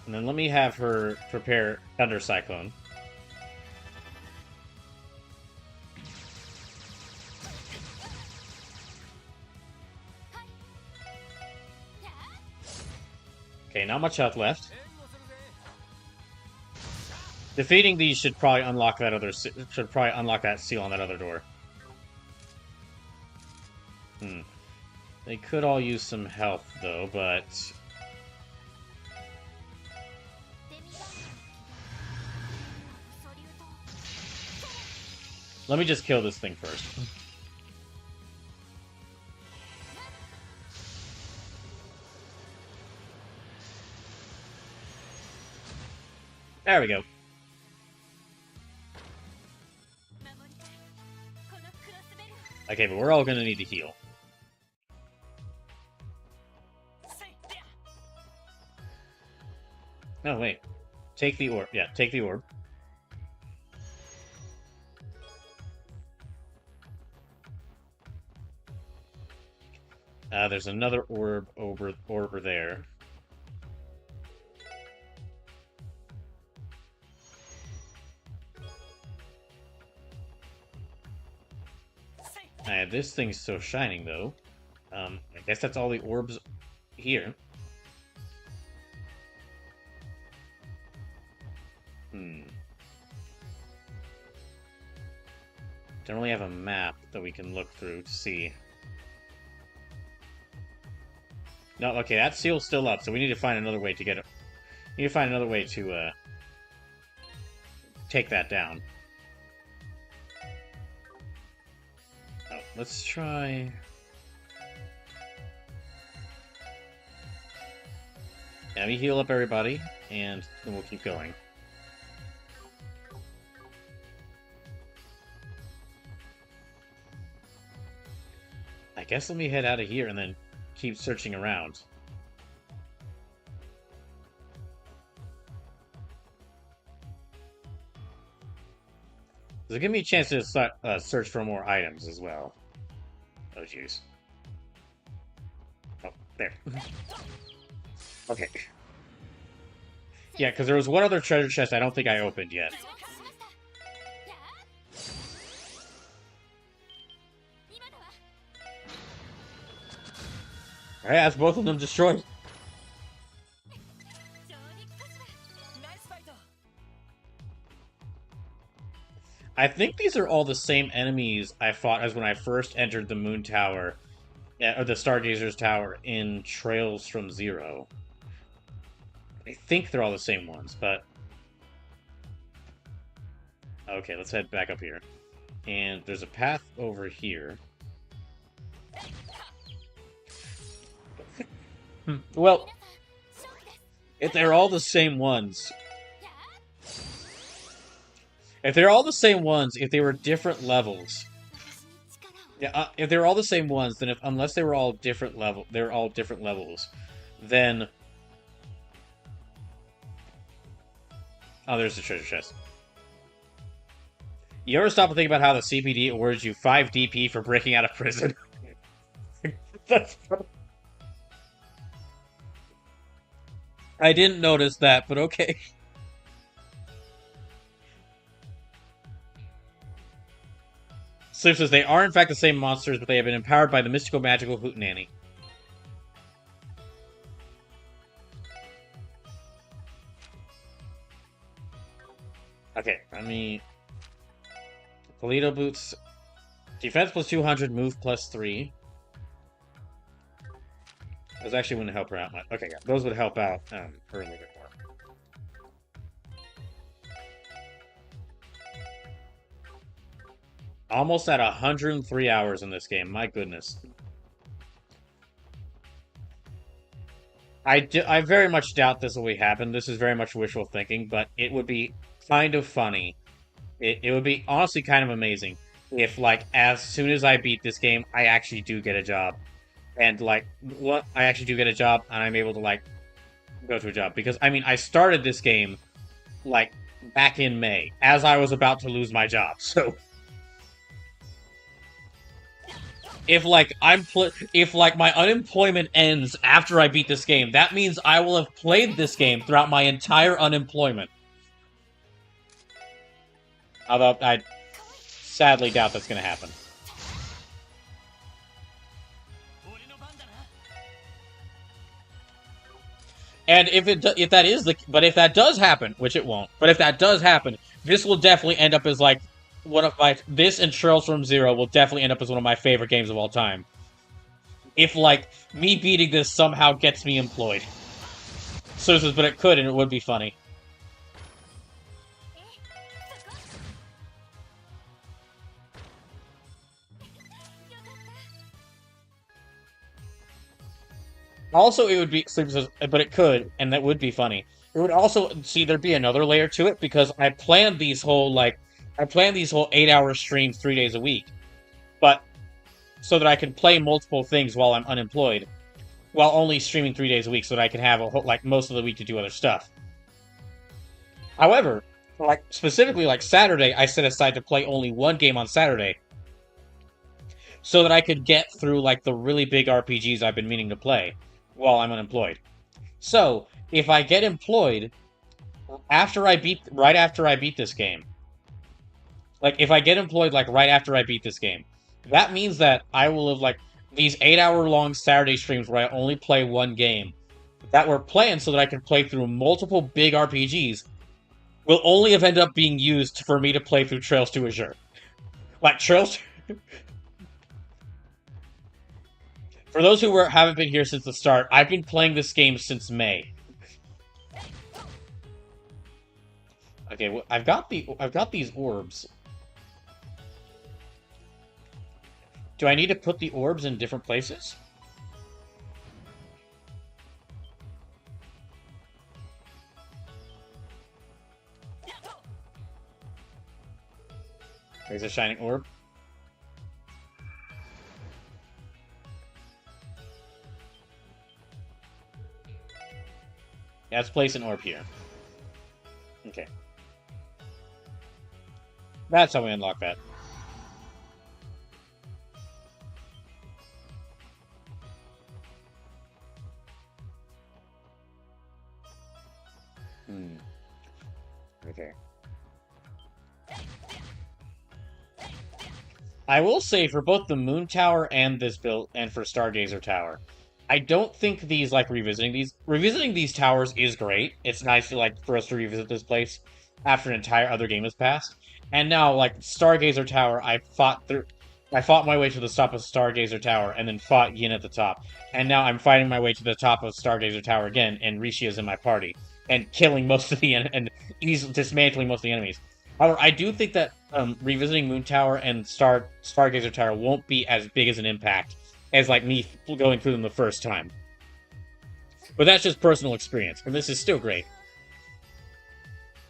And then let me have her prepare Thunder Cyclone. Okay, not much health left. Defeating these should probably unlock that seal on that other door. They could all use some health, though, but... Let me just kill this thing first. There we go. Okay, but we're all gonna need to heal. No, wait. Take the orb. Yeah, take the orb. There's another orb over there. This thing's still shining, though. I guess that's all the orbs here. Don't really have a map that we can look through to see. No, okay, that seal's still up, so we need to find another way to get it. We need to find another way to, take that down. Oh, let's try... Now we heal up everybody, and then we'll keep going. I guess let me head out of here and then keep searching around. Does it give me a chance to search for more items as well? Oh, jeez. Oh, there. Okay. Yeah, because there was one other treasure chest I don't think I opened yet. Alright, that's both of them destroyed. I think these are all the same enemies I fought as when I first entered the Moon Tower, or the Stargazer's Tower in Trails from Zero. I think they're all the same ones, but... Okay, let's head back up here. And there's a path over here. Well, if they're all the same ones... If they're all the same ones, if they were different levels... Yeah, if they're all the same ones, then unless they were all different levels, then... Oh, there's the treasure chest. You ever stop and think about how the CPD awards you 5 DP for breaking out of prison? That's funny. I didn't notice that, but okay. Slip says they are in fact the same monsters, but they have been empowered by the mystical magical hootenanny. Okay, let me... Toledo boots. Defense plus 200, move plus 3. Those actually wouldn't help her out much. Okay, yeah, those would help out her a little bit more. Almost at 103 hours in this game. My goodness. I very much doubt this will happen. This is very much wishful thinking, but it would be kind of funny. It would be honestly kind of amazing if, like, as soon as I beat this game, I actually do get a job. And, like, I actually do get a job, and I'm able to, like, go to a job. Because, I mean, I started this game, like, back in May, as I was about to lose my job, so... If, like, my unemployment ends after I beat this game, that means I will have played this game throughout my entire unemployment. Although, I sadly doubt that's gonna happen. And if that does happen, which it won't, but if that does happen, this will definitely end up as, like, this and Trails from Zero will definitely end up as one of my favorite games of all time. If, like, me beating this somehow gets me employed. So it says, but it could, and it would be funny. Also, it would be, but it could, and that would be funny. It would also, see, there'd be another layer to it, because I planned these whole 8-hour streams 3 days a week. But, so that I can play multiple things while I'm unemployed, while only streaming 3 days a week, so that I can have most of the week to do other stuff. However, specifically Saturday, I set aside to play only one game on Saturday, so that I could get through the really big RPGs I've been meaning to play while I'm unemployed. So, if I get employed right after I beat this game, if I get employed right after I beat this game, that means that I will have these 8-hour-long Saturday streams where I only play one game that were planned so that I can play through multiple big RPGs will only have ended up being used for me to play through Trails to Azure. Trails... For those who haven't been here since the start, I've been playing this game since May. Okay, well, I've got these orbs. Do I need to put the orbs in different places? There's a shining orb. Yeah, let's place an orb here. Okay. That's how we unlock that. Okay. I will say, for both the Moon Tower and this build, and for Stargazer Tower, I don't think these, revisiting these towers is great. It's nice to, for us to revisit this place after an entire other game has passed. And now, Stargazer Tower, I fought my way to the top of Stargazer Tower, and then fought Yin at the top. And now I'm fighting my way to the top of Stargazer Tower again, and Rishi is in my party, and killing most of and he's dismantling most of the enemies. However, I do think that revisiting Moon Tower and Stargazer Tower won't be as big as an impact as me going through them the first time. But that's just personal experience, and this is still great.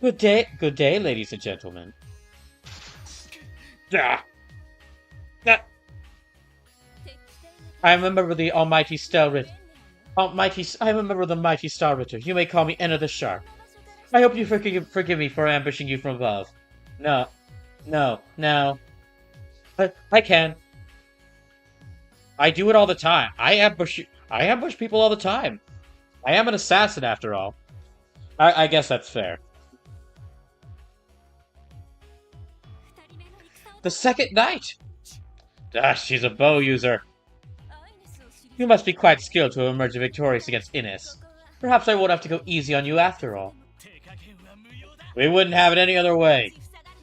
Good day, ladies and gentlemen. Ah. Ah. I remember the almighty Star Ritter. I remember the mighty Star Ritter. You may call me Enna the Shark. I hope you forgive me for ambushing you from above. No. I can. I do it all the time. I ambush people all the time. I am an assassin, after all. I guess that's fair. The second knight! Ah, she's a bow user. You must be quite skilled to have emerged victorious against Ines. Perhaps I won't have to go easy on you after all. We wouldn't have it any other way.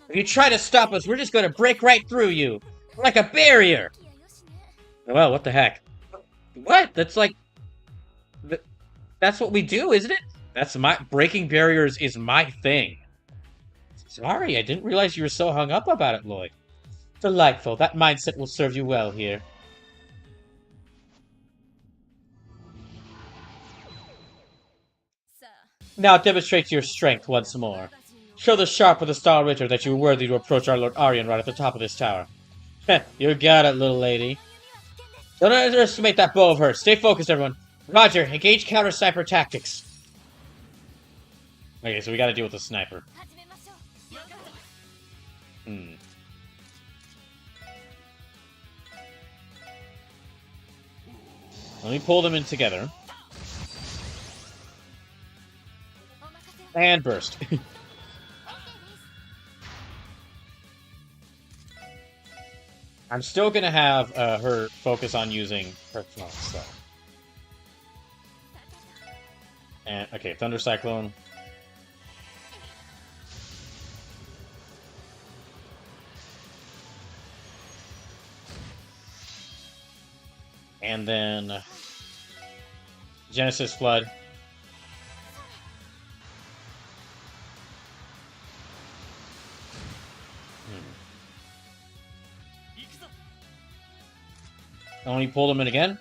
If you try to stop us, we're just going to break right through you. Like a barrier. Well, what the heck? What? That's that's what we do, isn't it? Breaking barriers is my thing. Sorry, I didn't realize you were so hung up about it, Lloyd. Delightful. That mindset will serve you well here. Now demonstrate your strength once more. Show the Sharp of the Star Ritter that you are worthy to approach our Lord Aryan right at the top of this tower. Heh, you got it, little lady. Don't underestimate that bow of hers. Stay focused, everyone. Roger, engage counter-sniper tactics. Okay, so we gotta deal with the sniper. Let me pull them in together. And burst. I'm still gonna have her focus on using personal stuff. And okay, Thunder Cyclone. And then Genesis Flood. Only pull them in again.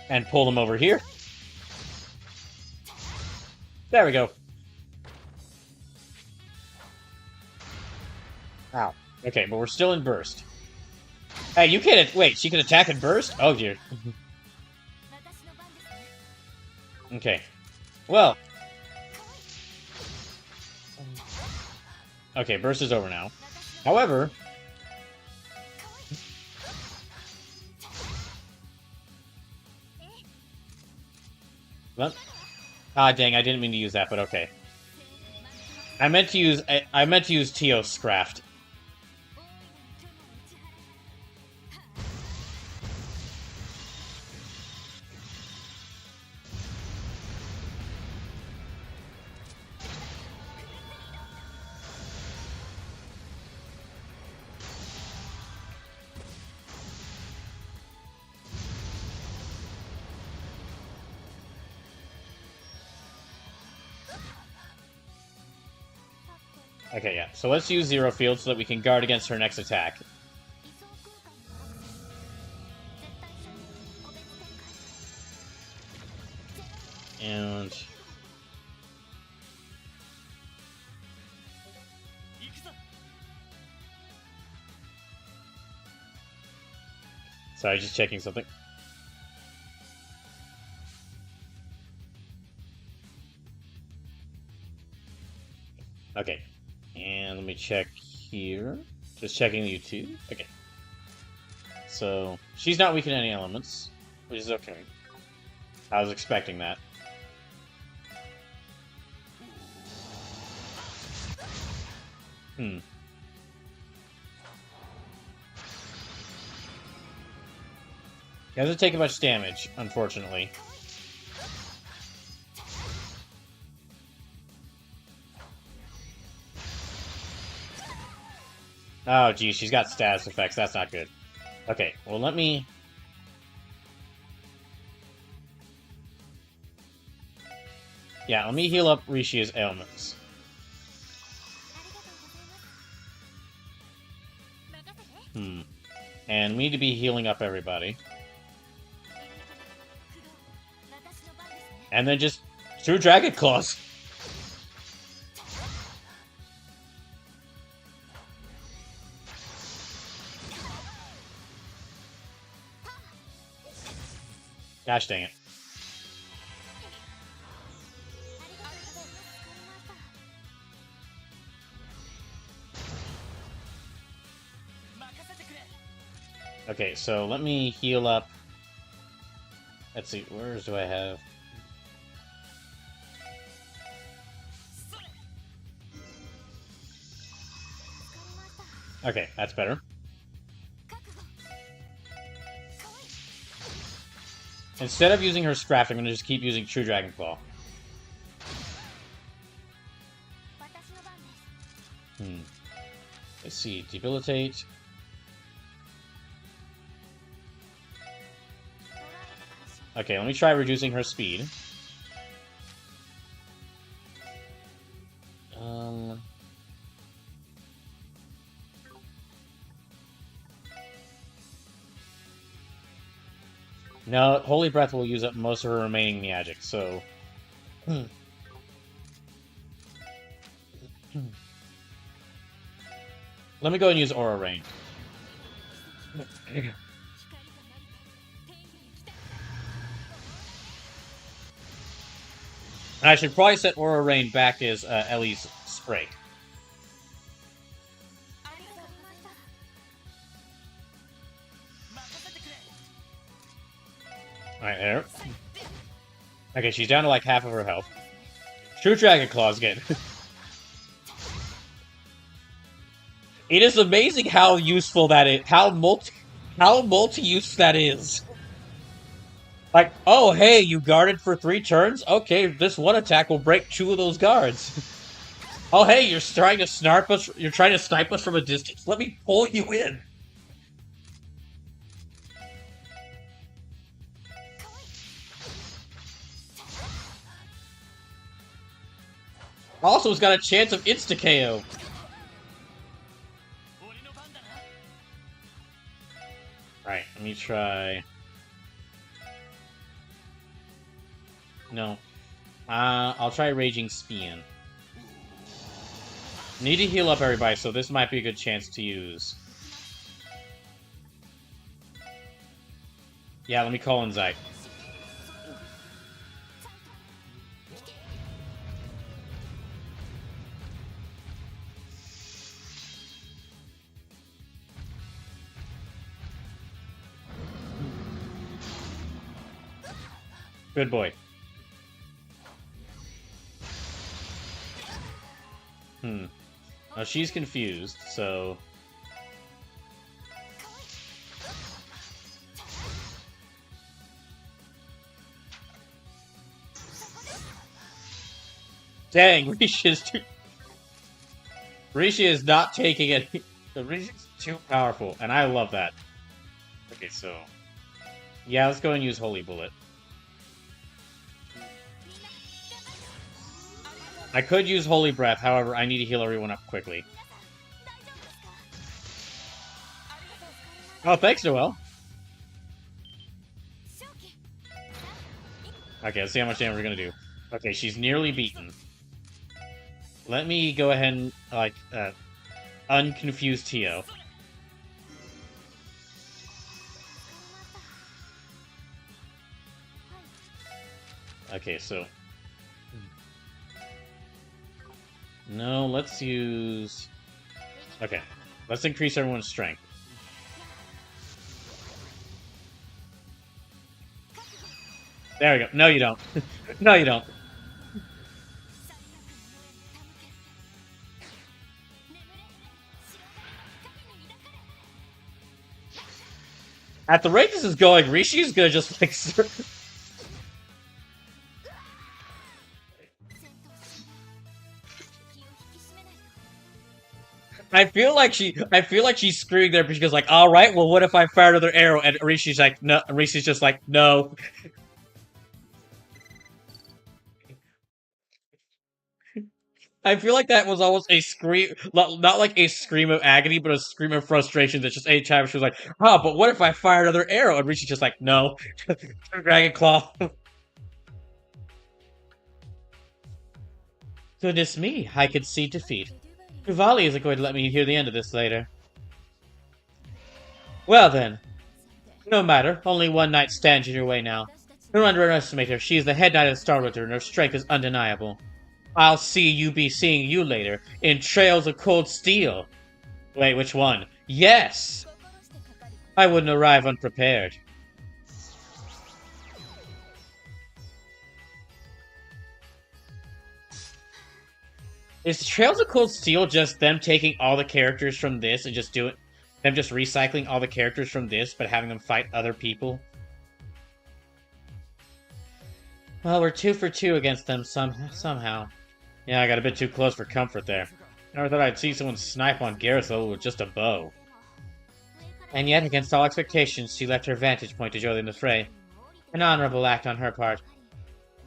And pull them over here. There we go. Ow. Okay, but we're still in burst. Hey, you can't... Wait, she can attack in burst? Oh, dear. Okay. Well. Okay, burst is over now. However... What? Ah, dang, I didn't mean to use that, but okay. I meant to use Teos Craft. Okay, yeah. So let's use Zero Field so that we can guard against her next attack. And... Sorry, just checking something. Okay. And let me check here. Just checking you too. Okay. So, she's not weak in any elements, which is okay. I was expecting that. He doesn't take much damage, unfortunately. Oh, geez, she's got status effects. That's not good. Okay, well, let me... Yeah, let me heal up Rishia's ailments. And we need to be healing up everybody. And then just... True Dragon Claws! Gosh dang it. Okay, so let me heal up. Let's see, where's do I have? Okay, that's better. Instead of using her Scraft, I'm going to just keep using True Dragon Claw. Let's see, Debilitate. Okay, let me try reducing her speed. No, Holy Breath will use up most of her remaining magic, so... Let me go and use Aura Rain. And I should probably set Aura Rain back as Ellie's Spray. Alright, there. Okay, she's down to like half of her health. True Dragon Claws again. It is amazing how useful that is. How multi-use that is. Like, oh hey, you guarded for 3 turns? Okay, this one attack will break 2 of those guards. Oh hey, you're trying to snipe us. You're trying to snipe us from a distance. Let me pull you in. Also, it's got a chance of insta-KO. Alright, let me try... No. I'll try Raging Spian. Need to heal up everybody, so this might be a good chance to use. Yeah, let me call in Zyte. Good boy. Now she's confused, so... Dang, Rishi is not taking it. Rishi's too powerful, and I love that. Okay, so... Yeah, let's go and use Holy Bullet. I could use Holy Breath, however, I need to heal everyone up quickly. Oh, thanks, Noelle. Okay, let's see how much damage we're gonna do. Okay, she's nearly beaten. Let me go ahead and, like, unconfuse Tio. Okay, so... No, let's use... Okay, let's increase everyone's strength. There we go. No, you don't. No, you don't. At the rate this is going, Rishi's gonna just like... I feel like she's screaming there because she goes like, all right, well, what if I fire another arrow? And Rishi's like, no. Rishi's just like, no. I feel like that was almost a scream, not like a scream of agony, but a scream of frustration. That just any time she was like, oh, but what if I fire another arrow? And Rishi's just like, no. Dragon Claw. Goodness me, I could see defeat. Rivali isn't going to let me hear the end of this later. Well then, no matter, only one knight stands in your way now. Don't underestimate her, she is the head knight of the Star Ritter, and her strength is undeniable. I'll be seeing you later, in Trails of Cold Steel. Wait, which one? Yes! I wouldn't arrive unprepared. Is Trails of Cold Steel just them taking all the characters from this and just them just recycling all the characters from this, but having them fight other people? Well, we're 2 for 2 against them somehow. Yeah, I got a bit too close for comfort there. Never thought I'd see someone snipe on Garethel with just a bow. And yet, against all expectations, she left her vantage point to join in the fray. An honorable act on her part.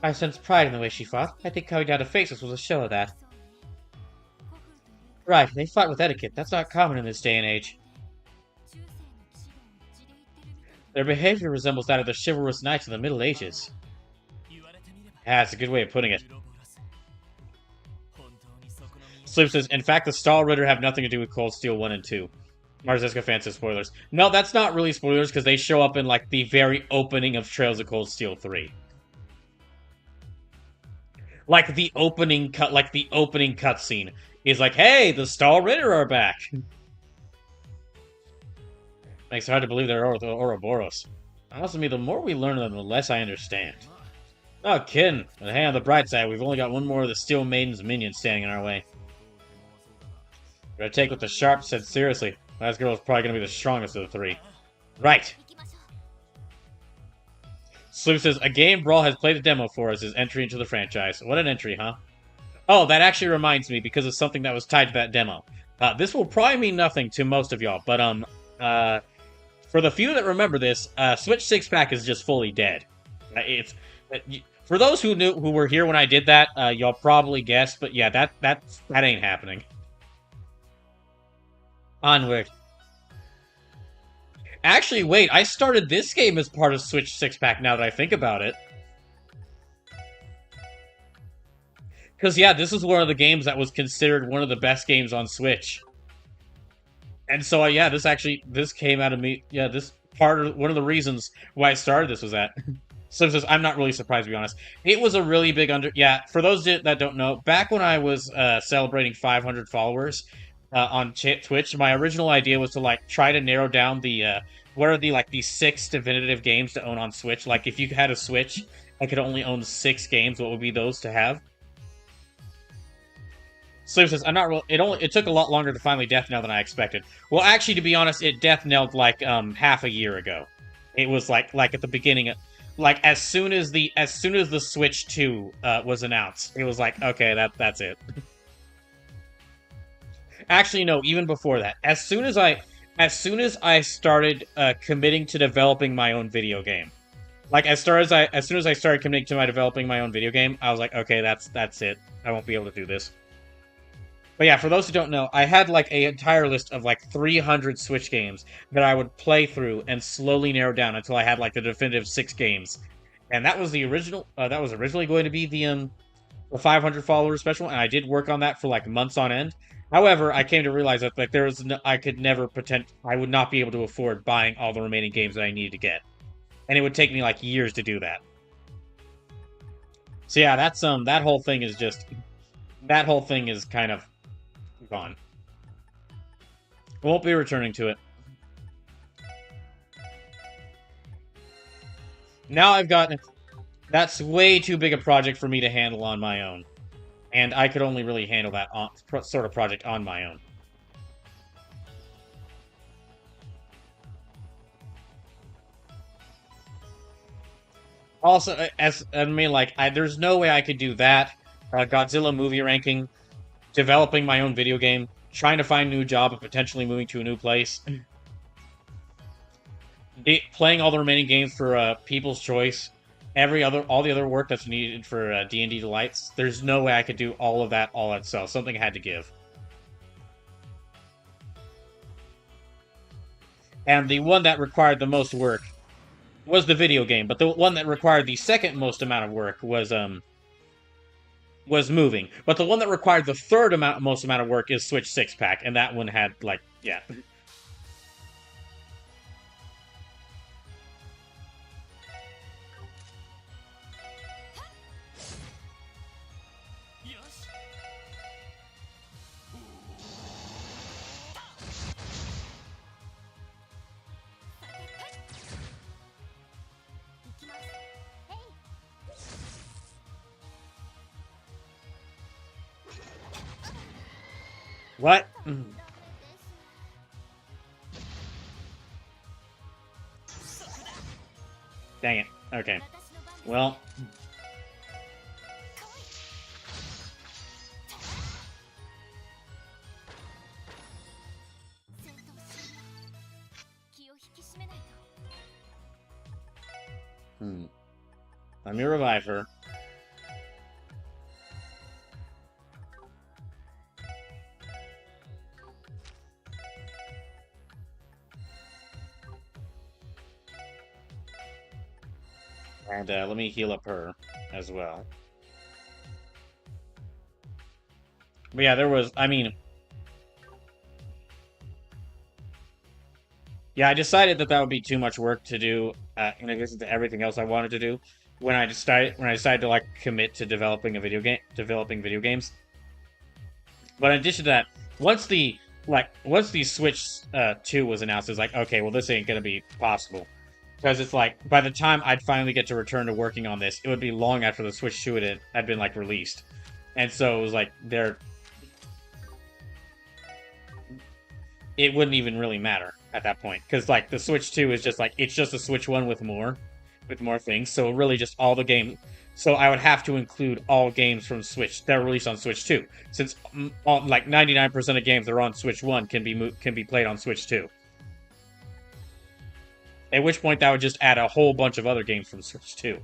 I sense pride in the way she fought. I think coming down to Faceless was a show of that. Right, they fought with etiquette. That's not common in this day and age. Their behavior resembles that of the chivalrous knights of the Middle Ages. Yeah, that's a good way of putting it. Sleep says, in fact, the Star Ritter have nothing to do with Cold Steel 1 and 2. Marzeska fan says spoilers. No, that's not really spoilers, because they show up in, like, the very opening of Trails of Cold Steel 3. Like, the opening cutscene is like, hey, the Star Ritter are back! Makes it hard to believe they're Ouroboros. Honestly, the more we learn of them, the less I understand. Oh, kidding. But hey, on the bright side, we've only got one more of the Steel Maiden's minions standing in our way. Gotta take what the Sharp said seriously. Last girl is probably gonna be the strongest of the 3. Right. Sloop says, a game Brawl has played a demo for us is entry into the franchise. What an entry, huh? Oh, that actually reminds me, because of something that was tied to that demo. This will probably mean nothing to most of y'all, but, for the few that remember this, Switch 6-pack is just fully dead. For those who were here when I did that, y'all probably guessed, but yeah, that ain't happening. Onward. Actually, wait, I started this game as part of Switch 6-pack now that I think about it. Because, yeah, this is one of the games that was considered one of the best games on Switch. And so, yeah, this came out of me. Yeah, this one of the reasons why I started this was that. So I'm not really surprised, to be honest. It was a really big Yeah, for those that don't know, back when I was celebrating 500 followers on Twitch, my original idea was to, like, try to narrow down the, what are the 6 definitive games to own on Switch? Like, if you had a Switch, I could only own 6 games, what would be those to have? Slim says, I'm not real. It took a lot longer to finally death knell than I expected. Well, actually, to be honest, it death knelled like half a year ago. It was like at the beginning, like as soon as the Switch 2 was announced, it was like, okay, that's it. Actually, no, even before that. As soon as I started committing to developing my own video game, like as soon as I started committing to developing my own video game, I was like, okay, that's it. I won't be able to do this. But yeah, for those who don't know, I had like an entire list of like 300 Switch games that I would play through and slowly narrow down until I had like the definitive 6 games. And that was the original. That was originally going to be the 500 follower special, and I did work on that for like months on end. However, I came to realize that like I would not be able to afford buying all the remaining games that I needed to get, and it would take me like years to do that. So yeah, that's that whole thing is kind of gone. Won't be returning to it. Now I've gotten... That's way too big a project for me to handle on my own. And I could only really handle that sort of project on my own. Also, there's no way I could do that. Godzilla movie ranking, developing my own video game, trying to find a new job, and potentially moving to a new place. Playing all the remaining games for People's Choice, all the other work that's needed for D&D Delights. There's no way I could do all of that all at itself. Something had to give. And the one that required the most work was the video game, but the one that required the second most amount of work was moving. But the one that required the third most amount of work is Switch 6-pack, and that one had, like, yeah. What? Dang it. Okay. Well... Let me revive her. And let me heal up her as well. But yeah, yeah, I decided that would be too much work to do, in addition to everything else I wanted to do, when I decided to, like, commit to developing video games. But in addition to that, once the Switch 2 was announced, it was like, okay, well, this ain't gonna be possible. Because it's like, by the time I'd finally get to return to working on this, it would be long after the Switch 2 had been, like, released. And so it was like, it wouldn't even really matter at that point. Because, like, the Switch 2 is just, like, it's just a Switch 1 with more things. So really just all the games... So I would have to include all games from Switch that were released on Switch 2. Since, like, 99% of games that are on Switch 1 can be played on Switch 2. At which point, that would just add a whole bunch of other games from Switch 2.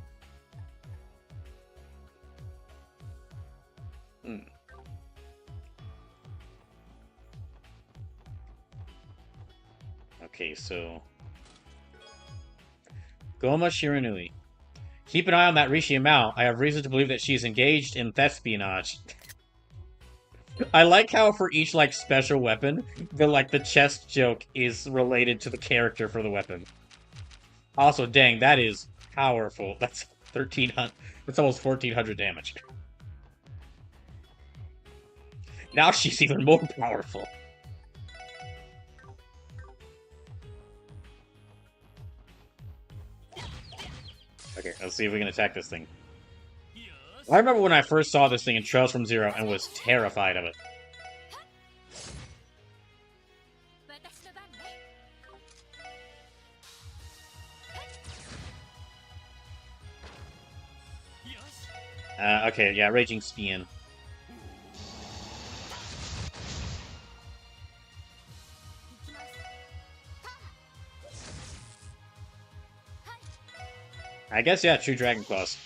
Okay, so... Goma Shiranui. Keep an eye on that Rishi Mao. I have reason to believe that she's engaged in thespionage. I like how for each, like, special weapon, the chest joke is related to the character for the weapon. Also, dang, that is powerful. That's 1,300. That's almost 1,400 damage. Now she's even more powerful. Okay, let's see if we can attack this thing. I remember when I first saw this thing in Trails from Zero and was terrified of it. Okay, yeah, Raging Spian. I guess, yeah, True Dragon Claws.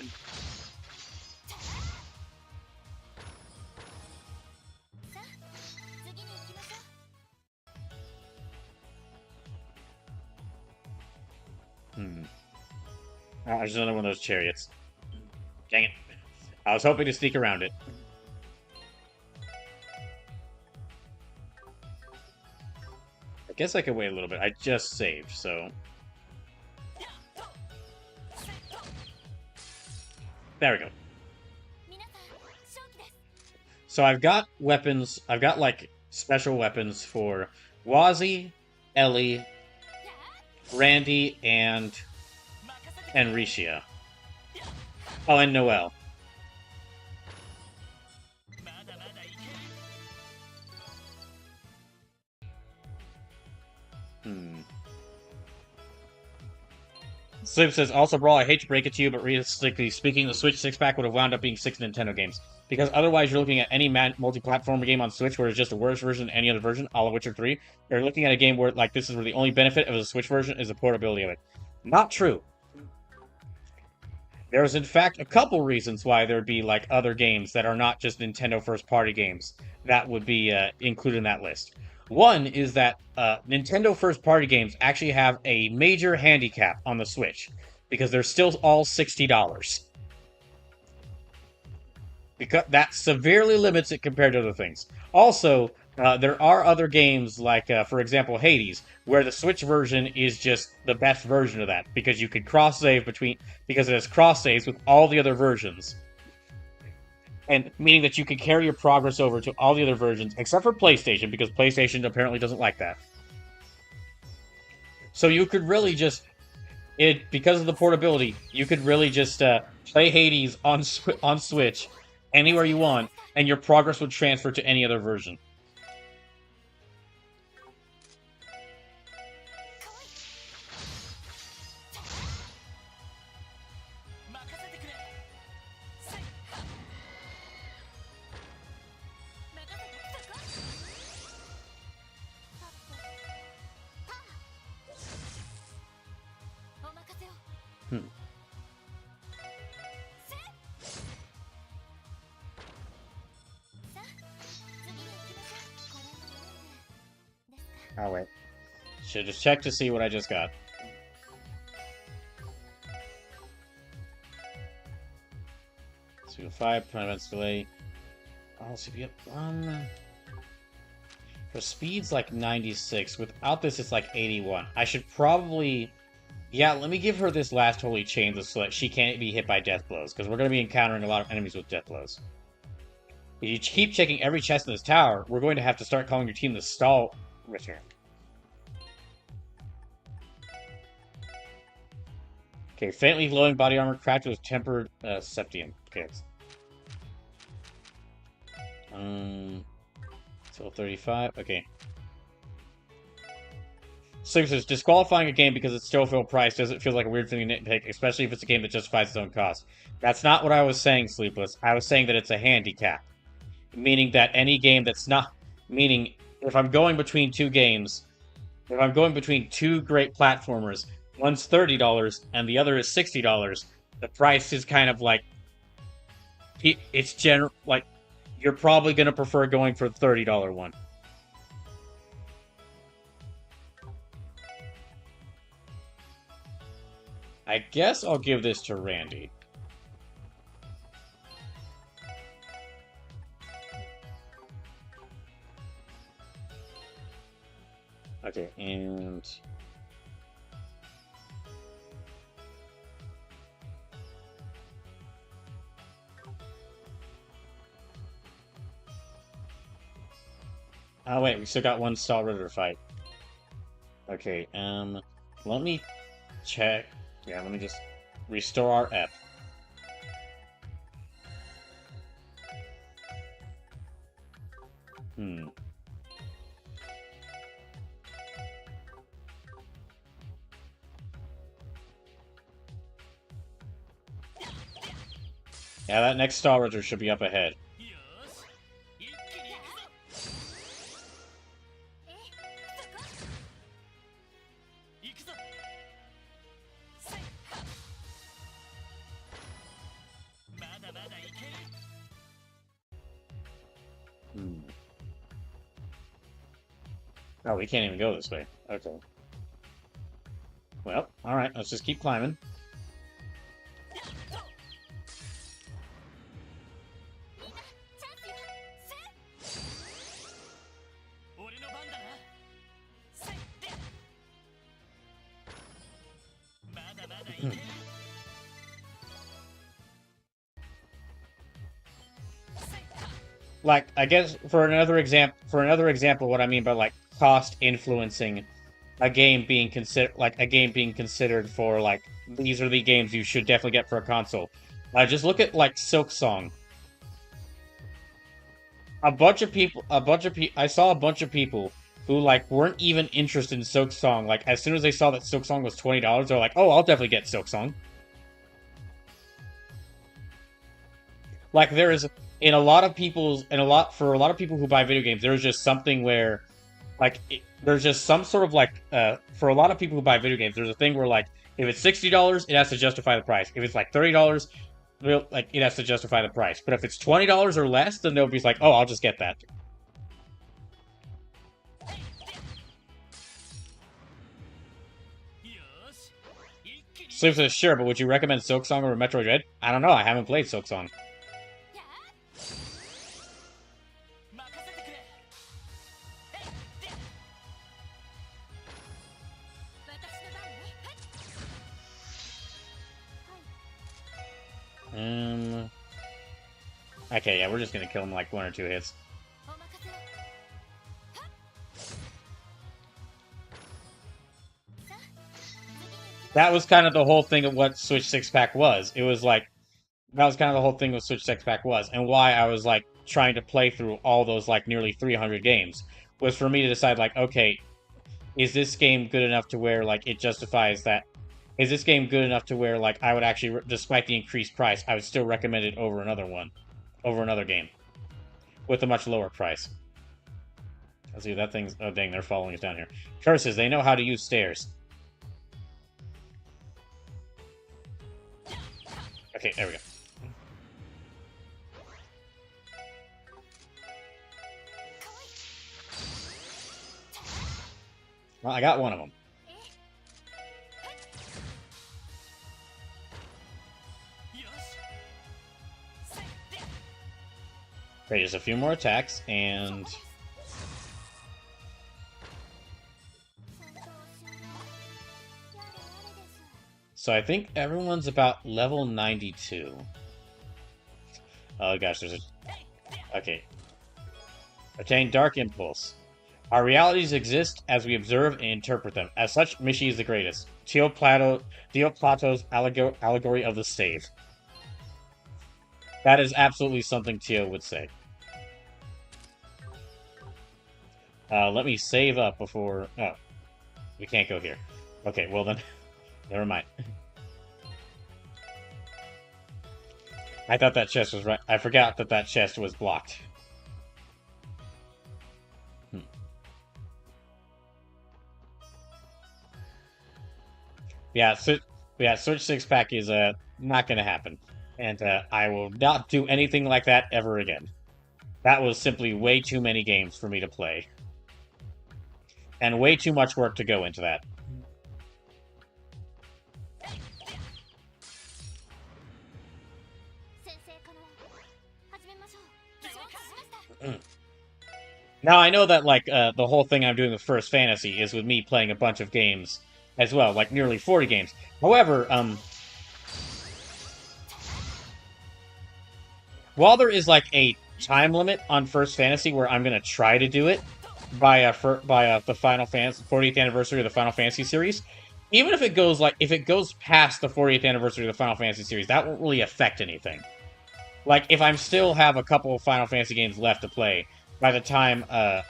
Oh, there's another one of those chariots. Dang it. I was hoping to sneak around it. I guess I could wait a little bit. I just saved, so... There we go. So I've got weapons. I've got, like, special weapons for Wazi, Ellie, Randy, and Rishia. Oh, and Noelle. Sleep says, also, Brawl, I hate to break it to you, but realistically speaking, the Switch 6-pack would have wound up being 6 Nintendo games. Because otherwise, you're looking at any multi-platform game on Switch where it's just a worse version than any other version, a la Witcher 3. You're looking at a game where, like, this is where the only benefit of the Switch version is the portability of it. Not true. There's, in fact, a couple reasons why there'd be, like, other games that are not just Nintendo first-party games that would be included in that list. One is that Nintendo first-party games actually have a major handicap on the Switch, because they're still all $60. Because that severely limits it compared to other things. Also, there are other games like, for example, Hades, where the Switch version is just the best version of that, because you could cross-save because it has cross-saves with all the other versions. And meaning that you can carry your progress over to all the other versions, except for PlayStation, because PlayStation apparently doesn't like that. So you could really just, because of the portability, you could really just play Hades on Switch anywhere you want, and your progress would transfer to any other version. Oh, wait. Should just check to see what I just got. So 5 prime events delay. Oh, CPU. For speed's like 96. Without this, it's like 81. I should probably. Yeah, let me give her this last holy chain so that she can't be hit by death blows, because we're going to be encountering a lot of enemies with death blows. If you keep checking every chest in this tower, we're going to have to start calling your team the stall return. Okay, faintly glowing body armor crafted with tempered septium. Okay. Still 35. Okay. Six is disqualifying a game because it's still full price doesn't feel like a weird thing to nitpick, especially if it's a game that justifies its own cost. That's not what I was saying, Sleepless. I was saying that it's a handicap. Meaning that any game that's not... Meaning, if I'm going between two games... If I'm going between two great platformers, one's $30 and the other is $60, the price is kind of like... It's general... Like, you're probably going to prefer going for the $30 one. I guess I'll give this to Randy. Okay, and... Oh wait, we still got one Star Ritter fight. Okay, let me check. Yeah, let me just restore our app. Yeah, that next Star Ritter should be up ahead. Oh, we can't even go this way. Okay. Well, alright, let's just keep climbing. Like, I guess for another example, what I mean by like cost influencing a game being considered for like these are the games you should definitely get for a console. Just look at like Silksong. I saw a bunch of people who like weren't even interested in Silksong. Like as soon as they saw that Silksong was $20, they're like, "Oh, I'll definitely get Silksong." Like there is for a lot of people who buy video games, there's just something where like there's just some sort of like for a lot of people who buy video games, there's a thing where like if it's $60, it has to justify the price. If it's like $30, like it has to justify the price. But if it's $20 or less, then they'll be like, "Oh, I'll just get that." Sleep says, "Sure, but would you recommend Silksong over Metroid Dread?" I don't know. I haven't played Silksong. Okay, yeah, we're just gonna kill him like 1 or 2 hits. That was kind of the whole thing of what Switch 6-Pack was. It was like, that was kind of the whole thing with Switch 6-Pack was, and why I was like trying to play through all those like nearly 300 games, was for me to decide like, okay, is this game good enough to where like it justifies that? Is this game good enough to where like I would actually, despite the increased price, I would still recommend it over another game with a much lower price? Let's see, that thing's... Oh, dang, they're following us down here. Curses, they know how to use stairs. Okay, there we go. Well, I got one of them. Okay, just a few more attacks, and... So I think everyone's about level 92. Oh gosh, there's a... Okay. Attain Dark Impulse. Our realities exist as we observe and interpret them. As such, Mishi is the greatest. Plato's allegory of the stave. That is absolutely something Tio would say. Let me save up before... Oh. We can't go here. Okay, well then... Never mind. I thought that chest was right. I forgot that that chest was blocked. Yeah, Switch 6-Pack is not going to happen. And I will not do anything like that ever again. That was simply way too many games for me to play. And way too much work to go into that. Now, I know that, like, the whole thing I'm doing with First Fantasy is with me playing a bunch of games as well, like nearly 40 games. However, while there is, like, a time limit on First Fantasy where I'm going to try to do it by the Final Fantasy 40th anniversary of the Final Fantasy series, even if it goes, like, if it goes past the 40th anniversary of the Final Fantasy series, that won't really affect anything. Like, if I'm still have a couple of Final Fantasy games left to play by the time of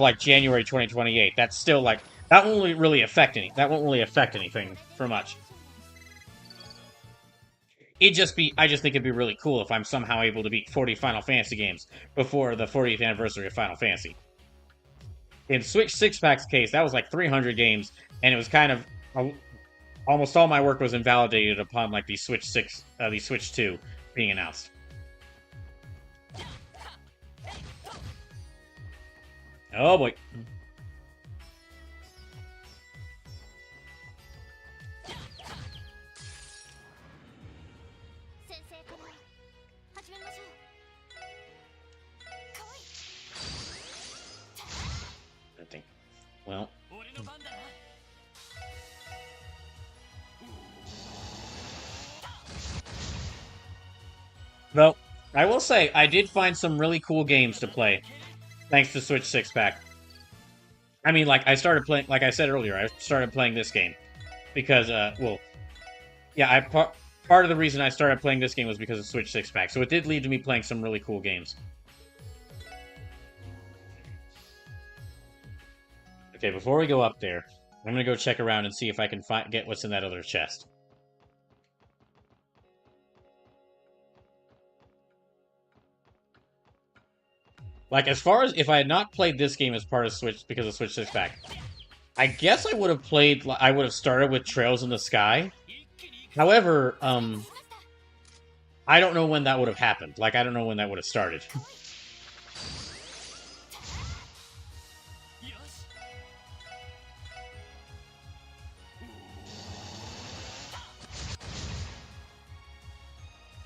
like January 2028, that's still like that won't really affect anything for much. I just think it'd be really cool if I'm somehow able to beat 40 Final Fantasy games before the 40th anniversary of Final Fantasy. In Switch 6-Pack's case, that was like 300 games, and it was kind of almost all my work was invalidated upon like the Switch 2 being announced. Oh boy. I think. Well. Though, I will say, I did find some really cool games to play, thanks to Switch 6-Pack. I mean, like, I started playing, like I said earlier, I started playing this game. Because, well, yeah, part of the reason I started playing this game was because of Switch 6-Pack, so it did lead to me playing some really cool games. Okay, before we go up there, I'm gonna go check around and see if I can get what's in that other chest. Like, as far as if I had not played this game as part of Switch because of Switch 6-Pack, I guess I would have started with Trails in the Sky. However, I don't know when that would have happened. Like, I don't know when that would have started.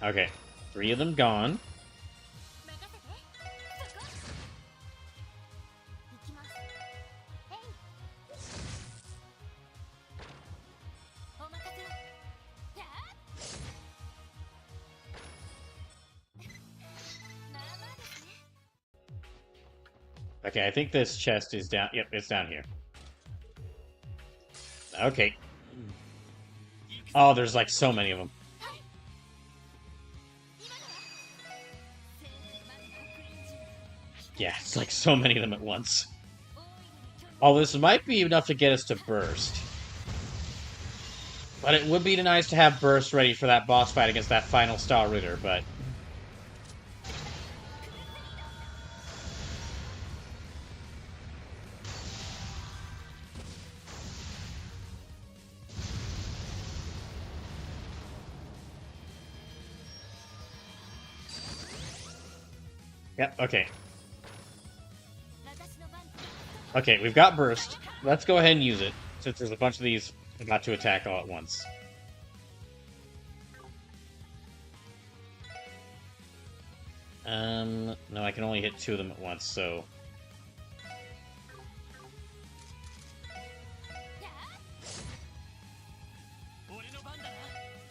Okay, 3 of them gone. Okay, I think this chest is down. Yep, it's down here. Okay. Oh, there's like so many of them. Yeah, it's like so many of them at once. Oh, this might be enough to get us to Burst. But it would be nice to have Burst ready for that boss fight against that final Star Ritter, but... Yep, okay. Okay, we've got Burst. Let's go ahead and use it, since there's a bunch of these about to attack all at once. No, I can only hit 2 of them at once, so...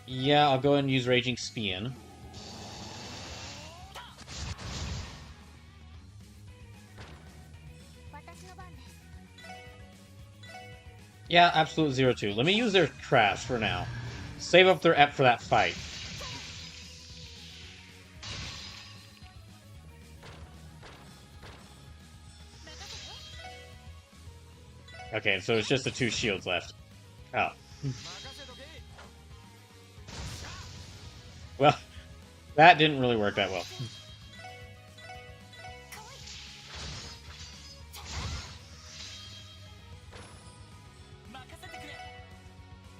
Yeah, I'll go ahead and use Raging Spian. Yeah, Absolute 0-2. Let me use their trash for now. Save up their ep for that fight. Okay, so it's just the 2 shields left. Oh. Well, that didn't really work that well.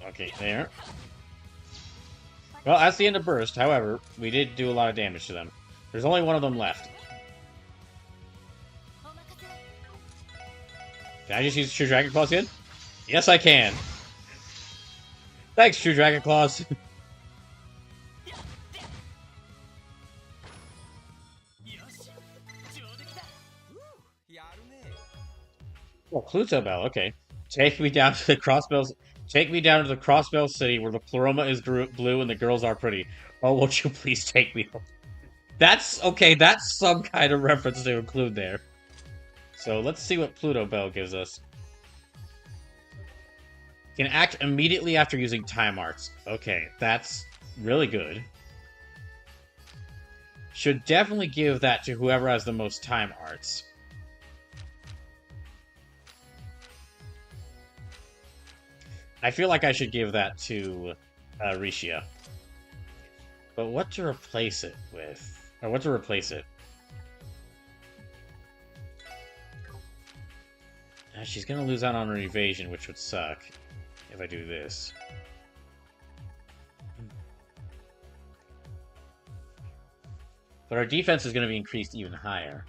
Okay, there. Well, that's the end of Burst. However, we did do a lot of damage to them. There's only one of them left. Can I just use True Dragon Claws again? Yes, I can. Thanks, True Dragon Claws. Oh, Pluto Bell, okay. Take me down to the Crossbells. Take me down to the Crossbell City where the Pleroma is blue and the girls are pretty. Oh, won't you please take me home? That's okay, that's some kind of reference to include there. So let's see what Pluto Bell gives us. Can act immediately after using time arts. Okay, that's really good. Should definitely give that to whoever has the most time arts. I feel like I should give that to Rishia. But what to replace it with? Or what to replace it? She's gonna lose out on her evasion, which would suck if I do this. But our defense is gonna be increased even higher.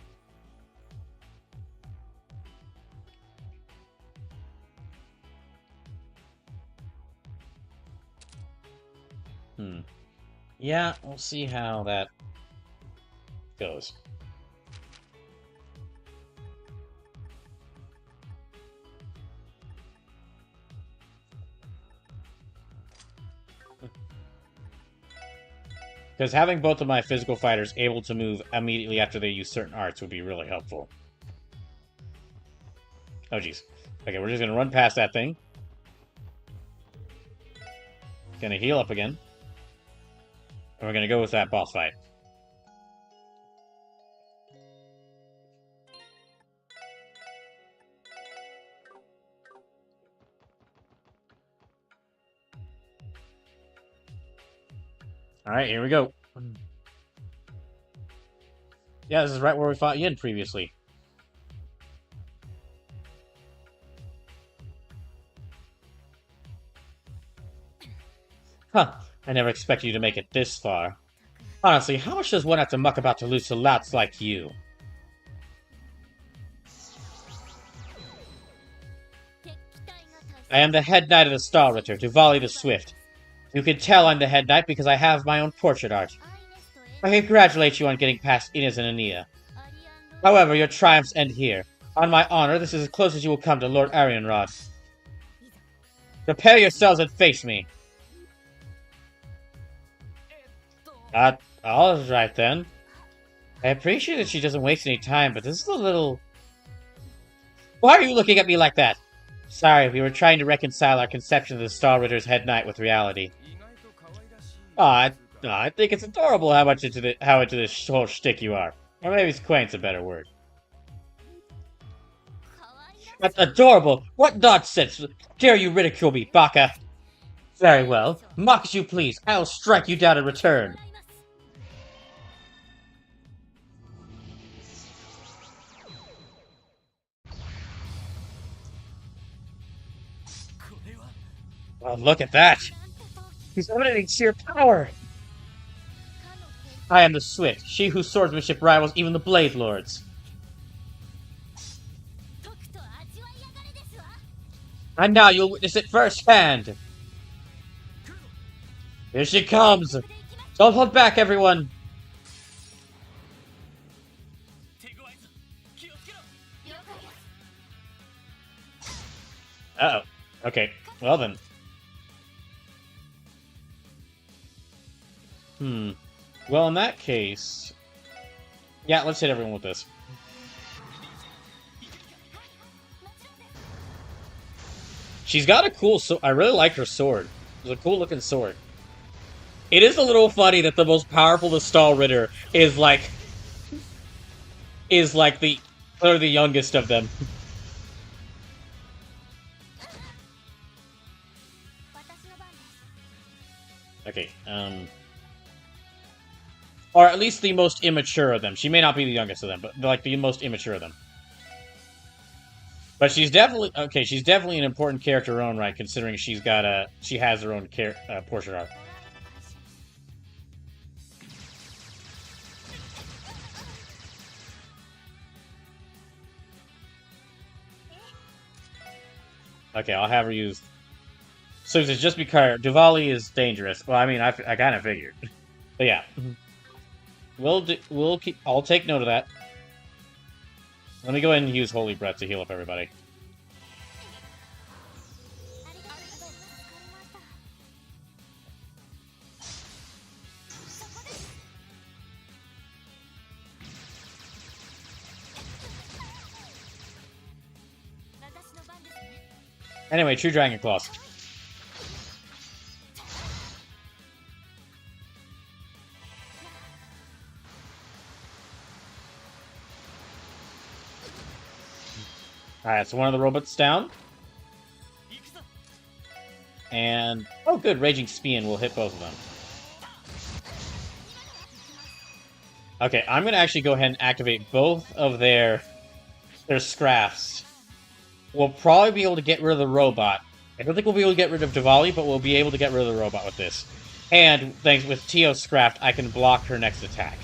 Yeah, we'll see how that goes. Because having both of my physical fighters able to move immediately after they use certain arts would be really helpful. Oh, jeez. Okay, we're just going to run past that thing. Gonna heal up again. And we're gonna go with that boss fight. Alright, here we go. Yeah, this is right where we fought Yin previously. Huh, I never expected you to make it this far. Honestly, how much does one have to muck about to lose to louts like you? I am the head knight of the Star Ritter, Duvali the Swift. You can tell I'm the head knight because I have my own portrait art. I congratulate you on getting past Inez and Ania. However, your triumphs end here. On my honor, this is as close as you will come to Lord Arianrod. Prepare yourselves and face me. Alright then. I appreciate that she doesn't waste any time, but this is a little... Why are you looking at me like that? Sorry, we were trying to reconcile our conception of the Star Ritter's head knight with reality. I think it's adorable how into this whole shtick you are. Or maybe quaint's a better word. That's adorable! What nonsense! Dare you ridicule me, Baka? Very well. Mock as you please. I'll strike you down in return. Oh, look at that! He's emanating sheer power! I am the Swift, she whose swordsmanship rivals even the Blade Lords. And now you'll witness it firsthand! Here she comes! Don't hold back, everyone! Uh-oh. Okay, well then. Well, in that case... Yeah, let's hit everyone with this. She's got a cool sword. I really like her sword. It's a cool looking sword. It is a little funny that the most powerful the Star Ritter is like the youngest of them. Okay, or at least the most immature of them. She may not be the youngest of them, but like the most immature of them. But she's definitely okay. She's definitely an important character in her own right, considering she has her own portrait art. Okay, I'll have her use. So just be clear, Duvali is dangerous. Well, I mean, I kind of figured, but yeah, I'll take note of that. Let me go ahead and use Holy Breath to heal up everybody. Anyway, True Dragon Claws. Alright, so one of the robots down. And... oh good, Raging Spian will hit both of them. Okay, I'm gonna actually go ahead and activate both of their scraps. We'll probably be able to get rid of the robot. I don't think we'll be able to get rid of Diwali, but we'll be able to get rid of the robot with this. And, thanks with Tio's scrapped, I can block her next attack.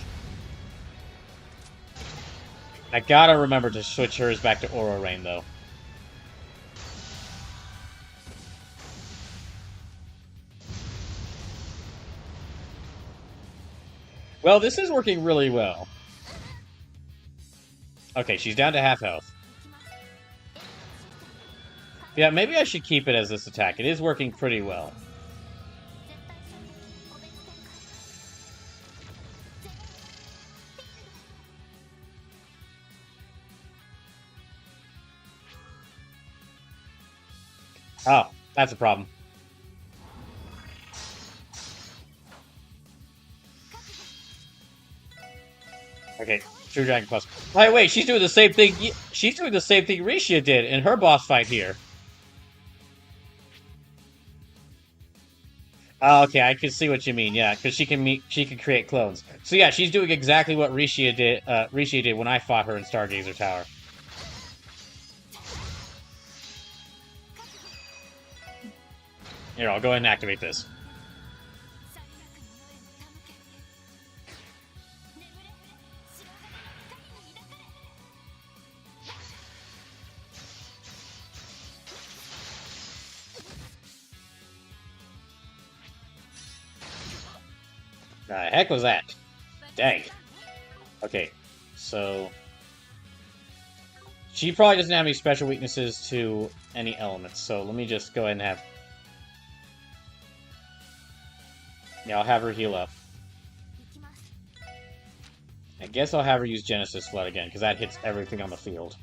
I gotta remember to switch hers back to Aura Rain, though. Well, this is working really well. Okay, she's down to half health. Yeah, maybe I should keep it as this attack. It is working pretty well. Oh, that's a problem. Okay, True Dragon Plus. By the way, she's doing the same thing. She's doing the same thing Rishia did in her boss fight here. Oh, okay, I can see what you mean. Yeah, because she can create clones. So yeah, she's doing exactly what Rishia did. Rishia did when I fought her in Stargazer Tower. Here, I'll go ahead and activate this. The heck was that? Dang. Okay, so... she probably doesn't have any special weaknesses to any elements, so let me just go ahead and have... yeah, I'll have her heal up. I guess I'll have her use Genesis Flood again, because that hits everything on the field.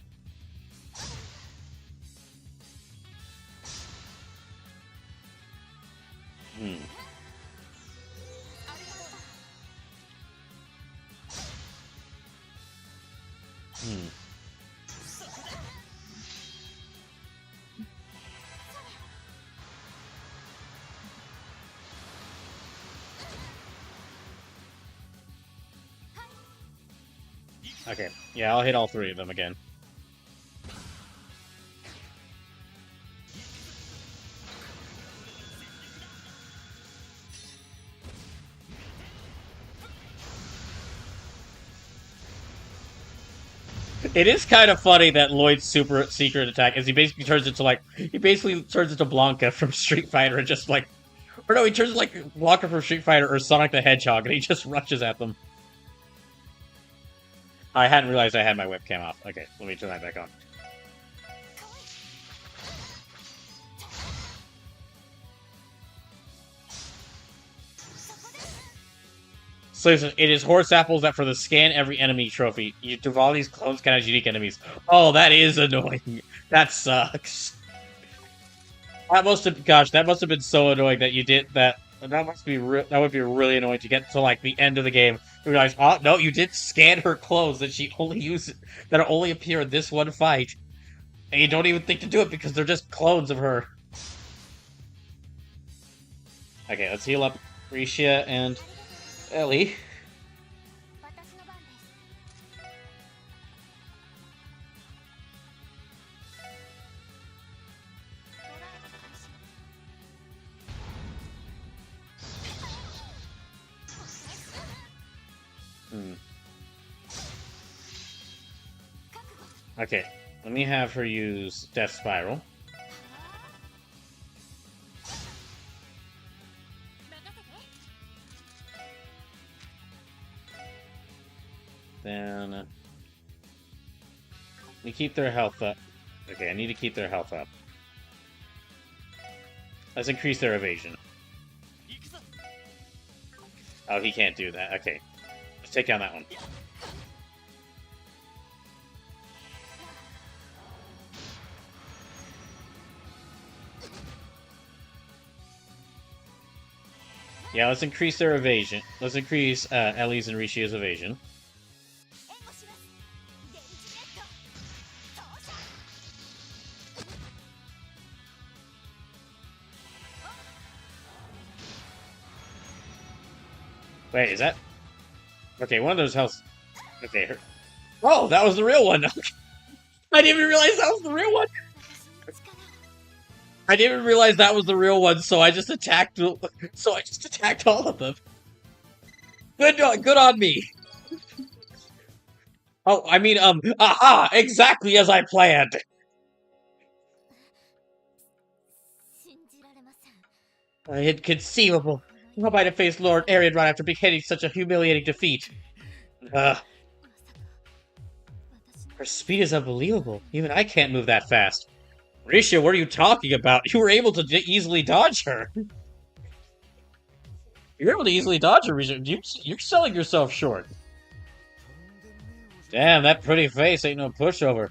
Okay, yeah, I'll hit all three of them again. It is kind of funny that Lloyd's super secret attack is he basically turns into Blanca from Street Fighter and just like, or no, he turns into like Blanca from Street Fighter or Sonic the Hedgehog and he just rushes at them. I hadn't realized I had my webcam off. Okay, let me turn that back on. So listen, it is horse apples that for the scan every enemy trophy, you do all these clones kind of unique enemies. Oh, that is annoying. That sucks. That must have, gosh, that must have been so annoying that you did that. That must be that would be really annoying to get to like the end of the game. You realize, oh no, you did scan her clothes that she only uses that only appear in this one fight, and you don't even think to do it because they're just clones of her. Okay, let's heal up Rishia and Ellie. Okay, let me have her use Death Spiral. Then... we keep their health up. Okay, I need to keep their health up. Let's increase their evasion. Oh, he can't do that. Okay. Let's take down that one. Yeah, let's increase their evasion. Let's increase Ellie's and Rishia's evasion. Wait, is that... Okay, one of those health... Okay, oh, that was the real one! I didn't even realize that was the real one! I didn't even realize that was the real one, so I just attacked... So I just attacked all of them. Good on me! Oh, I mean, aha! Exactly as I planned! Inconceivable. How am I to face Lord Arian right after beheading such a humiliating defeat? Her speed is unbelievable. Even I can't move that fast. Risha, what are you talking about? You were able to easily dodge her. You're able to easily dodge her, Risha. You're selling yourself short. Damn, that pretty face ain't no pushover.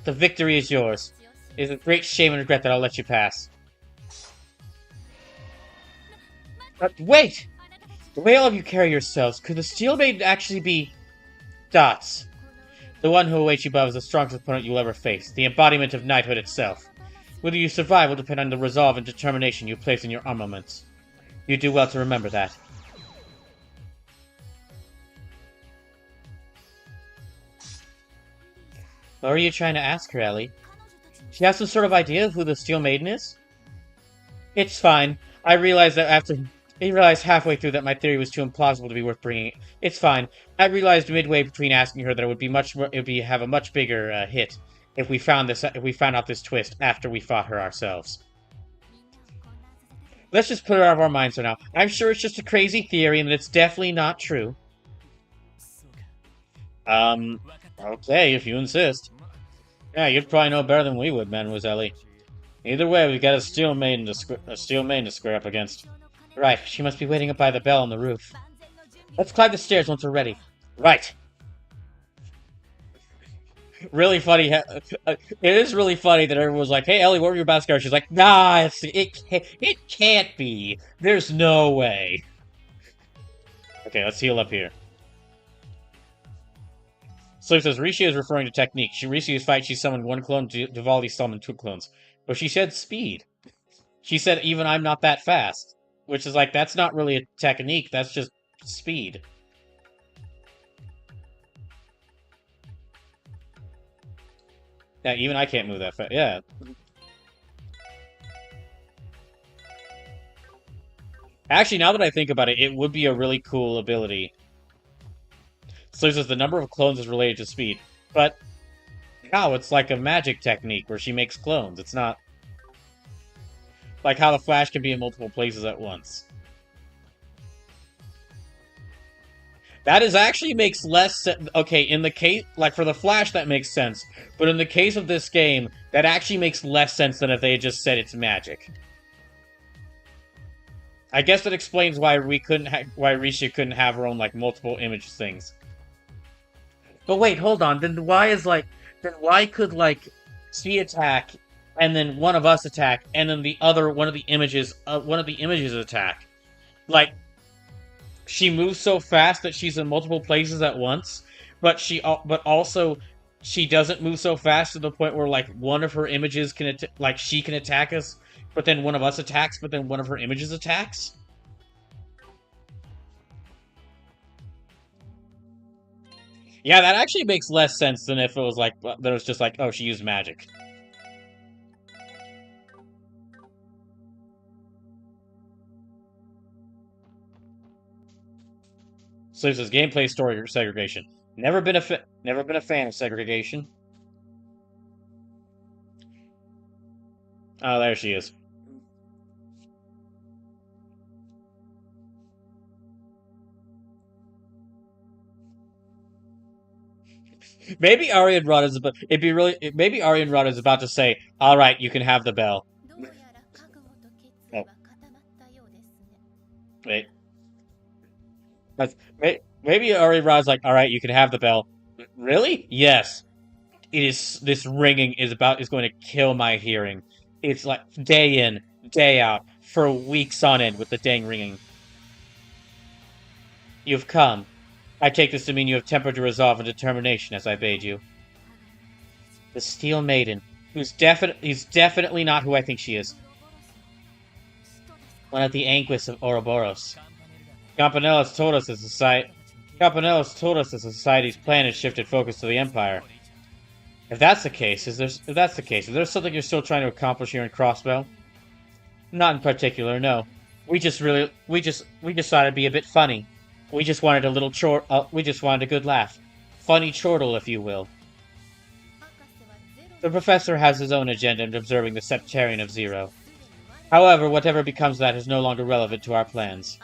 The victory is yours. It is a great shame and regret that I'll let you pass. Wait! The way all of you carry yourselves, could the Steel Maiden actually be... Dots? The one who awaits you above is the strongest opponent you'll ever face, the embodiment of knighthood itself. Whether you survive will depend on the resolve and determination you place in your armaments. You do well to remember that. What are you trying to ask her, Ellie? She has some sort of idea of who the Steel Maiden is? It's fine. I realized halfway through that my theory was too implausible to be worth bringing. It's fine. I realized midway between asking her that it would have a much bigger hit if we found out this twist after we fought her ourselves. Let's just put it out of our minds for now. I'm sure it's just a crazy theory and that it's definitely not true. Okay, if you insist. Yeah, you'd probably know better than we would, Mademoiselle. Either way, we've got a Steel Maiden to square up against. Right, she must be waiting up by the bell on the roof. Let's climb the stairs once we're ready. Right. Really funny. It is really funny that everyone was like, "Hey, Ellie, what were you about to go?" She's like, "Nah, it can't be. There's no way." Okay, let's heal up here. Slip says, Rishi is referring to technique. Rishi's fight, she summoned one clone, Divaldi summoned two clones. But she said speed. She said, even I'm not that fast. Which is like, that's not really a technique, that's just speed. Yeah, even I can't move that fast. Yeah. Actually, now that I think about it, it would be a really cool ability. So says the number of clones is related to speed. But, wow, it's like a magic technique where she makes clones. It's not like how the Flash can be in multiple places at once. That is actually makes less sense. Okay, in the case, like for the Flash, that makes sense. But in the case of this game, that actually makes less sense than if they had just said it's magic. I guess that explains why why Risha couldn't have her own like multiple image things. But wait, hold on. Then why could like she attack and then one of us attack and then one of the images attack? Like she moves so fast that she's in multiple places at once, but also she doesn't move so fast to the point where like one of her images she can attack us, but then one of us attacks, but then one of her images attacks. Yeah, that actually makes less sense than if it was like that. It was just like, oh, she used magic. So this is gameplay story segregation. Never been a fan of segregation. Oh, there she is. Maybe Arian Rod is about. Maybe Arian Rod is about to say, "All right, you can have the bell." Oh. Wait. Maybe Arian Rod's like, "All right, you can have the bell." Really? Yes. It is. This ringing is going to kill my hearing. It's like day in, day out, for weeks on end with the dang ringing. You've come. I take this to mean you have tempered your resolve and determination as I bade you. The Steel Maiden, who's definitely not who I think she is. One of the Anguists of Ouroboros. Campanella's told us the society's plan has shifted focus to the Empire. If that's the case, is there something you're still trying to accomplish here in Crossbell? Not in particular, no. We just thought it'd be a bit funny. We just wanted a good laugh. Funny chortle, if you will. The professor has his own agenda in observing the Septarian of Zero. However, whatever becomes of that is no longer relevant to our plans.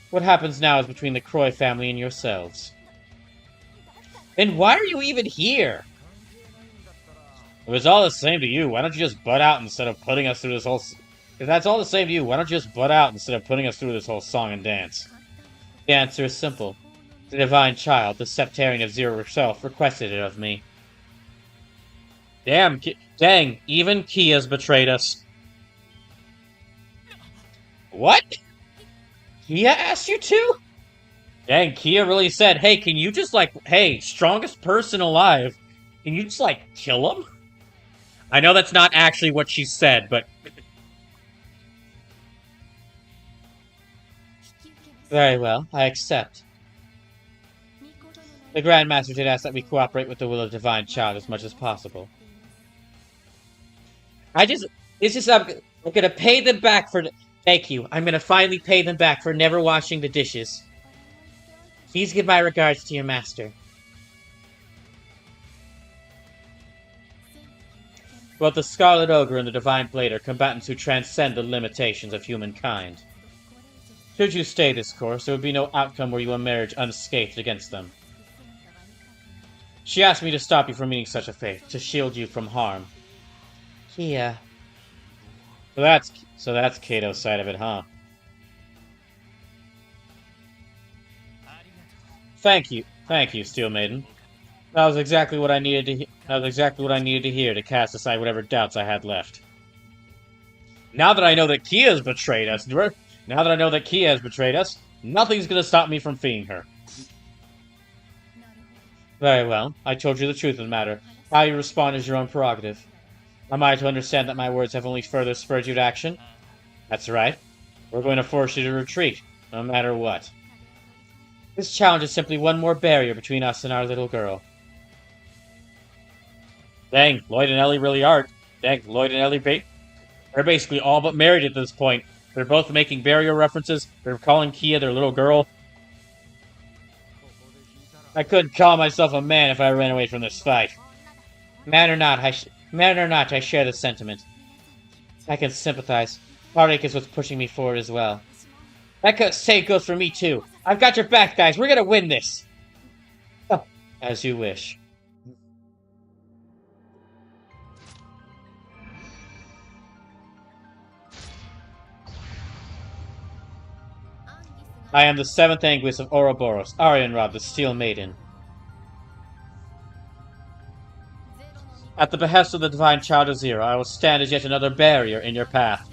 What happens now is between the Croy family and yourselves. Then why are you even here? If it's all the same to you, why don't you just butt out instead of putting us through this whole... If that's all the same to you, why don't you just butt out instead of putting us through this whole song and dance? The answer is simple. The Divine Child, the Septarian of Zero herself, requested it of me. Dang, even Kia's betrayed us. What? Kia asked you to? Dang, Kia really said, hey, can you just hey, strongest person alive, can you just kill him? I know that's not actually what she said, but... Very well, I accept. The Grand Master did ask that we cooperate with the will of the Divine Child as much as possible. I'm gonna pay them back for... Thank you. I'm gonna finally pay them back for never washing the dishes. Please give my regards to your master. Both the Scarlet Ogre and the Divine Blade are combatants who transcend the limitations of humankind. Should you stay this course, there would be no outcome where you emerge unscathed against them. She asked me to stop you from meeting such a fate, to shield you from harm. Kia. So that's Kato's side of it, huh? Thank you, Steel Maiden. That was exactly what I needed to hear to cast aside whatever doubts I had left. Now that I know that Kia has betrayed us, nothing's gonna stop me from freeing her. Very well. I told you the truth of the matter. How you respond is your own prerogative. Am I to understand that my words have only further spurred you to action? That's right. We're going to force you to retreat, no matter what. This challenge is simply one more barrier between us and our little girl. Dang, Lloyd and Ellie really are. Dang, Lloyd and Ellie, they're basically all but married at this point. They're both making barrier references. They're calling Kia their little girl. I couldn't call myself a man if I ran away from this fight. Man or not, I share the sentiment. I can sympathize. Heartache is what's pushing me forward as well. That same goes for me too. I've got your back, guys. We're gonna win this. Oh, as you wish. I am the seventh Anguist of Ouroboros, Arianrod, the Steel Maiden. At the behest of the Divine Child of Zero, I will stand as yet another barrier in your path.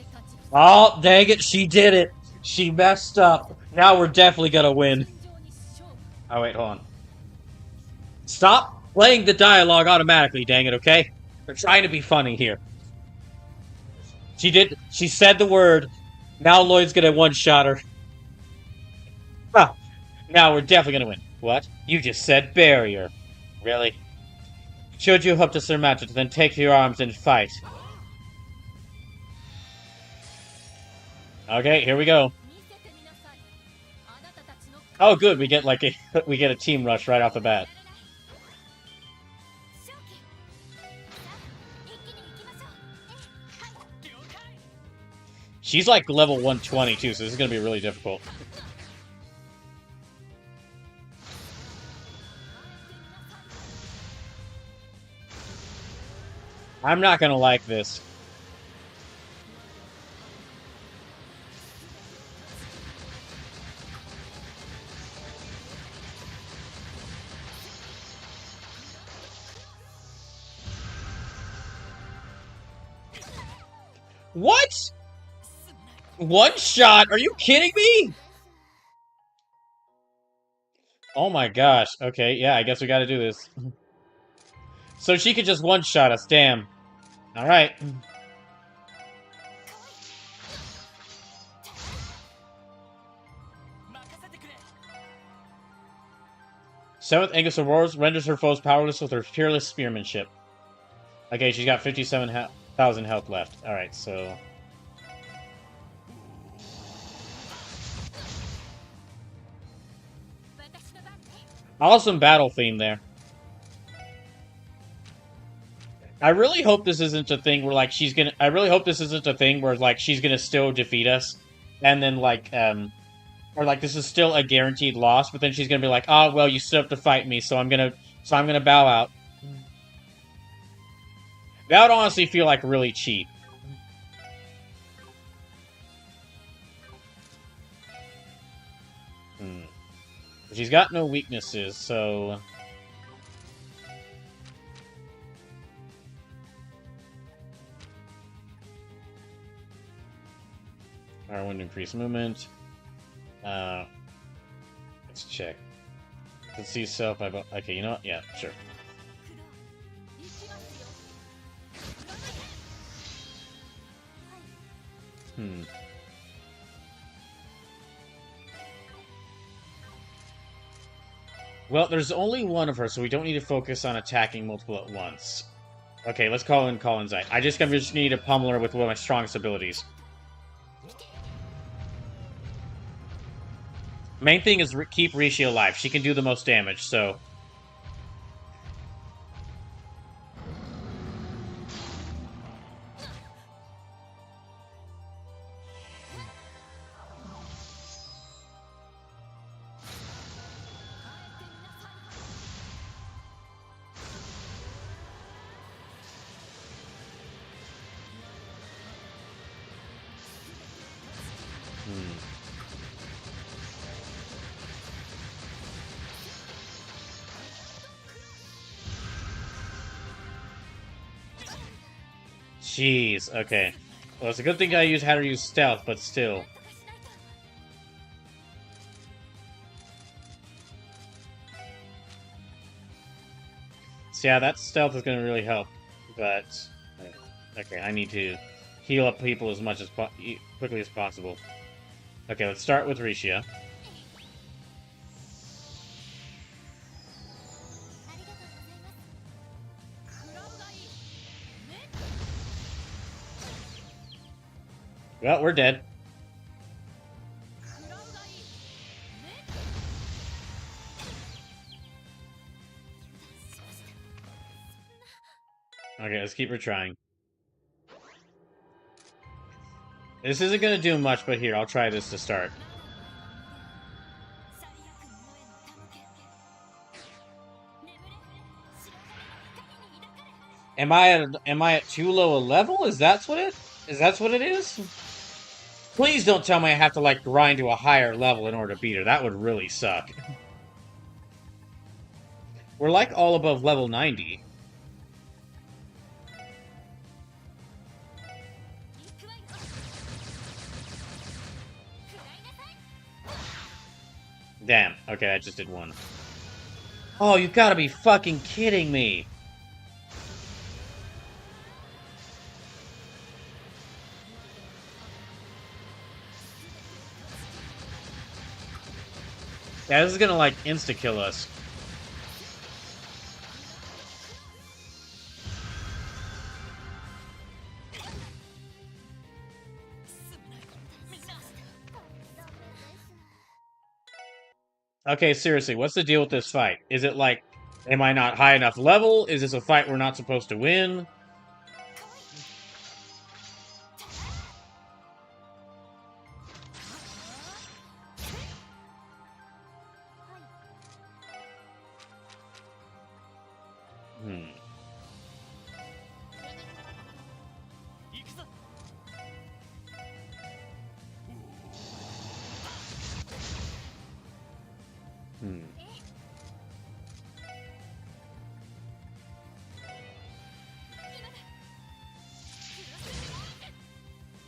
Oh, dang it, she did it! She messed up. Now we're definitely gonna win. Oh, wait, hold on. Stop playing the dialogue automatically, dang it, okay? We're trying to be funny here. She said the word. Now Lloyd's gonna one-shot her. Ah, now we're definitely gonna win. What? You just said barrier. Really? Should you hope to surmount it, then take to your arms and fight. Okay, here we go. Oh, good. We get a team rush right off the bat. She's like level 120 too, so this is gonna be really difficult. I'm not gonna like this. What? One shot? Are you kidding me? Oh my gosh. Okay, yeah, I guess we gotta do this. So she could just one-shot us, damn. Alright. 7th Angus Aurora renders her foes powerless with her fearless spearmanship. Okay, she's got 57,000 health left. Alright, so... Awesome battle theme there. I really hope this isn't a thing where, like, she's gonna... I really hope this isn't a thing where, like, she's gonna still defeat us. And then, like, or, like, this is still a guaranteed loss, but then she's gonna be like, oh, well, you still have to fight me, so I'm gonna bow out. That would honestly feel, like, really cheap. She's got no weaknesses, so... Fire wind increase movement. Let's check. Let's see self. Okay, you know what? Yeah, sure. Well, there's only one of her, so we don't need to focus on attacking multiple at once. Okay, let's call in Colin's Eye. I just need to pummel her with one of my strongest abilities. Main thing is keep Rishi alive. She can do the most damage, so... Jeez, okay. Well, it's a good thing I had her use stealth, but still. So yeah, that stealth is going to really help, but... Okay, I need to heal up people as much as quickly as possible. Okay, let's start with Rishia. Well, we're dead. Okay, let's keep her trying. This isn't gonna do much, but here, I'll try this to start. Am I at too low a level? Is that what it is? Please don't tell me I have to, like, grind to a higher level in order to beat her. That would really suck. We're, like, all above level 90. Damn. Okay, I just did one. Oh, you gotta be fucking kidding me! Yeah, this is gonna, like, insta-kill us. Okay, seriously, what's the deal with this fight? Is it like, am I not high enough level? Is this a fight we're not supposed to win?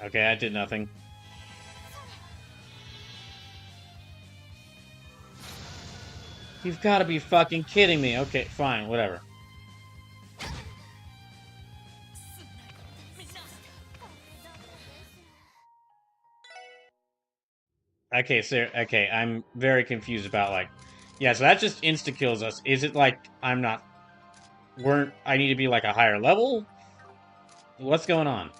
Okay, I did nothing. You've got to be fucking kidding me. Okay, fine, whatever. Okay, so okay, I'm very confused about like, yeah. So that just insta kills us. Is it like I'm not? Weren't I need to be like a higher level? What's going on?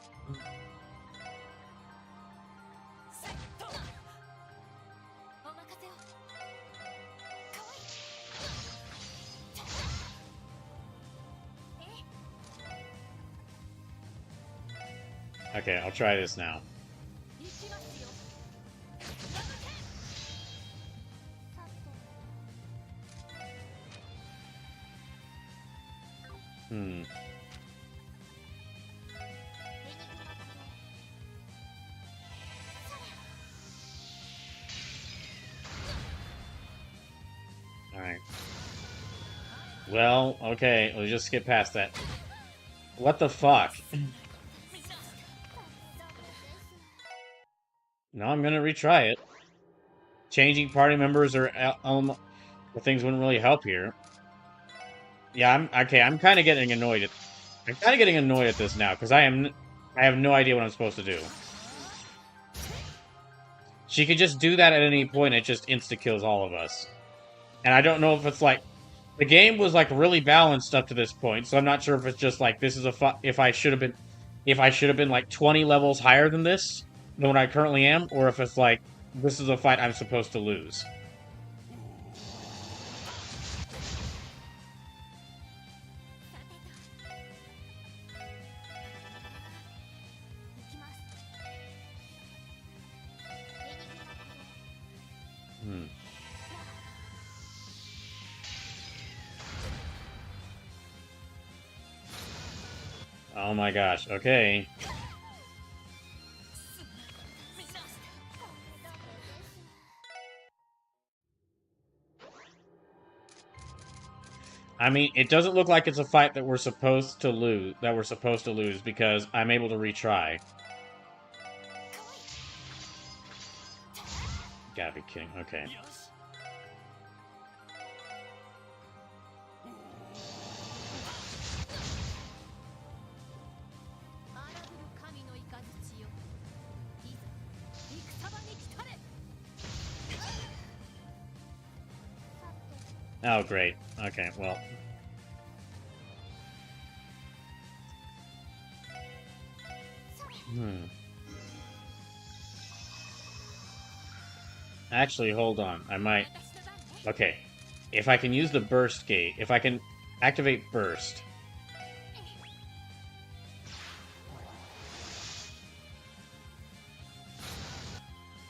Okay, I'll try this now. Hmm. Alright. Well, okay, we'll just skip past that. What the fuck? No, I'm gonna retry it. Changing party members or things wouldn't really help here. Yeah, I'm kind of getting annoyed at. I'm kind of getting annoyed at this now because I have no idea what I'm supposed to do. She could just do that at any point. It just insta kills all of us, and I don't know if it's like the game was like really balanced up to this point. So I'm not sure if it's just like this is if I should have been like 20 levels higher than this than what I currently am, or if it's like this is a fight I'm supposed to lose. Oh my gosh, okay. I mean, it doesn't look like it's a fight that we're supposed to lose, because I'm able to retry. Gotta be kidding. Okay. Oh, great. Okay, well. Actually, hold on. I might... Okay. If I can use the burst gate, if I can activate burst...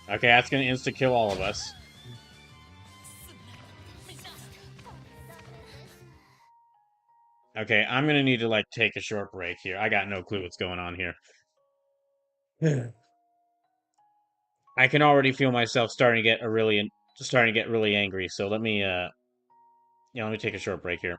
Okay, that's gonna insta-kill all of us. Okay, I'm gonna need to, like, take a short break here. I got no clue what's going on here. I can already feel myself starting to get really angry, so let me, let me take a short break here.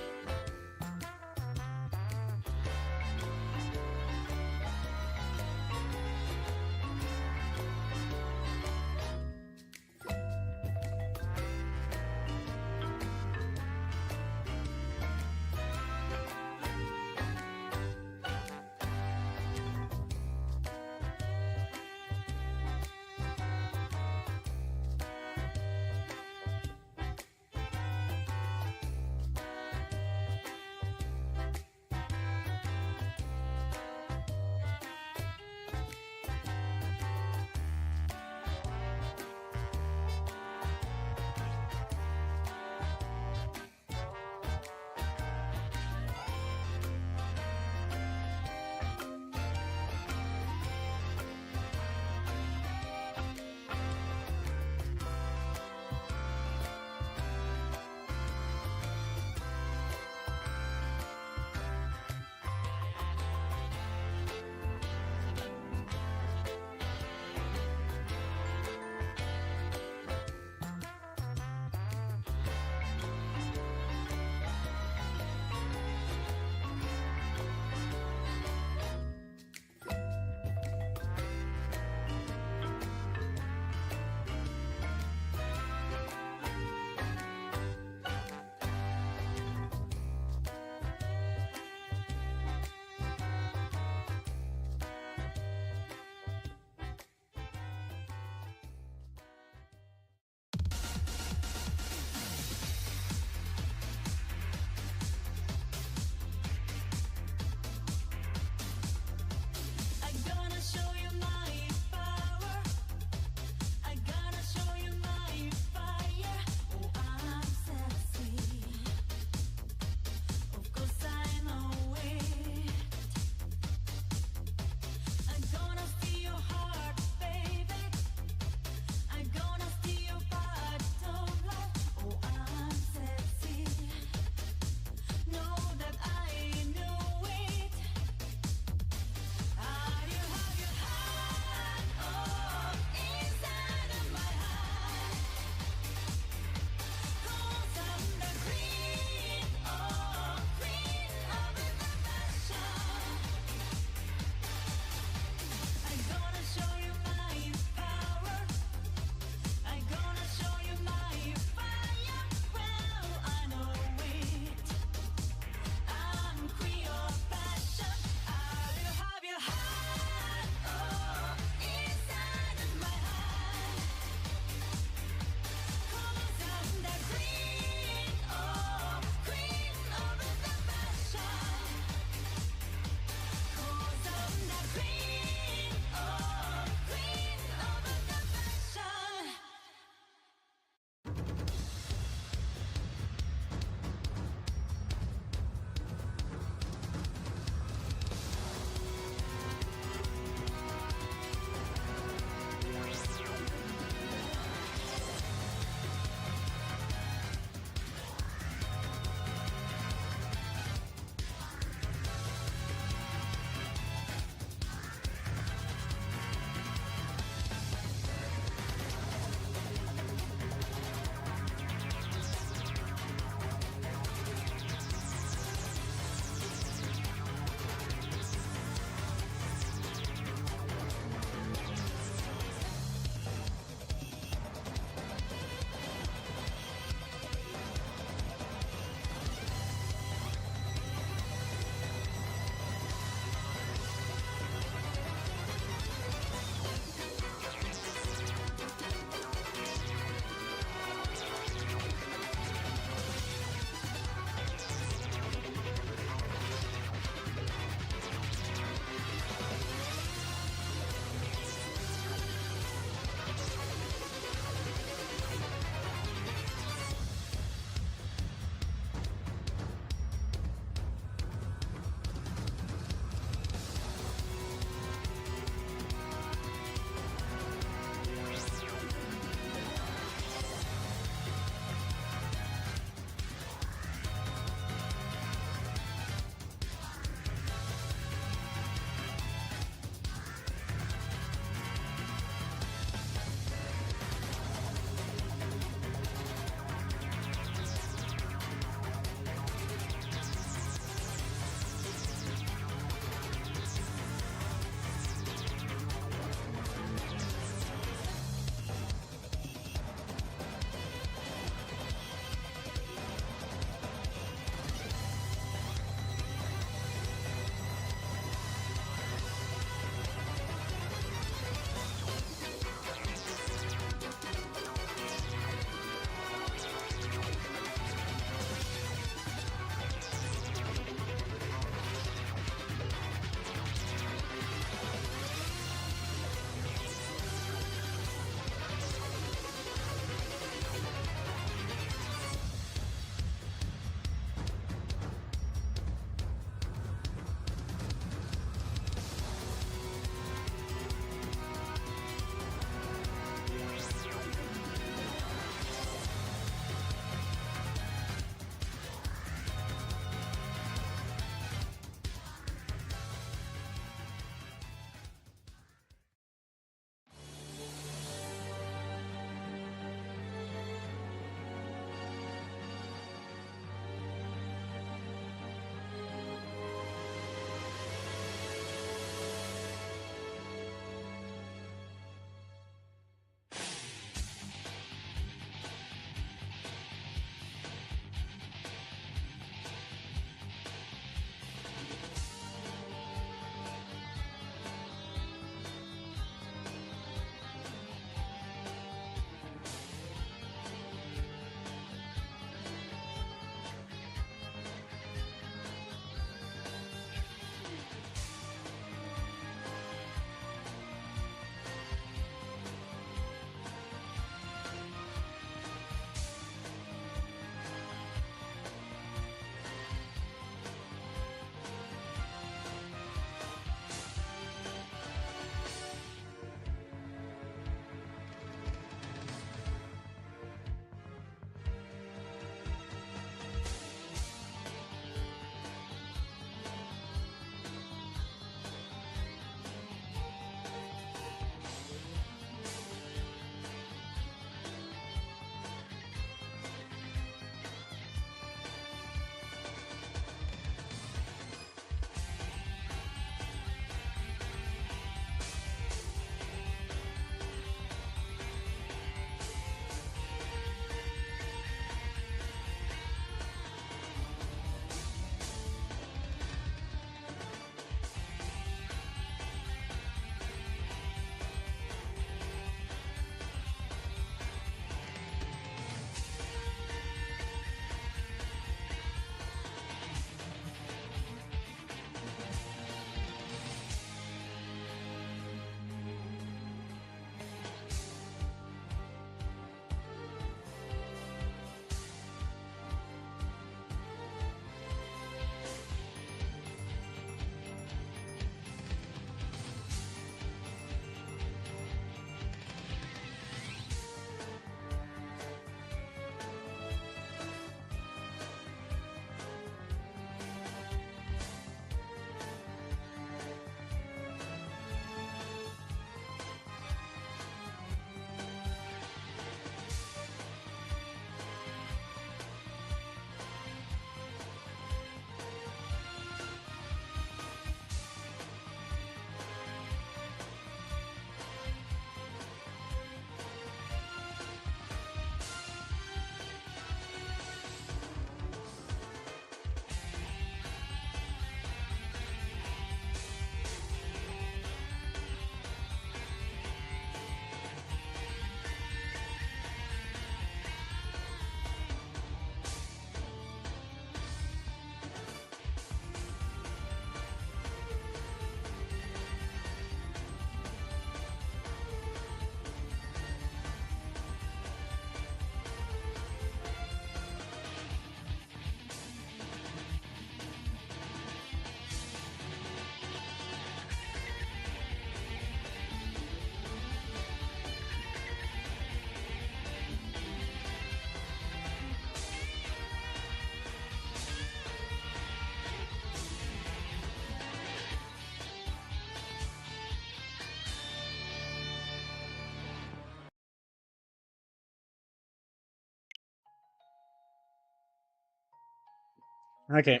Okay,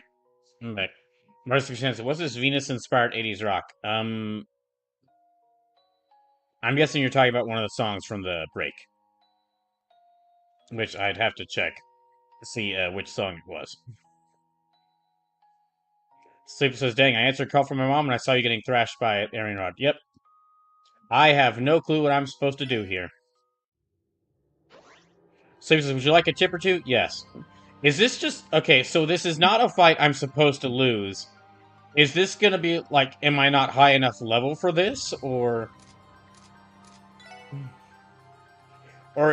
I'm back. Mercy Chance, what's this Venus-inspired 80s rock? I'm guessing you're talking about one of the songs from the break. Which I'd have to check to see which song it was. Sleeper says, dang, I answered a call from my mom and I saw you getting thrashed by Aaron Rod. Yep. I have no clue what I'm supposed to do here. Sleeper says, would you like a tip or two? Yes. Is this just... Okay, so this is not a fight I'm supposed to lose. Is this gonna be, like, am I not high enough level for this? Or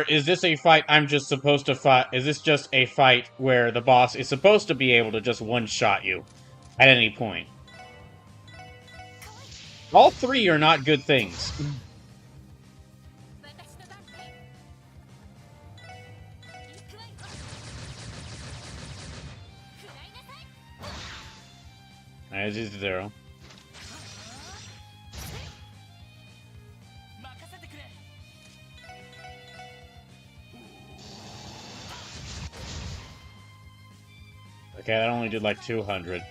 is this a fight I'm just supposed to fight? Is this just a fight where the boss is supposed to be able to just one-shot you at any point? All three are not good things. As is 0. Okay, that only did like 200.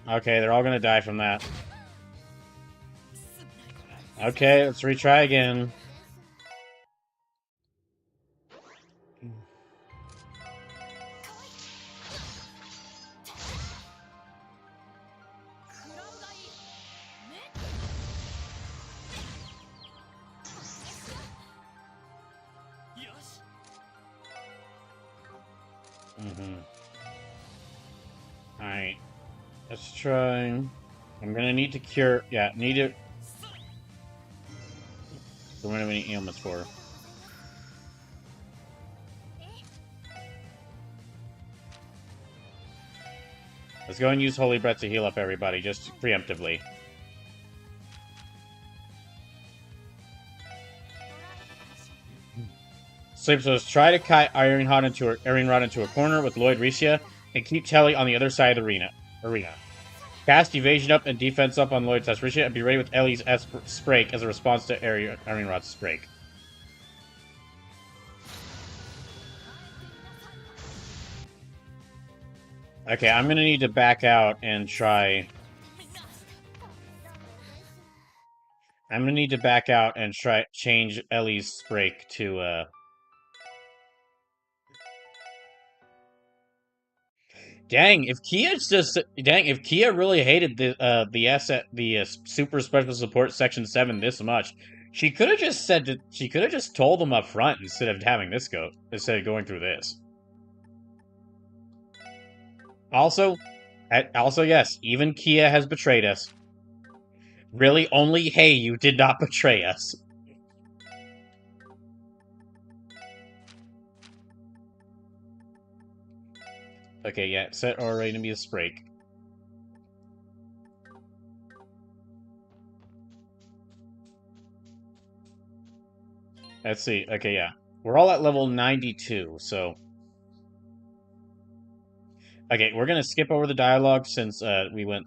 Okay, they're all gonna die from that. Okay, let's retry again. Alright. Let's try. I'm gonna need to cure. Yeah, need it. Don't have any ailments for her. Let's go and use Holy Breath to heal up everybody, just preemptively. Sleep says, try to kite Iron Rod into a corner with Lloyd Ricia and keep Telly on the other side of the arena. Cast Evasion up and Defense up on Lloyd's Ricia and be ready with Ellie's Sprake as a response to Iron Rod's Sprake. Okay, I'm gonna need to back out and try... I'm gonna need to back out and try change Ellie's Sprake to, Dang, if Kia really hated the Super Special Support Section 7 this much, she could have just told them up front instead of going through this. Also, yes, even Kia has betrayed us. Really, only Heiyu did not betray us. Okay, yeah, set already to be a Sprake. Let's see. Okay, yeah. We're all at level 92, so... Okay, we're gonna skip over the dialogue since, We're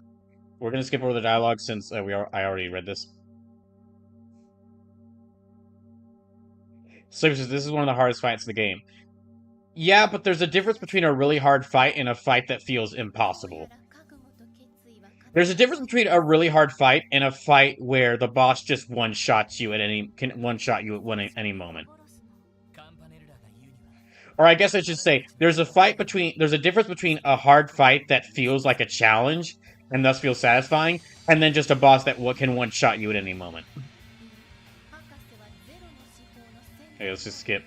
gonna skip over the dialogue since, I already read this. So this is one of the hardest fights in the game. Yeah, but there's a difference between a really hard fight and a fight that feels impossible. There's a difference between a really hard fight and a fight where the boss just one-shots you at any moment. Or I guess I should say, there's a difference between a hard fight that feels like a challenge and thus feels satisfying, and then just a boss that can one-shot you at any moment. Okay, let's just skip.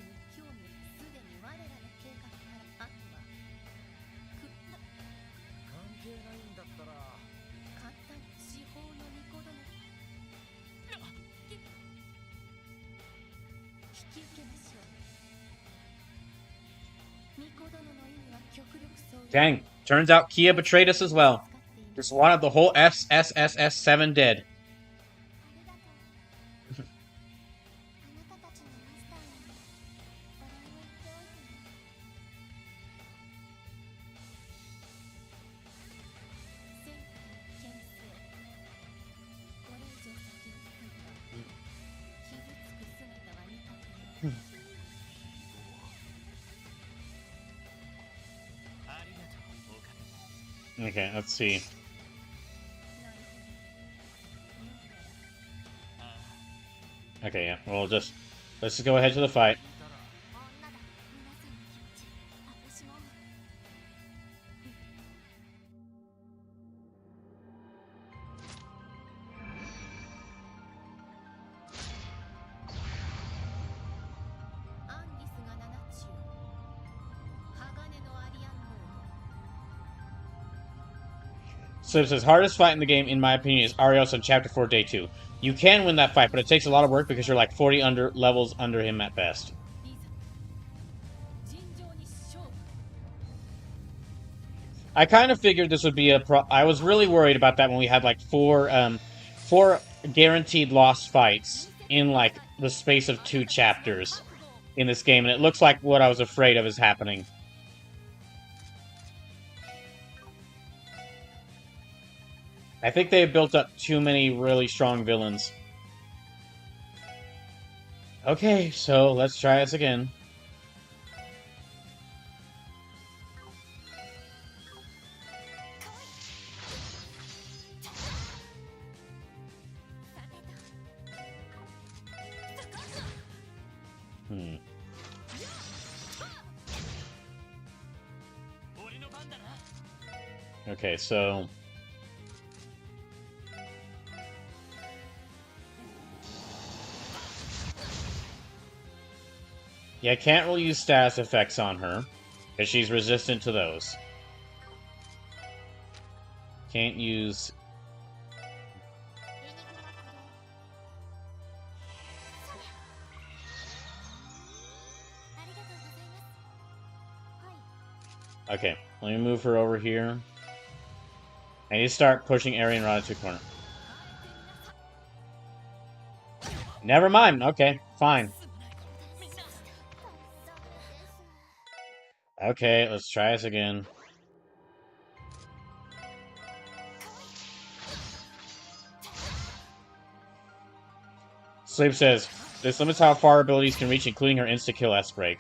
Dang, turns out Kia betrayed us as well. Just wanted the whole SSSS7 dead. Okay, let's see. Okay, yeah. Let's just go ahead to the fight. So it says, hardest fight in the game, in my opinion, is Arios on Chapter 4, Day 2. You can win that fight, but it takes a lot of work because you're like 40 levels under him at best. I kind of figured this would be a I was really worried about that when we had like four guaranteed lost fights in like the space of 2 chapters in this game, and it looks like what I was afraid of is happening. I think they have built up too many really strong villains. Okay, so let's try this again. Okay, so... yeah, I can't really use status effects on her, because she's resistant to those. Can't use... okay, let me move her over here. I need to start pushing Arian Rod to a corner. Never mind, okay, fine. Okay, let's try this again. Sleep says, this limits how far abilities can reach, including her insta-kill S-break.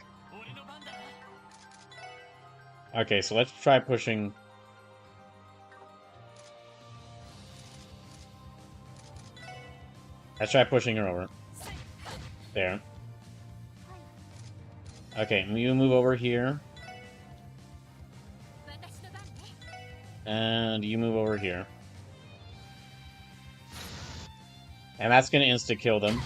Okay, so let's try pushing... let's try pushing her over. There. Okay, you move over here. And you move over here. And that's gonna insta-kill them.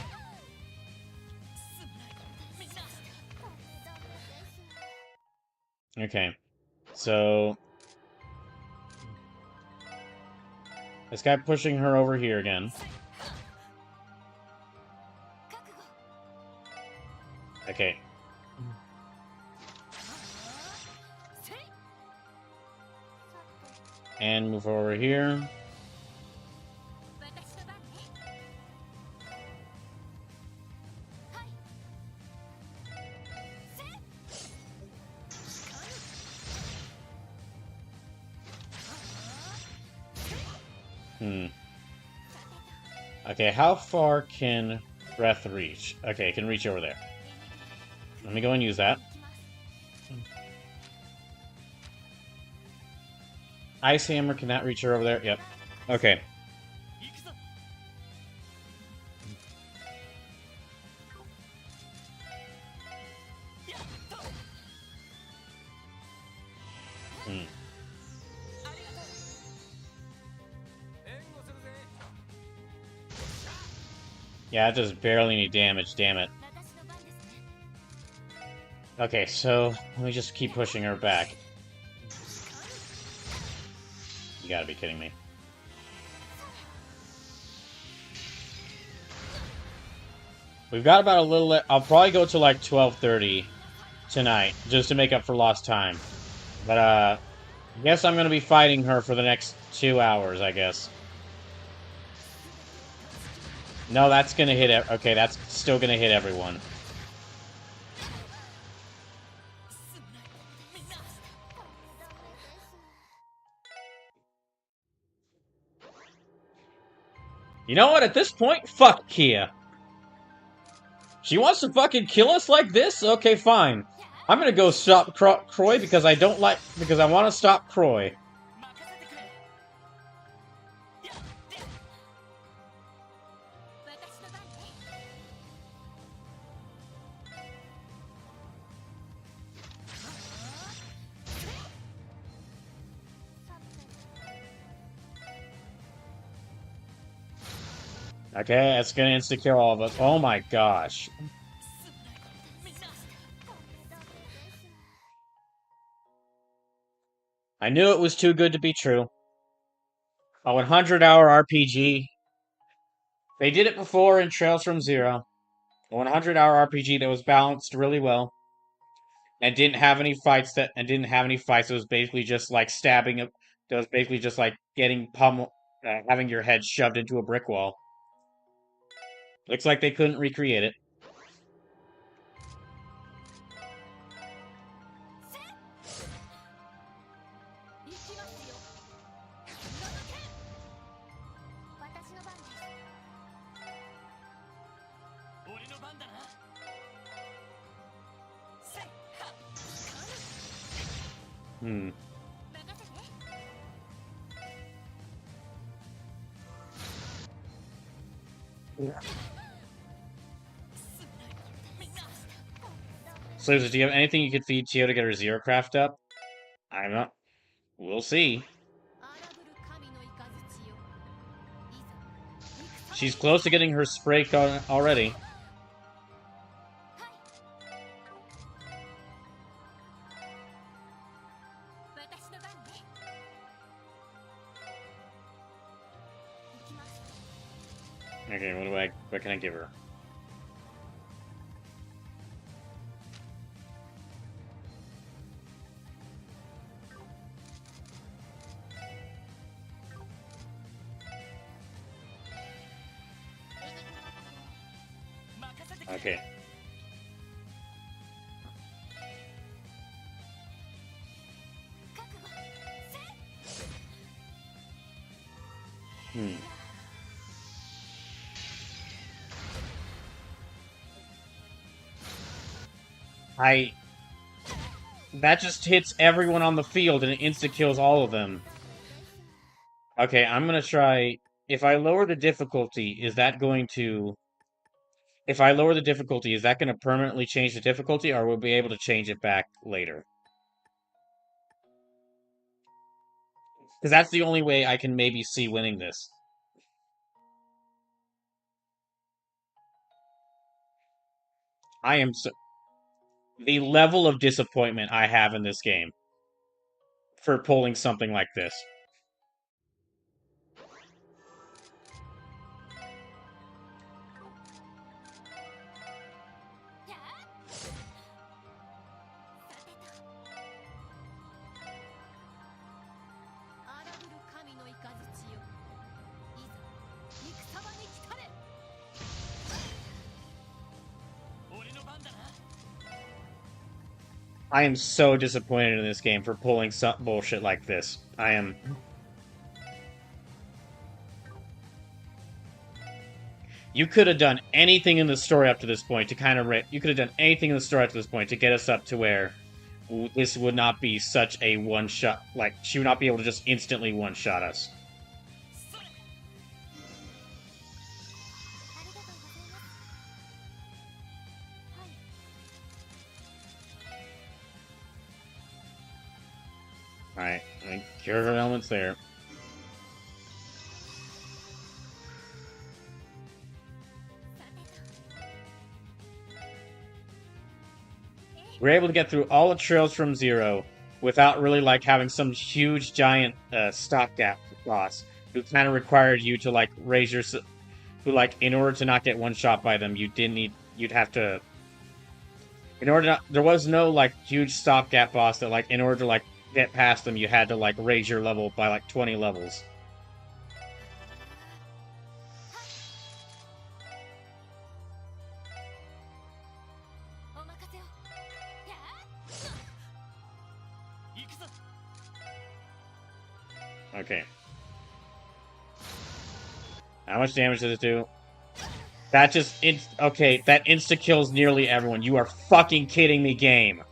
Okay. So... this guy pushing her over here again. Okay. And move over here. Okay, how far can breath reach? Okay, it can reach over there. Let me go and use that. Ice Hammer cannot reach her over there. Yep. Okay. Yeah, it does barely any damage, damn it. Okay, so let me just keep pushing her back. You gotta be kidding me. We've got about a little... I'll probably go to like 12:30 tonight, just to make up for lost time. But, I guess I'm gonna be fighting her for the next 2 hours, I guess. No, that's gonna hit... okay, that's still gonna hit everyone. You know what? At this point, fuck Kia. She wants to fucking kill us like this? Okay, fine. I'm gonna go stop Croy because I want to stop Croy. Okay, that's gonna insta-kill all of us. Oh my gosh. I knew it was too good to be true. A 100-hour RPG. They did it before in Trails from Zero. A 100-hour RPG that was balanced really well. And didn't have any fights that was basically just like stabbing it. That was basically just like getting having your head shoved into a brick wall. Looks like they couldn't recreate it. Hmm. So, do you have anything you could feed Chio to get her Zero Craft up? I'm not. We'll see. She's close to getting her spray card already. Okay, what can I give her? Okay. That just hits everyone on the field and it insta-kills all of them. Okay, I'm gonna try... If I lower the difficulty, is that going to... If I lower the difficulty, is that going to permanently change the difficulty, or will we be able to change it back later? Because that's the only way I can maybe see winning this. I am so... The level of disappointment I have in this game for pulling something like this. I am so disappointed in this game for pulling some bullshit like this. I am... You could have done anything in the story up to this point to kind of... You could have done anything in the story up to this point to get us up to where this would not be such a one-shot... Like, she would not be able to just instantly one-shot us. Alright, I think cure her elements there. We're able to get through all the Trails from Zero without really, like, having some huge, giant, stopgap boss who kind of required you to, like, raise your... Who, like, in order to not get one-shot by them, you'd have to... In order to... There was no, like, huge stopgap boss that, like, in order to, like, get past them, you had to, like, raise your level by, like, 20 levels. Okay. How much damage does it do? That just okay, that insta kills nearly everyone. You are fucking kidding me, game.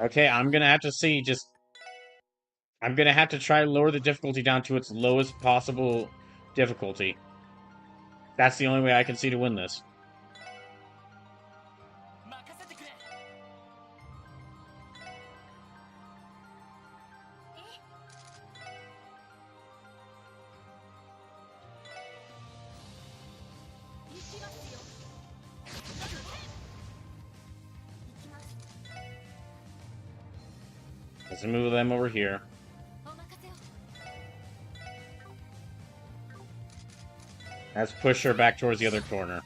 Okay, I'm gonna have to see just I'm gonna have to try to lower the difficulty down to its lowest possible difficulty. That's the only way I can see to win this. Let's move them over here. Let's push her back towards the other corner.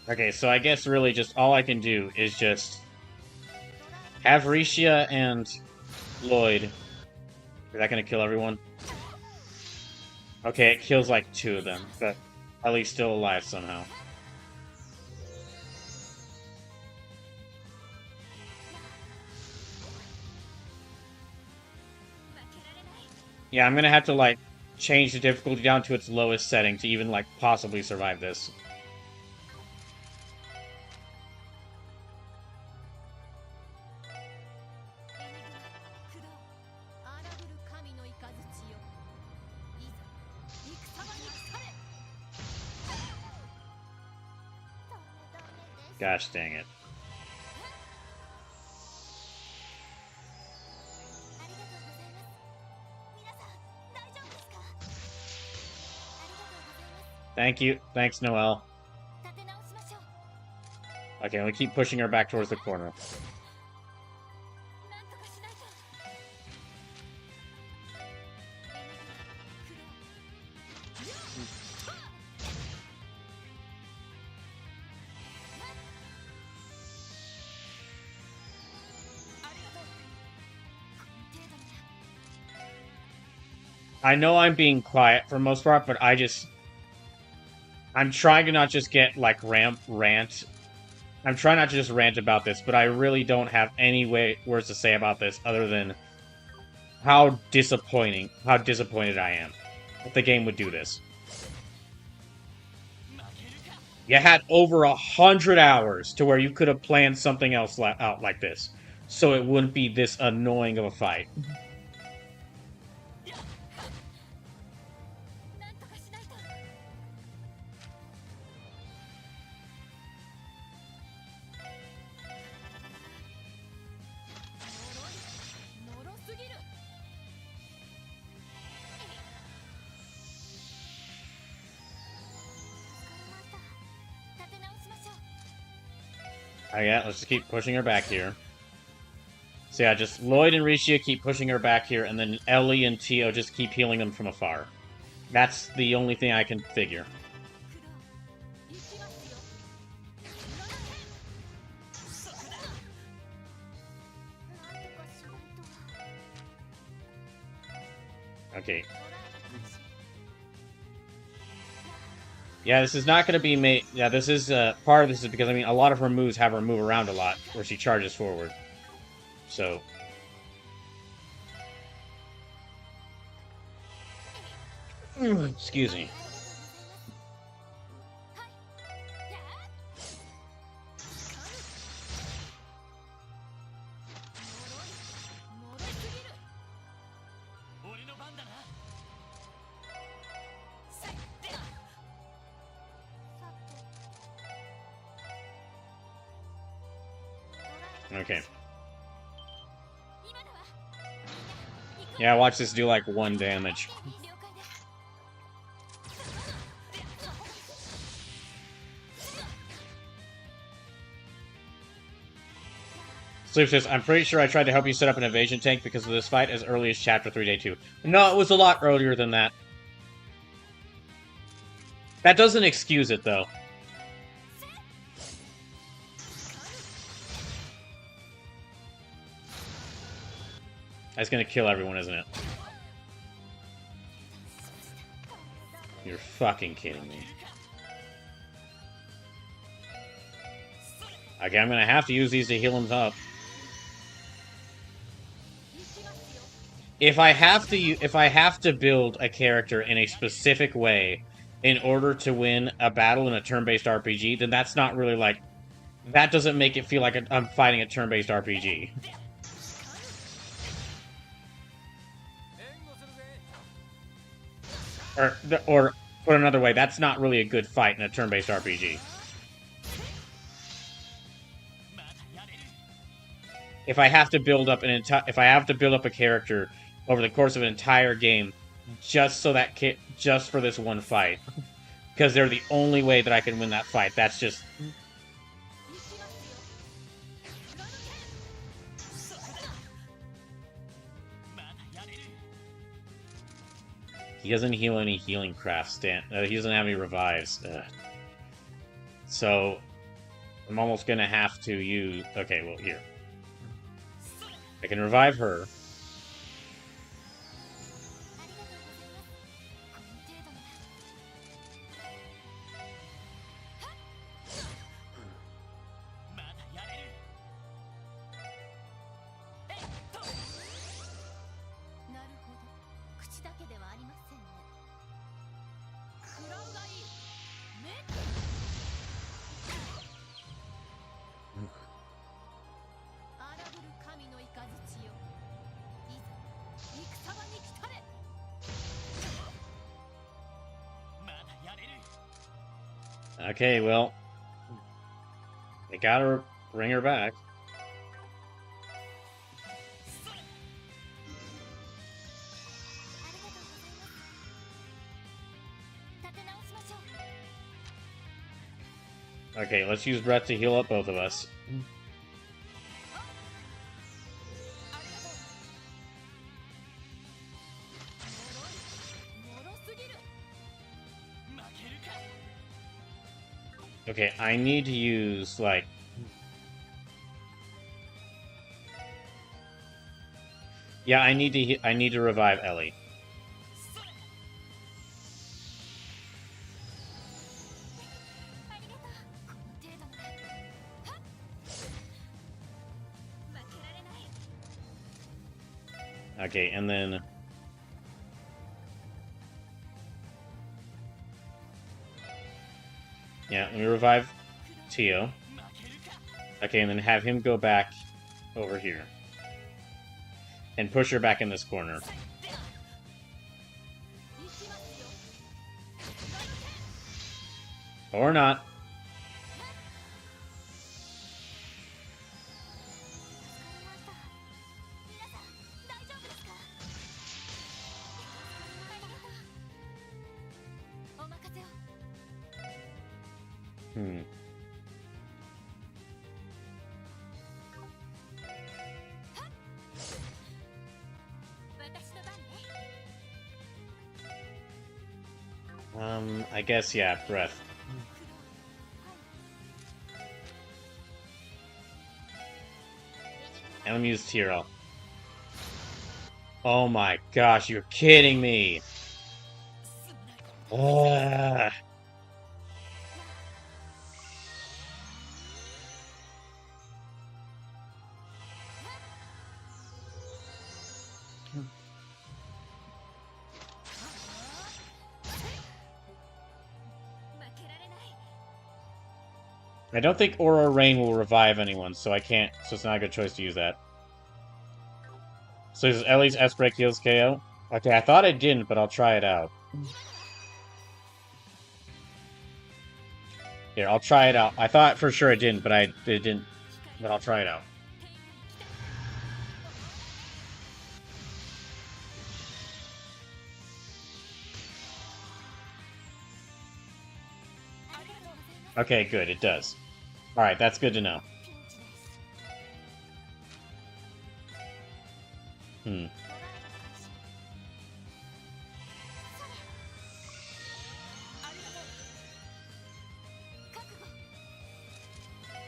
Okay, so I guess really just all I can do is just have Risha and Lloyd. Is that gonna kill everyone? Okay, it kills like 2 of them, but at least still alive somehow. Yeah, I'm gonna have to like change the difficulty down to its lowest setting to even like possibly survive this. Gosh dang it. Thank you. Thanks, Noelle. Okay, we keep pushing her back towards the corner. I know I'm being quiet for the most part, but I'm trying to not just get, like, rant. I'm trying not to just rant about this, but I really don't have any words to say about this other than how disappointed I am that the game would do this. You had over 100 hours to where you could have planned something else out like this, so it wouldn't be this annoying of a fight. Yeah, let's just keep pushing her back here. So yeah, just Lloyd and Risha keep pushing her back here, and then Ellie and Tio just keep healing them from afar. That's the only thing I can figure. Okay. Yeah, this is not going to be made... Yeah, this is... part of this is because, I mean, a lot of her moves have her move around a lot, where she charges forward. So... Excuse me. Okay. Yeah, watch this do like 1 damage. Sleep says, I'm pretty sure I tried to help you set up an evasion tank because of this fight as early as Chapter 3, Day 2. No, it was a lot earlier than that. That doesn't excuse it, though. That's gonna kill everyone, isn't it? You're fucking kidding me. Okay, I'm gonna have to use these to heal him up. If I have to build a character in a specific way in order to win a battle in a turn-based RPG, then that's not really like... That doesn't make it feel like I'm fighting a turn-based RPG. Or put another way, that's not really a good fight in a turn-based RPG. If I have to build up a character over the course of an entire game, just for this one fight, because they're the only way that I can win that fight, that's just... He doesn't heal any healing crafts. He doesn't have any revives. Ugh. So, I'm almost gonna have to use... Okay, well, here. I can revive her. Okay, well, I gotta bring her back. Okay, let's use Breath to heal up both of us. Okay, I need to use, like... Yeah, I need to revive Ellie. Okay, and then... Yeah, let me revive Tio. Okay, and then have him go back over here. And push her back in this corner. Or not. I guess, yeah, Breath. And let me use Tyrell. Oh my gosh, you're kidding me! Ugh. I don't think Aura Rain will revive anyone, so I can't. So it's not a good choice to use that. So is Ellie's S-Break heals KO? Okay, I thought it didn't, but I'll try it out. Here, I'll try it out. I thought for sure it didn't, but it didn't. But I'll try it out. Okay, good, it does. Alright, that's good to know. Hmm.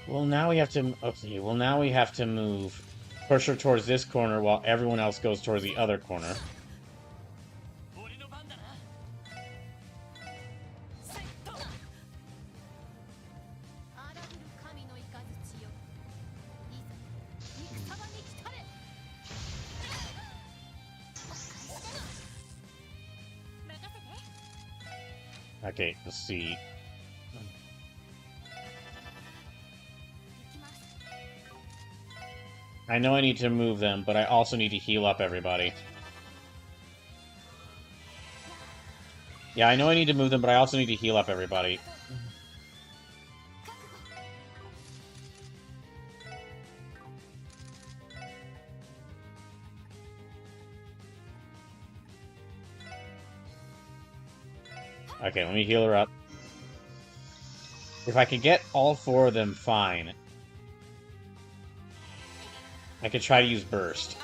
Well, now we have to... Okay, well, now we have to move... Push her towards this corner while everyone else goes towards the other corner. Okay, let's see. I know I need to move them, but I also need to heal up everybody. Yeah, I know I need to move them, but I also need to heal up everybody. Okay, let me heal her up. If I can get all 4 of them, fine. I could try to use Burst.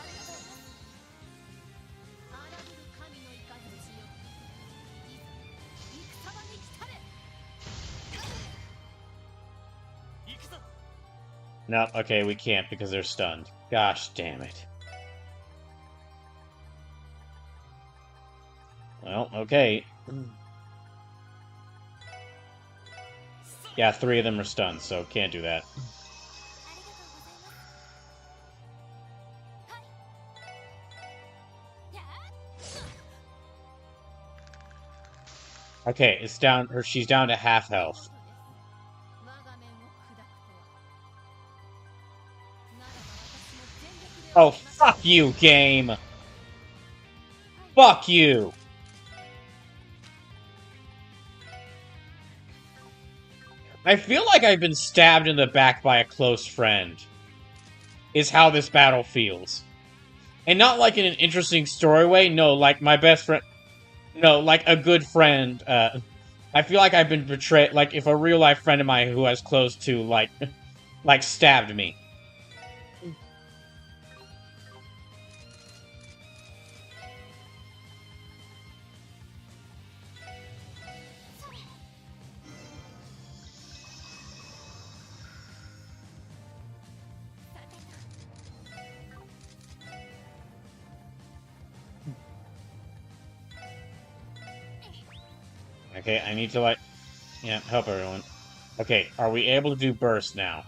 No, okay, we can't because they're stunned. Gosh damn it. Well, okay. Yeah, 3 of them are stunned, so can't do that. Okay, it's down. She's down to half health. Oh, fuck you, game! Fuck you! I feel like I've been stabbed in the back by a close friend. Is how this battle feels. And not like in an interesting story way, no, like my best friend... No, like a good friend, I feel like I've been betrayed, like if a real-life friend of mine who I was close to, like, stabbed me. Okay, I need to, like... Yeah, help everyone. Okay, are we able to do burst now?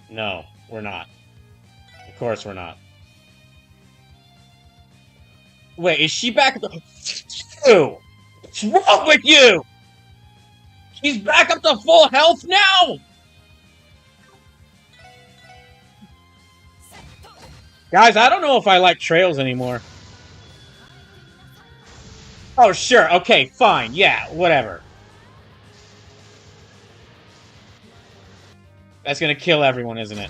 No, we're not. Of course we're not. Wait, is she back at the... Ew! What's wrong with you? She's back up to full health now?! Guys, I don't know if I like trails anymore. Oh, sure, okay, fine, yeah, whatever. That's gonna kill everyone, isn't it?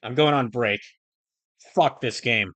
I'm going on break. Fuck this game.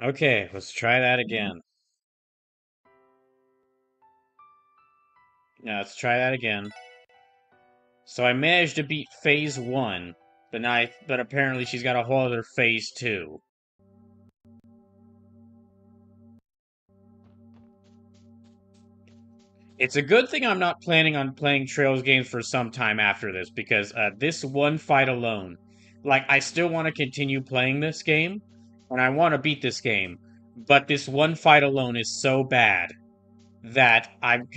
Okay, let's try that again. Now let's try that again. So I managed to beat phase 1, but apparently she's got a whole other phase 2. It's a good thing I'm not planning on playing Trails games for some time after this, because this one fight alone, like, I still want to continue playing this game, and I want to beat this game, but this one fight alone is so bad that I'm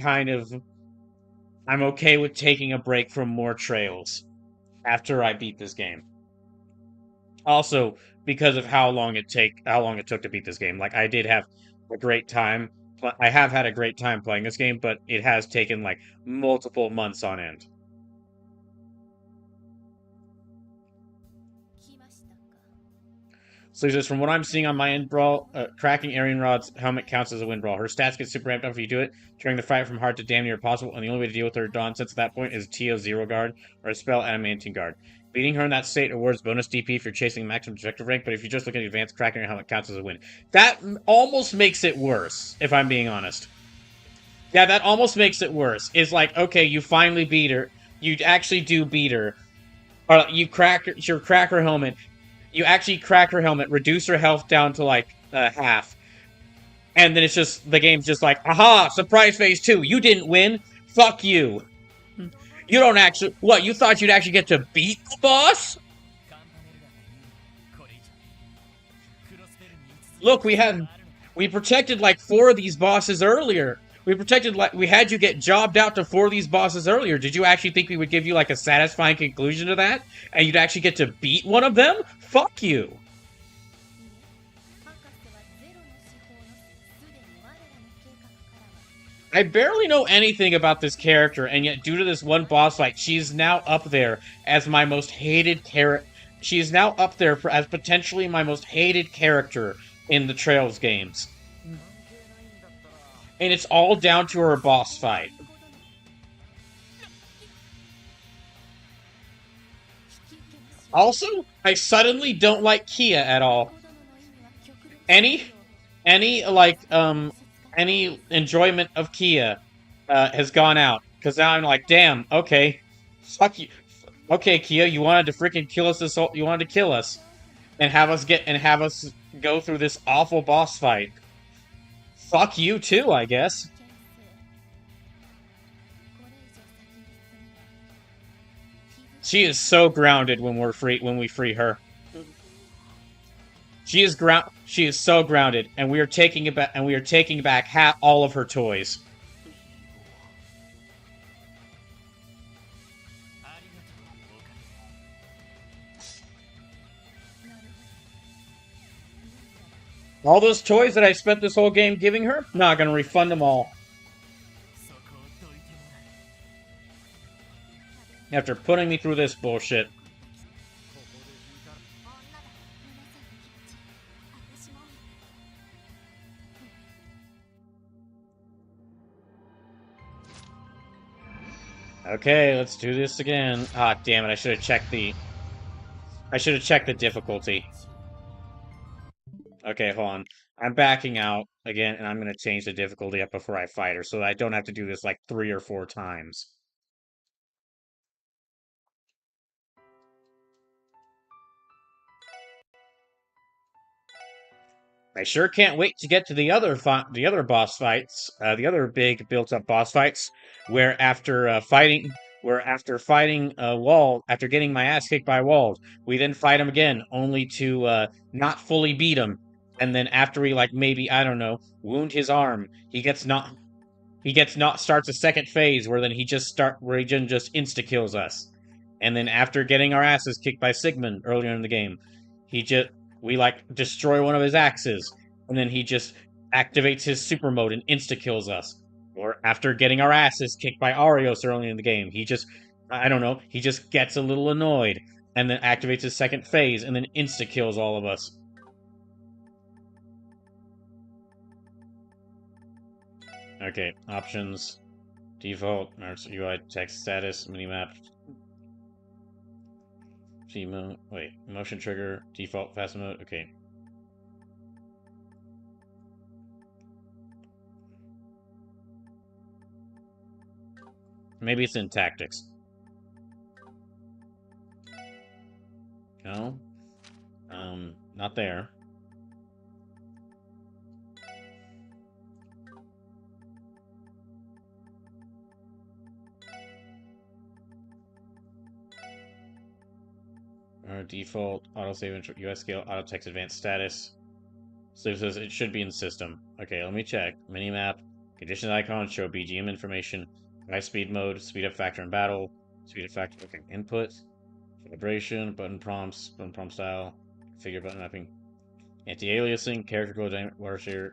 okay with taking a break from more Trails after I beat this game. Also, because of how long it took to beat this game. Like, I did have a great time. I have had a great time playing this game, but it has taken like multiple months on end. So he says, from what I'm seeing on my end brawl, cracking Arian Rod's helmet counts as a win brawl. Her stats get super ramped up if you do it, turning the fight from hard to damn near possible, and the only way to deal with her nonsense at that point is TO Zero Guard or a spell Animating Guard. Beating her in that state awards bonus DP if you're chasing maximum objective rank, but if you just look at advanced, cracking her helmet counts as a win. That almost makes it worse, if I'm being honest. Yeah, that almost makes it worse. It's like, okay, you finally beat her. You actually do beat her. Or you crack her helmet. You actually crack her helmet, reduce her health down to like half. And then it's just, the game's just like, aha, surprise phase 2. You didn't win. Fuck you. You don't actually, what, you thought you'd actually get to beat the boss? Look, we protected like 4 of these bosses earlier. We had you get jobbed out to 4 of these bosses earlier. Did you actually think we would give you like a satisfying conclusion to that? And you'd actually get to beat one of them? Fuck you. I barely know anything about this character, and yet due to this one boss fight, she's now up there as my most hated character. She is now up there as potentially my most hated character in the Trails games. And it's all down to her boss fight. Also, I suddenly don't like Kia at all. Any enjoyment of Kia has gone out. Because now I'm like, damn, okay. Fuck you. Okay, Kia, you wanted to freaking kill us you wanted to kill us. And have us go through this awful boss fight. Fuck you too, I guess. She is so grounded when we free her. She is so grounded, and we are taking back all of her toys. All those toys that I spent this whole game giving her, not gonna refund them all. After putting me through this bullshit. Okay, let's do this again. Ah, damn it, I should have checked the difficulty. Okay, hold on. I'm backing out again, and I'm gonna change the difficulty up before I fight her, so that I don't have to do this like 3 or 4 times. I sure can't wait to get to the other boss fights, the other big built-up boss fights, where after fighting Wald, after getting my ass kicked by Wald, we then fight him again, only to not fully beat him, and then after we like maybe I don't know wound his arm, starts a second phase where then he just insta kills us, and then after getting our asses kicked by Sigmund earlier in the game, we like destroy one of his axes, and then he just activates his super mode and insta kills us. Or after getting our asses kicked by Arios early in the game, he just gets a little annoyed and then activates his second phase and then insta kills all of us. Okay, options, default, UI text status, minimap. Motion trigger, default fast mode, okay. Maybe it's in tactics. No. Not there. Our default autosave US scale auto text advanced status. So it says it should be in the system. Okay, let me check. Minimap, conditions icon, show BGM information, high speed mode, speed up factor in battle, speed up factor, okay, input, calibration, button prompts, button prompt style, figure button mapping, anti-aliasing, character code, watershare.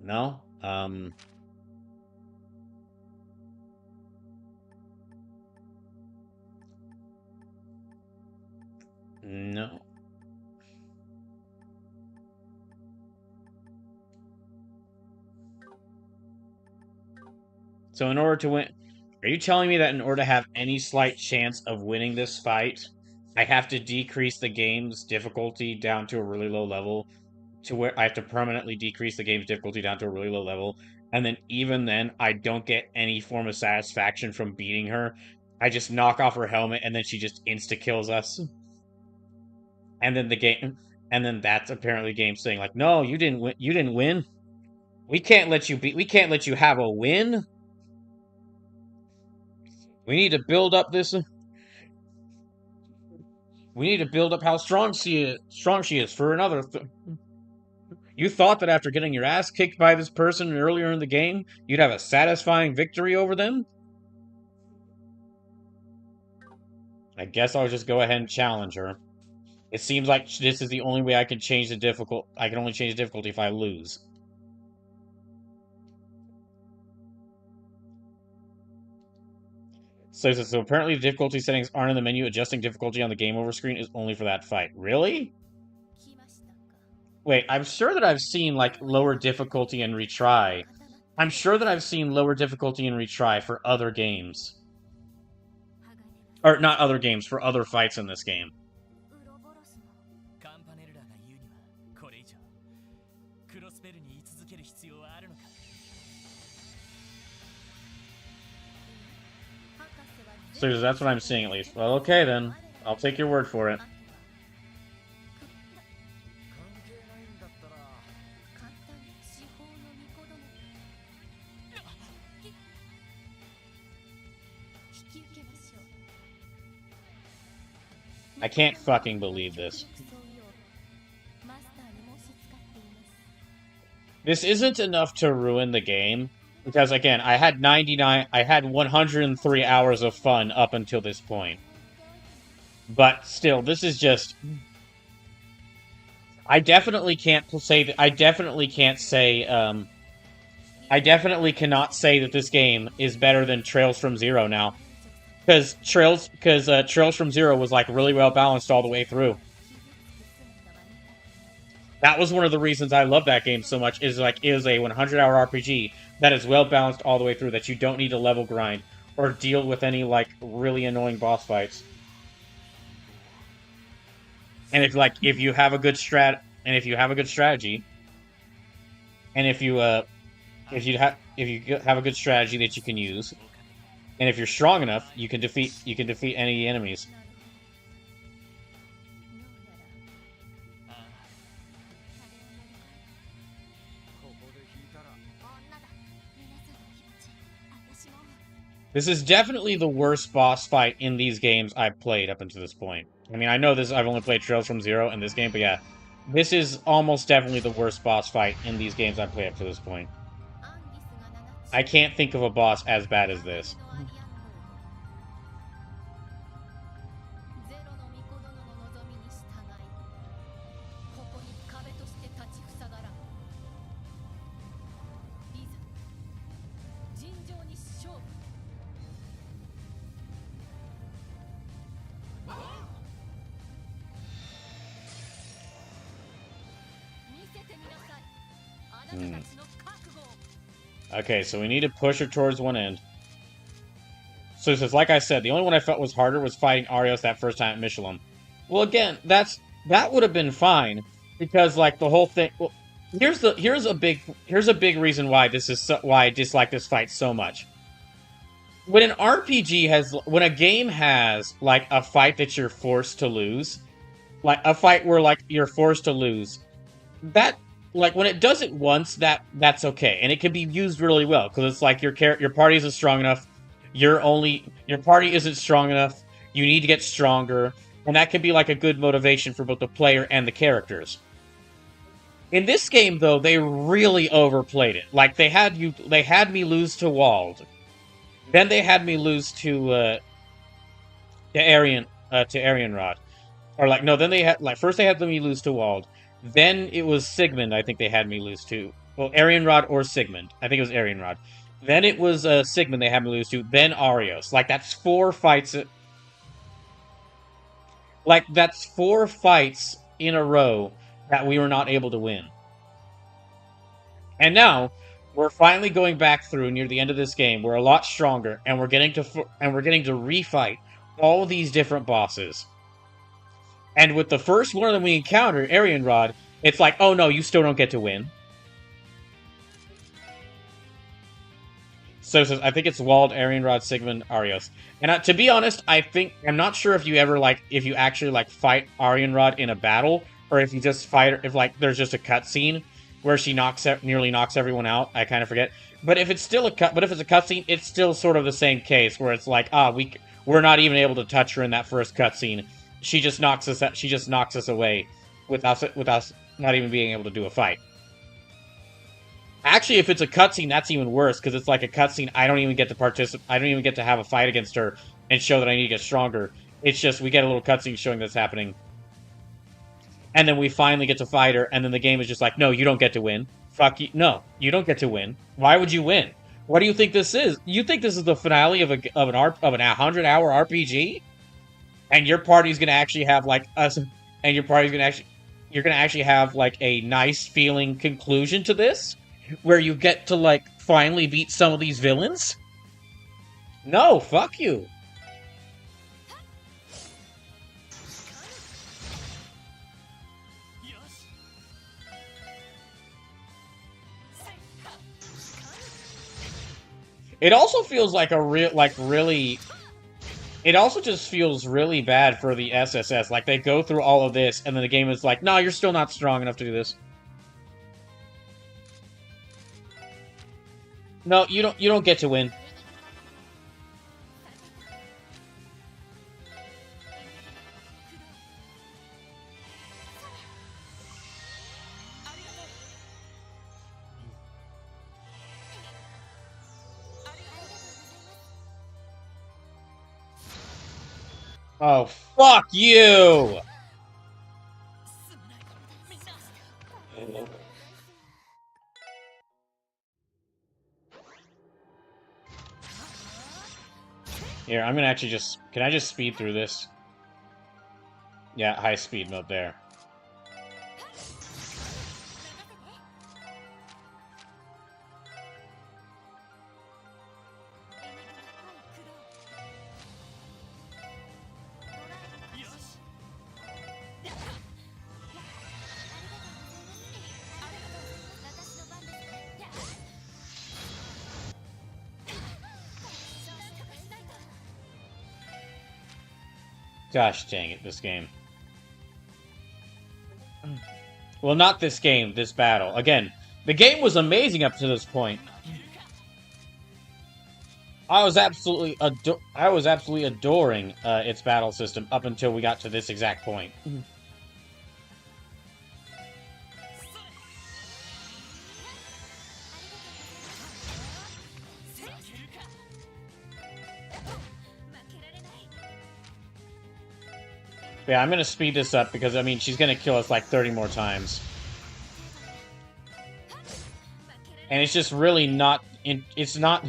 No? No. So in order to win, are you telling me that in order to have any slight chance of winning this fight, I have to decrease the game's difficulty down to a really low level, to where I have to permanently decrease the game's difficulty down to a really low level, and then even then I don't get any form of satisfaction from beating her. I just knock off her helmet and then she just insta kills us. And then the game, and then that's apparently the game saying like, no, you didn't win. You didn't win. We can't let you beat. We can't let you have a win. We need to build up this. We need to build up how strong she is. Strong she is for another. You thought that after getting your ass kicked by this person earlier in the game, you'd have a satisfying victory over them? I guess I'll just go ahead and challenge her. It seems like this is the only way I can change the difficult. I can only change the difficulty if I lose. So apparently the difficulty settings aren't in the menu. Adjusting difficulty on the game over screen is only for that fight. Really? Wait, I'm sure that I've seen, like, lower difficulty and retry. I'm sure that I've seen lower difficulty and retry for other games. Or, not other games, for other fights in this game. So that's what I'm seeing, at least. Well, okay, then. I'll take your word for it. I can't fucking believe this. This isn't enough to ruin the game, because again, I had 103 hours of fun up until this point. But still, this is just... I definitely can't say that. I definitely cannot say that this game is better than Trails from Zero now. Because Trails from Zero was like really well balanced all the way through. That was one of the reasons I love that game so much. Is like it is a 100-hour RPG that is well balanced all the way through. That you don't need to level grind or deal with any like really annoying boss fights. And if you have a good strategy, and if you have a good strategy that you can use. And if you're strong enough, you can defeat any enemies. This is definitely the worst boss fight in these games I've played up until this point. I mean, I know this. I've only played Trails from Zero in this game, but yeah, this is almost definitely the worst boss fight in these games I've played up to this point. I can't think of a boss as bad as this. Okay, so we need to push her towards one end. So it says, like I said, the only one I felt was harder was fighting Arios that first time at Michelin. Well, again, that would have been fine because like the whole thing. Well, here's a big reason why why I dislike this fight so much. when an RPG has, when a game has like a fight that you're forced to lose, like a fight where like you're forced to lose, that like when it does it once, that's okay, and it can be used really well because it's like your party isn't strong enough, your party isn't strong enough, you need to get stronger, and that can be like a good motivation for both the player and the characters. In this game, though, they really overplayed it. Like they had me lose to Wald, then they had me lose to Aryan Rod. Or like no, then they had like first they had me lose to Wald. Then it was Sigmund, I think they had me lose to. Well, Aryan Rod or Sigmund. I think it was Aryan Rod. Then it was Sigmund they had me lose to, then Arios. Like that's four fights in a row that we were not able to win. And now we're finally going back through near the end of this game. We're a lot stronger, and we're getting to refight all these different bosses. And with the first one of them we encounter, Aryan Rod, it's like, oh no, you still don't get to win. So I think it's Wald, Aryan Rod, Sigmund, Arios. And to be honest, I'm not sure if you ever if you actually fight Aryan Rod in a battle, or if you just fight, if there's just a cutscene where she nearly knocks everyone out. I kind of forget. But if it's a cutscene, it's still sort of the same case where it's like, we're not even able to touch her in that first cutscene. She just knocks us away with us not even being able to do a fight. Actually, if it's a cutscene, that's even worse, because it's like a cutscene. I don't even get to participate. I don't even get to have a fight against her and show that I need to get stronger. It's just we get a little cutscene showing this happening, and then we finally get to fight her, and then the game is just like, no, you don't get to win. Fuck you. No, you don't get to win. Why would you win? What do you think this is? You think this is the finale of an 100-hour RPG? And your party's gonna actually have you're gonna actually have a nice feeling conclusion to this, where you get to finally beat some of these villains? No, fuck you. It also feels like really. It also just feels really bad for the SSS. Like, they go through all of this, and then the game is like, no, you're still not strong enough to do this. No, you don't get to win. Oh, fuck you! Here, I'm gonna actually can I just speed through this? Yeah, high speed mode there. Gosh dang it, this game. Well, not this game, this battle. Again, the game was amazing up to this point. I was absolutely adoring its battle system up until we got to this exact point. Yeah, I'm gonna speed this up because, I mean, she's gonna kill us like 30 more times. And it's just really not... It's not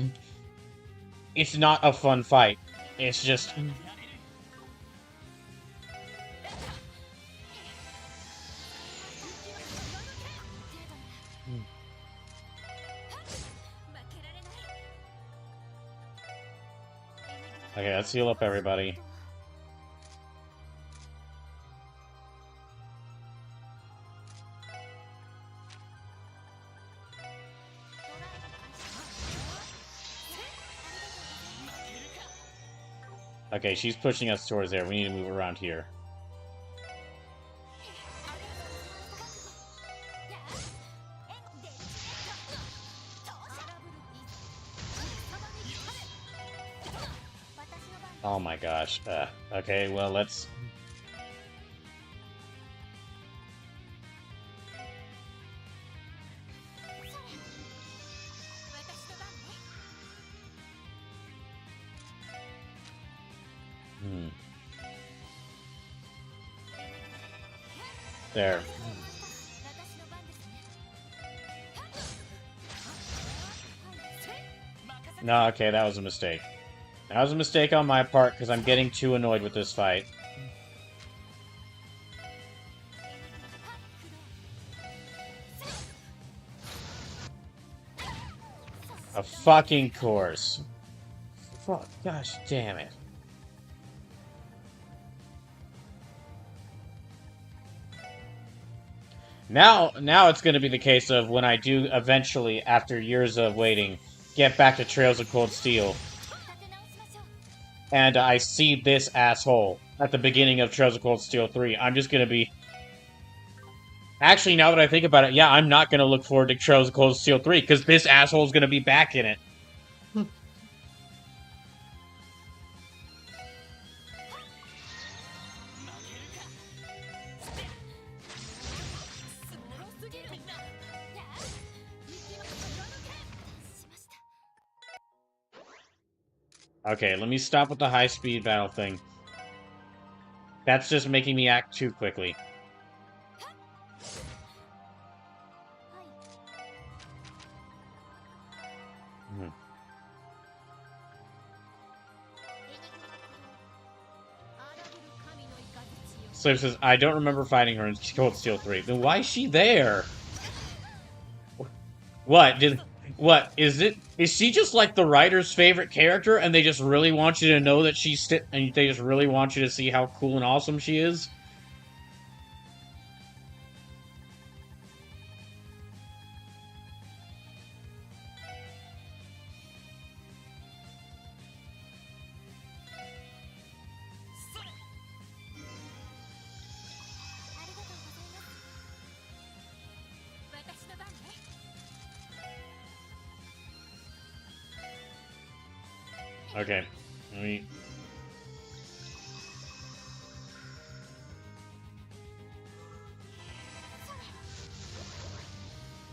a fun fight. It's just... Okay, let's heal up everybody. Okay, she's pushing us towards there. We need to move around here. Oh my gosh. Okay, well, let's... There. No, okay, that was a mistake. That was a mistake on my part, because I'm getting too annoyed with this fight. A fucking course. Fuck, gosh damn it. Now it's going to be the case of when I do eventually, after years of waiting, get back to Trails of Cold Steel, and I see this asshole at the beginning of Trails of Cold Steel 3, I'm just going to be... Actually, now that I think about it, yeah, I'm not going to look forward to Trails of Cold Steel 3, because this asshole is going to be back in it. Okay, let me stop with the high-speed battle thing. That's just making me act too quickly. Slave says, I don't remember fighting her in Cold Steel 3. Then why is she there? What? Is she just like the writer's favorite character and they just really want you to know that she's and they just really want you to see how cool and awesome she is? Okay, let me...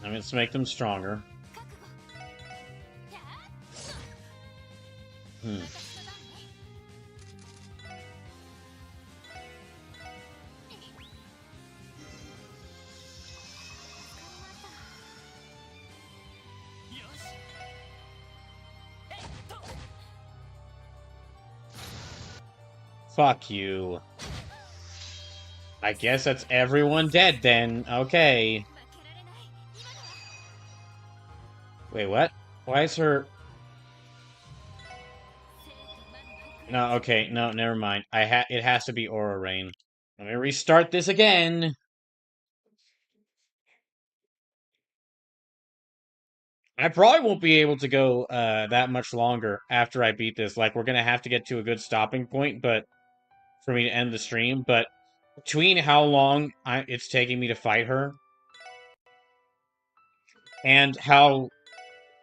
let's make them stronger. Fuck you. I guess that's everyone dead then. Okay. Wait, what? Why is her... No, okay, no, never mind. It has to be Aura Rain. Let me restart this again. I probably won't be able to go that much longer after I beat this. Like, we're gonna have to get to a good stopping point, but for me to end the stream. But between how long it's taking me to fight her and how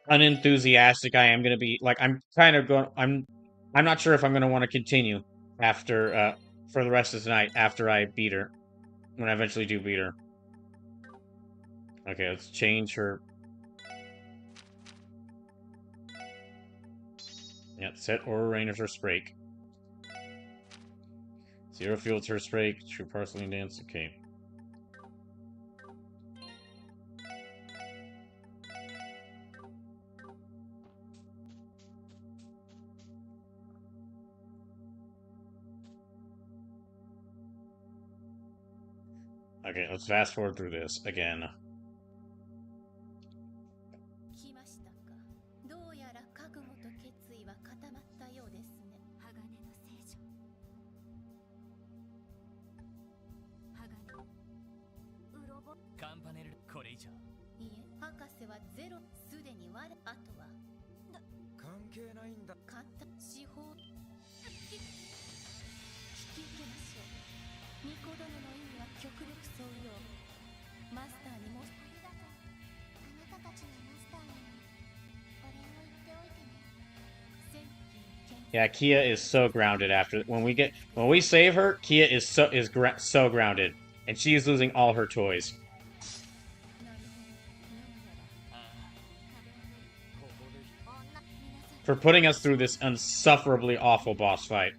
unenthusiastic I am gonna be, like, I'm kind of going. I'm not sure if I'm gonna want to continue after for the rest of the night after I beat her, when I eventually do beat her. Okay, let's change her. Yeah, set Aura Rain as her Sprake. Zero Field's her Sprake. True Parceling Dance. Okay. Okay, let's fast forward through this again. Yeah, Kia is so grounded after when we save her. Kia is so grounded, and she is losing all her toys for putting us through this insufferably awful boss fight.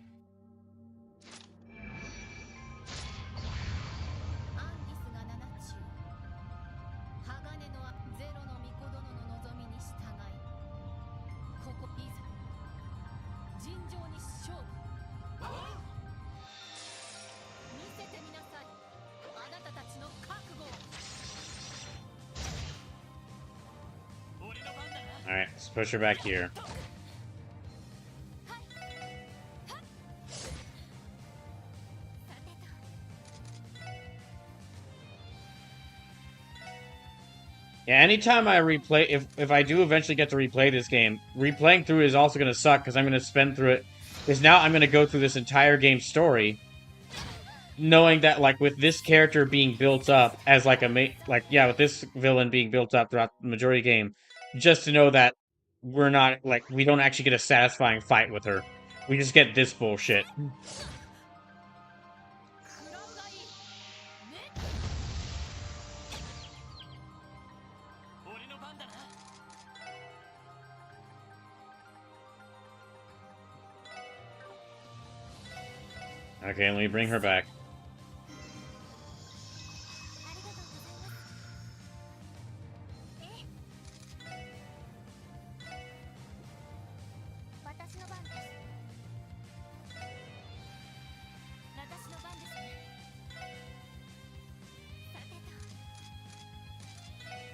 Alright, let's push her back here. Yeah, anytime I replay, if I do eventually get to replay this game, replaying through it is also going to suck, because I'm going to spend through it, because now I'm going to go through this entire game story, knowing that, like, with this character being built up as, like, with this villain being built up throughout the majority of the game, just to know that we're not, like, we don't actually get a satisfying fight with her. We just get this bullshit. Okay, let me bring her back.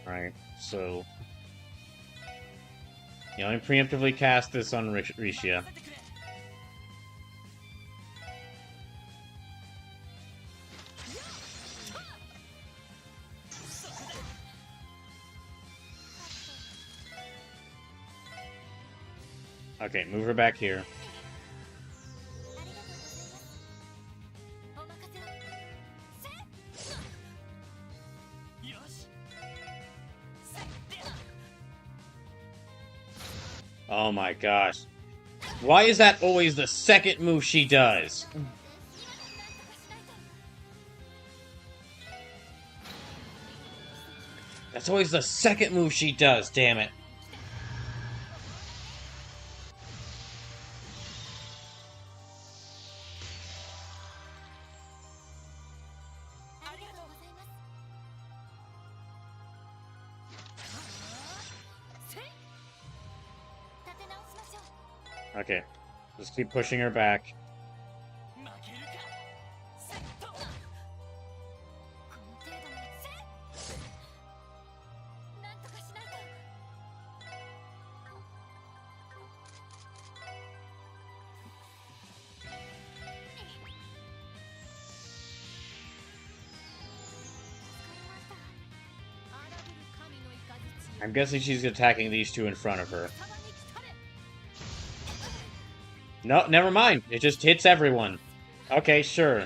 Alright, so... yeah, let me preemptively cast this on Rishia. Okay, move her back here. Oh my gosh. Why is that always the second move she does? That's always the second move she does, damn it. Okay, just keep pushing her back. I'm guessing she's attacking these two in front of her. No, never mind. It just hits everyone. Okay, sure.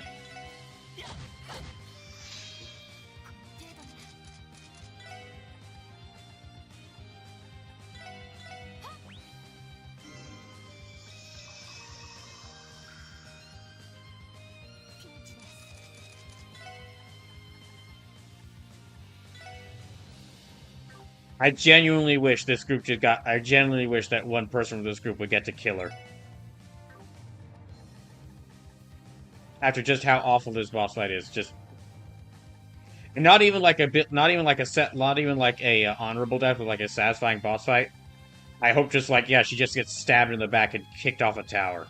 I genuinely wish this group I genuinely wish that one person from this group would get to kill her. After just how awful this boss fight is, just... and not even like a honorable death, but like a satisfying boss fight. I hope just like, yeah, she just gets stabbed in the back and kicked off a tower.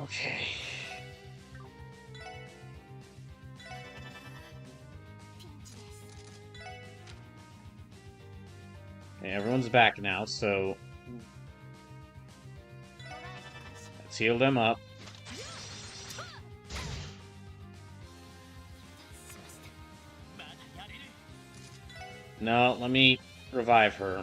Okay. Okay, everyone's back now, so let's heal them up. No, let me revive her.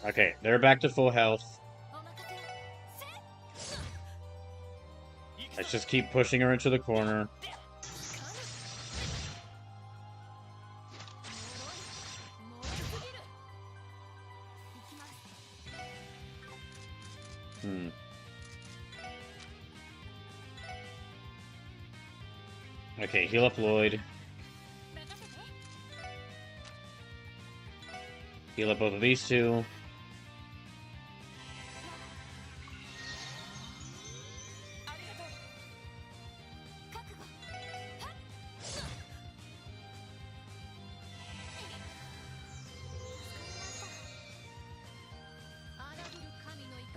Okay, they're back to full health. Let's just keep pushing her into the corner. Okay, heal up Lloyd. Heal up both of these two.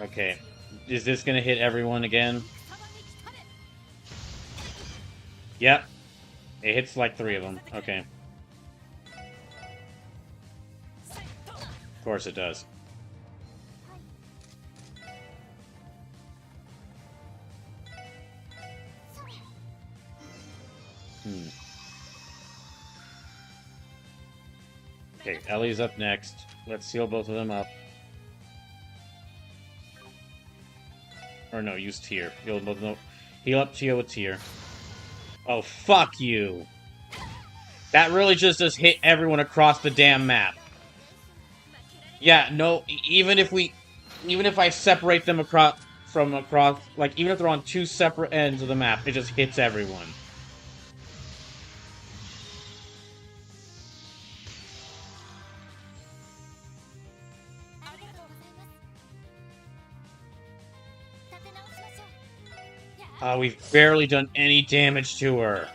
Okay, is this gonna hit everyone again? Yep. It hits like 3 of them. Okay. Of course it does. Okay, Ellie's up next. Let's heal both of them up. Or no, use Tear. Heal both of them. Heal up Tear with Tear. Oh, fuck you! That really just hit everyone across the damn map. Yeah, no, even if I separate them across, like, even if they're on 2 separate ends of the map, it just hits everyone. We've barely done any damage to her.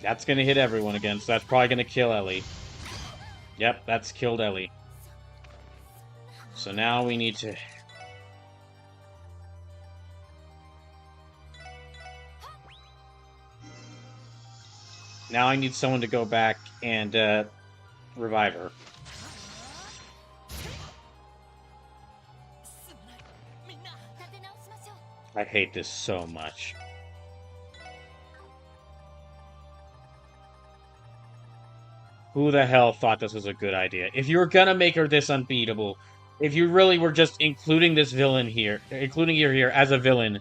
That's gonna hit everyone again, so that's probably gonna kill Ellie. Yep, that's killed Ellie. So now we need to... Now I need someone to go back and revive her. I hate this so much. Who the hell thought this was a good idea? If you were gonna make her this unbeatable, if you really were just including this villain here, including her here as a villain,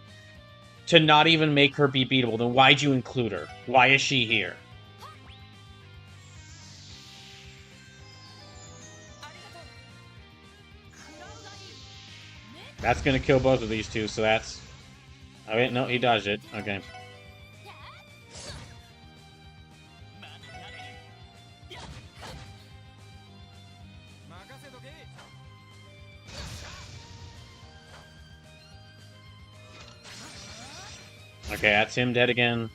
to not even make her be beatable, then why'd you include her? Why is she here? That's gonna kill both of these two, so that's... Oh wait, no, he dodged it. Okay. Okay, that's him dead again.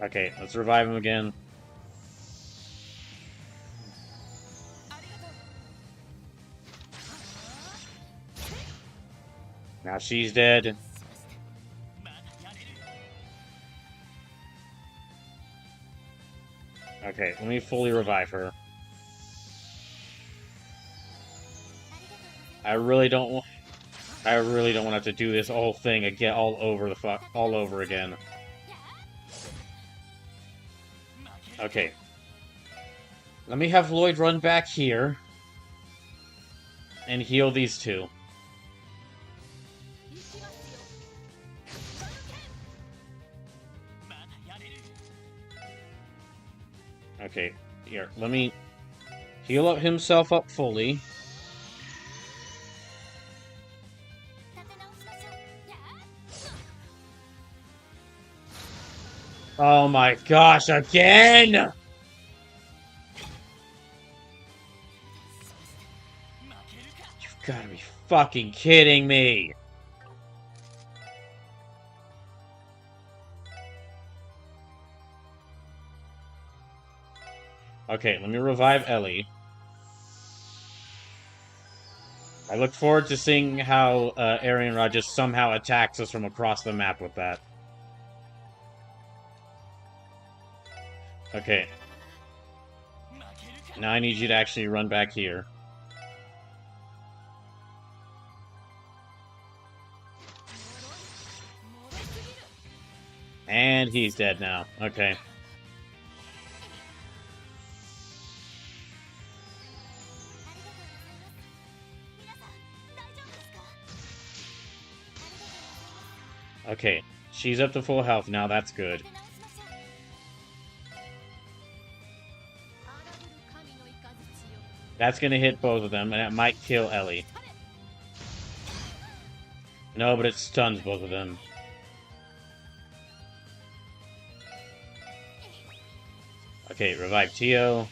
Okay, let's revive him again. Now she's dead. Okay, let me fully revive her. I really don't want to have to do this whole thing again, all over again. Okay. Let me have Lloyd run back here and heal these two. Okay, here, let me heal up himself up fully. Oh my gosh, again! You've gotta be fucking kidding me! Okay, let me revive Ellie. I look forward to seeing how Arian Rod just somehow attacks us from across the map with that. Okay. Now I need you to actually run back here. And he's dead now. Okay. Okay. She's up to full health now. That's good. That's gonna hit both of them, and it might kill Ellie. No, but it stuns both of them. Okay, revive Tio.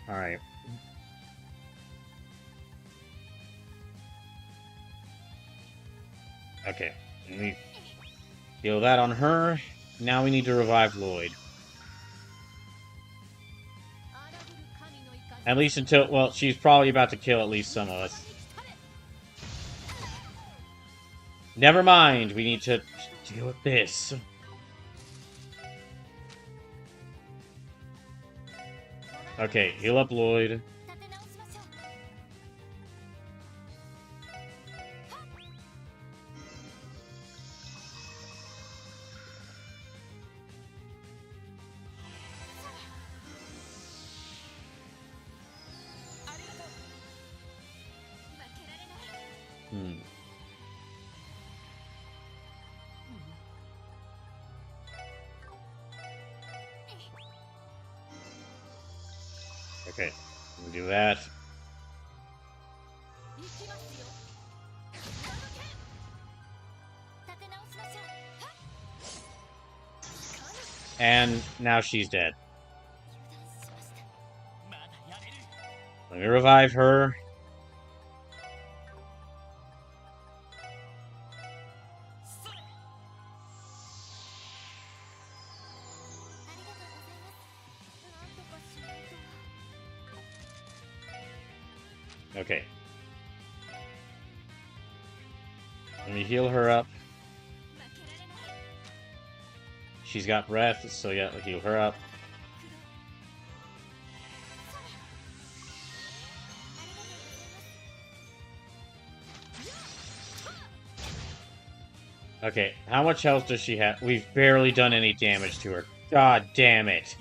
Alright. Okay. We heal that on her. Now we need to revive Lloyd. At least until... Well, she's probably about to kill at least some of us. Never mind. We need to deal with this. Okay, heal up Lloyd. Okay, we'll do that. And now she's dead. Let me revive her. Okay. Let me heal her up. She's got breath, so yeah, we'll heal her up. Okay, how much health does she have? We've barely done any damage to her. God damn it.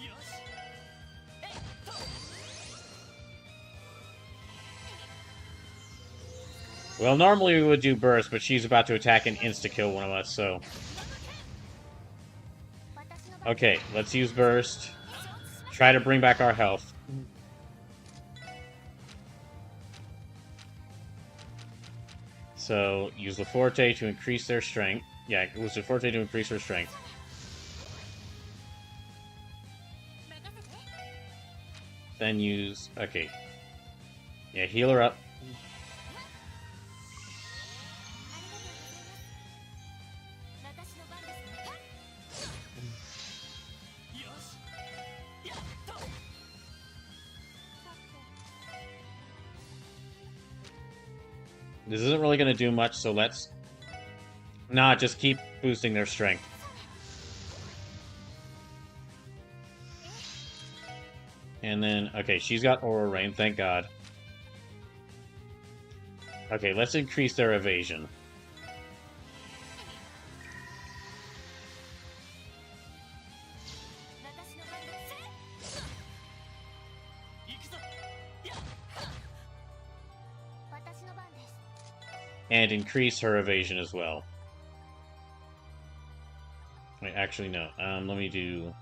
Well, normally we would do burst, but she's about to attack and insta-kill one of us, so... Okay, let's use burst. Try to bring back our health. So, use the Forte to increase their strength. Yeah, use the Forte to increase her strength. Then use... Okay. Yeah, heal her up. This isn't really going to do much, so let's... Nah, just keep boosting their strength. And then, okay, she's got Aura Rain, thank God. Okay, let's increase their evasion. And increase her evasion as well. Wait, actually, no. Let me do...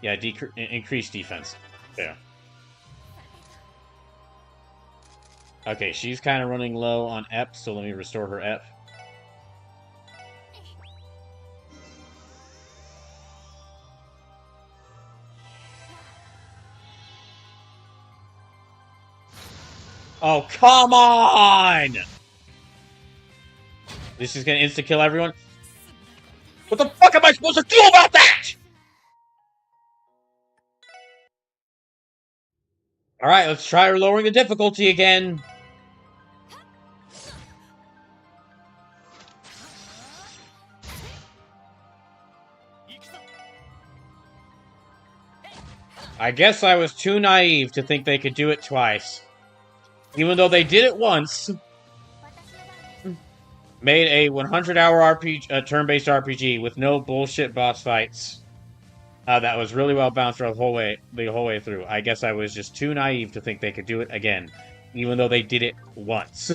Yeah, increase defense. There. Okay, she's kind of running low on EP, so let me restore her EP. Oh, come on! This is gonna insta-kill everyone? What the fuck am I supposed to do about that?! Alright, let's try lowering the difficulty again. I guess I was too naive to think they could do it twice. Even though they did it once. Made a 100-hour RPG, turn-based RPG with no bullshit boss fights. That was really well balanced the whole way through. I guess I was just too naive to think they could do it again, even though they did it once,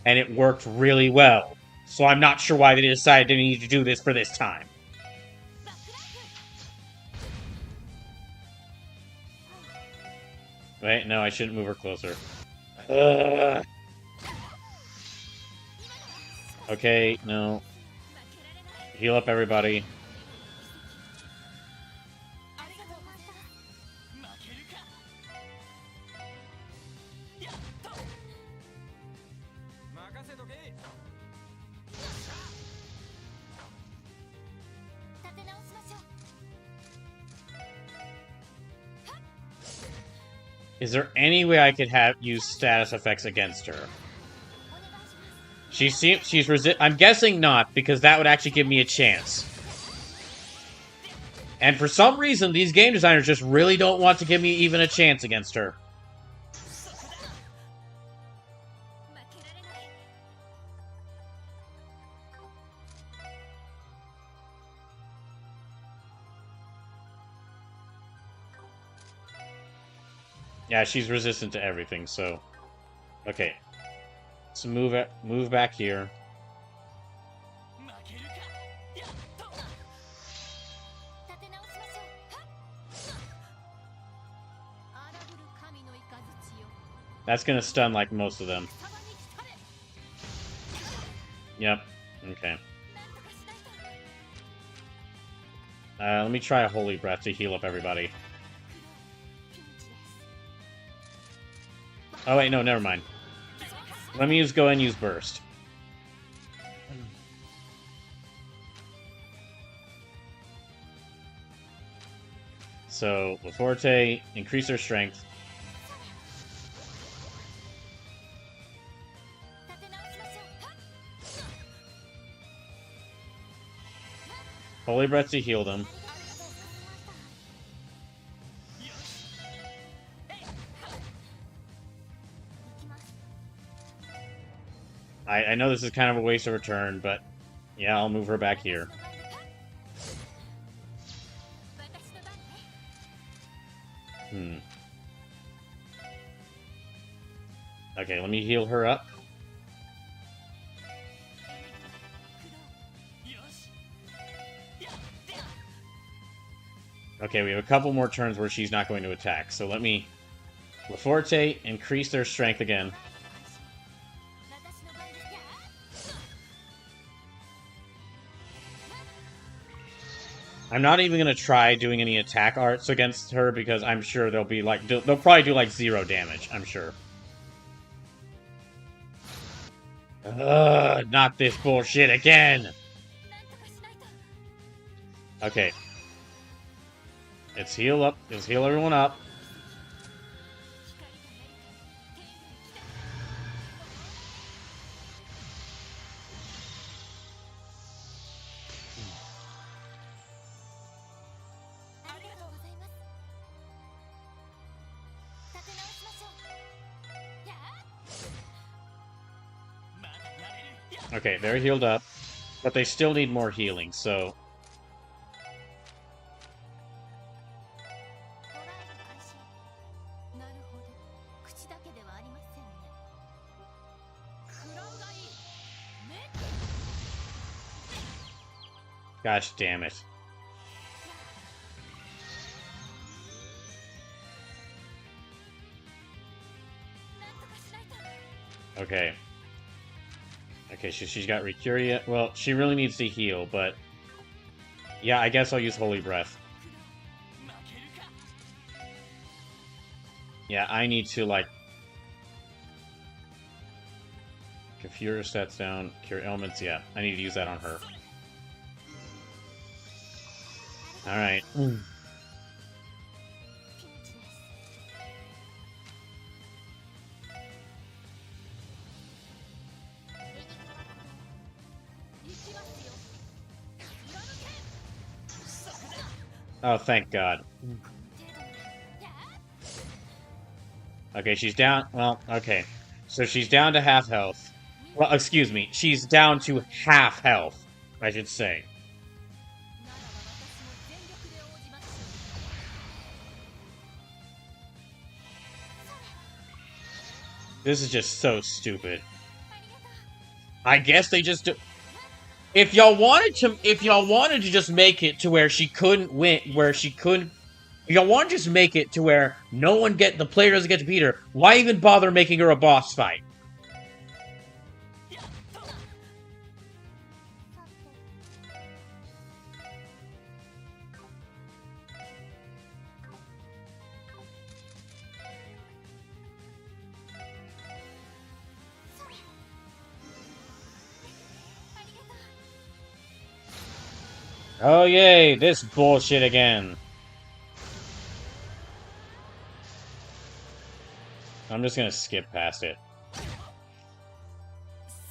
and it worked really well. So I'm not sure why they decided they need to do this for this time. Wait, no, I shouldn't move her closer. Okay, no. Heal up everybody. Is there any way I could use status effects against her? I'm guessing not, because that would actually give me a chance. And for some reason, these game designers just really don't want to give me even a chance against her. Yeah, she's resistant to everything, so... Okay. Let's move back here. That's gonna stun like most of them. Yep. Okay. Let me try a Holy Breath to heal up everybody. Oh wait, no, never mind. Let me go and use Burst. So, Laforte, increase their strength. Holy Breath to heal them. I know this is kind of a waste of a turn, but yeah, I'll move her back here. Okay, let me heal her up. Okay, we have a couple more turns where she's not going to attack, so let me... Laforte, increase their strength again. I'm not even going to try doing any attack arts against her because I'm sure they'll be like... They'll probably do like 0 damage, I'm sure. Ugh, not this bullshit again! Okay. Let's heal up. Let's heal everyone up. Okay, they're healed up, but they still need more healing, so... Gosh damn it. Okay. Okay, she's got Recuria. Well, she really needs to heal, but... Yeah, I guess I'll use Holy Breath. Yeah, I need to, like... Confure stats down, cure elements, yeah. I need to use that on her. Alright. Oh, thank God. Okay, she's down. Well, okay. So she's down to half health. Well, excuse me. She's down to half health, I should say. This is just so stupid. I guess they just do. If y'all wanted to just make it to where she couldn't win, if y'all want to just make it to where the player doesn't get to beat her, why even bother making her a boss fight? Oh yay, this bullshit again. I'm just gonna skip past it.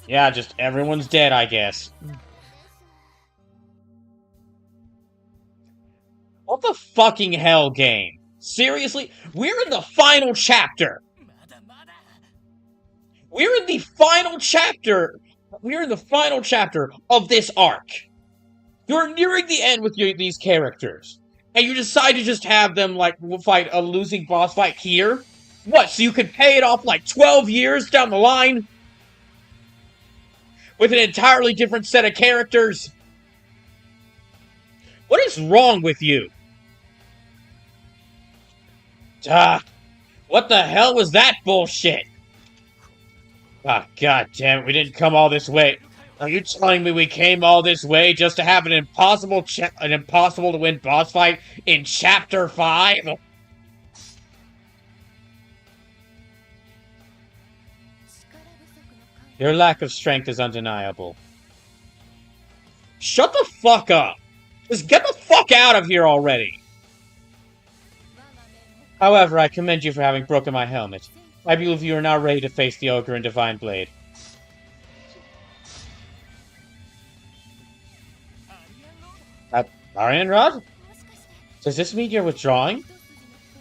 Yeah, just everyone's dead, I guess. What the fucking hell, game? Seriously? We're in the final chapter! We're in the final chapter! We're in the final chapter of this arc! You're nearing the end with these characters, and you decide to just have them, like, fight a losing boss fight here? What, so you could pay it off, like, 12 years down the line? With an entirely different set of characters? What is wrong with you? What the hell was that bullshit? Ah, god damn it, we didn't come all this way. Are you telling me we came all this way just to have an impossible to win boss fight in Chapter 5? Your lack of strength is undeniable. Shut the fuck up! Just get the fuck out of here already! However, I commend you for having broken my helmet. I believe you are now ready to face the Ogre and Divine Blade. Arian Rod? Does this mean you're withdrawing?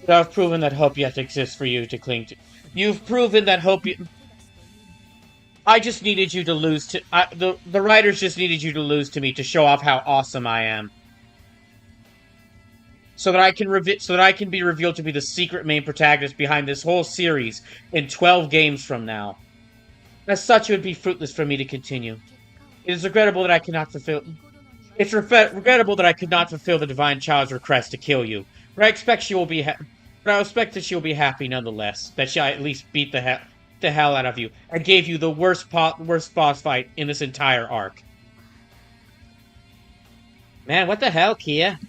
But I've proven that hope yet exists for you to cling to. You've proven that hope I just needed you to lose to... the writers just needed you to lose to me to show off how awesome I am. So that I can be revealed to be the secret main protagonist behind this whole series in 12 games from now. As such, it would be fruitless for me to continue. It is regrettable that I cannot fulfill... It's regrettable that I could not fulfill the Divine Child's request to kill you, but I expect she will be that she will be happy nonetheless, that she at least beat the hell out of you, and gave you the worst boss fight in this entire arc. Man, what the hell, Kia?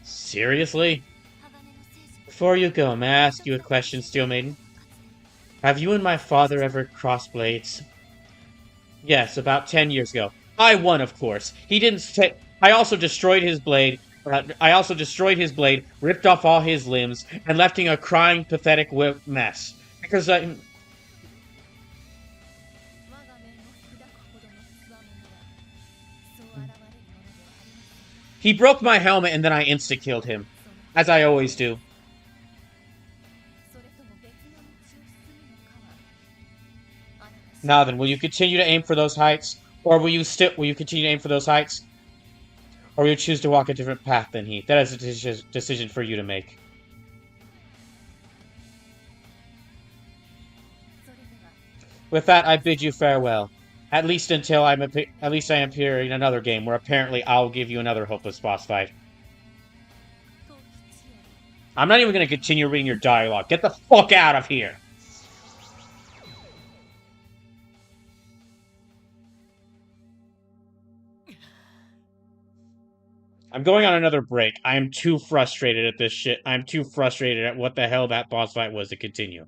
Seriously? Before you go, may I ask you a question, Steel Maiden? Have you and my father ever crossed blades? Yes, about 10 years ago. I won, of course. He didn't I also destroyed his blade. Ripped off all his limbs, and left him a crying, pathetic mess. Because he broke my helmet, and then I insta-killed him. As I always do. Now then, will you continue to aim for those heights? Or will you continue to aim for those heights? Or will you choose to walk a different path than he? That is a decision for you to make. With that, I bid you farewell. At least until I appear in another game, where apparently I'll give you another hopeless boss fight. I'm not even going to continue reading your dialogue. Get the fuck out of here! I'm going on another break. I am too frustrated at this shit. I'm too frustrated at what the hell that boss fight was to continue.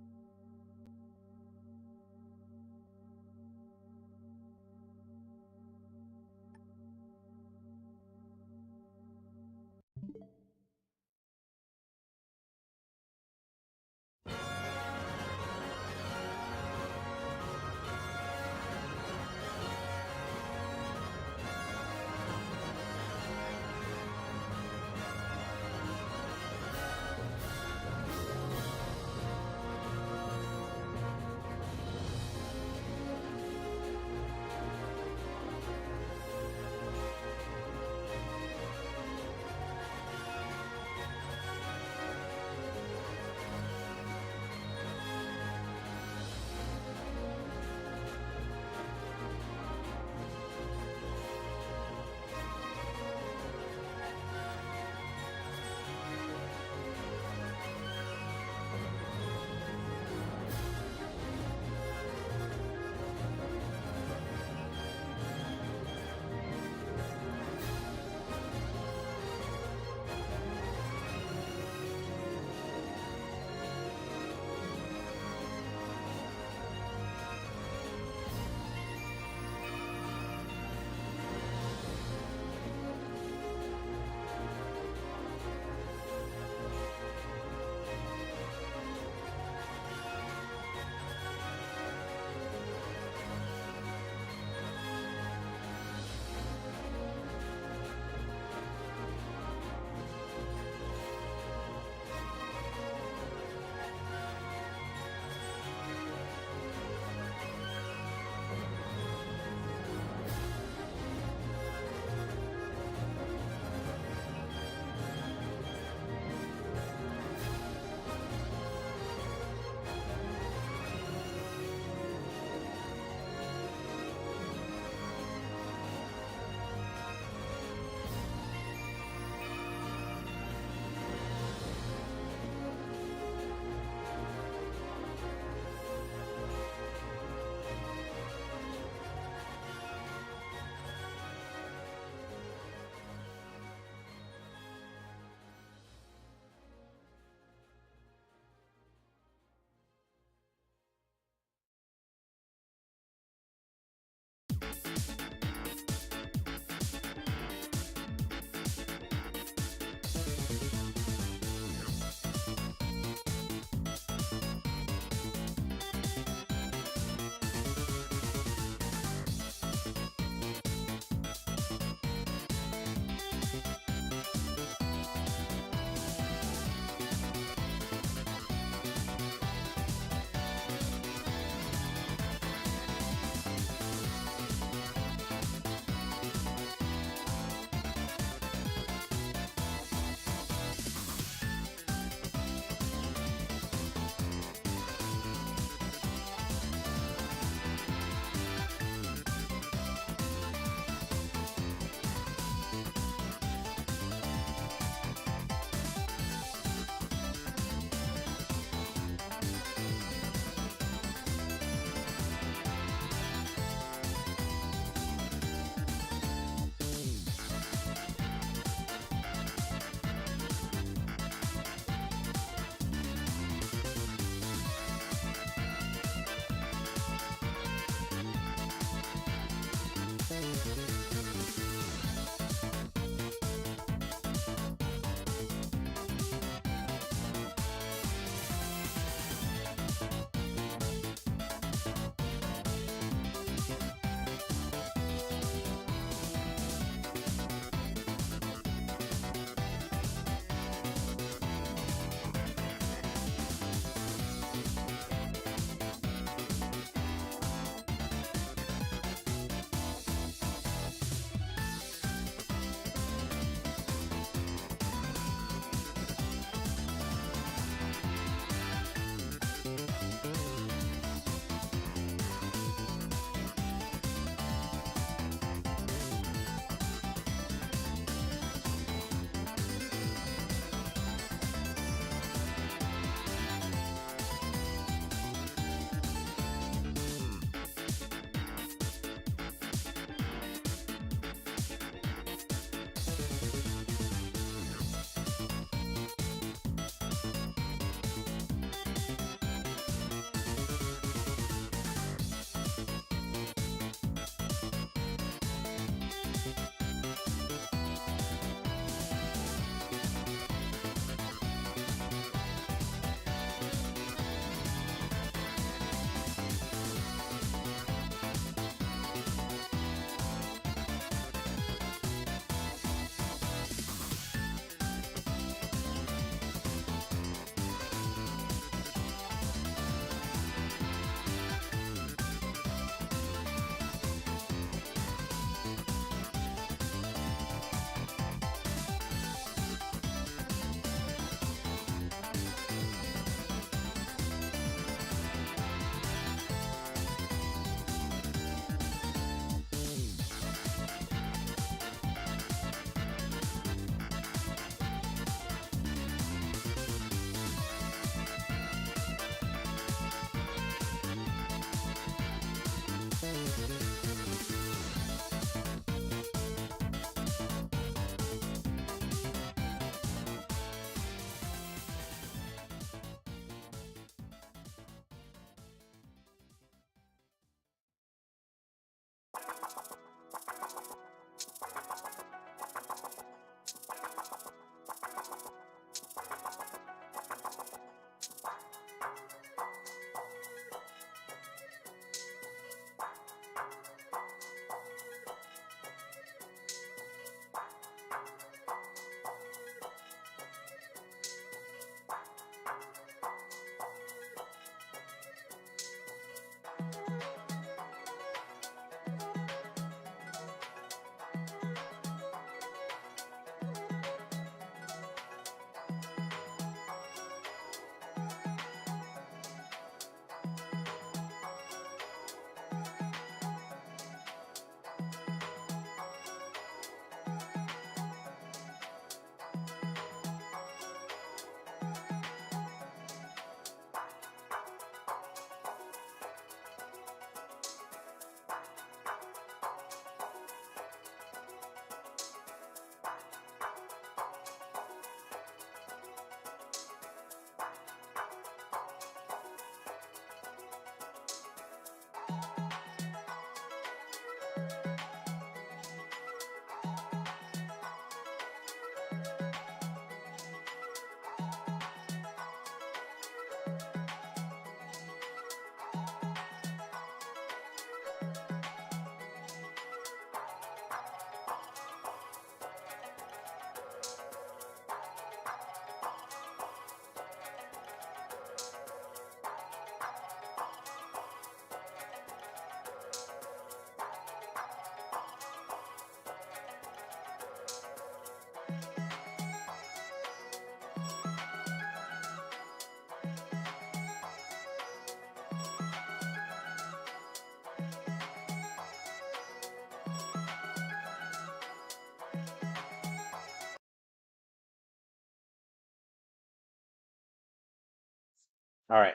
Alright.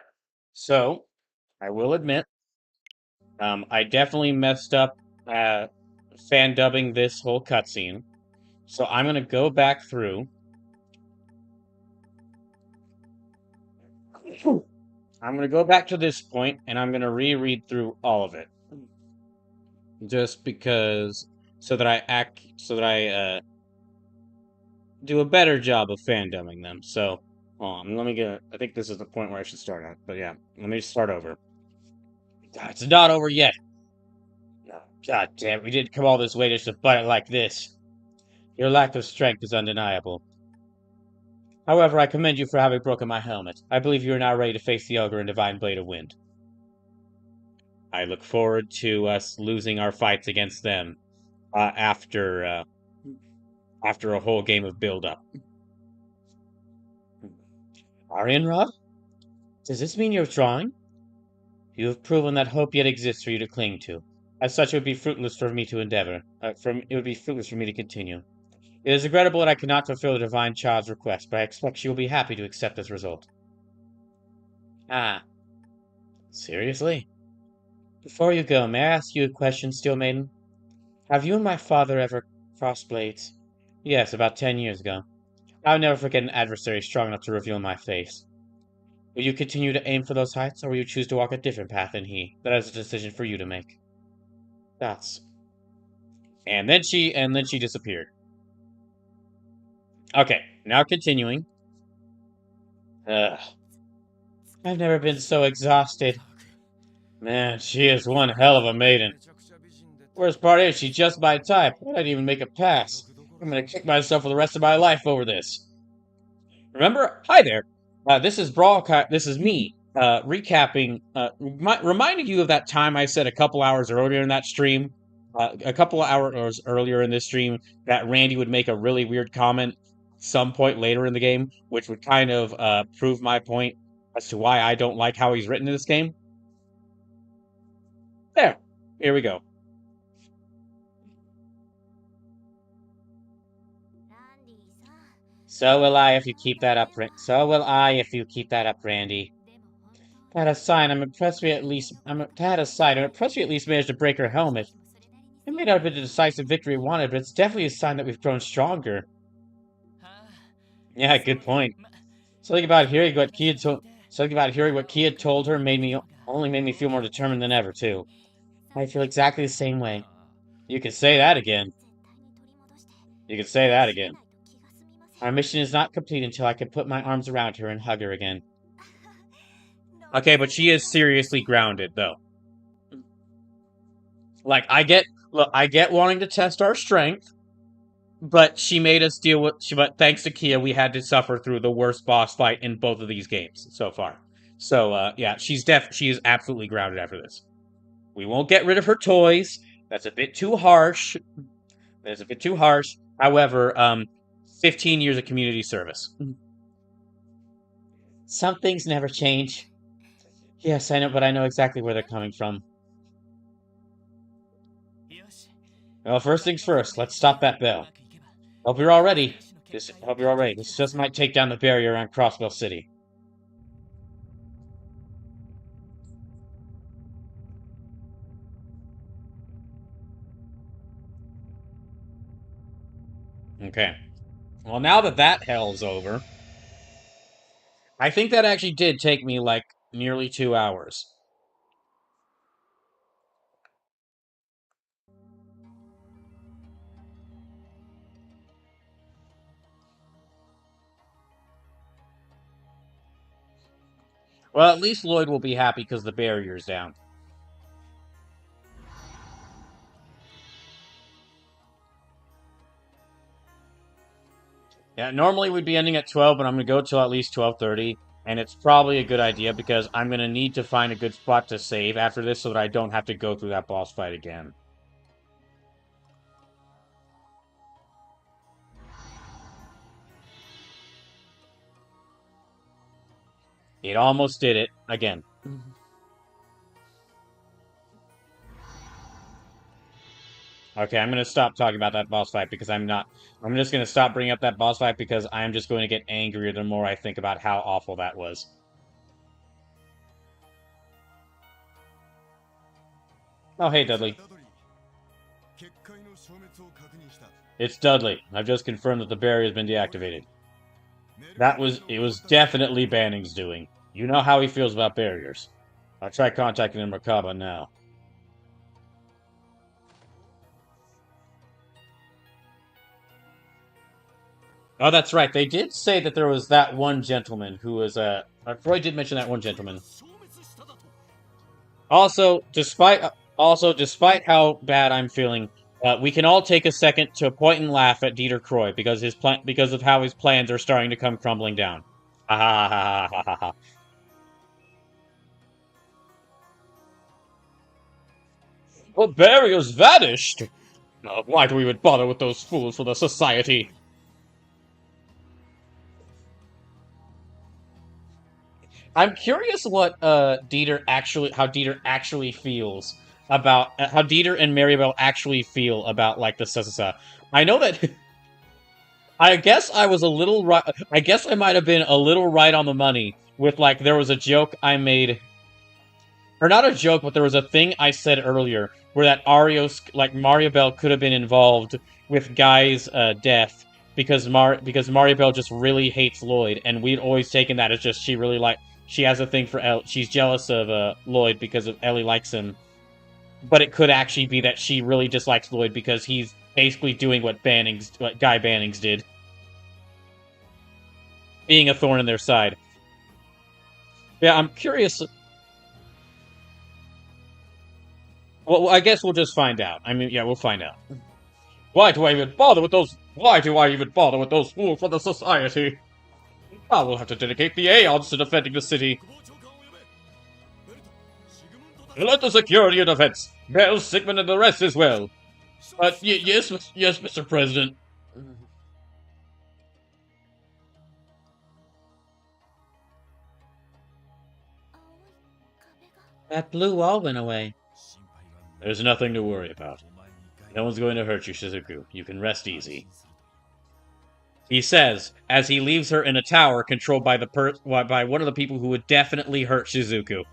So, I will admit, I definitely messed up fan dubbing this whole cutscene. So I'm gonna go back through. I'm gonna go back to this point, and I'm gonna reread through all of it, just because, so that I do a better job of fan dubbing them. So, hold on, let me get. I think this is the point where I should start at. But yeah, let me start over. It's not over yet. No, God damn, we didn't come all this way just to fight it like this. Your lack of strength is undeniable. However, I commend you for having broken my helmet. I believe you are now ready to face the Ogre and Divine Blade of Wind. I look forward to us losing our fights against them after a whole game of build-up. Arianrod? Does this mean you're withdrawing? You have proven that hope yet exists for you to cling to. As such, it would be fruitless for me to endeavor. It would be fruitless for me to continue. It is regrettable that I cannot fulfill the Divine Child's request, but I expect she will be happy to accept this result. Ah. Seriously? Before you go, may I ask you a question, Steel Maiden? Have you and my father ever crossed blades? Yes, about 10 years ago. I will never forget an adversary strong enough to reveal my face. Will you continue to aim for those heights, or will you choose to walk a different path than he? That is a decision for you to make. That's... And then she disappeared. Okay, now continuing. Ugh. I've never been so exhausted. Man, she is one hell of a maiden. Worst part is, she's just my type. I didn't even make a pass. I'm gonna kick myself for the rest of my life over this. Remember? Hi there. This is This is me. Recapping. Reminding you of that time I said a couple hours earlier in that stream. A couple hours earlier in this stream that Randy would make a really weird comment some point later in the game, which would kind of prove my point as to why I don't like how he's written in this game. There. Here we go. So will I if you keep that up, Randy. That aside, I'm impressed we at least managed to break her helmet. It may not have been the decisive victory we wanted, but it's definitely a sign that we've grown stronger. Yeah, good point. Something about hearing what Kia told her made me feel more determined than ever, too. I feel exactly the same way. You could say that again. Our mission is not complete until I can put my arms around her and hug her again. Okay, but she is seriously grounded, though. Like, I get wanting to test our strength, but she made us deal with. But thanks to Kia, we had to suffer through the worst boss fight in both of these games so far. So, yeah, she is absolutely grounded after this. We won't get rid of her toys. That's a bit too harsh. However, 15 years of community service. Some things never change. Yes, I know, but I know exactly where they're coming from. Well, first things first, let's stop that bell. Hope you're all ready. This just might take down the barrier around Crossbell City. Okay. Well, now that hell's over, I think that actually did take me, like, nearly 2 hours. Well, at least Lloyd will be happy because the barrier's down. Yeah, normally we'd be ending at 12, but I'm going to go till at least 12:30. And it's probably a good idea because I'm going to need to find a good spot to save after this so that I don't have to go through that boss fight again. It almost did it again. Okay, I'm going to stop talking about that boss fight because I'm just going to stop bringing up that boss fight because I'm just going to get angrier the more I think about how awful that was. Oh, hey, Dudley. It's Dudley. I've just confirmed that the barrier has been deactivated. It was definitely Banning's doing. You know how he feels about barriers. I'll try contacting him Merkaba now. Oh, that's right. They did say that there was that one gentleman who was, Freud did mention that one gentleman. Also, despite how bad I'm feeling, we can all take a second to point and laugh at Dieter Croy because because of how his plans are starting to come crumbling down. Ha ha ha ha ha ha. The barrier's vanished! Why do we even bother with those fools for the society? I'm curious what how Dieter actually feels about how Dieter and Maribel actually feel about like the Sessa. I know that I guess I was a little right. I guess I might have been a little right on the money with like there was a joke I made, or not a joke, but there was a thing I said earlier where that Maribel could have been involved with Guy's death because Maribel just really hates Lloyd, and we'd always taken that as just she has a thing for she's jealous of Lloyd because Ellie likes him. But it could actually be that she really dislikes Lloyd because he's basically doing what Guy Bannings did. Being a thorn in their side. Yeah, I'm curious. Well, I guess we'll just find out. I mean, yeah, we'll find out. Why do I even bother with those fools for the society? I will have to dedicate the Aeons to defending the city. Let the security and defense. Bell, Sigmund, and the rest as well. Yes, Mr. President. That blue wall went away. There's nothing to worry about. No one's going to hurt you, Shizuku. You can rest easy. He says, as he leaves her in a tower controlled by by one of the people who would definitely hurt Shizuku.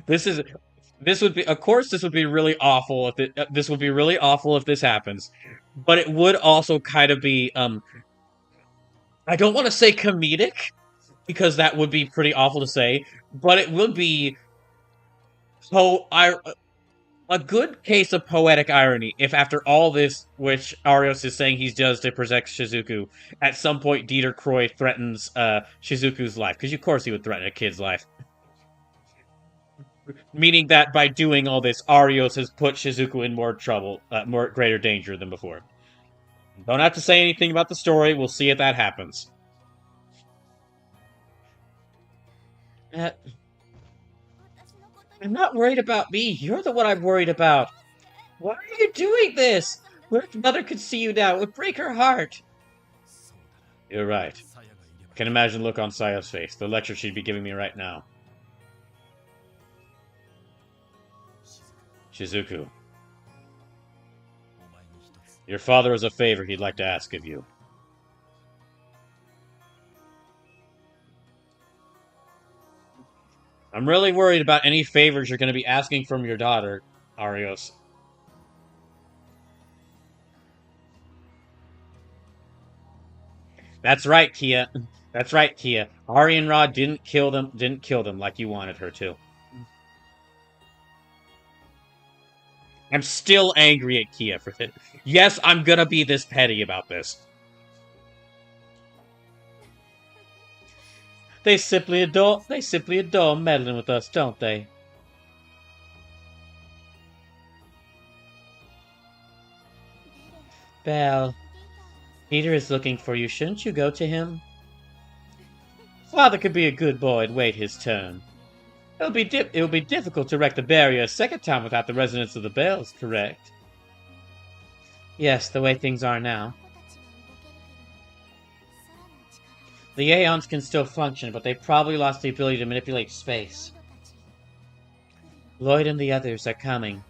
This would be really awful if this would be really awful if this happens. But it would also kind of be I don't want to say comedic because that would be pretty awful to say, but it would be a good case of poetic irony if after all this, which Arios is saying he does to protect Shizuku, at some point Dieter Croy threatens Shizuku's life. Because of course he would threaten a kid's life. Meaning that by doing all this, Arios has put Shizuku in more trouble, greater danger than before. Don't have to say anything about the story, we'll see if that happens. I'm not worried about me. You're the one I'm worried about. Why are you doing this? What if Mother could see you now? It would break her heart. You're right. I can imagine the look on Saya's face. The lecture she'd be giving me right now. Shizuku. Your father has a favor he'd like to ask of you. I'm really worried about any favors you're going to be asking from your daughter, Arios. That's right, Kia. That's right, Kia. Arianrod didn't kill them like you wanted her to. I'm still angry at Kia for it. Yes, I'm gonna be this petty about this. They simply adore meddling with us, don't they? Belle, Peter is looking for you. Shouldn't you go to him? Father could be a good boy and wait his turn. It'll be difficult to wreck the barrier a second time without the resonance of the bells, correct? Yes, the way things are now. The Aeons can still function, but they probably lost the ability to manipulate space. Lloyd and the others are coming.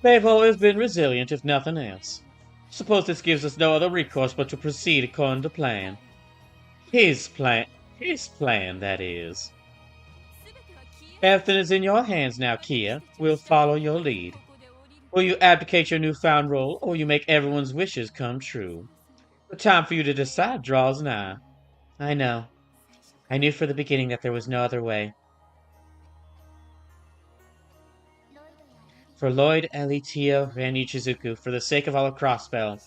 They've always been resilient, if nothing else. Suppose this gives us no other recourse but to proceed according to plan. His plan. His plan, that is. Everything is in your hands now, Kia. We'll follow your lead. Will you abdicate your newfound role, or will you make everyone's wishes come true? The time for you to decide draws nigh. I know. I knew from the beginning that there was no other way. For Lloyd, Ellie, Tio, and Ichizuku, for the sake of all of Crossbell.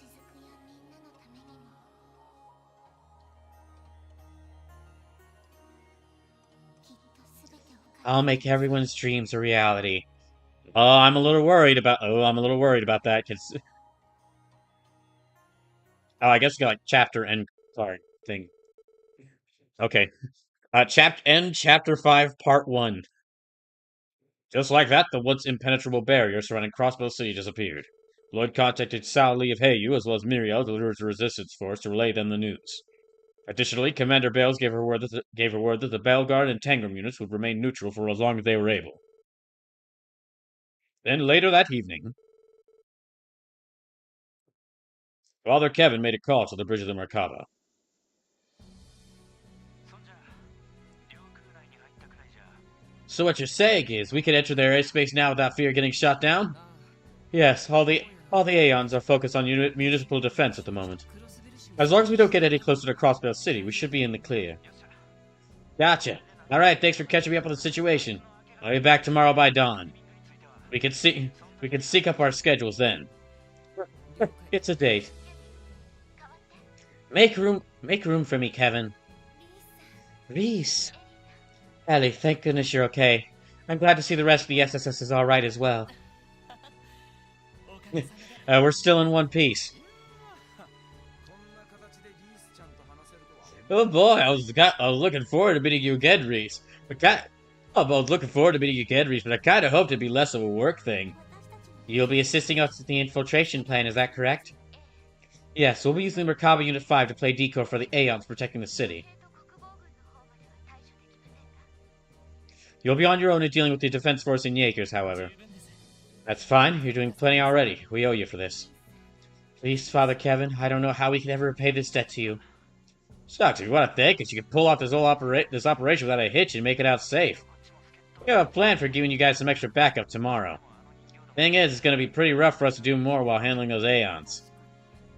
I'll make everyone's dreams a reality. I'm a little worried about that. Cause, I guess we got like chapter end card thing. Okay. Chapter 5, Part 1. Just like that, the once impenetrable barrier surrounding Crossbell City disappeared. Lloyd contacted Sao Lee of Heiyu as well as Muriel, the leader of the resistance force, to relay them the news. Additionally, Commander Bales gave her word that the Bellegarde and Tangram units would remain neutral for as long as they were able. Then later that evening, Father Kevin made a call to the bridge of the Merkaba. So what you're saying is we can enter their airspace now without fear of getting shot down? Yes, all the Aeons are focused on municipal defense at the moment. As long as we don't get any closer to Crossbell City, we should be in the clear. Gotcha. Alright, thanks for catching me up on the situation. I'll be back tomorrow by dawn. We can sync up our schedules then. It's a date. Make room for me, Kevin. Reese. Ellie, thank goodness you're okay. I'm glad to see the rest of the SSS is alright as well. We're still in one piece. Oh boy, I was looking forward to meeting you again, Reese. But I kinda hoped it'd be less of a work thing. You'll be assisting us with the infiltration plan, is that correct? Yes, we'll be using Merkaba Unit 5 to play decoy for the Aeons protecting the city. You'll be on your own in dealing with the defense force in Yakers, however. That's fine, you're doing plenty already. We owe you for this. Please, Father Kevin, I don't know how we can ever repay this debt to you. Sucks, if you want to thank us, you can pull off this operation without a hitch and make it out safe. We have a plan for giving you guys some extra backup tomorrow. Thing is, it's going to be pretty rough for us to do more while handling those Aeons.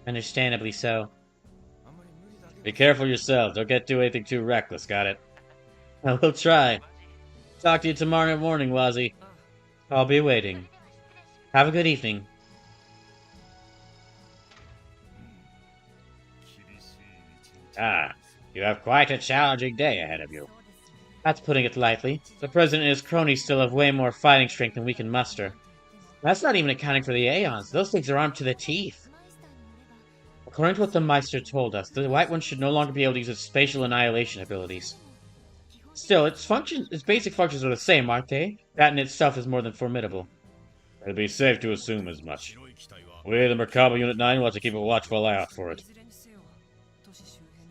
Understandably so. Be careful yourselves, don't do anything too reckless, got it? I will try. Talk to you tomorrow morning, Wazzy. I'll be waiting. Have a good evening. You have quite a challenging day ahead of you. That's putting it lightly. The President and his cronies still have way more fighting strength than we can muster. That's not even accounting for the Aeons. Those things are armed to the teeth. According to what the Meister told us, the White One should no longer be able to use its spatial annihilation abilities. Still, its basic functions are the same, aren't they? That in itself is more than formidable. It'd be safe to assume as much. We, the Merkaba Unit 9, will have to keep a watchful eye out for it.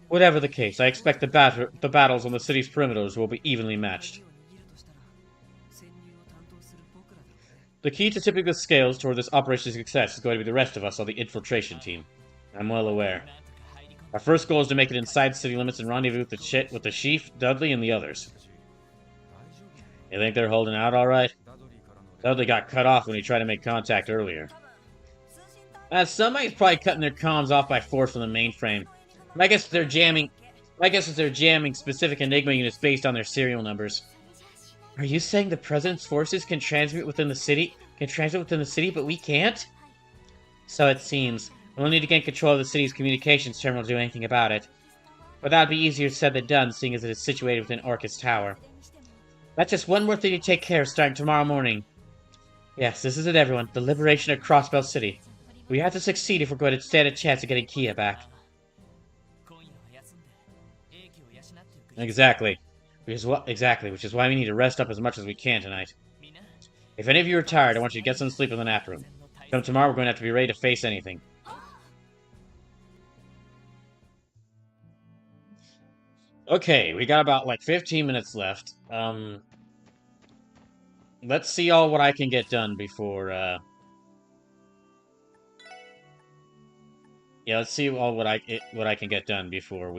Whatever the case, I expect the battles on the city's perimeters will be evenly matched. The key to tipping the scales toward this operation's success is going to be the rest of us on the infiltration team. I'm well aware. Our first goal is to make it inside city limits and rendezvous with the Chief, Dudley, and the others. You think they're holding out alright? Dudley got cut off when he tried to make contact earlier. Somebody's probably cutting their comms off by force from the mainframe. My guess is they're jamming specific Enigma units based on their serial numbers. Are you saying the President's forces can transmit within the city? But we can't? So it seems. We'll need to gain control of the city's communications terminal to do anything about it. But that'd be easier said than done, seeing as it is situated within Orcus Tower. That's just one more thing to take care of starting tomorrow morning. Yes, this is it, everyone. The liberation of Crossbell City. We have to succeed if we're going to stand a chance of getting Kia back. Exactly. Which is why we need to rest up as much as we can tonight. If any of you are tired, I want you to get some sleep and then after them. Come tomorrow, we're going to have to be ready to face anything. Okay, we got about, 15 minutes left. Let's see what I can get done before, Yeah, let's see what I can get done before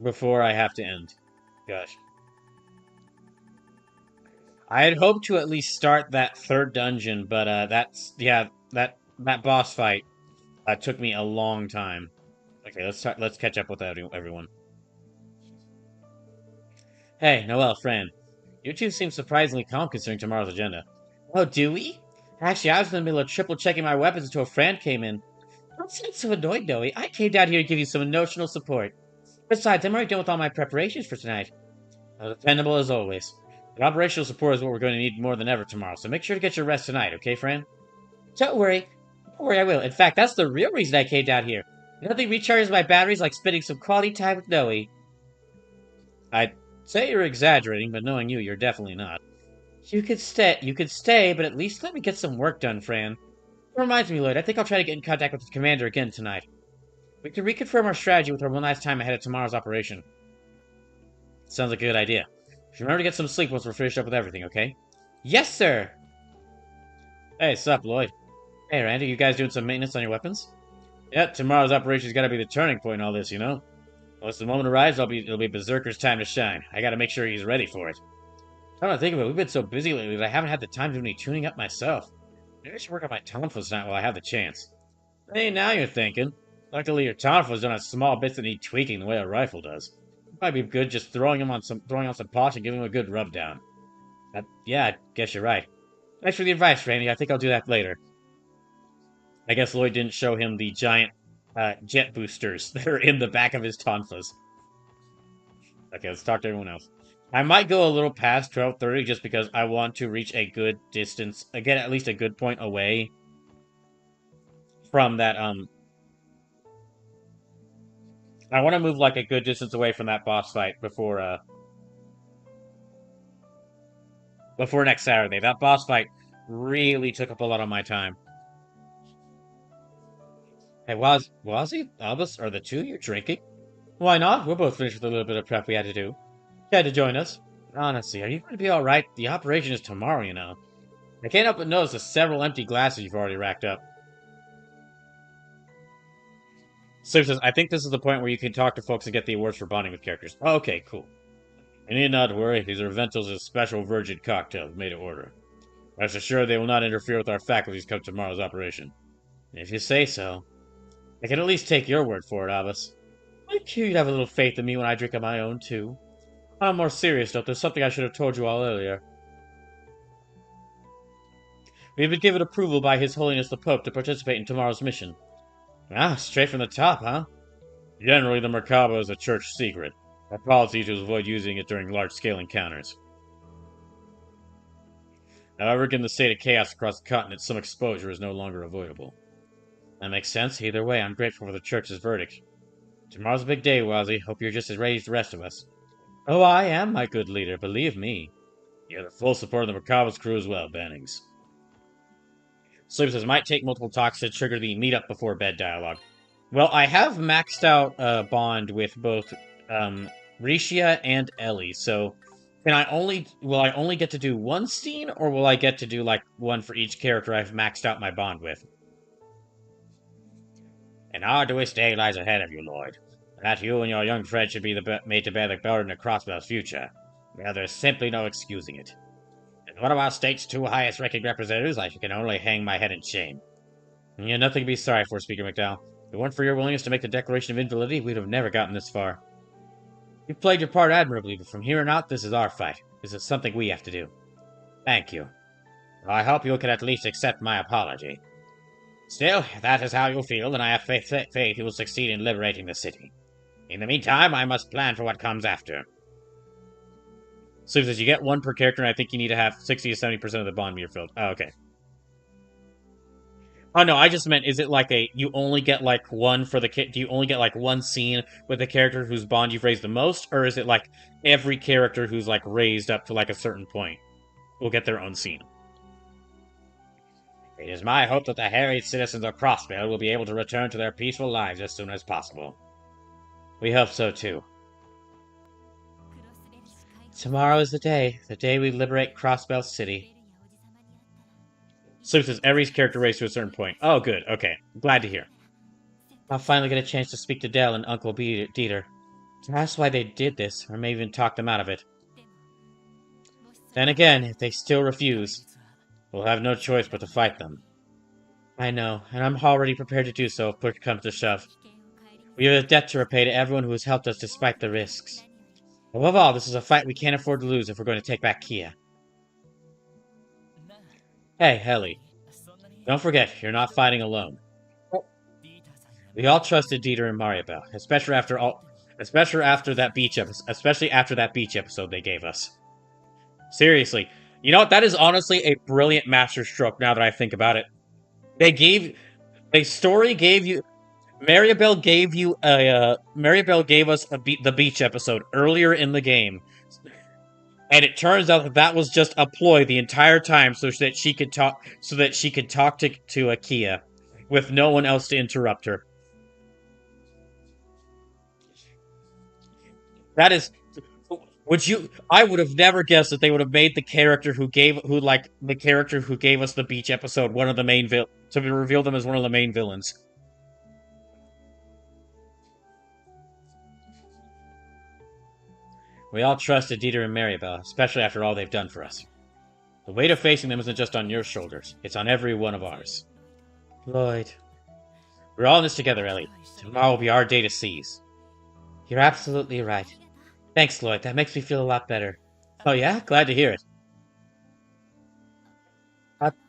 before I have to end. Gosh. I had hoped to at least start that third dungeon, but that boss fight took me a long time. Okay, let's catch up with everyone. Hey, Noelle, Fran. You two seem surprisingly calm considering tomorrow's agenda. Oh, do we? Actually, I was in the middle of triple checking my weapons until Fran came in. Don't sound so annoyed, Noe. I came down here to give you some emotional support. Besides, I'm already done with all my preparations for tonight. Dependable as always. But operational support is what we're going to need more than ever tomorrow, so make sure to get your rest tonight, okay, Fran? Don't worry. Don't worry, I will. In fact, that's the real reason I came down here. Nothing recharges my batteries like spending some quality time with Noe. I'd say you're exaggerating, but knowing you, you're definitely not. You could stay, but at least let me get some work done, Fran. It reminds me, Lloyd, I think I'll try to get in contact with the commander again tonight. We can reconfirm our strategy with her one last time ahead of tomorrow's operation. Sounds like a good idea. Remember to get some sleep once we're finished up with everything, okay? Yes, sir! Hey, sup, Lloyd? Hey, Randy, you guys doing some maintenance on your weapons? Yeah, tomorrow's operation's gotta be the turning point in all this, you know? Once the moment arrives, it'll be Berserker's time to shine. I gotta make sure he's ready for it. Come to think of it, we've been so busy lately that I haven't had the time to do any tuning up myself. Maybe I should work on my tonfas tonight while I have the chance. Hey, now you're thinking. Luckily, your tonfas don't have small bits that need tweaking the way a rifle does. It might be good just throwing on some polish and giving them a good rub down. Yeah, I guess you're right. Thanks for the advice, Randy. I think I'll do that later. I guess Lloyd didn't show him the giant jet boosters that are in the back of his tonfas. Okay, let's talk to everyone else. I might go a little past 12:30 just because I want to reach a good distance, again, at least a good point away from that, I want to move, like, a good distance away from that boss fight before next Saturday. That boss fight really took up a lot of my time. Hey, Wazzy, Albus, are the two of you drinking? Why not? We're both finished with a little bit of prep we had to do. Care to join us? Honestly, are you going to be alright? The operation is tomorrow, you know. I can't help but notice the several empty glasses you've already racked up. Sleep says, I think this is the point where you can talk to folks and get the awards for bonding with characters. Oh, okay, cool. You need not worry. These are Ventil's special virgin cocktails made to order. Rest assured they will not interfere with our faculties come tomorrow's operation. If you say so. I can at least take your word for it, Albus. Like you'd have a little faith in me when I drink on my own, too. On a more serious note, there's something I should have told you all earlier. We have been given approval by His Holiness the Pope to participate in tomorrow's mission. Ah, straight from the top, huh? Generally, the Merkaba is a church secret. Our policy is to avoid using it during large-scale encounters. However, given the state of chaos across the continent, some exposure is no longer avoidable. That makes sense. Either way, I'm grateful for the church's verdict. Tomorrow's a big day, Wazzy. Hope you're just as ready as the rest of us. Oh, I am, my good leader, believe me. You have the full support of the Merkaba's crew as well, Bannings. Sleep says, might take multiple talks to trigger the meet-up before bed dialogue. Well, I have maxed out Bond with both Risha and Ellie, so will I only get to do one scene, or will I get to do, like, one for each character I've maxed out my Bond with? An arduous day lies ahead of you, Lloyd. That you and your young friend should be made to bear the burden of Crossbell's future. Well, there's simply no excusing it. As one of our state's two highest-ranking representatives, I can only hang my head in shame. You have nothing to be sorry for, Speaker McDowell. If it weren't for your willingness to make the declaration of invalidity, we'd have never gotten this far. You've played your part admirably, but from here on out, this is our fight. This is something we have to do. Thank you. Well, I hope you can at least accept my apology. Still, if that is how you feel, then I have faith you will succeed in liberating the city. In the meantime, I must plan for what comes after. So it says you get one per character, and I think you need to have 60 to 70% of the bond meter filled. Oh, okay. Oh, no, I just meant, is it like you only get, like, one for the do you only get, like, one scene with the character whose bond you've raised the most? Or is it, like, every character who's, like, raised up to, like, a certain point will get their own scene? It is my hope that the harried citizens of Crossbell will be able to return to their peaceful lives as soon as possible. We hope so, too. Tomorrow is the day we liberate Crossbell City. So it says every character raised to a certain point. Oh, good, okay. Glad to hear. I'll finally get a chance to speak to Dell and Uncle Dieter. That's why they did this, or may even talk them out of it. Then again, if they still refuse, we'll have no choice but to fight them. I know, and I'm already prepared to do so if push comes to shove. We have a debt to repay to everyone who has helped us despite the risks. Above all, this is a fight we can't afford to lose if we're going to take back Kia. Hey, Ellie. Don't forget, you're not fighting alone. We all trusted Dieter and Maribel, especially after that beach episode they gave us. Seriously, you know what? That is honestly a brilliant masterstroke. Now that I think about it, Maribel gave us the beach episode earlier in the game, and it turns out that was just a ploy the entire time so that she could talk to Akia with no one else to interrupt her. That is, I would have never guessed that they would have made the character who gave us the beach episode one of the main to reveal them as one of the main villains. We all trusted Dieter and Maribel, especially after all they've done for us. The weight of facing them isn't just on your shoulders, it's on every one of ours. Lloyd. We're all in this together, Ellie. Tomorrow will be our day to seize. You're absolutely right. Thanks, Lloyd. That makes me feel a lot better. Oh yeah? Glad to hear it.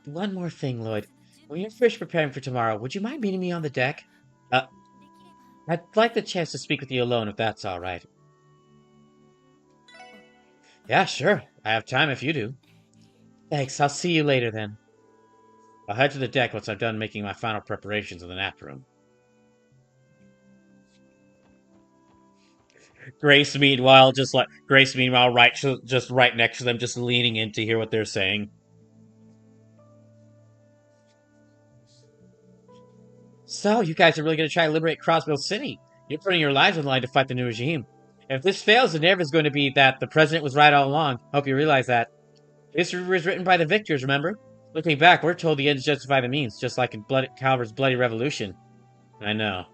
One more thing, Lloyd. When you're finished preparing for tomorrow, would you mind meeting me on the deck? I'd like the chance to speak with you alone, if that's alright. Yeah, sure. I have time if you do. Thanks. I'll see you later, then. I'll head to the deck once I'm done making my final preparations in the nap room. Grace, meanwhile, right next to them, just leaning in to hear what they're saying. So, you guys are really going to try to liberate Crossbell City? You're putting your lives on the line to fight the new regime. If this fails, the narrative is going to be that the president was right all along. Hope you realize that. History was written by the victors, remember? Looking back, we're told the ends justify the means, just like in Calver's Bloody Revolution. I know.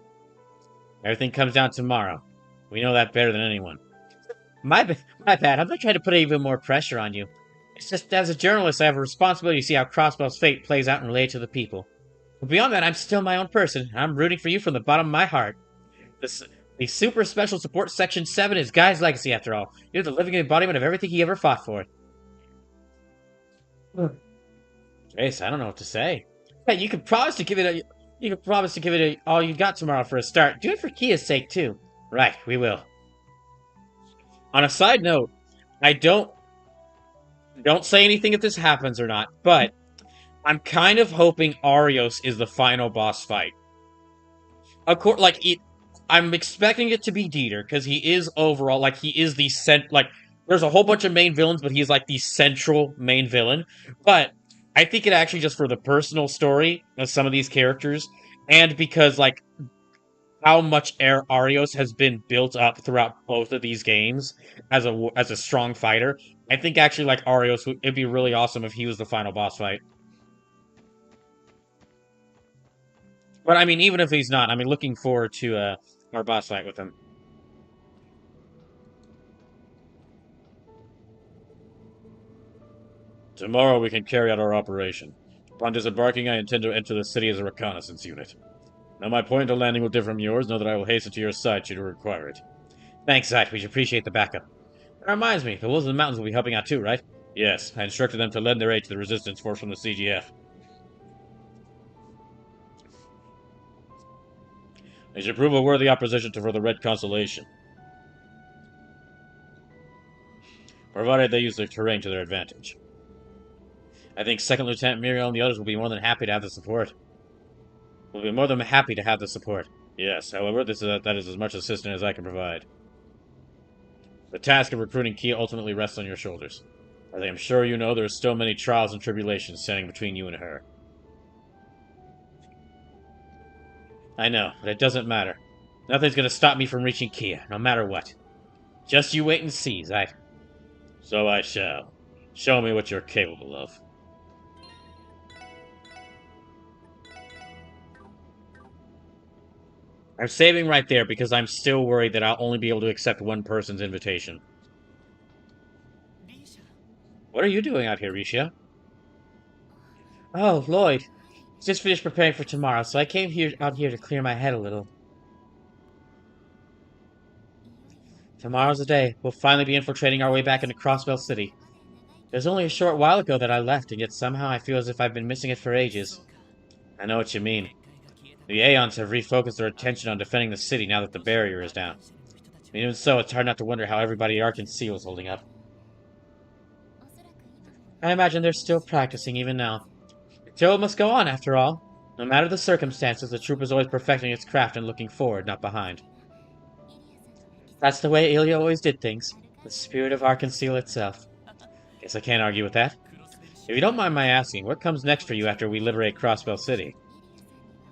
Everything comes down tomorrow. We know that better than anyone. My bad. I'm not trying to put even more pressure on you. It's just, as a journalist, I have a responsibility to see how Crossbell's fate plays out and relate to the people. But beyond that, I'm still my own person, and I'm rooting for you from the bottom of my heart. The Super Special Support Section 7 is Guy's legacy, after all. You're the living embodiment of everything he ever fought for. Grace, I don't know what to say. Hey, you can promise to give it all you got tomorrow for a start. Do it for Kia's sake, too. Right, we will. On a side note, don't say anything if this happens or not, but I'm kind of hoping Arios is the final boss fight. Of course, I'm expecting it to be Dieter, because he is overall, he is the there's a whole bunch of main villains, but he's the central main villain. But I think it actually just for the personal story of some of these characters, and because, how much Arios has been built up throughout both of these games as a strong fighter, I think actually, Arios, it'd be really awesome if he was the final boss fight. But, I mean, even if he's not, looking forward to, our boss fight with him. Tomorrow we can carry out our operation. Upon disembarking, I intend to enter the city as a reconnaissance unit. Now my point of landing will differ from yours. Know that I will hasten to your side should you require it. Thanks, Zach. We appreciate the backup. That reminds me, the wolves in the mountains will be helping out too, right? Yes, I instructed them to lend their aid to the resistance force from the CGF. They should prove a worthy opposition for the Red Constellation. Provided they use their terrain to their advantage. I think Second Lieutenant Muriel and the others will be more than happy to have the support. We'll be more than happy to have the support. Yes, however, that is as much assistance as I can provide. The task of recruiting Kia ultimately rests on your shoulders. As I am sure you know, there are still many trials and tribulations standing between you and her. I know, but it doesn't matter. Nothing's gonna stop me from reaching Kia, no matter what. Just you wait and see, Zach. So I shall. Show me what you're capable of. I'm saving right there because I'm still worried that I'll only be able to accept one person's invitation. What are you doing out here, Risha? Oh, Lloyd. Just finished preparing for tomorrow, so I came out here to clear my head a little. Tomorrow's the day. We'll finally be infiltrating our way back into Crossbell City. It was only a short while ago that I left, and yet somehow I feel as if I've been missing it for ages. I know what you mean. The Aeons have refocused their attention on defending the city now that the barrier is down. Even so, it's hard not to wonder how everybody at Arkansas is holding up. I imagine they're still practicing even now. The show must go on, after all. No matter the circumstances, the troop is always perfecting its craft and looking forward, not behind. That's the way Ilya always did things. The spirit of Arkansas itself. Guess I can't argue with that. If you don't mind my asking, what comes next for you after we liberate Crossbell City?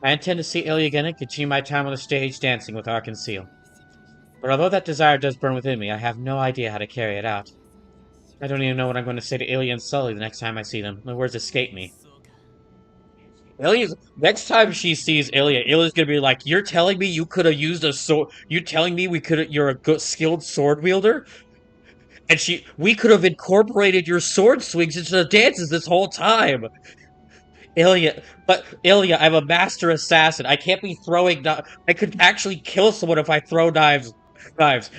I intend to see Ilya again and continue my time on the stage dancing with Arkansas. But although that desire does burn within me, I have no idea how to carry it out. I don't even know what I'm going to say to Ilya and Sully the next time I see them. The words escape me. Next time she sees Ilya, Ilya's gonna be like, "You're telling me you could have used a sword? You're telling me you're a good, skilled sword wielder? And we could have incorporated your sword swings into the dances this whole time." Ilya, I'm a master assassin. I can't be throwing. I could actually kill someone if I throw knives. If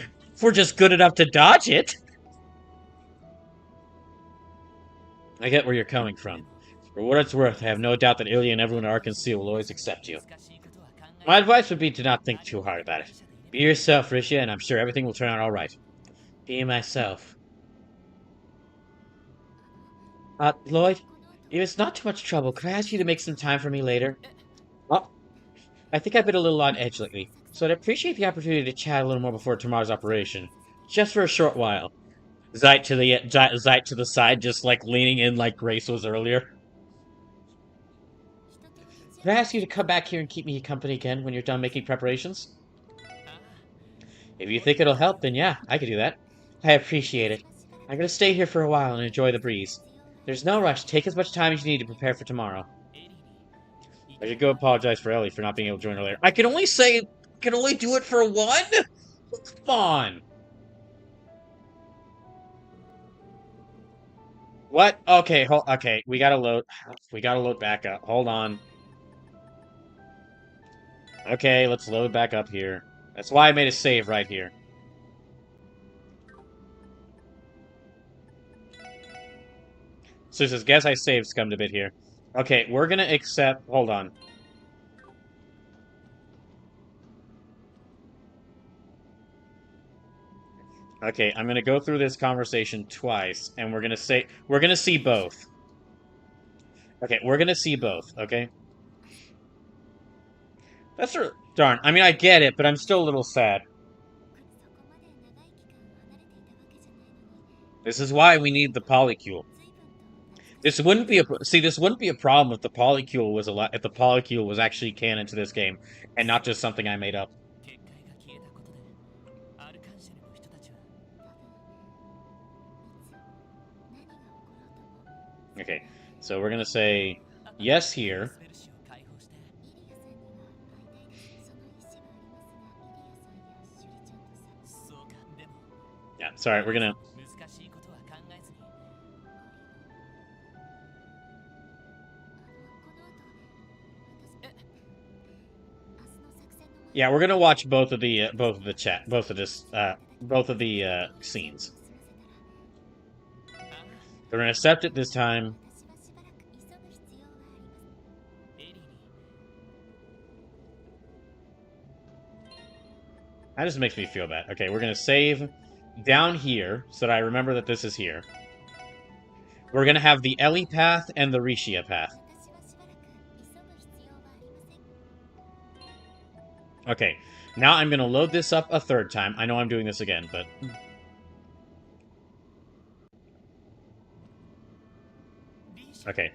we're just good enough to dodge it. I get where you're coming from. For what it's worth, I have no doubt that Ilya and everyone in Arkansas will always accept you. My advice would be to not think too hard about it. Be yourself, Risha, and I'm sure everything will turn out alright. Be myself. Lloyd, if it's not too much trouble, could I ask you to make some time for me later? Oh, I think I've been a little on edge lately, so I'd appreciate the opportunity to chat a little more before tomorrow's operation. Just for a short while. Zeit to the side, just like leaning in like Grace was earlier. Could I ask you to come back here and keep me company again when you're done making preparations? If you think it'll help, then yeah, I could do that. I appreciate it. I'm gonna stay here for a while and enjoy the breeze. There's no rush. Take as much time as you need to prepare for tomorrow. I should go apologize for Ellie for not being able to join earlier. I can only do it for one? Come on. What? Okay, okay, we gotta load back up. Hold on. Okay, let's load back up here. That's why I made a save right here. So it says, guess I saved scummed a bit here. Okay, we're gonna accept... Hold on. Okay, I'm gonna go through this conversation twice, and we're gonna see both. Okay, we're gonna see both, okay? That's darn. I mean, I get it, but I'm still a little sad. This is why we need the polycule. This wouldn't be a problem if the polycule was actually canon to this game and not just something I made up. Okay, so we're gonna say yes here. Yeah, sorry, we're gonna... Yeah, we're gonna watch both of the scenes. We're gonna accept it this time. That just makes me feel bad. Okay, we're gonna save down here so that I remember that this is here. We're gonna have the Ellie path and the Rishia path. Okay, now I'm gonna load this up a third time. I know I'm doing this again, but... Okay.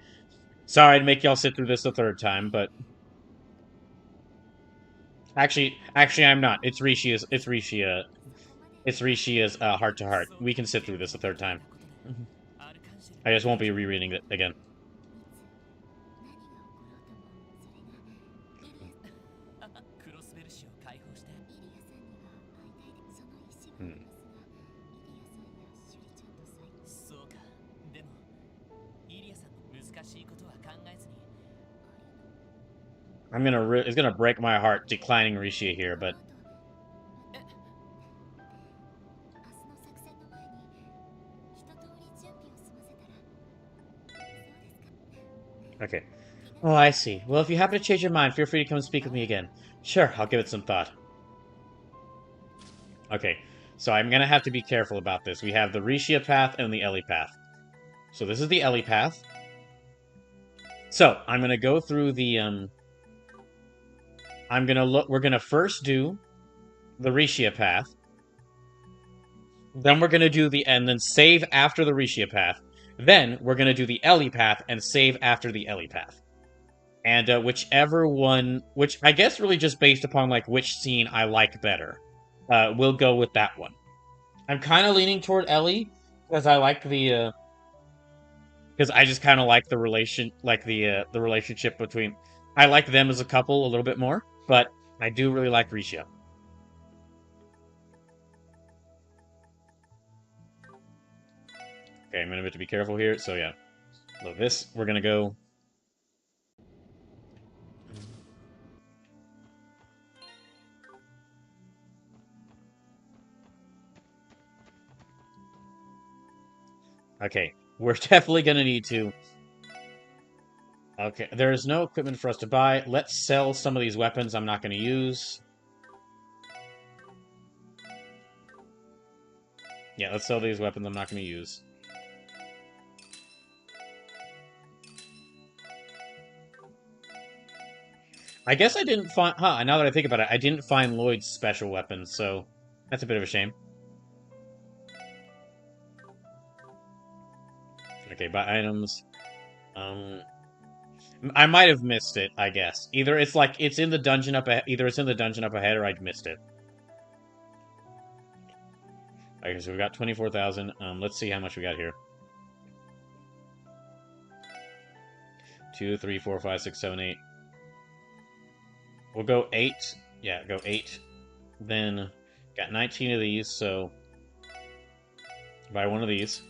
Sorry to make y'all sit through this a third time, but... Actually, I'm not. It's Rishia's heart-to-heart. We can sit through this a third time. I just won't be rereading it again. It's gonna break my heart declining Rishia here, but okay. Oh, I see. Well, if you happen to change your mind, feel free to come and speak with me again. Sure, I'll give it some thought. Okay, so I'm gonna have to be careful about this. We have the Rishia path and the Ellie path. So this is the Ellie path. So I'm gonna go through the we're gonna first do the Rishia path. Then we're gonna do and then save after the Rishia path. Then we're gonna do the Ellie path and save after the Ellie path. And whichever one, which I guess really just based upon like which scene I like better, we'll go with that one. I'm kind of leaning toward Ellie because I like the because I just kind of like the relationship between. I like them as a couple a little bit more, but I do really like Risha. Okay, I'm gonna have to be careful here. So yeah, so this we're gonna go. Okay, we're definitely gonna need to. Okay, there is no equipment for us to buy. Let's sell some of these weapons I'm not going to use. Yeah, let's sell these weapons I'm not going to use. I guess I didn't find... Huh, now that I think about it, I didn't find Lloyd's special weapons, so that's a bit of a shame. Okay, buy items. I might have missed it, I guess. Either it's like it's in the dungeon up ahead, or I missed it. Okay, so we got 24,000. Let's see how much we got here. 2, 3, 4, 5, 6, 7, 8. We'll go 8. Yeah, go 8. Then got 19 of these, so buy one of these.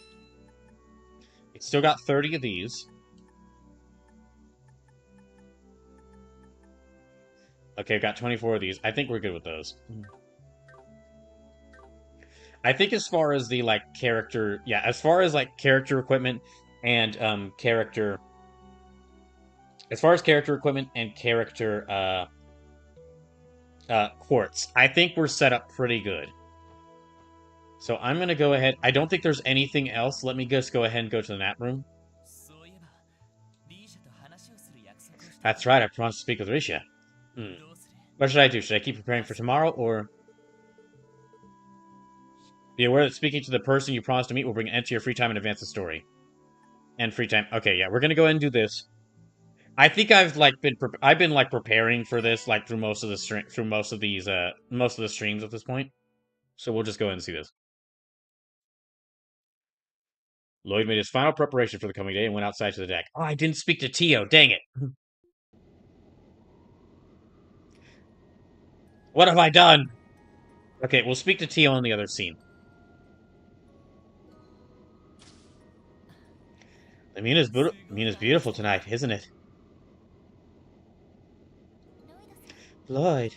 It's still got 30 of these. Okay, I've got 24 of these. I think we're good with those. I think as far as the, like, character... Yeah, as far as, like, character equipment and, character... As far as character equipment and character, quartz, I think we're set up pretty good. So I'm gonna go ahead... I don't think there's anything else. Let me just go ahead and go to the nap room. That's right, I promised to speak with Risha. What should I do? Should I keep preparing for tomorrow, or... Be aware that speaking to the person you promised to meet will bring an end to your free time and advance the story. And free time. Okay, yeah, we're gonna go ahead and do this. I think I've been preparing for this like through most of the streams at this point. So we'll just go ahead and see this. Lloyd made his final preparation for the coming day and went outside to the deck. Oh, I didn't speak to Tio. Dang it. What have I done? Okay, we'll speak to Tio in the other scene. The moon is beautiful tonight, isn't it? Lloyd.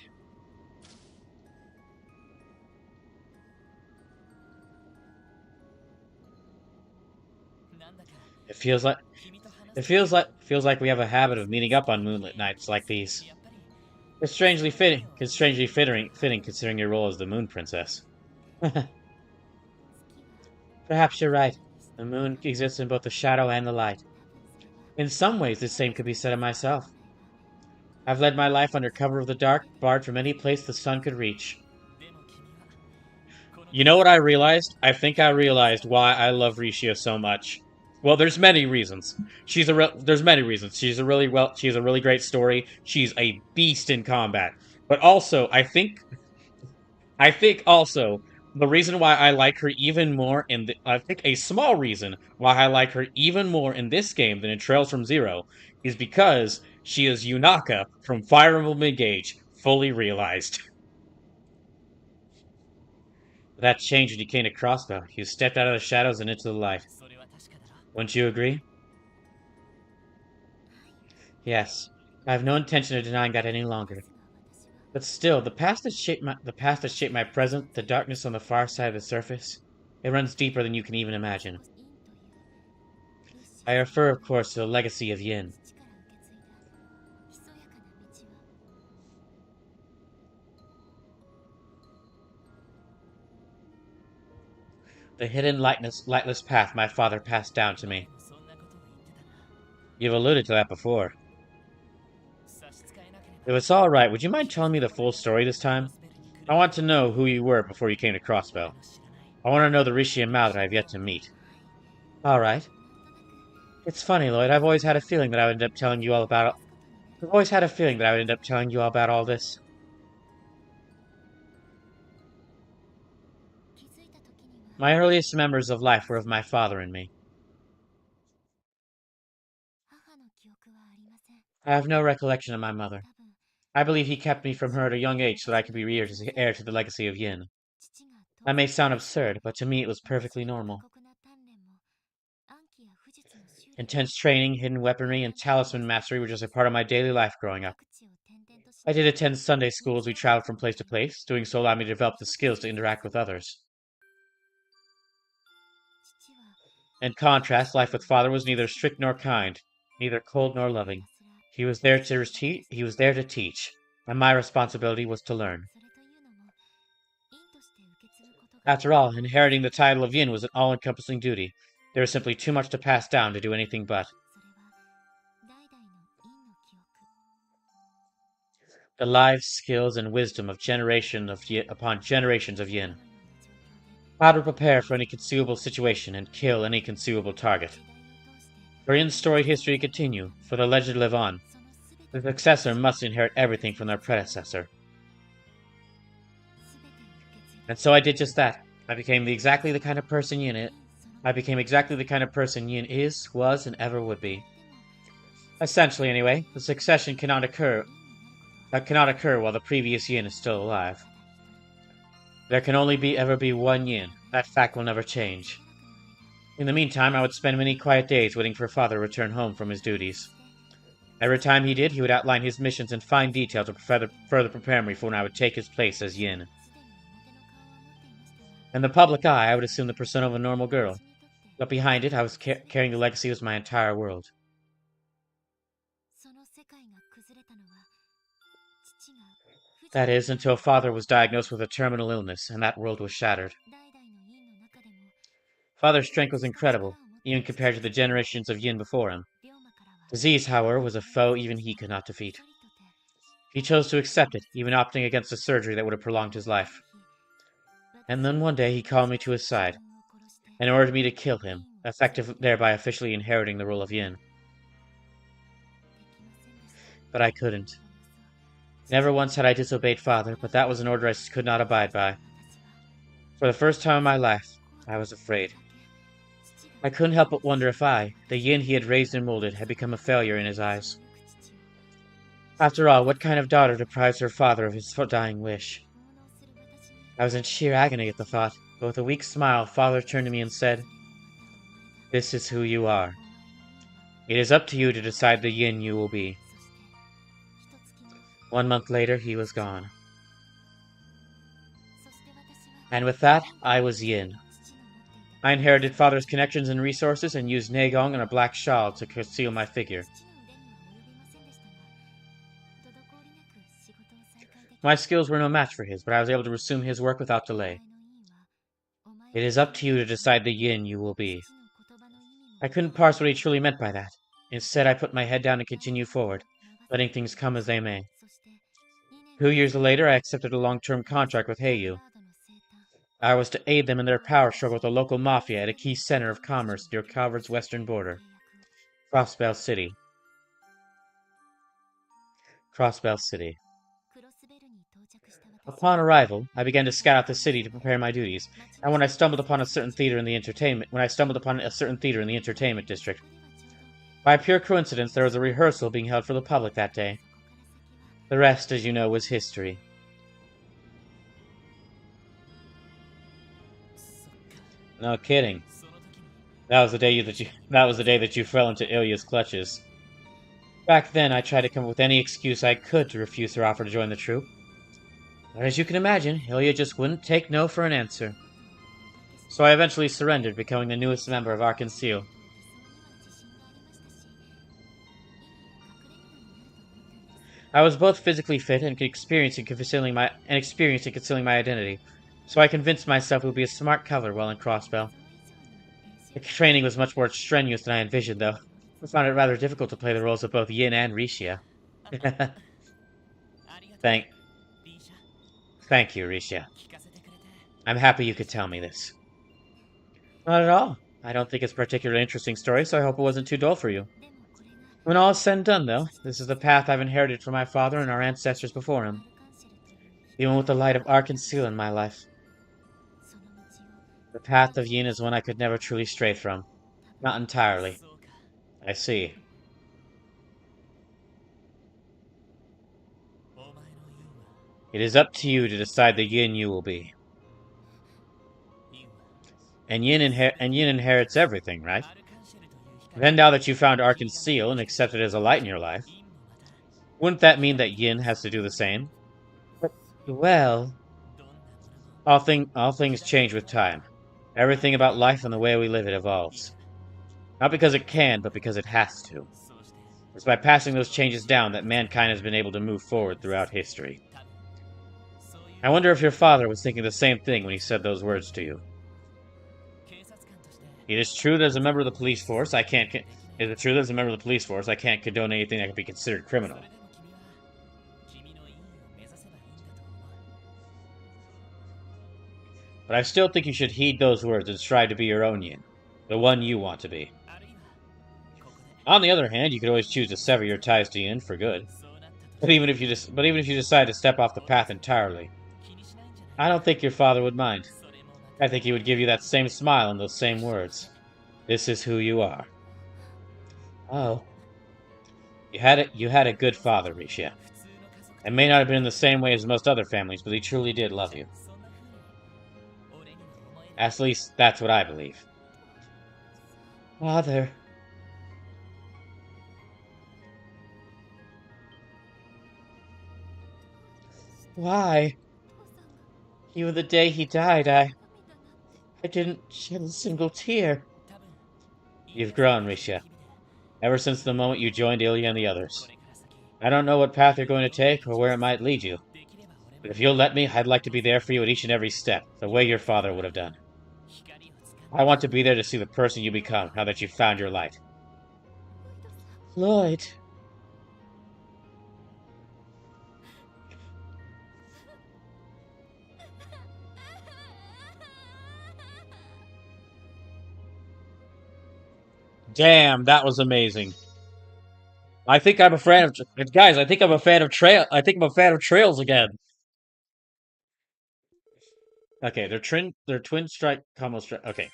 It feels like we have a habit of meeting up on moonlit nights like these. It's strangely fitting considering your role as the Moon Princess. Perhaps you're right. The moon exists in both the shadow and the light. In some ways, the same could be said of myself. I've led my life under cover of the dark, barred from any place the sun could reach. You know what I realized? I think I realized why I love Rishia so much. Well, there's many reasons. There's many reasons. She has a really great story. She's a beast in combat. But also, I think also the reason why I like her even more I think a small reason why I like her even more in this game than in Trails from Zero is because she is Yunaka from Fire Emblem Engage, fully realized. That changed when you came to Crossbell. You stepped out of the shadows and into the light. Wouldn't you agree? Yes. I have no intention of denying that any longer. But still, the past that shaped my present, the darkness on the far side of the surface, it runs deeper than you can even imagine. I refer, of course, to the legacy of Yin. The hidden, lightless path my father passed down to me. You've alluded to that before. If it's alright, would you mind telling me the full story this time? I want to know who you were before you came to Crossbell. I want to know the Rishi and Mao that I have yet to meet. Alright. It's funny, Lloyd, I've always had a feeling that I would end up telling you all about all this. My earliest memories of life were of my father and me. I have no recollection of my mother. I believe he kept me from her at a young age so that I could be heir to the legacy of Yin. That may sound absurd, but to me it was perfectly normal. Intense training, hidden weaponry, and talisman mastery were just a part of my daily life growing up. I did attend Sunday school as we traveled from place to place. Doing so allowed me to develop the skills to interact with others. In contrast, life with father was neither strict nor kind, neither cold nor loving. He was there to teach, and my responsibility was to learn. After all, inheriting the title of Yin was an all-encompassing duty. There was simply too much to pass down to do anything but. The lives, skills, and wisdom of upon generations of Yin. How to prepare for any conceivable situation and kill any conceivable target. For Yin's storied history to continue, for the legend to live on, the successor must inherit everything from their predecessor. And so I did just that. I became exactly the kind of person Yin is, was, and ever would be. Essentially, anyway, the succession cannot occur while the previous Yin is still alive. There can only ever be one Yin. That fact will never change. In the meantime, I would spend many quiet days waiting for father to return home from his duties. Every time he did, he would outline his missions in fine detail to further prepare me for when I would take his place as Yin. In the public eye, I would assume the persona of a normal girl, but behind it, I was carrying the legacy of my entire world. That is, until father was diagnosed with a terminal illness, and that world was shattered. Father's strength was incredible, even compared to the generations of Yin before him. Disease, however, was a foe even he could not defeat. He chose to accept it, even opting against a surgery that would have prolonged his life. And then one day he called me to his side, and ordered me to kill him, thereby officially inheriting the role of Yin. But I couldn't. Never once had I disobeyed father, but that was an order I could not abide by. For the first time in my life, I was afraid. I couldn't help but wonder if I, the Yin he had raised and molded, had become a failure in his eyes. After all, what kind of daughter deprives her father of his dying wish? I was in sheer agony at the thought, but with a weak smile, father turned to me and said, "This is who you are. It is up to you to decide the Yin you will be." 1 month later, he was gone. And with that, I was Yin. I inherited father's connections and resources and used Negong and a black shawl to conceal my figure. My skills were no match for his, but I was able to resume his work without delay. It is up to you to decide the Yin you will be. I couldn't parse what he truly meant by that. Instead, I put my head down and continued forward, letting things come as they may. 2 years later, I accepted a long-term contract with Heiyu. I was to aid them in their power struggle with the local mafia at a key center of commerce near Calvard's western border, Crossbell City. Crossbell City. Upon arrival, I began to scout out the city to prepare my duties, and when I stumbled upon a certain theater in the entertainment district, by pure coincidence, there was a rehearsal being held for the public that day. The rest, as you know, was history. No kidding. That was the day that you fell into Ilya's clutches. Back then, I tried to come up with any excuse I could to refuse her offer to join the troop. But as you can imagine, Ilya just wouldn't take no for an answer. So I eventually surrendered, becoming the newest member of Arkansas. I was both physically fit and experienced in concealing my identity, so I convinced myself it would be a smart cover while in Crossbell. The training was much more strenuous than I envisioned, though. I found it rather difficult to play the roles of both Yin and Risha. Thank, thank you, Risha. I'm happy you could tell me this. Not at all. I don't think it's a particularly interesting story, so I hope it wasn't too dull for you. When all is said and done, though, this is the path I've inherited from my father and our ancestors before him. Even with the light of Arkansas in my life. The path of Yin is one I could never truly stray from. Not entirely. I see. It is up to you to decide the Yin you will be. And Yin inherits everything, right? Then now that you found Arkansas and accepted it as a light in your life, wouldn't that mean that Yin has to do the same? Well, all things change with time. Everything about life and the way we live it evolves. Not because it can, but because it has to. It's by passing those changes down that mankind has been able to move forward throughout history. I wonder if your father was thinking the same thing when he said those words to you. It is true that as a member of the police force, I can't condone anything that could be considered criminal. But I still think you should heed those words and strive to be your own Yin, the one you want to be. On the other hand, you could always choose to sever your ties to Yin for good. But even if you decide to step off the path entirely, I don't think your father would mind. I think he would give you that same smile and those same words. This is who you are. Oh. You had a good father, Risha. It may not have been in the same way as most other families, but he truly did love you. At least, that's what I believe. Father. Why? Even the day he died, I didn't shed a single tear. You've grown, Risha. Ever since the moment you joined Ilya and the others. I don't know what path you're going to take or where it might lead you. But if you'll let me, I'd like to be there for you at each and every step, the way your father would have done. I want to be there to see the person you become, now that you've found your light. Lloyd. Damn, that was amazing. I think I'm a fan of guys. I think I'm a fan of trails again. Okay, they're twin strike combo strike. Okay,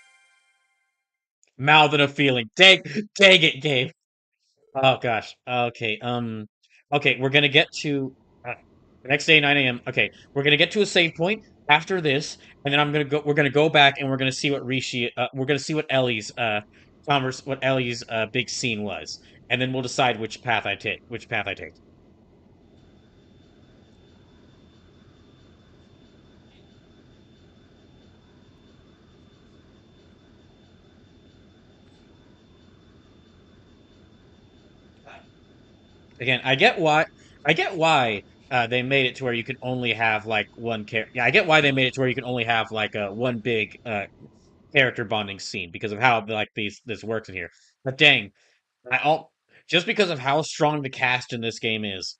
mouthing a feeling. Dang it, Gabe. Oh gosh. Okay. Okay, we're gonna get to the next day, 9 a.m. Okay, we're gonna get to a save point after this, and then I'm gonna go. We're gonna go back and we're gonna see what Rishi. We're gonna see what Ellie's big scene was, and then we'll decide which path I take. Again, I get why they made it to where you can only have like one character. Yeah, I get why they made it to where you can only have like one big character bonding scene because of how like this works in here. But dang, I all just because of how strong the cast in this game is.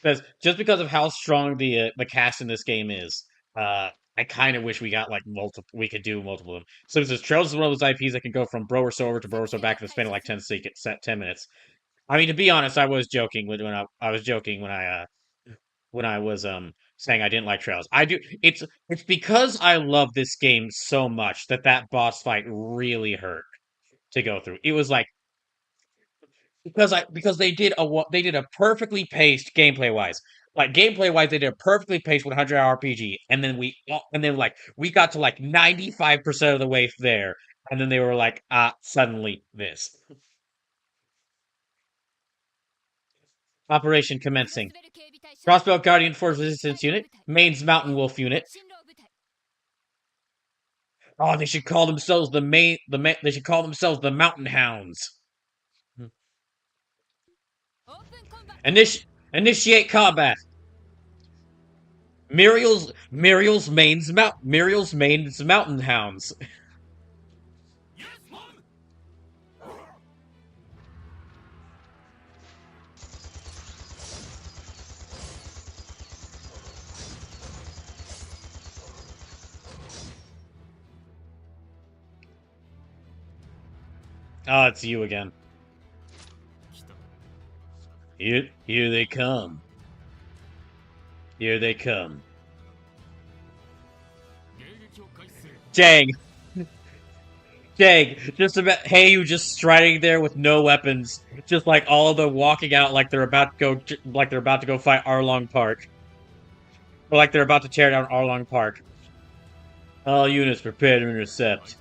Because just because of how strong the cast in this game is, I kind of wish we got like multiple. We could do multiple of them. So this Trails is one of those IPs that can go from Brower over to Brower back in the span of like 10 minutes. I mean, to be honest, I was joking I was joking when I was saying I didn't like Trails. I do. It's because I love this game so much that boss fight really hurt to go through. It was like because they did a perfectly paced gameplay wise. Like gameplay wise, they did a perfectly paced 100-hour RPG, and then like we got to like 95% of the way there, and then they were like, suddenly this. Operation commencing. Crossbell Guardian Force Resistance Unit. Maine's Mountain Wolf Unit. Oh, they should call themselves they should call themselves the Mountain Hounds. Initiate combat. Muriel's Maine's Mountain Hounds. Ah, it's you again. Here they come. Here they come. Dang. Dang. Just about Heyu just striding there with no weapons. Just like all of them walking out like they're about to go fight Arlong Park. Or like they're about to tear down Arlong Park. All units prepare to intercept.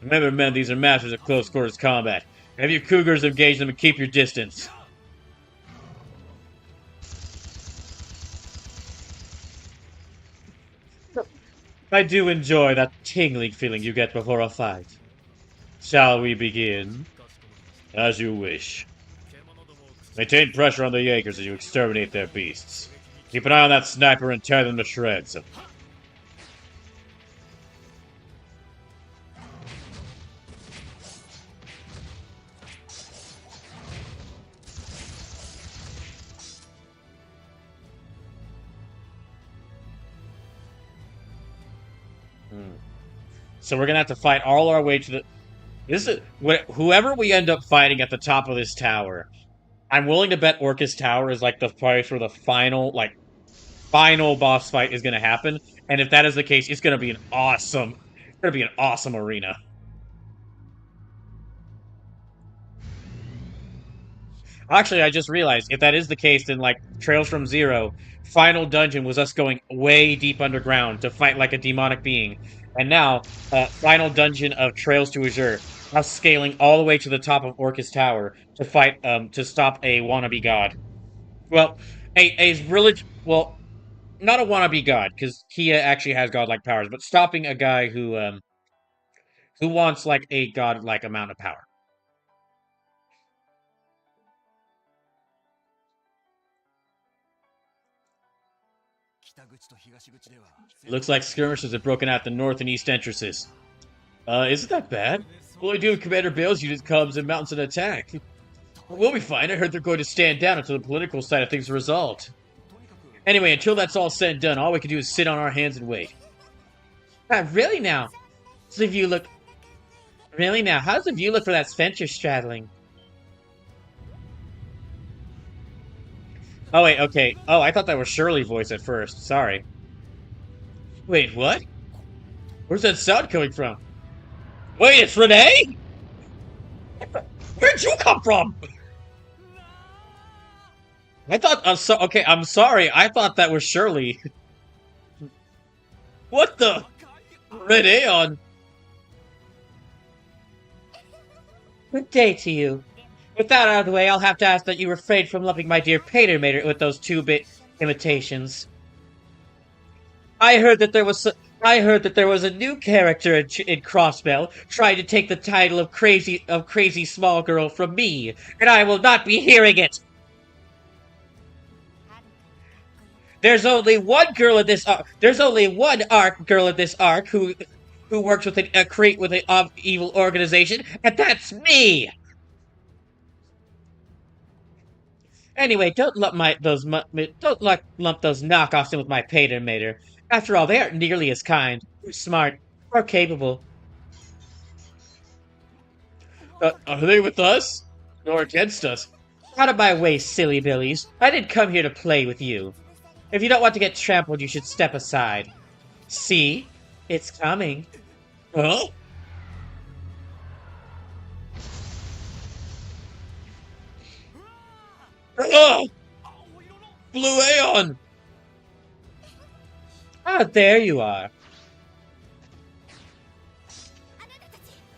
Remember, men, these are masters of close quarters combat. Have your cougars engage them and keep your distance. I do enjoy that tingling feeling you get before a fight. Shall we begin? As you wish. Maintain pressure on the Jaegers as you exterminate their beasts. Keep an eye on that sniper and tear them to shreds. So we're gonna have to fight all our way to the... Whoever we end up fighting at the top of this tower, I'm willing to bet Orcus Tower is like the place where the final boss fight is gonna happen. And if that is the case, it's gonna be an awesome arena. Actually, I just realized, if that is the case, then, like, Trails from Zero, final dungeon was us going way deep underground to fight, like, a demonic being. And now, final dungeon of Trails to Azure, us scaling all the way to the top of Orcus Tower to fight, to stop a wannabe god. Well, well, not a wannabe god, because Kia actually has godlike powers, but stopping a guy who wants, like, a godlike amount of power. Looks like skirmishes have broken out the north and east entrances. Isn't that bad? What do we do if Commander Bale's unit comes and mounts an attack? We'll be fine. I heard they're going to stand down until the political side of things are resolved. Anyway, until that's all said and done, all we can do is sit on our hands and wait. Really now? So if you look... Really now? How's the view look for that fence you're straddling? Oh, wait, okay. Oh, I thought that was Shirley's voice at first. Sorry. Wait, what? Where's that sound coming from? Wait, it's Renee? Where'd you come from? I thought... okay, I'm sorry. I thought that was Shirley. What the... Renee on... Good day to you. With that out of the way, I'll have to ask that you refrain from lumping my dear Patermater with those 2-bit imitations. I heard that there was a new character in Crossbell trying to take the title of crazy small girl from me, and I will not be hearing it. There's only one girl in this arc. There's only one girl in this arc who works with an evil organization, and that's me. Anyway, don't lump those knockoffs in with my Patermater. After all, they aren't nearly as kind, or smart, or capable. Are they with us? Or against us? Out of my way, silly billies. I didn't come here to play with you. If you don't want to get trampled, you should step aside. See? It's coming. Huh? Oh! Blue Aeon! Ah, there you are.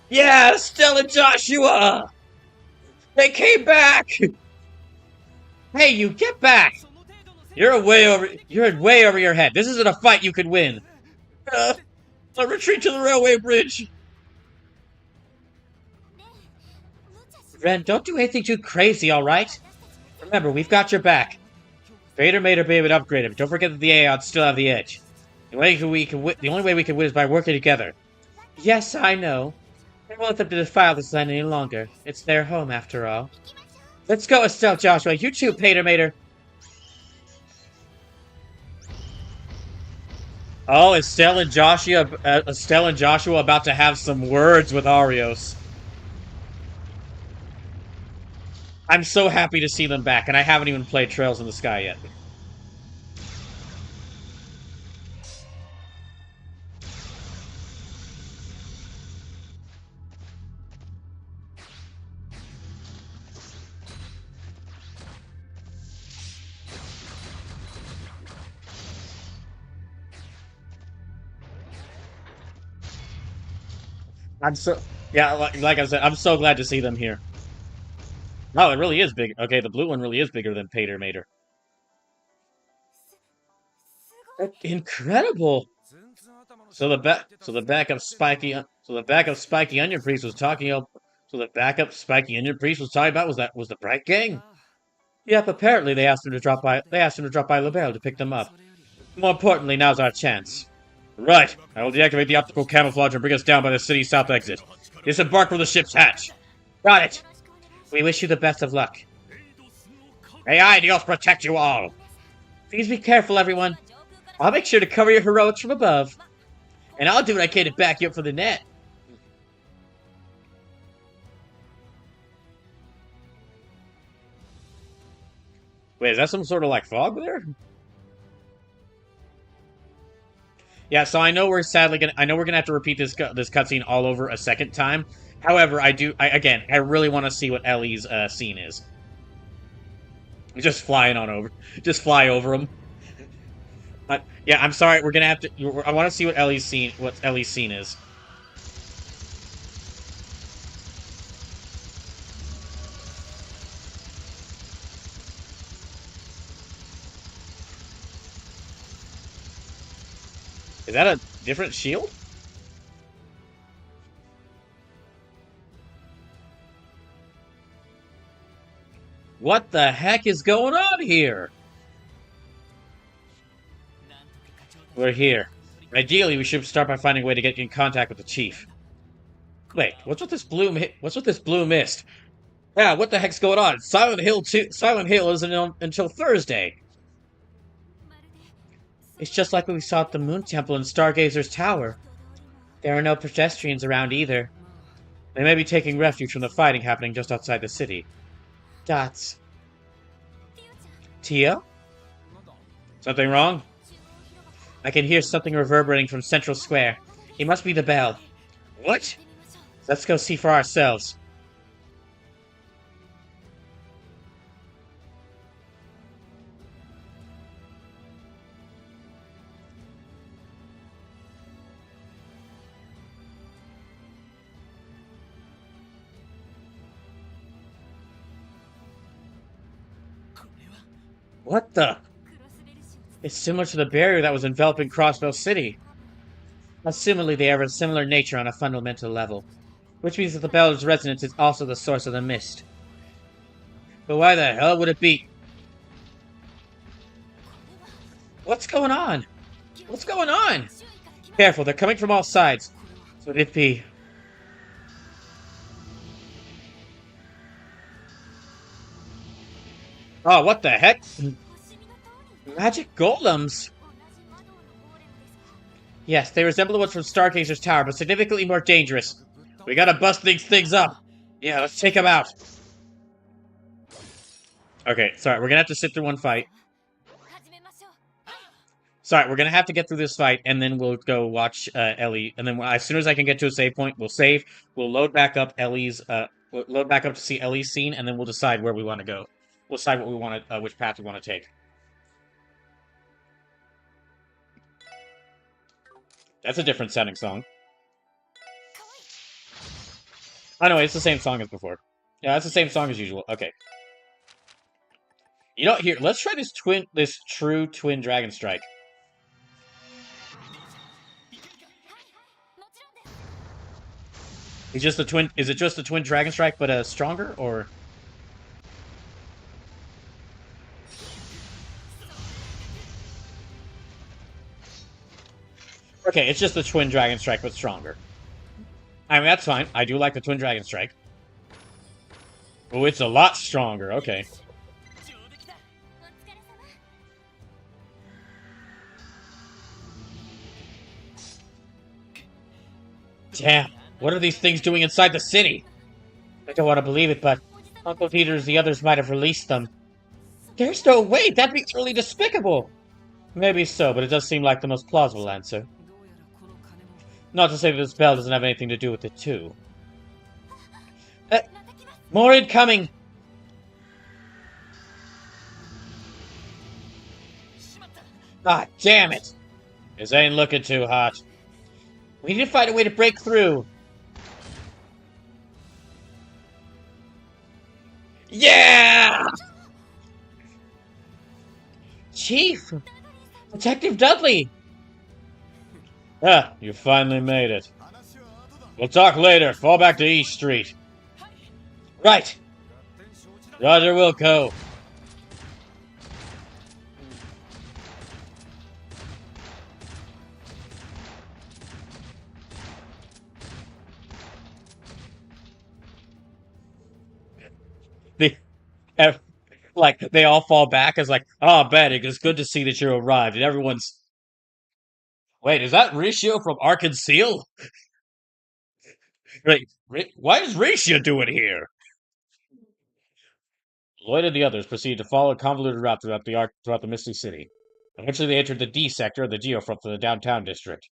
Yeah, Stella Joshua! They came back! Hey, you get back! You're way over your head. This isn't a fight you could win. A retreat to the railway bridge. Ren, don't do anything too crazy, alright? Remember, we've got your back. Vader made her be able to upgrade him. Don't forget that the Aeons still have the edge. The only way we can win is by working together. Yes, I know. I won't let them to defile this land any longer. It's their home, after all. Let's go, Estelle, Joshua. You too, Pater Mater. Oh, Estelle and Joshua about to have some words with Arios. I'm so happy to see them back, and I haven't even played Trails in the Sky yet. Like I said, I'm so glad to see them here. Oh, it really is big. Okay, the blue one really is bigger than Pater Mater. Incredible. So the backup Spiky Onion Priest was talking about. So the backup Spiky Onion Priest was talking about was the Bright Gang. Yep, apparently they asked him to drop by. They asked him to drop by LaBelle to pick them up. More importantly, now's our chance. Right. I will deactivate the optical camouflage and bring us down by the city's south exit. Disembark from the ship's hatch. Got it. We wish you the best of luck. May I, Dios, protect you all. Please be careful, everyone. I'll make sure to cover your heroics from above. And I'll do what I can to back you up for the net. Wait, is that some sort of, like, fog there? Yeah, so I know we're gonna have to repeat this cutscene all over a second time. However, I really want to see what Ellie's scene is. Just fly over him. Yeah, I'm sorry. We're gonna have to. I want to see what Ellie's scene is. Is that a different shield? What the heck is going on here? We're here. Ideally, we should start by finding a way to get in contact with the chief. Wait, what's with this blue mist? Yeah, what the heck's going on? Silent Hill isn't until Thursday. It's just like what we saw at the Moon Temple and Stargazer's Tower. There are no pedestrians around either. They may be taking refuge from the fighting happening just outside the city. Dots. Tia? Something wrong? I can hear something reverberating from Central Square. It must be the bell. What? Let's go see for ourselves. What the? It's similar to the barrier that was enveloping Crossbell City. Similarly, they are of a similar nature on a fundamental level, which means that the bell's resonance is also the source of the mist. But why the hell would it be? What's going on? What's going on? Careful, they're coming from all sides. So would it be? Oh, what the heck? Magic golems! Yes, they resemble the ones from Stargazer's Tower, but significantly more dangerous. We gotta bust these things up! Yeah, let's take them out! Okay, sorry, we're gonna have to sit through one fight. Sorry, we're gonna have to get through this fight, and then we'll go watch Ellie, and then as soon as I can get to a save point, we'll save, we'll load back up we'll load back up to see Ellie's scene, and then we'll decide where we want to go. We'll decide what we want to, which path we want to take. That's a different sounding song. Oh no, it's the same song as before. Yeah, that's the same song as usual. Okay. You know, here, let's try this true twin dragon strike. Is it just the twin dragon strike, but stronger, or? Okay, it's just the twin dragon strike, but stronger. I mean, that's fine. I do like the twin dragon strike. Oh, it's a lot stronger. Okay. Damn, what are these things doing inside the city? I don't want to believe it, but Uncle Peter's the others might have released them. There's no way! That'd be utterly despicable! Maybe so, but it does seem like the most plausible answer. Not to say that this bell doesn't have anything to do with it, too. More incoming! Ah, damn it! This ain't looking too hot. We need to find a way to break through. Yeah! Chief! Detective Dudley! Ah, you finally made it. We'll talk later. Fall back to East Street. Right. Roger Wilco. Like, they all fall back as like, oh, Betty, it's good to see that you arrived. And everyone's... Wait, is that Ricio from Arkansas? Wait, why is Ricio doing here? Lloyd and the others proceeded to follow a convoluted route throughout the Misty City. Eventually they entered the D sector of the geofront for the downtown district.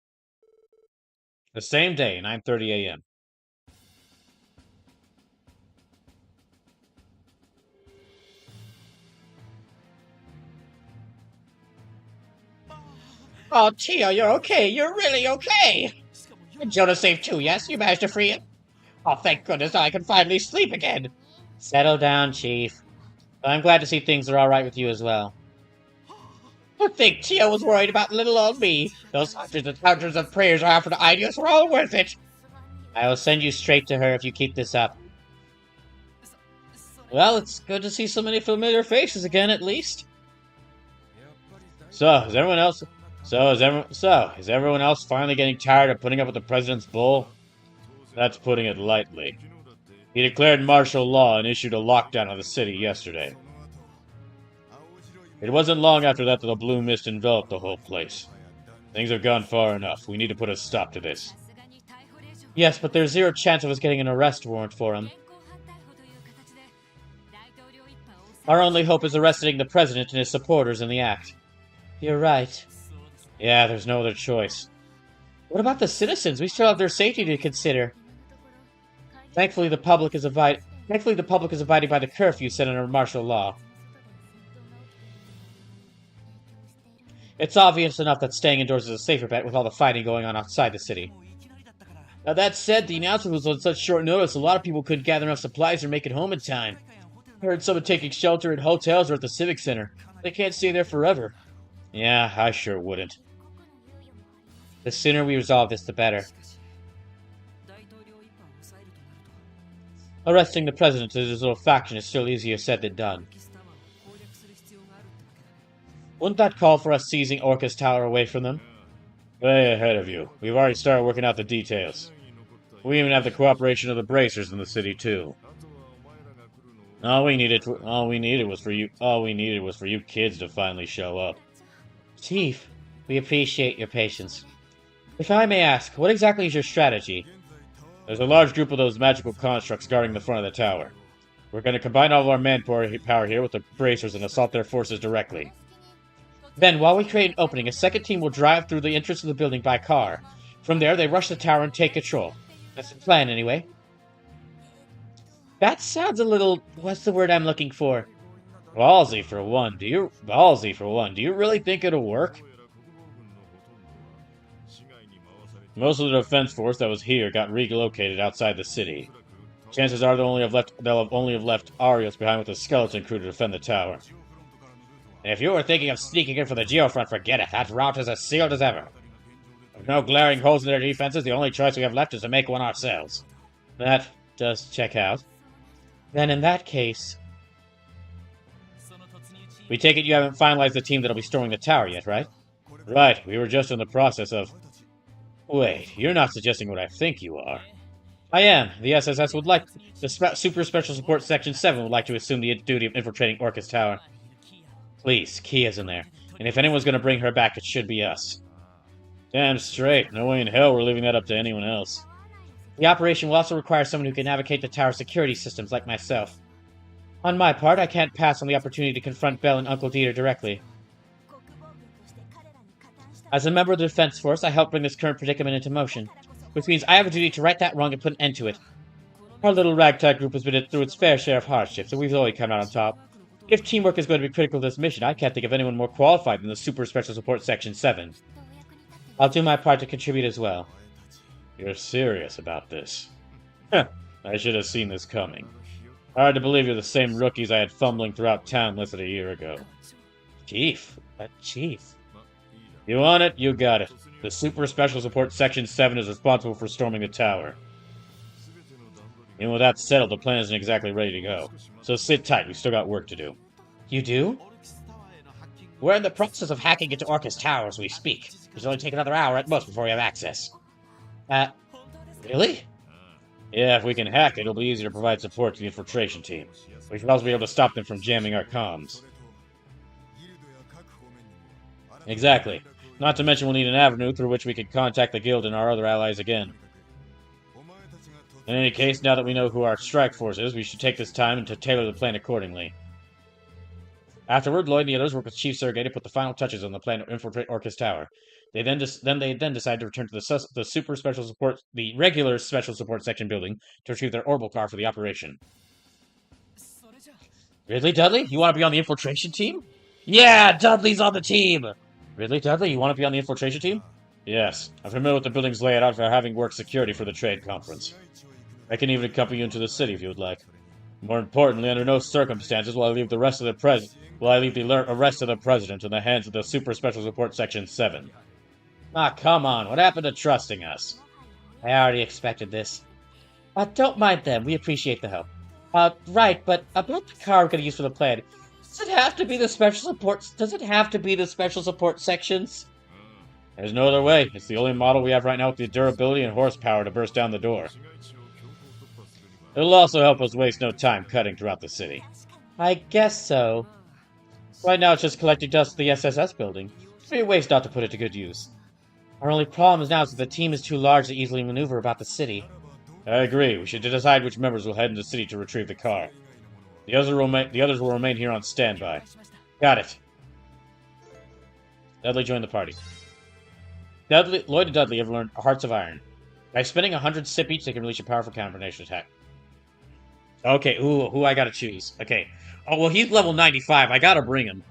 The same day, 9:30 a.m. Oh, Tio, you're okay. You're really okay. And Jonah's safe too, yes? You managed to free him? Oh, thank goodness I can finally sleep again. Settle down, Chief. I'm glad to see things are alright with you as well. I think Tio was worried about little old me. Those hundreds of prayers I offered to Idios were all worth it. I will send you straight to her if you keep this up. Well, it's good to see so many familiar faces again, at least. Is everyone else finally getting tired of putting up with the president's bull? That's putting it lightly. He declared martial law and issued a lockdown on the city yesterday. It wasn't long after that the blue mist enveloped the whole place. Things have gone far enough. We need to put a stop to this. Yes, but there's zero chance of us getting an arrest warrant for him. Our only hope is arresting the president and his supporters in the act. You're right. Yeah, there's no other choice. What about the citizens? We still have their safety to consider. Thankfully, the public is abiding by the curfew set under martial law. It's obvious enough that staying indoors is a safer bet with all the fighting going on outside the city. Now that said, the announcement was on such short notice, a lot of people couldn't gather enough supplies or make it home in time. I heard someone taking shelter in hotels or at the Civic Center. They can't stay there forever. Yeah, I sure wouldn't. The sooner we resolve this, the better. Arresting the president and his little faction is still easier said than done. Wouldn't that call for us seizing Orca's tower away from them? Way ahead of you. We've already started working out the details. We even have the cooperation of the bracers in the city too. All we needed was for you kids to finally show up. Chief, we appreciate your patience. If I may ask, what exactly is your strategy? There's a large group of those magical constructs guarding the front of the tower. We're going to combine all of our manpower here with the bracers and assault their forces directly. Then, while we create an opening, a second team will drive through the entrance of the building by car. From there, they rush the tower and take control. That's the plan, anyway. That sounds a little... what's the word I'm looking for? Ballsy for one. Do you really think it'll work? Most of the defense force that was here got relocated outside the city. Chances are they'll have only have left Arios behind with a skeleton crew to defend the tower. And if you were thinking of sneaking in for the Geofront, forget it. That route is as sealed as ever. With no glaring holes in their defenses, the only choice we have left is to make one ourselves. That does check out. Then in that case... We take it you haven't finalized the team that'll be storming the tower yet, right? Right, we were just in the process of... Wait, you're not suggesting what I think you are. I am. The SSS would like... The Super Special Support Section 7 would like to assume the duty of infiltrating Orcus Tower. Please, Kia's in there. And if anyone's gonna bring her back, it should be us. Damn straight. No way in hell we're leaving that up to anyone else. The operation will also require someone who can navigate the tower's security systems, like myself. On my part, I can't pass on the opportunity to confront Bell and Uncle Dieter directly. As a member of the Defense Force, I helped bring this current predicament into motion, which means I have a duty to right that wrong and put an end to it. Our little ragtag group has been through its fair share of hardships, and we've always come out on top. If teamwork is going to be critical to this mission, I can't think of anyone more qualified than the Super Special Support Section 7. I'll do my part to contribute as well. You're serious about this? I should have seen this coming. Hard to believe you're the same rookies I had fumbling throughout town less than a year ago. Chief? Chief? You want it? You got it. The Super Special Support Section 7 is responsible for storming the tower. And with that settled, the plan isn't exactly ready to go. So sit tight, we've still got work to do. You do? We're in the process of hacking into Orcus Tower as we speak. It'll only take another hour at most before we have access. Really? Yeah, if we can hack it, it'll be easier to provide support to the infiltration team. We should also be able to stop them from jamming our comms. Exactly. Not to mention we'll need an avenue through which we can contact the guild and our other allies again. In any case, now that we know who our strike force is, we should take this time and to tailor the plan accordingly. Afterward, Lloyd and the others work with Chief Sergei to put the final touches on the plan to infiltrate Orcus Tower. They then decide to return to the regular Special Support Section building to retrieve their orbital car for the operation. Ridley, Dudley, you want to be on the infiltration team? Yeah, Dudley's on the team! Ridley, Dudley, you want to be on the infiltration team? Yes, I'm familiar with the building's layout for having worked security for the trade conference. I can even accompany you into the city if you would like. More importantly, under no circumstances will I leave the rest of the rest of the president in the hands of the Super Special Support Section 7. Ah, come on, what happened to trusting us? I already expected this. Don't mind them, we appreciate the help. Right, but about the car we're gonna use for the plan, does it have to be the special support sections? There's no other way. It's the only model we have right now with the durability and horsepower to burst down the door. It'll also help us waste no time cutting throughout the city. I guess so. Right now it's just collecting dust at the SSS building. It'd be a waste not to put it to good use. Our only problem now is that the team is too large to easily maneuver about the city. I agree. We should decide which members will head into the city to retrieve the car. The others will remain here on standby. Got it. Dudley joined the party. Lloyd and Dudley have learned Hearts of Iron. By spending 100 SIP each, they can release a powerful combination attack. Okay, who I gotta choose? Okay. Oh, well, he's level 95. I gotta bring him.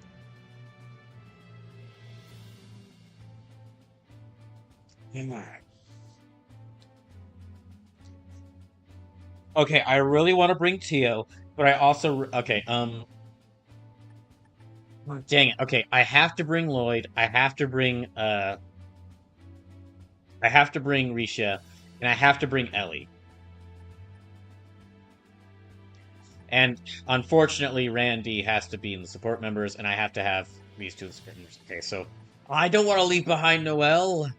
Okay, I really want to bring Tio, but I also... Okay, dang it. Okay, I have to bring Lloyd. I have to bring Risha, and I have to bring Ellie. And unfortunately, Randy has to be in the support members, and I have to have these two support members. Okay, so I don't want to leave behind Noelle.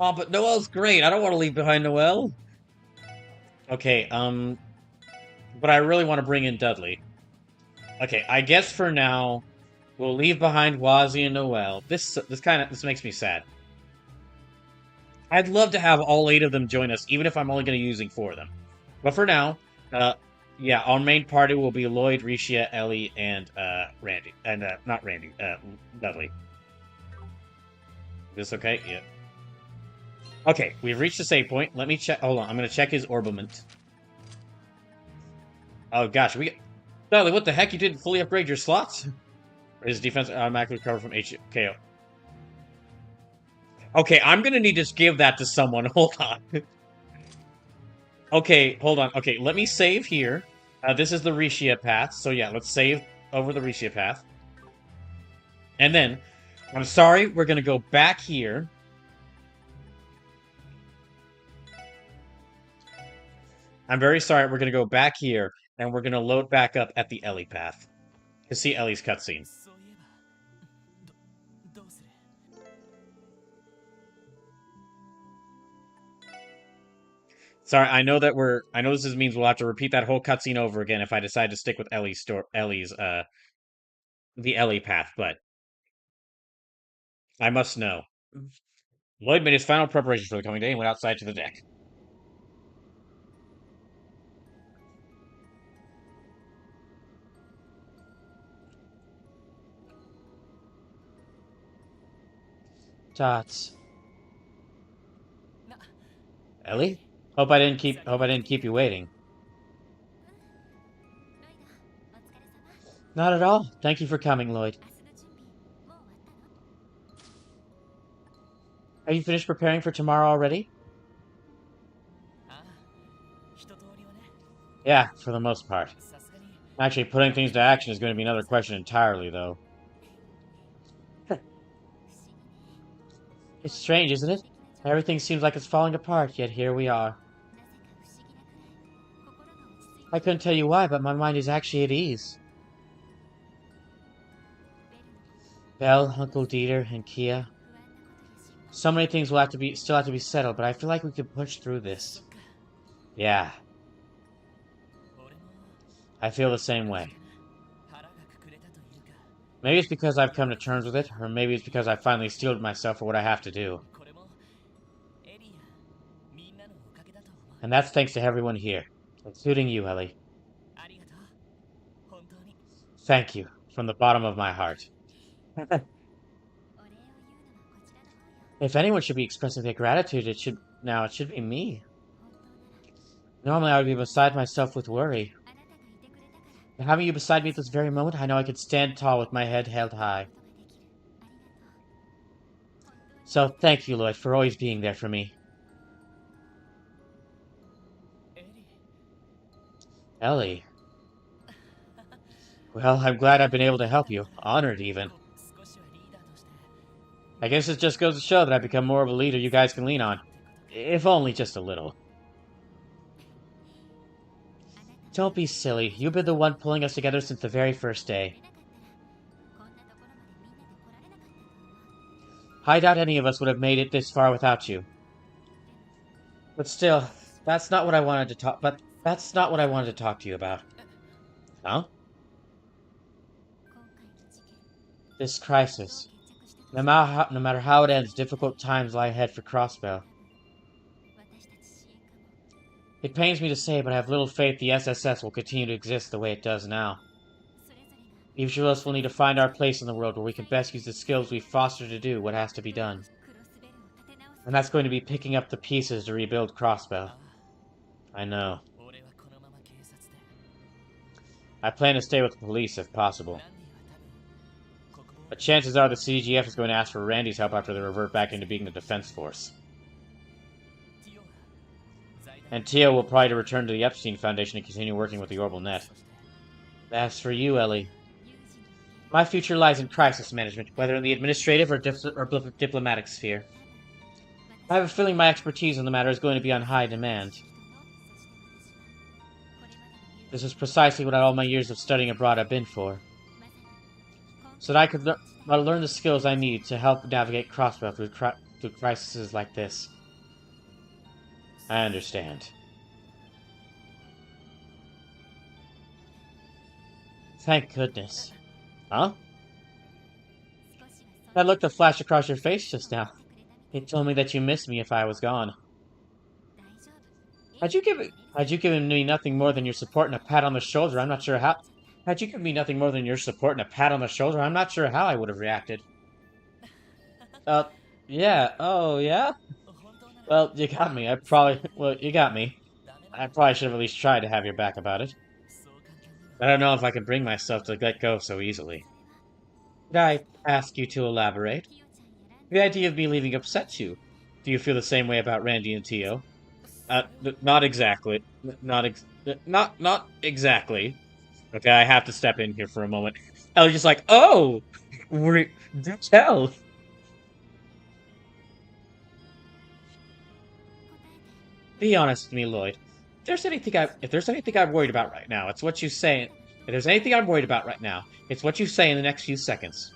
Oh, but Noelle's great. I don't want to leave behind Noelle. Okay, but I really want to bring in Dudley. Okay, I guess for now, we'll leave behind Wazzy and Noelle. This makes me sad. I'd love to have all 8 of them join us, even if I'm only going to be using 4 of them. But for now, yeah, our main party will be Lloyd, Risha, Ellie, and Randy. And, not Randy, Dudley. Is this okay? Yeah. Okay, we've reached the save point. Let me check. Hold on, I'm going to check his orbament. Oh, gosh. Dudley, what the heck? You didn't fully upgrade your slots? Or his defense automatically recover from HKO? Okay, I'm going to need to give that to someone. Hold on. Okay, hold on. Okay, let me save here. This is the Rishia path, so yeah, let's save over the Rishia path. And then, I'm sorry, we're gonna go back here. I'm very sorry, we're gonna go back here, and we're gonna load back up at the Ellie path. To see Ellie's cutscene. Sorry, I know this means we'll have to repeat that whole cutscene over again if I decide to stick with the Ellie path, but I must know. Lloyd made his final preparations for the coming day and went outside to the deck. Tots. Ellie? Hope I didn't keep you waiting. Not at all. Thank you for coming, Lloyd. Are you finished preparing for tomorrow already? Yeah, for the most part. Actually, putting things to action is going to be another question entirely, though. It's strange, isn't it? Everything seems like it's falling apart, yet here we are. I couldn't tell you why, but my mind is actually at ease. Belle, Uncle Dieter, and Kia. So many things will still have to be settled, but I feel like we can push through this. Yeah. I feel the same way. Maybe it's because I've come to terms with it, or maybe it's because I finally steeled myself for what I have to do. And that's thanks to everyone here, including you, Ellie. Thank you, from the bottom of my heart. If anyone should be expressing their gratitude, it should be me. Normally I would be beside myself with worry. But having you beside me at this very moment, I know I could stand tall with my head held high. So thank you, Lloyd, for always being there for me. Ellie. Well, I'm glad I've been able to help you. Honored, even. I guess it just goes to show that I've become more of a leader you guys can lean on. If only just a little. Don't be silly. You've been the one pulling us together since the very first day. I doubt any of us would have made it this far without you. But still, that's not what I wanted to talk to you about. Huh? This crisis. No matter how it ends, difficult times lie ahead for Crossbell. It pains me to say, but I have little faith the SSS will continue to exist the way it does now. Each of us will need to find our place in the world where we can best use the skills we foster to do what has to be done. And that's going to be picking up the pieces to rebuild Crossbell. I know. I plan to stay with the police if possible. But chances are the CGF is going to ask for Randy's help after they revert back into being the defense force. And Tio will probably return to the Epstein Foundation and continue working with the Orbital Net. As for you, Ellie, my future lies in crisis management, whether in the administrative or diplomatic sphere. I have a feeling my expertise in the matter is going to be on high demand. This is precisely what all my years of studying abroad have been for. So that I could learn the skills I need to help navigate Crossbell through crises like this. I understand. Thank goodness. Huh? That look that flashed across your face just now. It told me that you missed me if I was gone. Had you given me nothing more than your support and a pat on the shoulder, I'm not sure how... Had you given me nothing more than your support and a pat on the shoulder, I'm not sure how I would have reacted. Yeah. Oh, yeah? Well, you got me. You got me. I probably should have at least tried to have your back about it. I don't know if I can bring myself to let go so easily. Did I ask you to elaborate? The idea of me leaving upsets you. Do you feel the same way about Randy and Tio? Not exactly. Not exactly. Okay, I have to step in here for a moment. Ellie's just like, oh, do tell. Be honest with me, Lloyd. If there's anything I'm worried about right now, it's what you say. If there's anything I'm worried about right now, it's what you say in the next few seconds.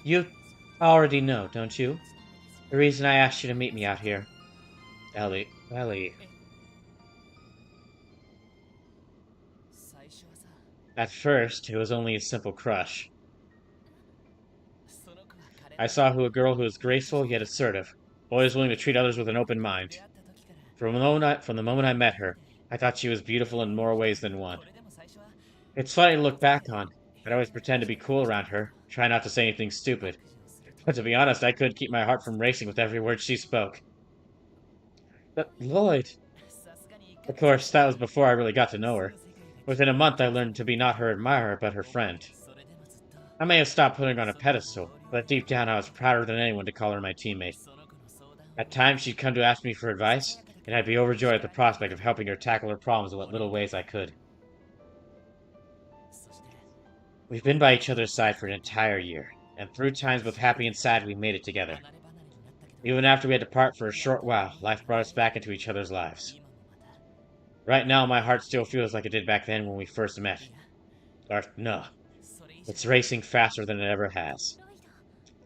You already know, don't you? The reason I asked you to meet me out here. Ellie. At first, it was only a simple crush. I saw a girl who was graceful yet assertive, always willing to treat others with an open mind. From the moment I met her, I thought she was beautiful in more ways than one. It's funny to look back on. I'd always pretend to be cool around her, try not to say anything stupid. But to be honest, I couldn't keep my heart from racing with every word she spoke. But Lloyd... Of course, that was before I really got to know her. Within a month, I learned to be not her admirer, but her friend. I may have stopped putting her on a pedestal, but deep down I was prouder than anyone to call her my teammate. At times, she'd come to ask me for advice, and I'd be overjoyed at the prospect of helping her tackle her problems in what little ways I could. We've been by each other's side for an entire year, and through times both happy and sad, we made it together. Even after we had to part for a short while, life brought us back into each other's lives. Right now, my heart still feels like it did back then when we first met. Or, no. It's racing faster than it ever has.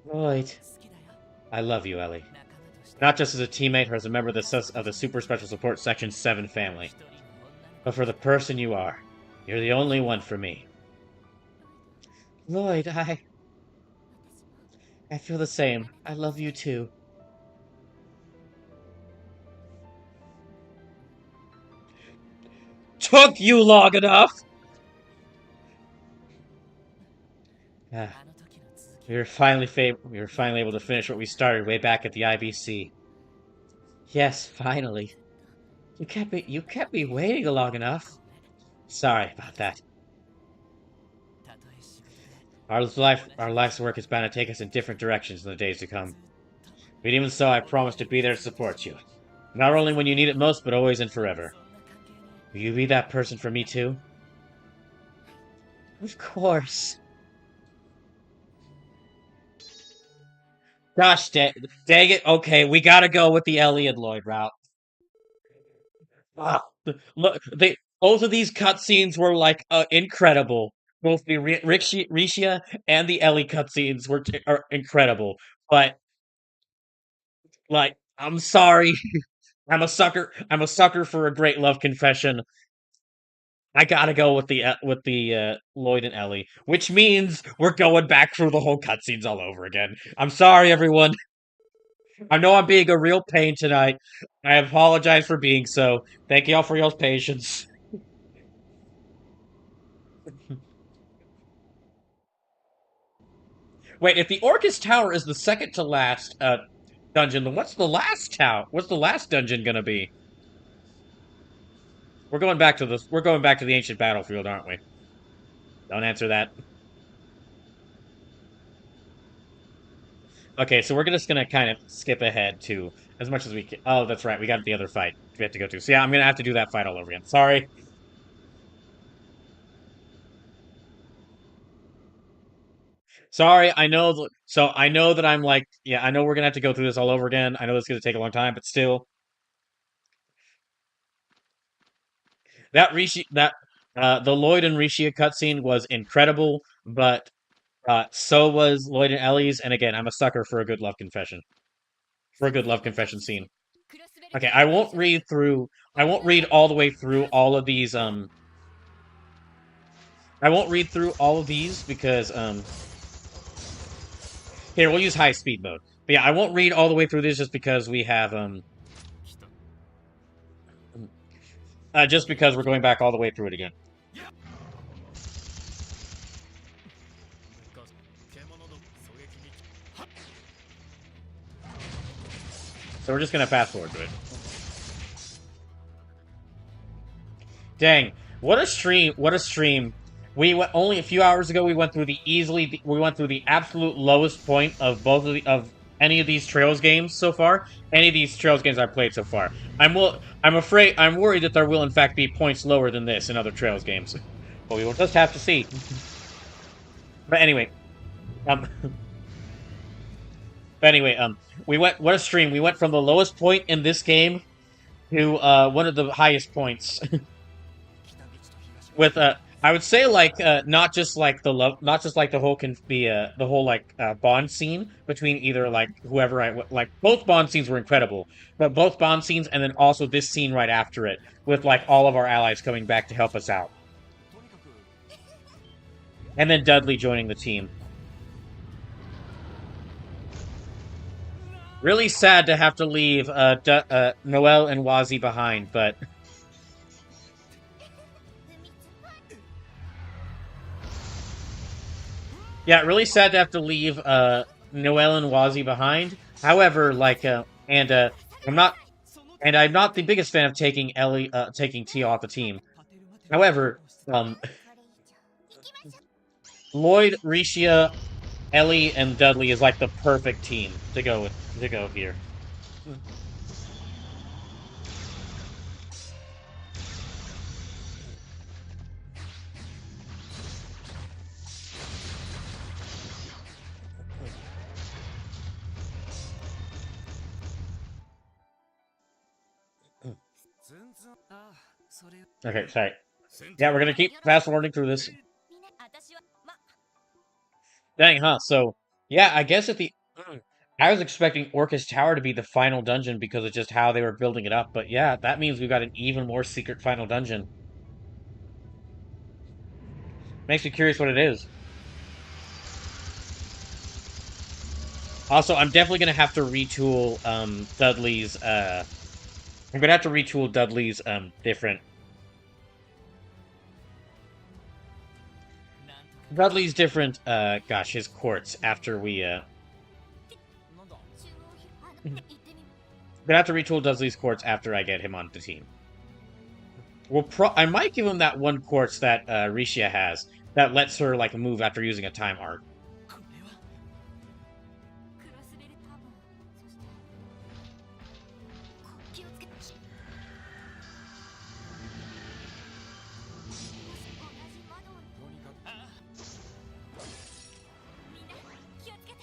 Lloyd. I love you, Ellie. Not just as a teammate or as a member of the Super Special Support Section 7 family, but for the person you are. You're the only one for me. Lloyd, I feel the same. I love you too. Took you long enough! We were finally able to finish what we started way back at the IBC. Yes, finally. You kept me waiting long enough. Sorry about that. Our life's work is bound to take us in different directions in the days to come. But even so, I promise to be there to support you. Not only when you need it most, but always and forever. Will you be that person for me too? Of course. Gosh, dang it. Okay, we gotta go with the Ellie and Lloyd route. Ah, look, both of these cutscenes were like incredible. Both the Rishia and the Ellie cutscenes are incredible. But like, I'm sorry, I'm a sucker. I'm a sucker for a great love confession. I gotta go with the Lloyd and Ellie, which means we're going back through the whole cutscenes all over again. I'm sorry, everyone. I know I'm being a real pain tonight. I apologize for being so. Thank y'all for y'all's patience. Wait, if the Orcus Tower is the second to last dungeon, then what's the last tower? What's the last dungeon gonna be? We're going back to the ancient battlefield, aren't we? Don't answer that. Okay, so we're just gonna kind of skip ahead to as much as we can. Oh, that's right, we got the other fight we have to go to. So yeah, I'm gonna have to do that fight all over again. Sorry. Sorry, I know. So I know that I'm like, yeah, I know we're gonna have to go through this all over again. I know it's gonna take a long time, but still, the Lloyd and Rishia cutscene was incredible, but so was Lloyd and Ellie's. And again, I'm a sucker for a good love confession, for a good love confession scene. Okay, I won't read all the way through all of these. I won't read through all of these because here, we'll use high speed mode. But yeah, I won't read all the way through this just because we have just because we're going back all the way through it again. So we're just gonna fast forward to it. Dang, what a stream! What a stream! We went only a few hours ago. We went through the absolute lowest point of any of these Trails games so far. Any of these Trails games I've played so far. I'm worried that there will in fact be points lower than this in other Trails games. But we will just have to see. But anyway, um, what a stream. We went from the lowest point in this game to one of the highest points. With I would say like not just like the love, not just like the whole Bond scene between either like whoever like both Bond scenes were incredible, but both Bond scenes and then also this scene right after it with like all of our allies coming back to help us out, and then Dudley joining the team. Really sad to have to leave Noelle and Wazi behind, but. Yeah, really sad to have to leave Noelle and Wazi behind. However, like, I'm not the biggest fan of taking taking Tia off the team. However, Lloyd, Risha, Ellie, and Dudley is like the perfect team to go here. Okay, sorry. Yeah, we're gonna keep fast-forwarding through this. Dang, huh? So, yeah, I guess I was expecting Orcus Tower to be the final dungeon because of just how they were building it up, but yeah, that means we've got an even more secret final dungeon. Makes me curious what it is. Also, I'm definitely gonna have to retool Dudley's I'm gonna have to retool Dudley's different gosh, his courts after we gonna have to retool Dudley's courts after I get him on the team. I might give him that one quartz that Risha has that lets her like move after using a time art.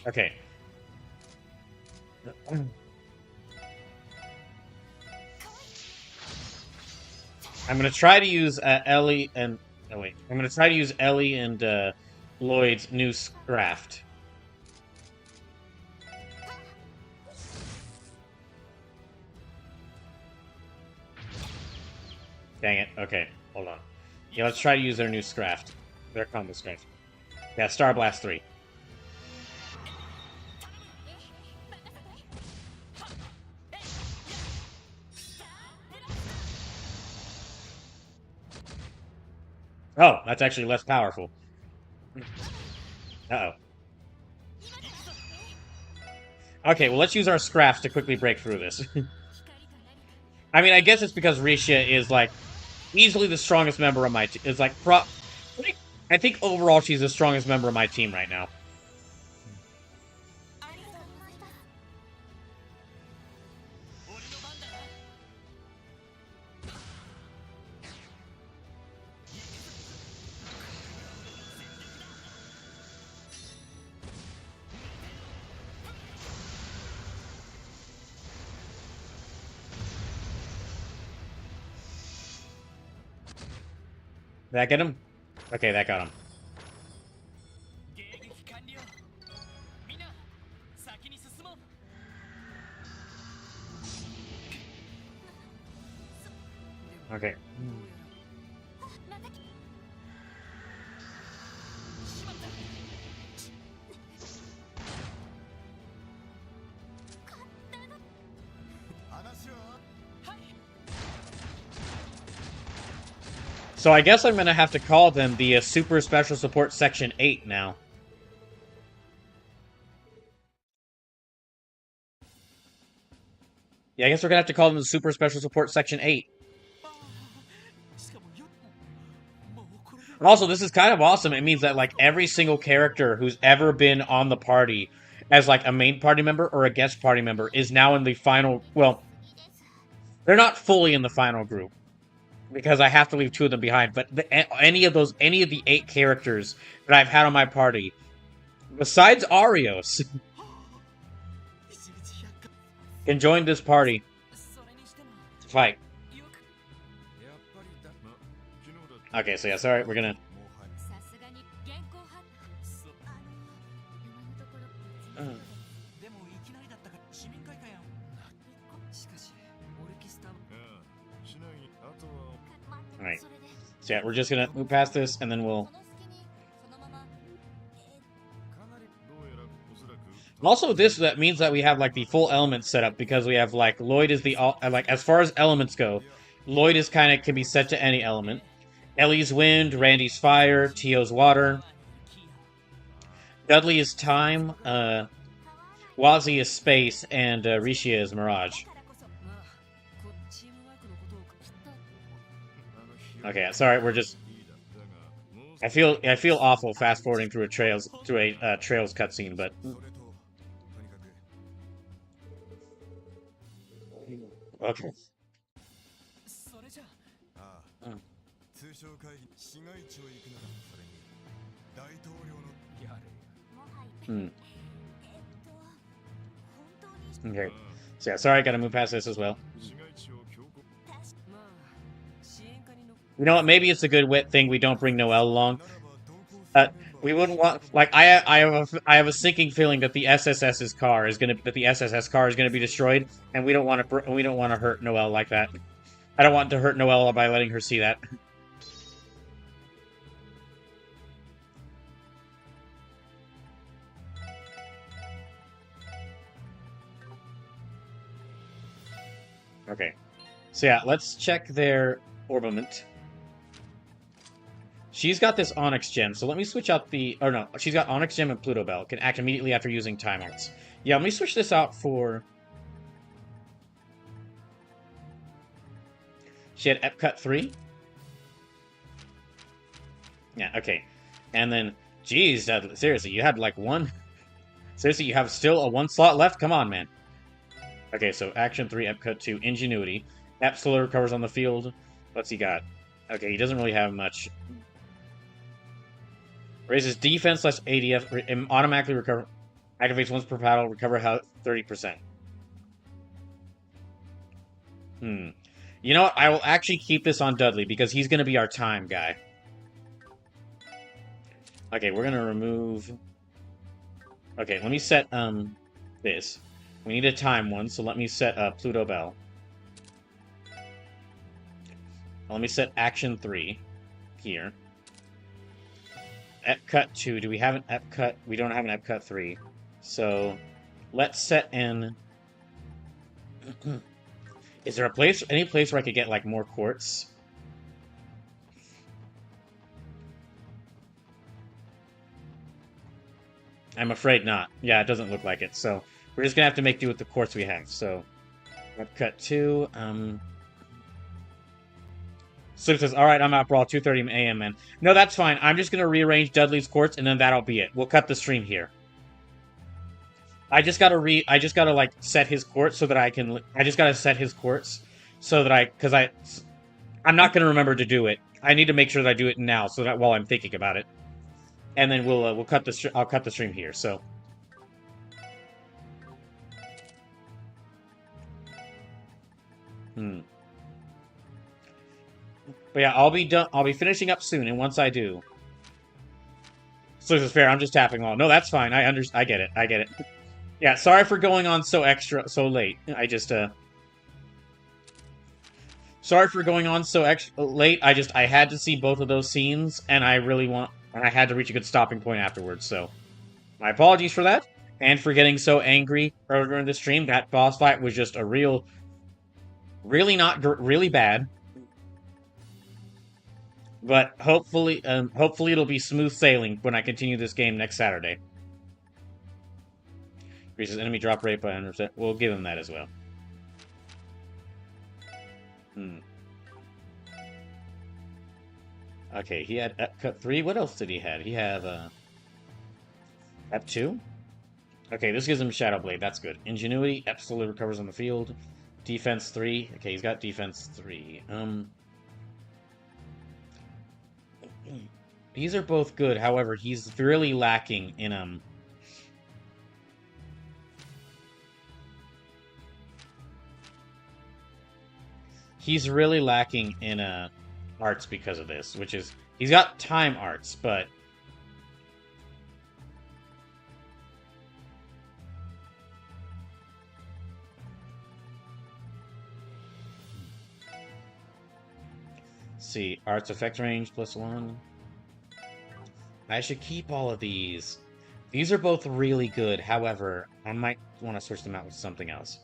Okay. I'm gonna try to use Ellie and I'm gonna try to use Ellie and Lloyd's new craft. Dang it. Okay, hold on. Yeah, let's try to use their new craft. Their combo craft. Yeah, Star Blast 3. Oh, that's actually less powerful. Uh-oh. Okay, well, let's use our scraps to quickly break through this. I mean, I guess it's because Risha is, like, easily the strongest member of my team. It's like, I think overall she's the strongest member of my team right now. Did that get him? Okay, that got him. Okay. So I guess I'm gonna have to call them the Super Special Support Section 8 now. Yeah, I guess we're gonna have to call them the Super Special Support Section 8. Also, this is kind of awesome. It means that, like, every single character who's ever been on the party as like a main party member or a guest party member is now in the final. Well, they're not fully in the final group because I have to leave 2 of them behind. But any of the 8 characters that I've had on my party, besides Arios, can join this party to fight. Okay, so yeah, sorry, we're gonna. Alright. So yeah, we're just gonna move past this, and then we'll... And also this, that means that we have, like, the full elements set up, because we have, like, Lloyd is the... Like, as far as elements go, Lloyd is kind of... can be set to any element. Ellie's wind, Randy's fire, Tio's water. Dudley is time, Wazi is space, and Rishia is mirage. Okay, sorry, we're just... I feel awful fast forwarding through a Trails cutscene, but okay. Okay. So yeah, sorry, I gotta move past this as well. You know what? Maybe it's a good thing we don't bring Noelle along. We wouldn't want, like, I have a sinking feeling that the SSS car is gonna be destroyed, and we don't want to hurt Noelle like that. I don't want to hurt Noelle by letting her see that. Okay, so yeah, let's check their orbament. She's got this Onyx Gem, so let me switch out the... Or no, she's got Onyx Gem and Pluto Bell. Can act immediately after using Time Arts. Yeah, let me switch this out for... She had Epcut 3? Yeah, okay. And then, geez, seriously, you had like one... Seriously, you have still a 1 slot left? Come on, man. Okay, so Action 3, Epcut 2, Ingenuity. Epsilon recovers on the field. What's he got? Okay, he doesn't really have much... Raises defense / ADF, automatically recover, activates once per battle, recover health 30%. You know what? I will actually keep this on Dudley because he's going to be our time guy. Okay, we're going to remove... Okay, let me set this. We need a time one, so let me set Pluto Bell. Let me set Action 3 here. Epcut 2. Do we have an Epcut? We don't have an Epcut 3. So, let's set in... Is there any place where I could get, like, more quartz? I'm afraid not. Yeah, it doesn't look like it. So, we're just gonna have to make do with the quartz we have. So, Epcut 2, Sleep says, alright, I'm out, Brawl, 2:30 a.m., man. No, that's fine. I'm just going to rearrange Dudley's quartz, and then that'll be it. We'll cut the stream here. I just gotta, like, set his quartz so that I can... I just gotta set his quartz so that because I'm not gonna remember to do it. I need to make sure that I do it now, so that while I'm thinking about it. And then we'll cut the... I'll cut the stream here, so... But yeah, I'll be done. I'll be finishing up soon, and once I do, so this is fair. I'm just tapping along. No, that's fine. I get it. I get it. Yeah, sorry for going on so late. Sorry for going on so late. I had to see both of those scenes, and I had to reach a good stopping point afterwards. So, my apologies for that, and for getting so angry earlier in the stream. That boss fight was just a really bad. But hopefully it'll be smooth sailing when I continue this game next Saturday. Increases enemy drop rate by 100%. We'll give him that as well. Okay, he had Epcut 3. What else did he have? He had Ep 2? Okay, this gives him Shadow Blade. That's good. Ingenuity, absolutely recovers on the field. Defense 3. Okay, he's got defense 3. These are both good. However, he's really lacking in he's really lacking in arts because of this, which is he's got time arts, but see, arts effect range +1. I should keep all of these. These are both really good. However, I might want to switch them out with something else.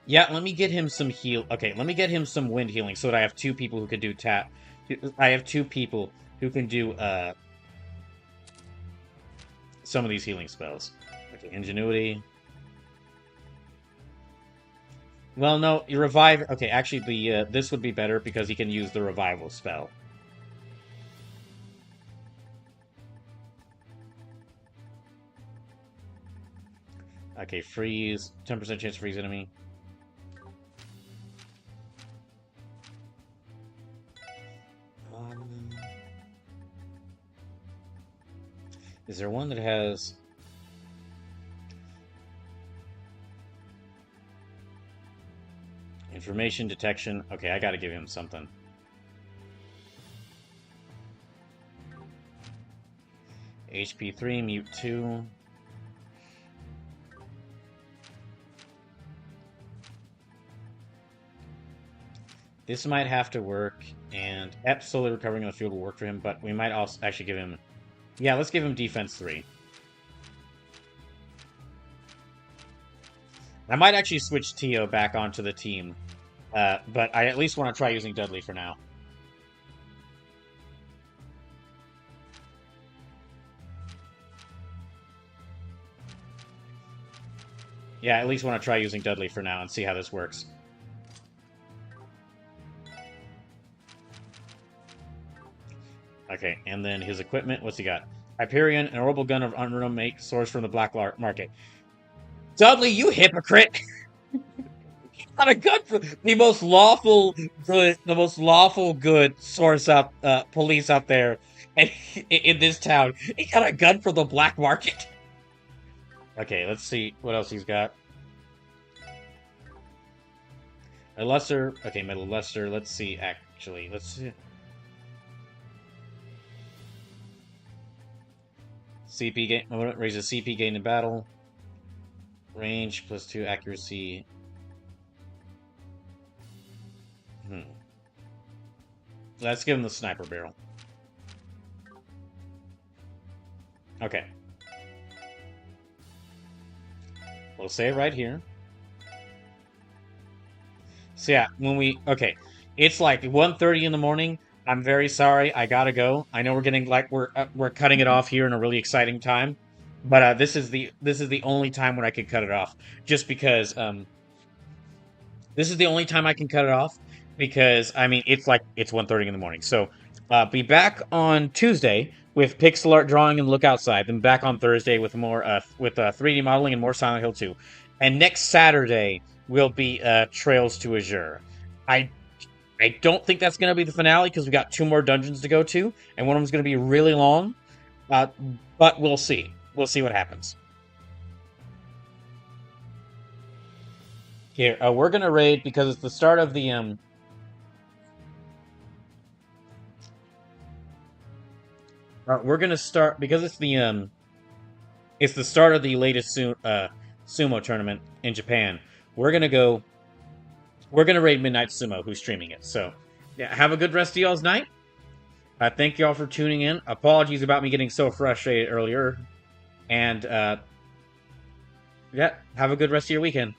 Yeah, let me get him some heal. Okay, let me get him some wind healing so that I have two people who can do tap. I have two people who can do some of these healing spells. Okay, ingenuity. Well, no, you revive. Okay, actually, the this would be better because he can use the revival spell. Okay, freeze. 10% chance to freeze enemy. Is there one that has... information detection? Okay, I gotta give him something. HP 3, mute 2. This might have to work, and absolutely recovering on the field will work for him, but we might also actually give him... Yeah, let's give him defense 3. I might actually switch Tio back onto the team, but I at least want to try using Dudley for now. Yeah, I at least want to try using Dudley for now and see how this works. Okay, and then his equipment, what's he got? Hyperion, an orbital gun of unknown make, sourced from the black market. Dudley, you hypocrite! Got a gun for the most lawful good source out police out there in this town. He got a gun for the black market. Okay, let's see what else he's got. A lesser, okay, metal lesser. Let's see. Actually, let's see. CP gain, raises CP gain in battle. Range +2 accuracy. Let's give him the sniper barrel. Okay. We'll say it right here. So yeah, when we... Okay. It's like 1:30 in the morning. I'm very sorry. I gotta go. I know we're getting like we're cutting it off here in a really exciting time, but this is the only time when I could cut it off, just because this is the only time I can cut it off because I mean it's 1:30 in the morning. So be back on Tuesday with pixel art drawing and look outside. Then back on Thursday with more 3D modeling and more Silent Hill 2. And next Saturday will be Trails to Azure. I don't think that's going to be the finale because we got 2 more dungeons to go to, and one of them's going to be really long. But we'll see. We'll see what happens. Here, we're going to raid because it's the start of the we're going to start because it's the start of the latest sumo tournament in Japan. We're going to raid Midnight Sumo, who's streaming it. So, yeah, have a good rest of y'all's night. Thank y'all for tuning in. Apologies about me getting so frustrated earlier. And, yeah, have a good rest of your weekend.